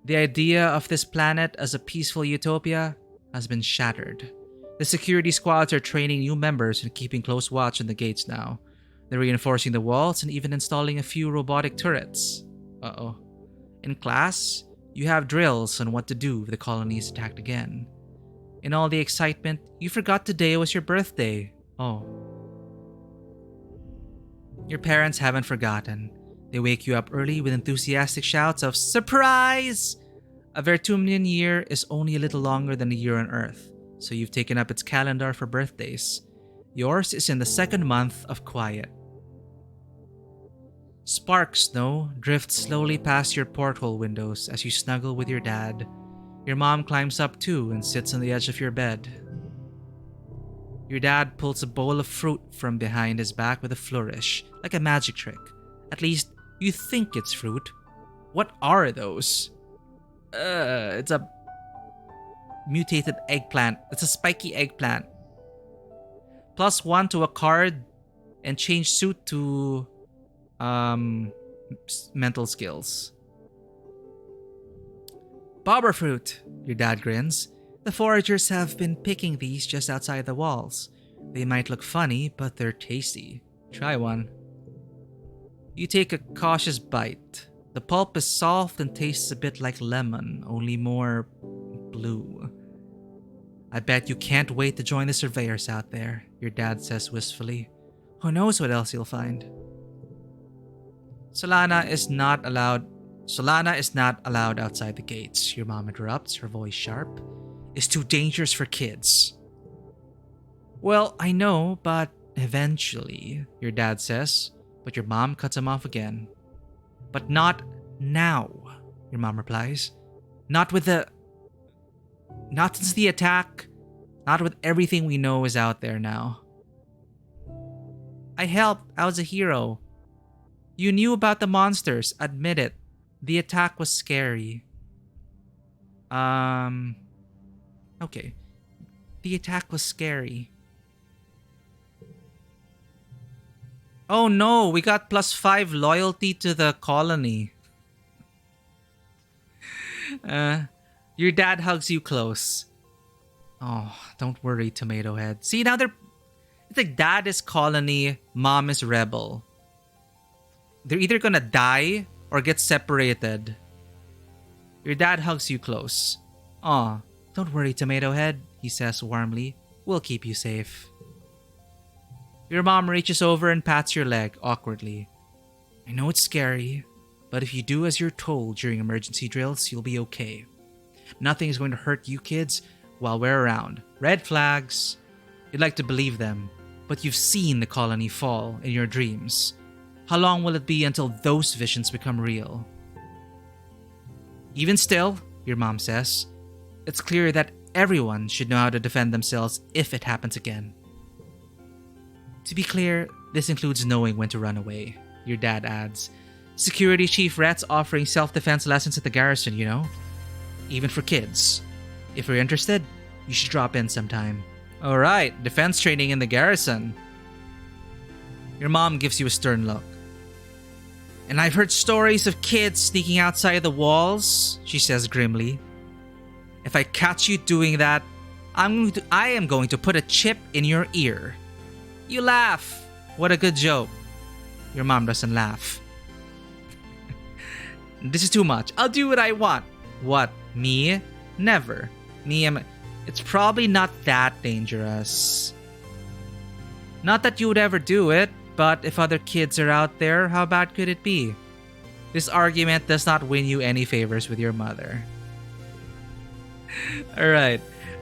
The idea of this planet as a peaceful utopia has been shattered. The security squads are training new members and keeping close watch on the gates now. They're reinforcing the walls and even installing a few robotic turrets. Uh-oh. In class, you have drills on what to do if the colony is attacked again. In all the excitement, you forgot today was your birthday. Oh. Your parents haven't forgotten. They wake you up early with enthusiastic shouts of "Surprise!" A Vertumian year is only a little longer than a year on Earth, so you've taken up its calendar for birthdays. Yours is in the 2nd month of quiet. Spark snow drifts slowly past your porthole windows as you snuggle with your dad. Your mom climbs up too and sits on the edge of your bed. Your dad pulls a bowl of fruit from behind his back with a flourish, like a magic trick. At least, you think it's fruit. What are those? It's a mutated eggplant. It's a spiky eggplant. +1 to a card and change suit to mental skills. Bobber fruit, your dad grins. The foragers have been picking these just outside the walls. They might look funny, but they're tasty. Try one. You take a cautious bite. The pulp is soft and tastes a bit like lemon, only more blue. I bet you can't wait to join the surveyors out there, your dad says wistfully. Who knows what else you'll find? Solana is not allowed outside the gates, your mom interrupts, her voice sharp. It's too dangerous for kids. Well, I know, but eventually, your dad says, but your mom cuts him off again. But not now, your mom replies. Not since the attack. Not with everything we know is out there now. I helped. I was a hero. You knew about the monsters. Admit it. The attack was scary. Okay. The attack was scary. Oh no, we got +5 loyalty to the colony. Your dad hugs you close. Oh, don't worry, Tomato Head. See, now it's like dad is colony, mom is rebel. They're either gonna die or get separated. Your dad hugs you close. Aw, don't worry, Tomato Head, he says warmly. We'll keep you safe. Your mom reaches over and pats your leg awkwardly. I know it's scary, but if you do as you're told during emergency drills, you'll be okay. Nothing is going to hurt you kids while we're around. Red flags. You'd like to believe them, but you've seen the colony fall in your dreams. How long will it be until those visions become real? Even still, your mom says, it's clear that everyone should know how to defend themselves if it happens again. To be clear, this includes knowing when to run away, your dad adds. Security Chief Rhett's offering self-defense lessons at the garrison, you know? Even for kids. If you're interested, you should drop in sometime. Alright, defense training in the garrison. Your mom gives you a stern look. And I've heard stories of kids sneaking outside the walls, she says grimly. If I catch you doing that, I am going to put a chip in your ear. You laugh. What a good joke. Your mom doesn't laugh. This is too much. I'll do what I want. What? Me? Never. It's probably not that dangerous. Not that you would ever do it, but if other kids are out there, how bad could it be? This argument does not win you any favors with your mother. Alright.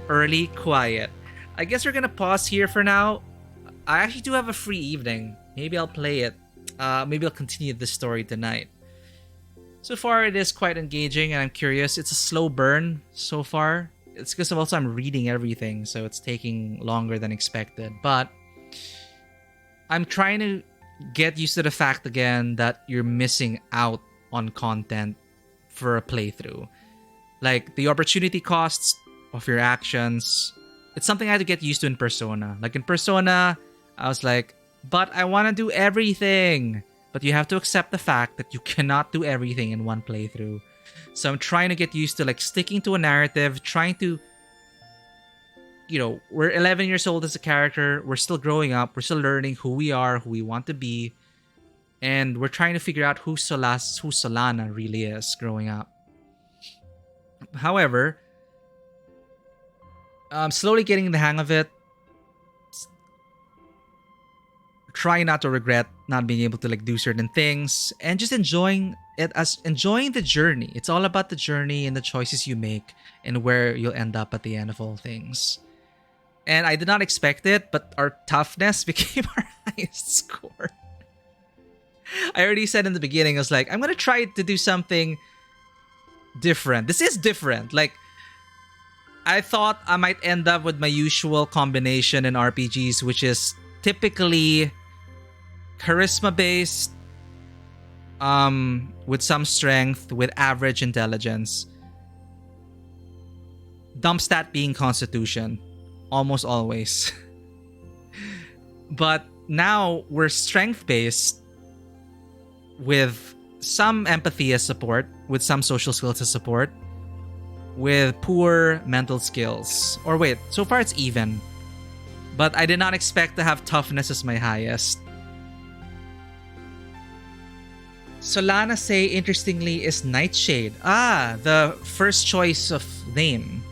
Early quiet. I guess we're gonna pause here for now. I actually do have a free evening. Maybe I'll play it. Maybe I'll continue this story tonight. So far, it is quite engaging and I'm curious. It's a slow burn so far. It's because also I'm reading everything, so it's taking longer than expected. But I'm trying to get used to the fact again that you're missing out on content for a playthrough. Like, the opportunity costs of your actions. It's something I had to get used to in Persona. Like, in Persona, I was like, but I want to do everything. But you have to accept the fact that you cannot do everything in one playthrough. So I'm trying to get used to like sticking to a narrative, trying to, we're 11 years old as a character. We're still growing up. We're still learning who we are, who we want to be. And we're trying to figure out who Solana really is growing up. However, I'm slowly getting the hang of it. Trying not to regret not being able to like do certain things and just enjoying it as enjoying the journey. It's all about the journey and the choices you make and where you'll end up at the end of all things. And I did not expect it, but our toughness became our highest score. I already said in the beginning, I was like, I'm gonna try to do something different. This is different. Like, I thought I might end up with my usual combination in RPGs, which is typically charisma based, with some strength, with average intelligence. Dump stat being constitution, almost always. But now we're strength based with some empathy as support, with some social skills as support, with poor mental skills. Or wait, so far it's even. But I did not expect to have toughness as my highest. Solana Say, interestingly, is Nightshade. Ah, the first choice of name.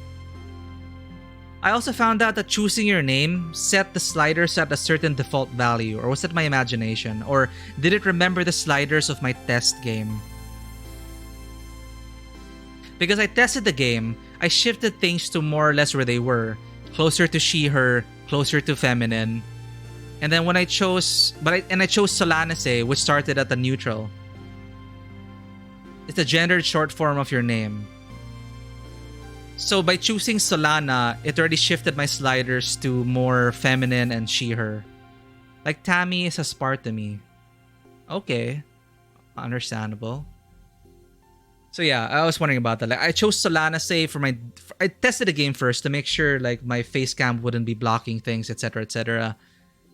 I also found out that choosing your name set the sliders at a certain default value. Or was it my imagination? Or did it remember the sliders of my test game? Because I tested the game, I shifted things to more or less where they were. Closer to she, her, closer to feminine. And then when I chose Solanase, which started at the neutral. It's the gendered short form of your name. So by choosing Solana, it already shifted my sliders to more feminine and she, her. Like Tammy is a Spartamy. Okay. Understandable. So yeah, I was wondering about that. Like, I chose Solanase I tested the game first to make sure like my face cam wouldn't be blocking things, etc., etc.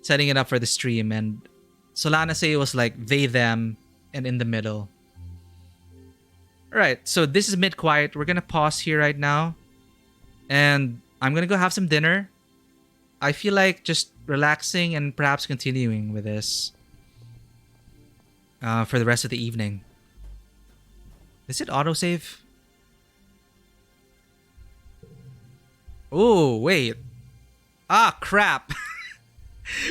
Setting it up for the stream, and Solanase was like they, them, and in the middle. All right, so this is mid-quiet. We're gonna pause here right now, and I'm gonna go have some dinner. I feel like just relaxing and perhaps continuing with this for the rest of the evening. Is it autosave? Oh, wait. Ah, crap.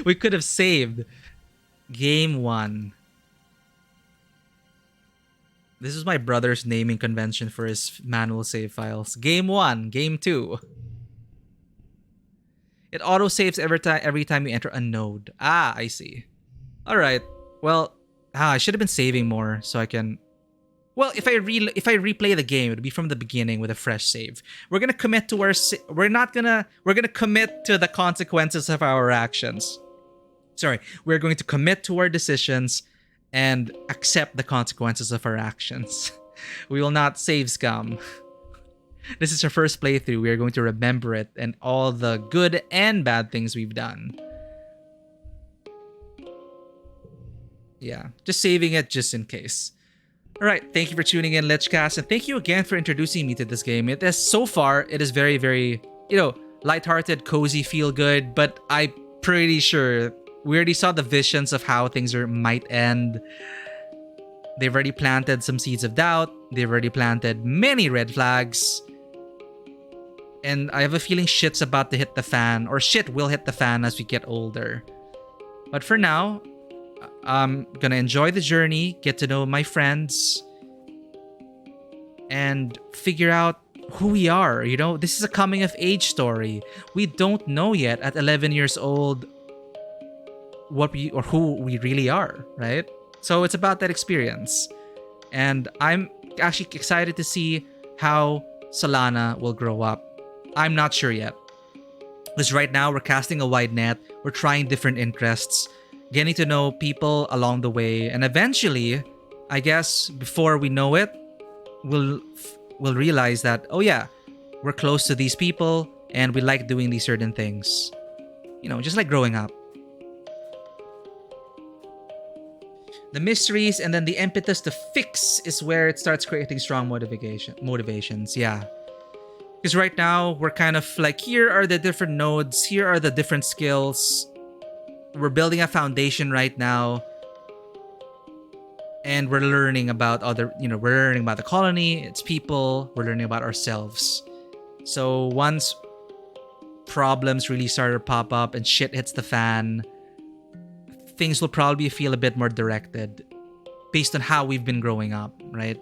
We could have saved. Game 1. This is my brother's naming convention for his manual save files. Game 1, Game 2. It autosaves every time you enter a node. Ah, I see. All right. Well, I should have been saving more so I can. Well, if I replay the game, it'll be from the beginning with a fresh save. We're gonna commit to we're gonna commit to the consequences of our actions. Sorry, we're going to commit to our decisions and accept the consequences of our actions. We will not save scum. This is our first playthrough. We are going to remember it and all the good and bad things we've done. Yeah, just saving it just in case. Alright, thank you for tuning in, Lichcast, and thank you again for introducing me to this game. It is, so far, it is very, very, lighthearted, cozy, feel good, but I'm pretty sure we already saw the visions of how things might end. They've already planted some seeds of doubt. They've already planted many red flags. And I have a feeling shit's about to hit the fan, or shit will hit the fan as we get older. But for now, I'm gonna enjoy the journey, get to know my friends, and figure out who we are. This is a coming of age story. We don't know yet at 11 years old who we really are, right? So it's about that experience. And I'm actually excited to see how Solana will grow up. I'm not sure yet. Because right now we're casting a wide net, we're trying different interests, getting to know people along the way, and eventually, I guess before we know it, we'll realize that, oh yeah, we're close to these people and we like doing these certain things. Just like growing up. The mysteries and then the impetus to fix is where it starts creating strong motivations. Yeah. Because right now, we're kind of like, here are the different nodes, here are the different skills. We're building a foundation right now. And we're learning about we're learning about the colony, its people, we're learning about ourselves. So once problems really start to pop up and shit hits the fan, things will probably feel a bit more directed based on how we've been growing up, right?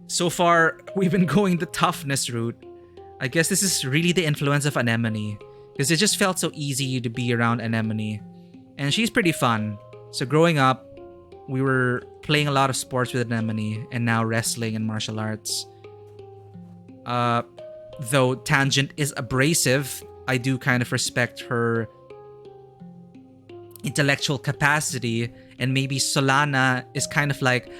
So far, we've been going the toughness route. I guess this is really the influence of Anemone, because it just felt so easy to be around Anemone. And she's pretty fun. So growing up, we were playing a lot of sports with Anemone, and now wrestling and martial arts. Though Tangent is abrasive, I do kind of respect her intellectual capacity, and maybe Solana is kind of like,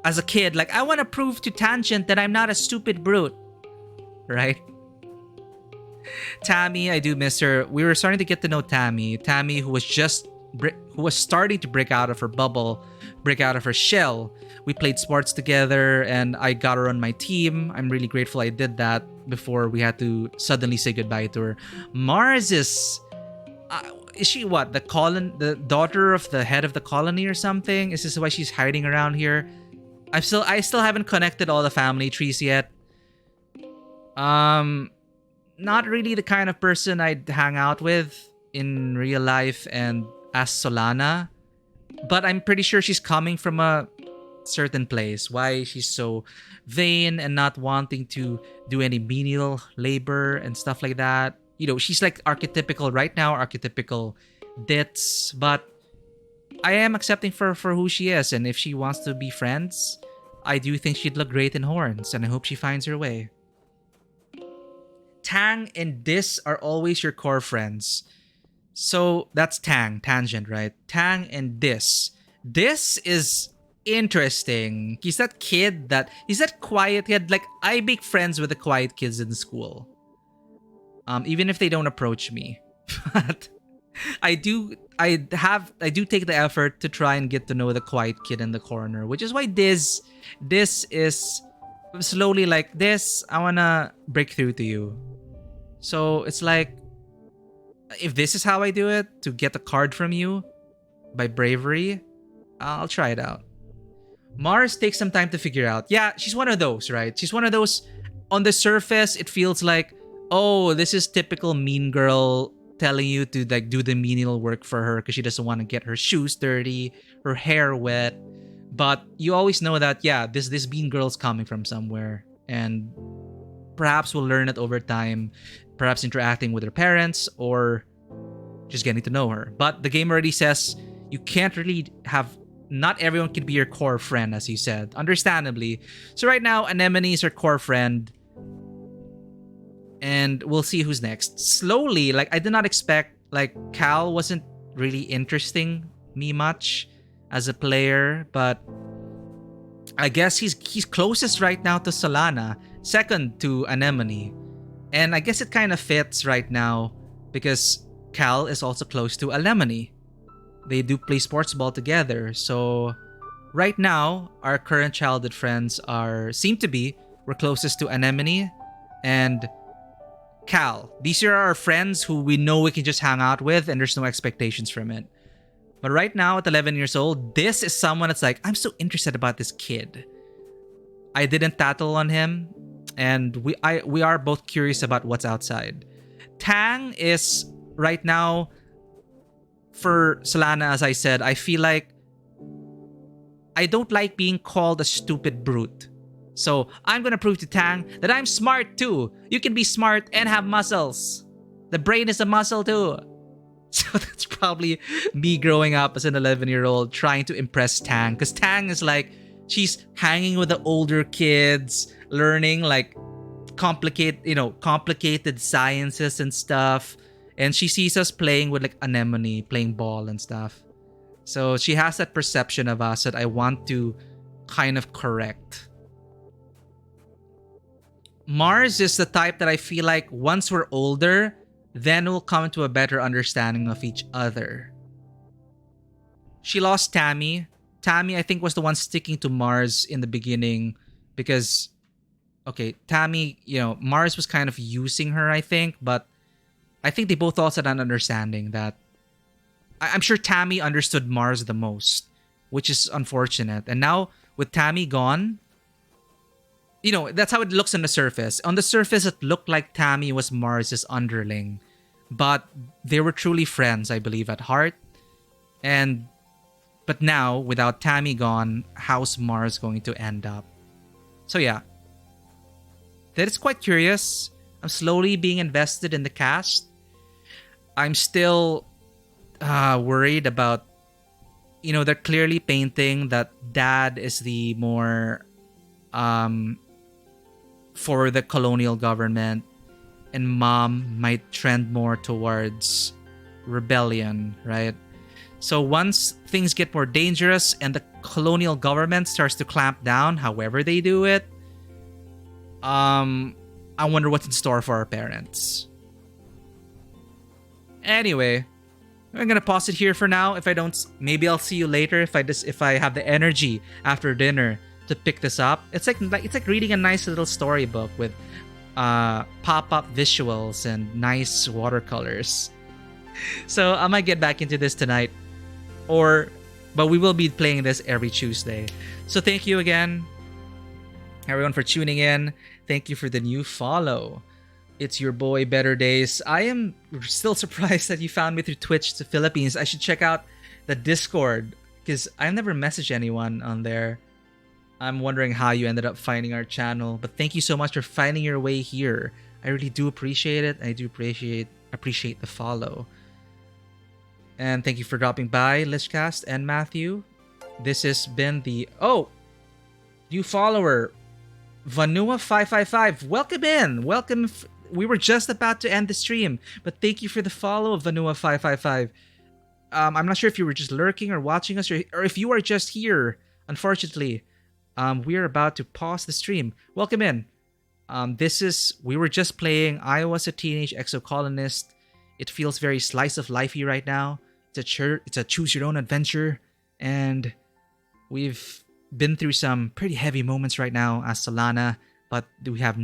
as a kid, like, I want to prove to Tangent that I'm not a stupid brute, right? Tammy, I do miss her. We were starting to get to know Tammy, who was starting to break out of her bubble, break out of her shell. We played sports together, and I got her on my team. I'm really grateful I did that before we had to suddenly say goodbye to her. Mars is she what? The daughter of the head of the colony or something? Is this why she's hiding around here? I still haven't connected all the family trees yet. Not really the kind of person I'd hang out with in real life and as Solana. But I'm pretty sure she's coming from a certain place. Why she's so vain and not wanting to do any menial labor and stuff like that. She's like archetypical right now, archetypical dits, but I am accepting for who she is, and if she wants to be friends, I do think she'd look great in horns, and I hope she finds her way. Tang and Dis are always your core friends. So that's Tangent, right? Tang and Dis. Dis is interesting. He's that quiet kid. Like, I make friends with the quiet kids in school. Even if they don't approach me. But I do I do take the effort to try and get to know the quiet kid in the corner, which is why this is slowly like this. I wanna break through to you. So it's like, if this is how I do it to get a card from you by bravery, I'll try it out. Mars takes some time to figure out. Yeah, she's one of those, right? She's one of those. On the surface, it feels like, oh, this is typical mean girl telling you to like do the menial work for her because she doesn't want to get her shoes dirty, her hair wet. But you always know that, yeah, this mean girl's coming from somewhere, and perhaps we'll learn it over time, perhaps interacting with her parents or just getting to know her. But the game already says you can't really have, not everyone can be your core friend, as you said, understandably. So right now, Anemone is her core friend, and we'll see who's next. Slowly, like, I did not expect, like, Cal wasn't really interesting me much as a player, but I guess he's closest right now to Solana, second to Anemone. And I guess it kind of fits right now because Cal is also close to Anemone. They do play sports ball together. So right now, our current childhood friends we're closest to Anemone and Cal. These are our friends who we know we can just hang out with and there's no expectations from it. But right now, at 11 years old, this is someone that's like, I'm so interested about this kid. I didn't tattle on him, and we are both curious about what's outside. Tang is right now, for Solana, as I said, I feel like I don't like being called a stupid brute. So I'm gonna prove to Tang that I'm smart too. You can be smart and have muscles. The brain is a muscle too. So that's probably me growing up as an 11-year-old trying to impress Tang. Because Tang is like, she's hanging with the older kids, learning like complicated sciences and stuff. And she sees us playing with like Anemone, playing ball and stuff. So she has that perception of us that I want to kind of correct. Mars is the type that I feel like once we're older, then we'll come to a better understanding of each other. She lost Tammy. Tammy, I think, was the one sticking to Mars in the beginning because, okay, Tammy, Mars was kind of using her, I think, but I think they both also had an understanding that I'm sure Tammy understood Mars the most, which is unfortunate. And now with Tammy gone, that's how it looks on the surface. On the surface, it looked like Tammy was Mars's underling, but they were truly friends, I believe, at heart. But now, without Tammy gone, how's Mars going to end up? So yeah, that is quite curious. I'm slowly being invested in the cast. I'm still worried about, they're clearly painting that Dad is the more for the colonial government, and Mom might trend more towards rebellion, right? So once things get more dangerous and the colonial government starts to clamp down, however they do it, I wonder what's in store for our parents. Anyway, I'm gonna pause it here for now. If I don't, maybe I'll see you later if I have the energy after dinner to pick this up. It's like reading a nice little storybook with pop-up visuals and nice watercolors. So I might get back into this tonight, but we will be playing this every Tuesday. So thank you again, everyone, for tuning in. Thank you for the new follow. It's your boy Better Days. I am still surprised that you found me through Twitch to Philippines. I should check out the Discord because I've never messaged anyone on there. I'm wondering how you ended up finding our channel, but thank you so much for finding your way here. I really do appreciate it. I do appreciate the follow. And thank you for dropping by, Lishcast and Matthew. This has been the new follower, Vanua555. Welcome in. Welcome. We were just about to end the stream, but thank you for the follow, Vanua555. I'm not sure if you were just lurking or watching us, or if you are just here. Unfortunately, we are about to pause the stream. Welcome in. We were just playing I Was a Teenage Exocolonist. It feels very slice of lifey right now. It's a choose your own adventure, and we've been through some pretty heavy moments right now as Solana, but we have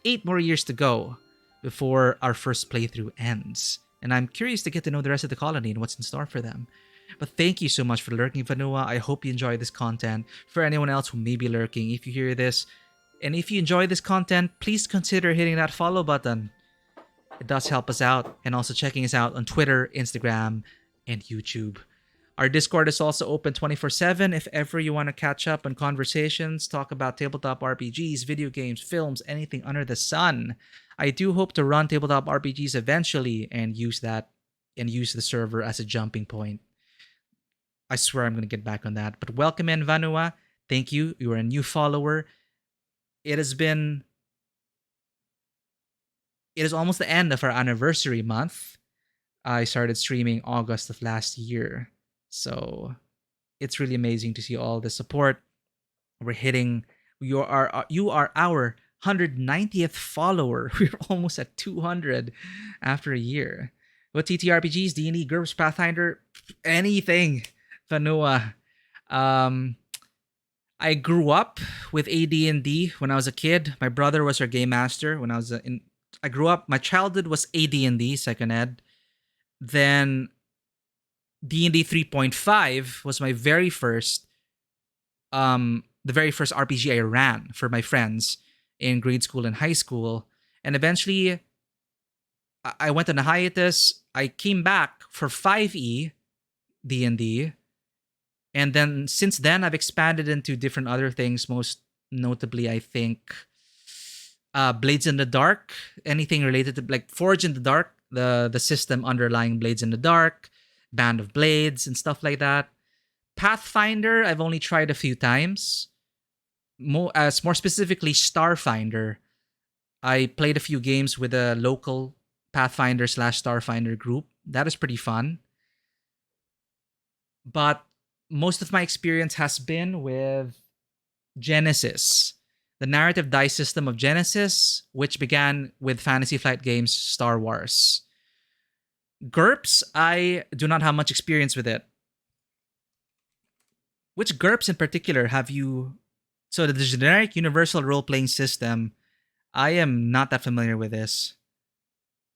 8 more years to go before our first playthrough ends. And I'm curious to get to know the rest of the colony and what's in store for them. But thank you so much for lurking, Vanua. I hope you enjoy this content. For anyone else who may be lurking, if you hear this, and if you enjoy this content, please consider hitting that follow button. It does help us out, and also checking us out on Twitter, Instagram, and YouTube. Our Discord is also open 24/7 if ever you want to catch up on conversations, talk about tabletop RPGs, video games, films, anything under the sun. I do hope to run tabletop RPGs eventually and use the server as a jumping point. I swear I'm going to get back on that. But welcome in, Vanua. Thank you. You are a new follower. It is almost the end of our anniversary month. I started streaming August of last year. So it's really amazing to see all the support. You are our 190th follower. We're almost at 200 after a year. What TTRPGs, D&D, GURPS, Pathfinder, anything, Vanua. I grew up with AD&D when I was a kid. My brother was our game master when I grew up. My childhood was AD&D, second ed. Then D&D 3.5 was my very first the very first RPG I ran for my friends in grade school and high school. And eventually I went on a hiatus. I came back for 5e D&D. And then since then I've expanded into different other things, most notably I think Blades in the Dark, anything related to like Forge in the Dark, the system underlying Blades in the Dark, Band of Blades and stuff like that. Pathfinder, I've only tried a few times. More specifically, Starfinder. I played a few games with a local Pathfinder/Starfinder group. That is pretty fun. But most of my experience has been with Genesis, the narrative dice system of Genesis, which began with Fantasy Flight Games' Star Wars. GURPS, I do not have much experience with it. Which GURPS in particular have you... So the generic universal role-playing system, I am not that familiar with this.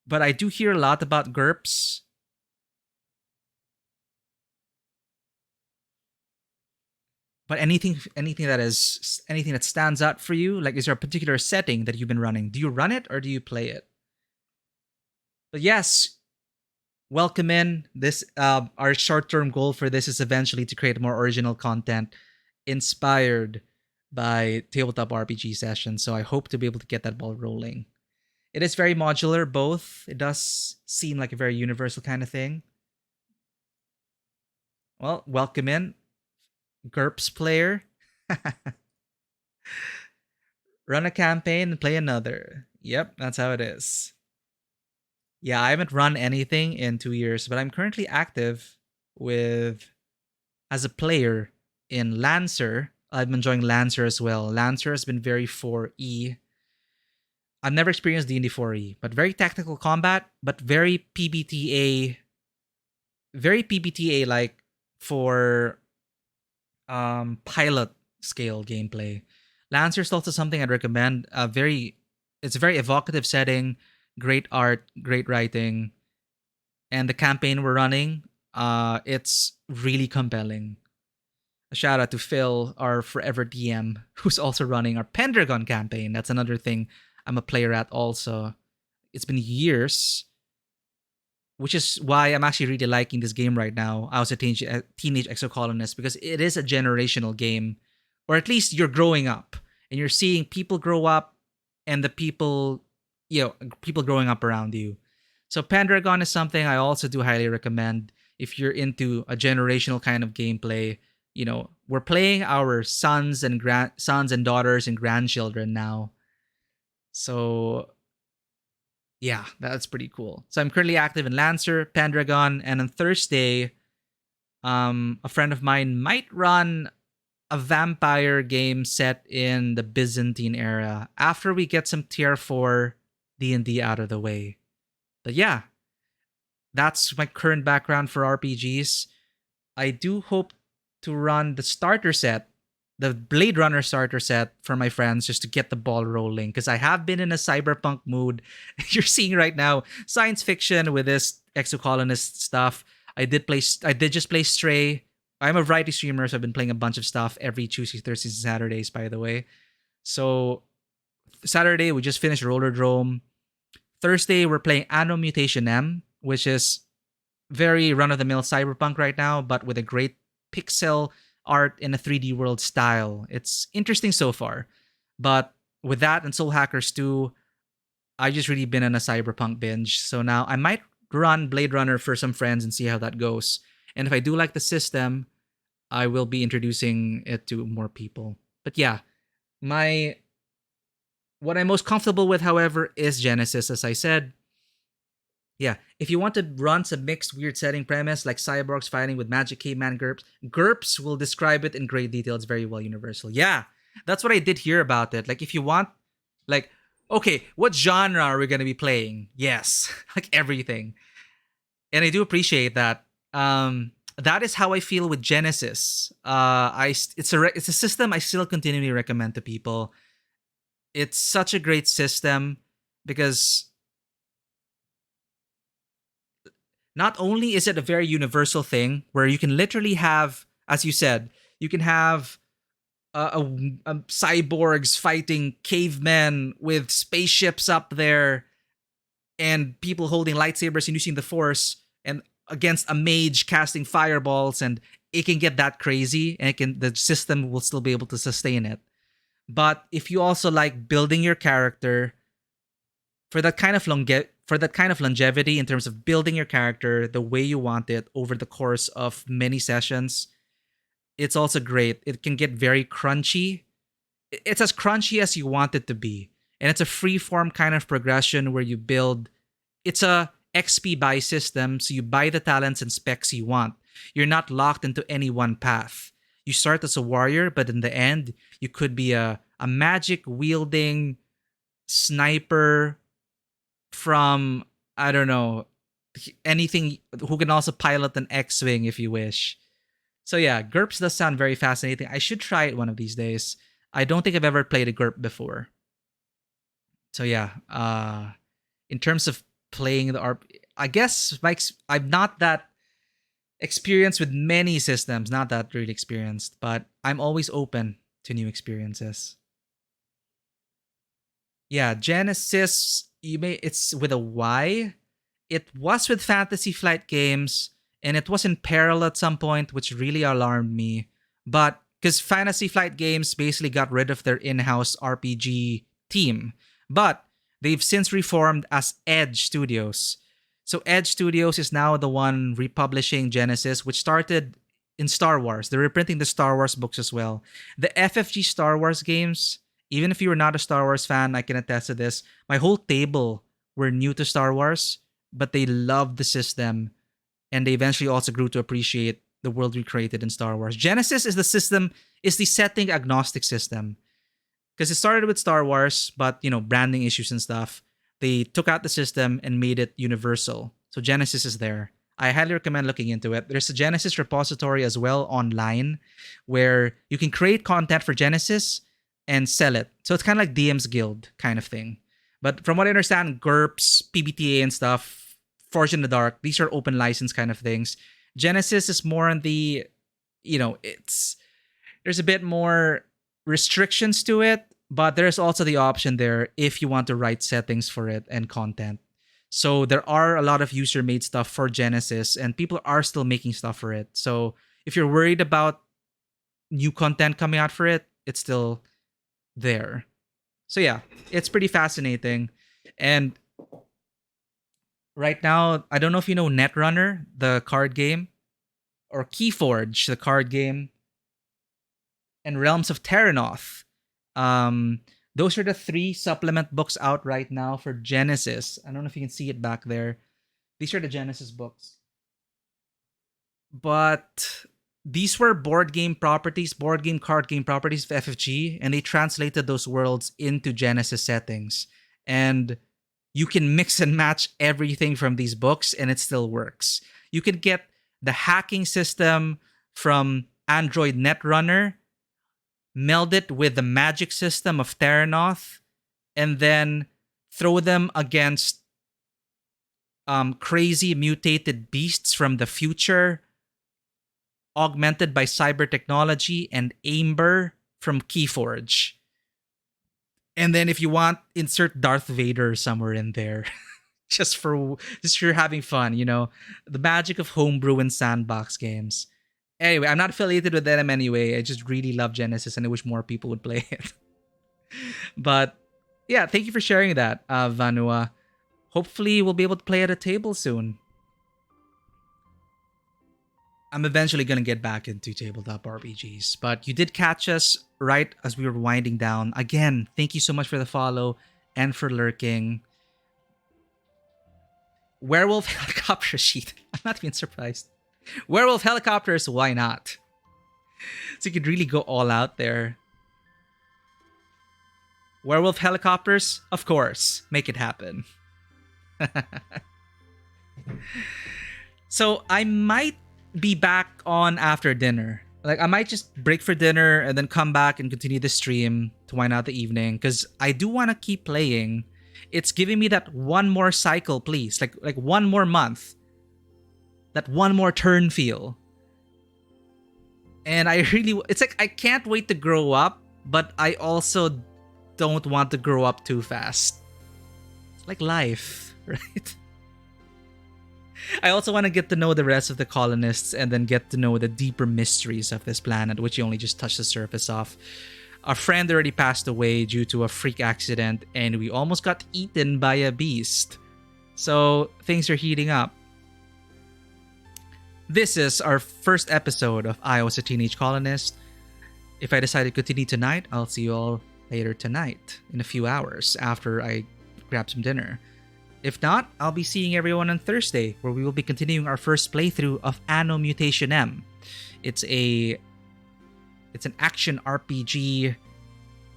But I do hear a lot about GURPS. But anything that stands out for you? Like, is there a particular setting that you've been running? Do you run it or do you play it? But yes, welcome in. This our short-term goal for this is eventually to create more original content inspired by tabletop RPG sessions. So I hope to be able to get that ball rolling. It is very modular, both. It does seem like a very universal kind of thing. Well, welcome in, GURPS player. Run a campaign and play another. Yep, that's how it is. Yeah, I haven't run anything in 2 years, but I'm currently active as a player in Lancer. I'm enjoying Lancer as well. Lancer has been very 4E. I've never experienced D&D 4E, but very tactical combat, but very PBTA like for pilot scale gameplay. Lancer is also something I'd recommend. It's a very evocative setting, great art, great writing, and the campaign we're running, it's really compelling. A shout out to Phil, our forever DM, who's also running our Pendragon campaign. That's another thing I'm a player at also. It's been years, which is why I'm actually really liking this game right now. I was a teenage Exocolonist, because it is a generational game, or at least you're growing up and you're seeing people grow up and the people growing up around you. So Pendragon is something I also do highly recommend if you're into a generational kind of gameplay. We're playing our sons and daughters and grandchildren now. So yeah, that's pretty cool. So I'm currently active in Lancer, Pendragon, and on Thursday, a friend of mine might run a vampire game set in the Byzantine era after we get some tier 4 D&D out of the way. But yeah, That's my current background for RPGs. I do hope to run the starter set, the Blade Runner starter set for my friends just to get the ball rolling because I have been in a cyberpunk mood. You're seeing right now science fiction with this Exocolonist stuff. I did just play Stray. I'm a variety streamer, so I've been playing a bunch of stuff every Tuesdays, Thursdays, and Saturdays, by the way. So Saturday we just finished Roller Drome. Thursday we're playing Anno Mutation M, which is very run of the mill cyberpunk right now, but with a great pixel art in a 3D world style. It's interesting so far. But with that and Soul Hackers 2, I just really been on a cyberpunk binge. So now I might run Blade Runner for some friends and see how that goes. And if I do like the system, I will be introducing it to more people. But yeah, my what I'm most comfortable with, however, is Genesis, as I said. Yeah, if you want to run some mixed weird setting premise like cyborgs fighting with magic caveman GURPS will describe it in great detail. It's very well universal. Yeah, that's what I did hear about it. Like if you want, like, okay, what genre are we gonna be playing? Yes, like everything, and I do appreciate that. That is how I feel with Genesis. It's a system I still continually recommend to people. It's such a great system because not only is it a very universal thing where you can literally have, as you said, you can have cyborgs fighting cavemen with spaceships up there and people holding lightsabers and using the force and against a mage casting fireballs, and it can get that crazy and the system will still be able to sustain it. But if you also like building your character for that kind of longevity in terms of building your character the way you want it over the course of many sessions, it's also great. It can get very crunchy. It's as crunchy as you want it to be. And it's a free form kind of progression where you build. It's a XP buy system, so you buy the talents and specs you want. You're not locked into any one path. You start as a warrior, but in the end, you could be a magic wielding sniper from, I don't know, anything, who can also pilot an X-Wing if you wish. So yeah, GURPS does sound very fascinating. I should try it one of these days. I don't think I've ever played a GURP before. So yeah, in terms of playing the ARP, I guess I'm not that experienced with many systems, not that really experienced, but I'm always open to new experiences. Yeah, Genesis, it's with a Y. It was with Fantasy Flight Games, and it was in parallel at some point, which really alarmed me. But because Fantasy Flight Games basically got rid of their in-house RPG team, but they've since reformed as Edge Studios. So Edge Studios is now the one republishing Genesis, which started in Star Wars. They're reprinting the Star Wars books as well. The FFG Star Wars games, even if you were not a Star Wars fan, I can attest to this. My whole table were new to Star Wars, but they loved the system, and they eventually also grew to appreciate the world we created in Star Wars. Genesis is the setting agnostic system. Because it started with Star Wars, but branding issues and stuff. They took out the system and made it universal. So Genesis is there. I highly recommend looking into it. There's a Genesis repository as well online where you can create content for Genesis and sell it. So it's kind of like DM's Guild kind of thing. But from what I understand, GURPS, PBTA and stuff, Forge in the Dark, these are open license kind of things. Genesis is more on the, there's a bit more restrictions to it, but there's also the option there if you want to write settings for it and content. So there are a lot of user-made stuff for Genesis, and people are still making stuff for it. So if you're worried about new content coming out for it, it's still there. So yeah, it's pretty fascinating. And right now, I don't know if you know Netrunner, the card game, or Keyforge, the card game, and Realms of Terranoth. Those are the 3 supplement books out right now for Genesis. I don't know if you can see it back there. These are the Genesis books. But these were board game card game properties of FFG, and they translated those worlds into Genesis settings. And you can mix and match everything from these books and it still works. You can get the hacking system from Android Netrunner, meld it with the magic system of Terranoth, and then throw them against crazy mutated beasts from the future, augmented by cyber technology and Amber from Keyforge. And then if you want, insert Darth Vader somewhere in there. just for having fun, the magic of homebrew and sandbox games. Anyway, I'm not affiliated with them anyway. I just really love Genesis and I wish more people would play it. But yeah, thank you for sharing that, Vanua. Hopefully we'll be able to play at a table soon. I'm eventually going to get back into tabletop RPGs, but you did catch us right as we were winding down. Again, thank you so much for the follow and for lurking. Werewolf helicopter sheet. I'm not even surprised. Werewolf helicopters, why not? So you could really go all out there. Werewolf helicopters, of course, make it happen. So I might be back on after dinner. Like I might just break for dinner and then come back and continue the stream to wind out the evening because I do want to keep playing. It's giving me that one more cycle, please. Like one more month. That one more turn feel. And it's like I can't wait to grow up, but I also don't want to grow up too fast. It's like life, right? I also want to get to know the rest of the colonists and then get to know the deeper mysteries of this planet, which you only just touched the surface of. Our friend already passed away due to a freak accident, and we almost got eaten by a beast. So things are heating up. This is our first episode of I Was a Teenage Colonist. If I decide to continue tonight, I'll see you all later tonight in a few hours after I grab some dinner. If not, I'll be seeing everyone on Thursday, where we will be continuing our first playthrough of Anno Mutation M. It's an action RPG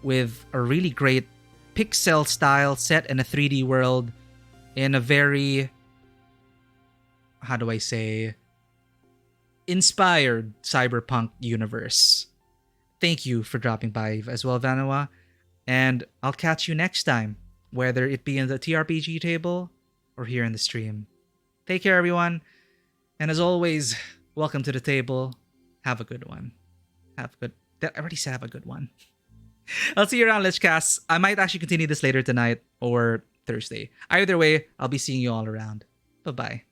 with a really great pixel style set in a 3D world in a very, how do I say, inspired cyberpunk universe. Thank you for dropping by as well, Vanua. And I'll catch you next time, whether it be in the TRPG table or here in the stream. Take care, everyone. And as always, welcome to the table. Have a good one. I already said have a good one. I'll see you around, Lichcast. I might actually continue this later tonight or Thursday. Either way, I'll be seeing you all around. Bye-bye.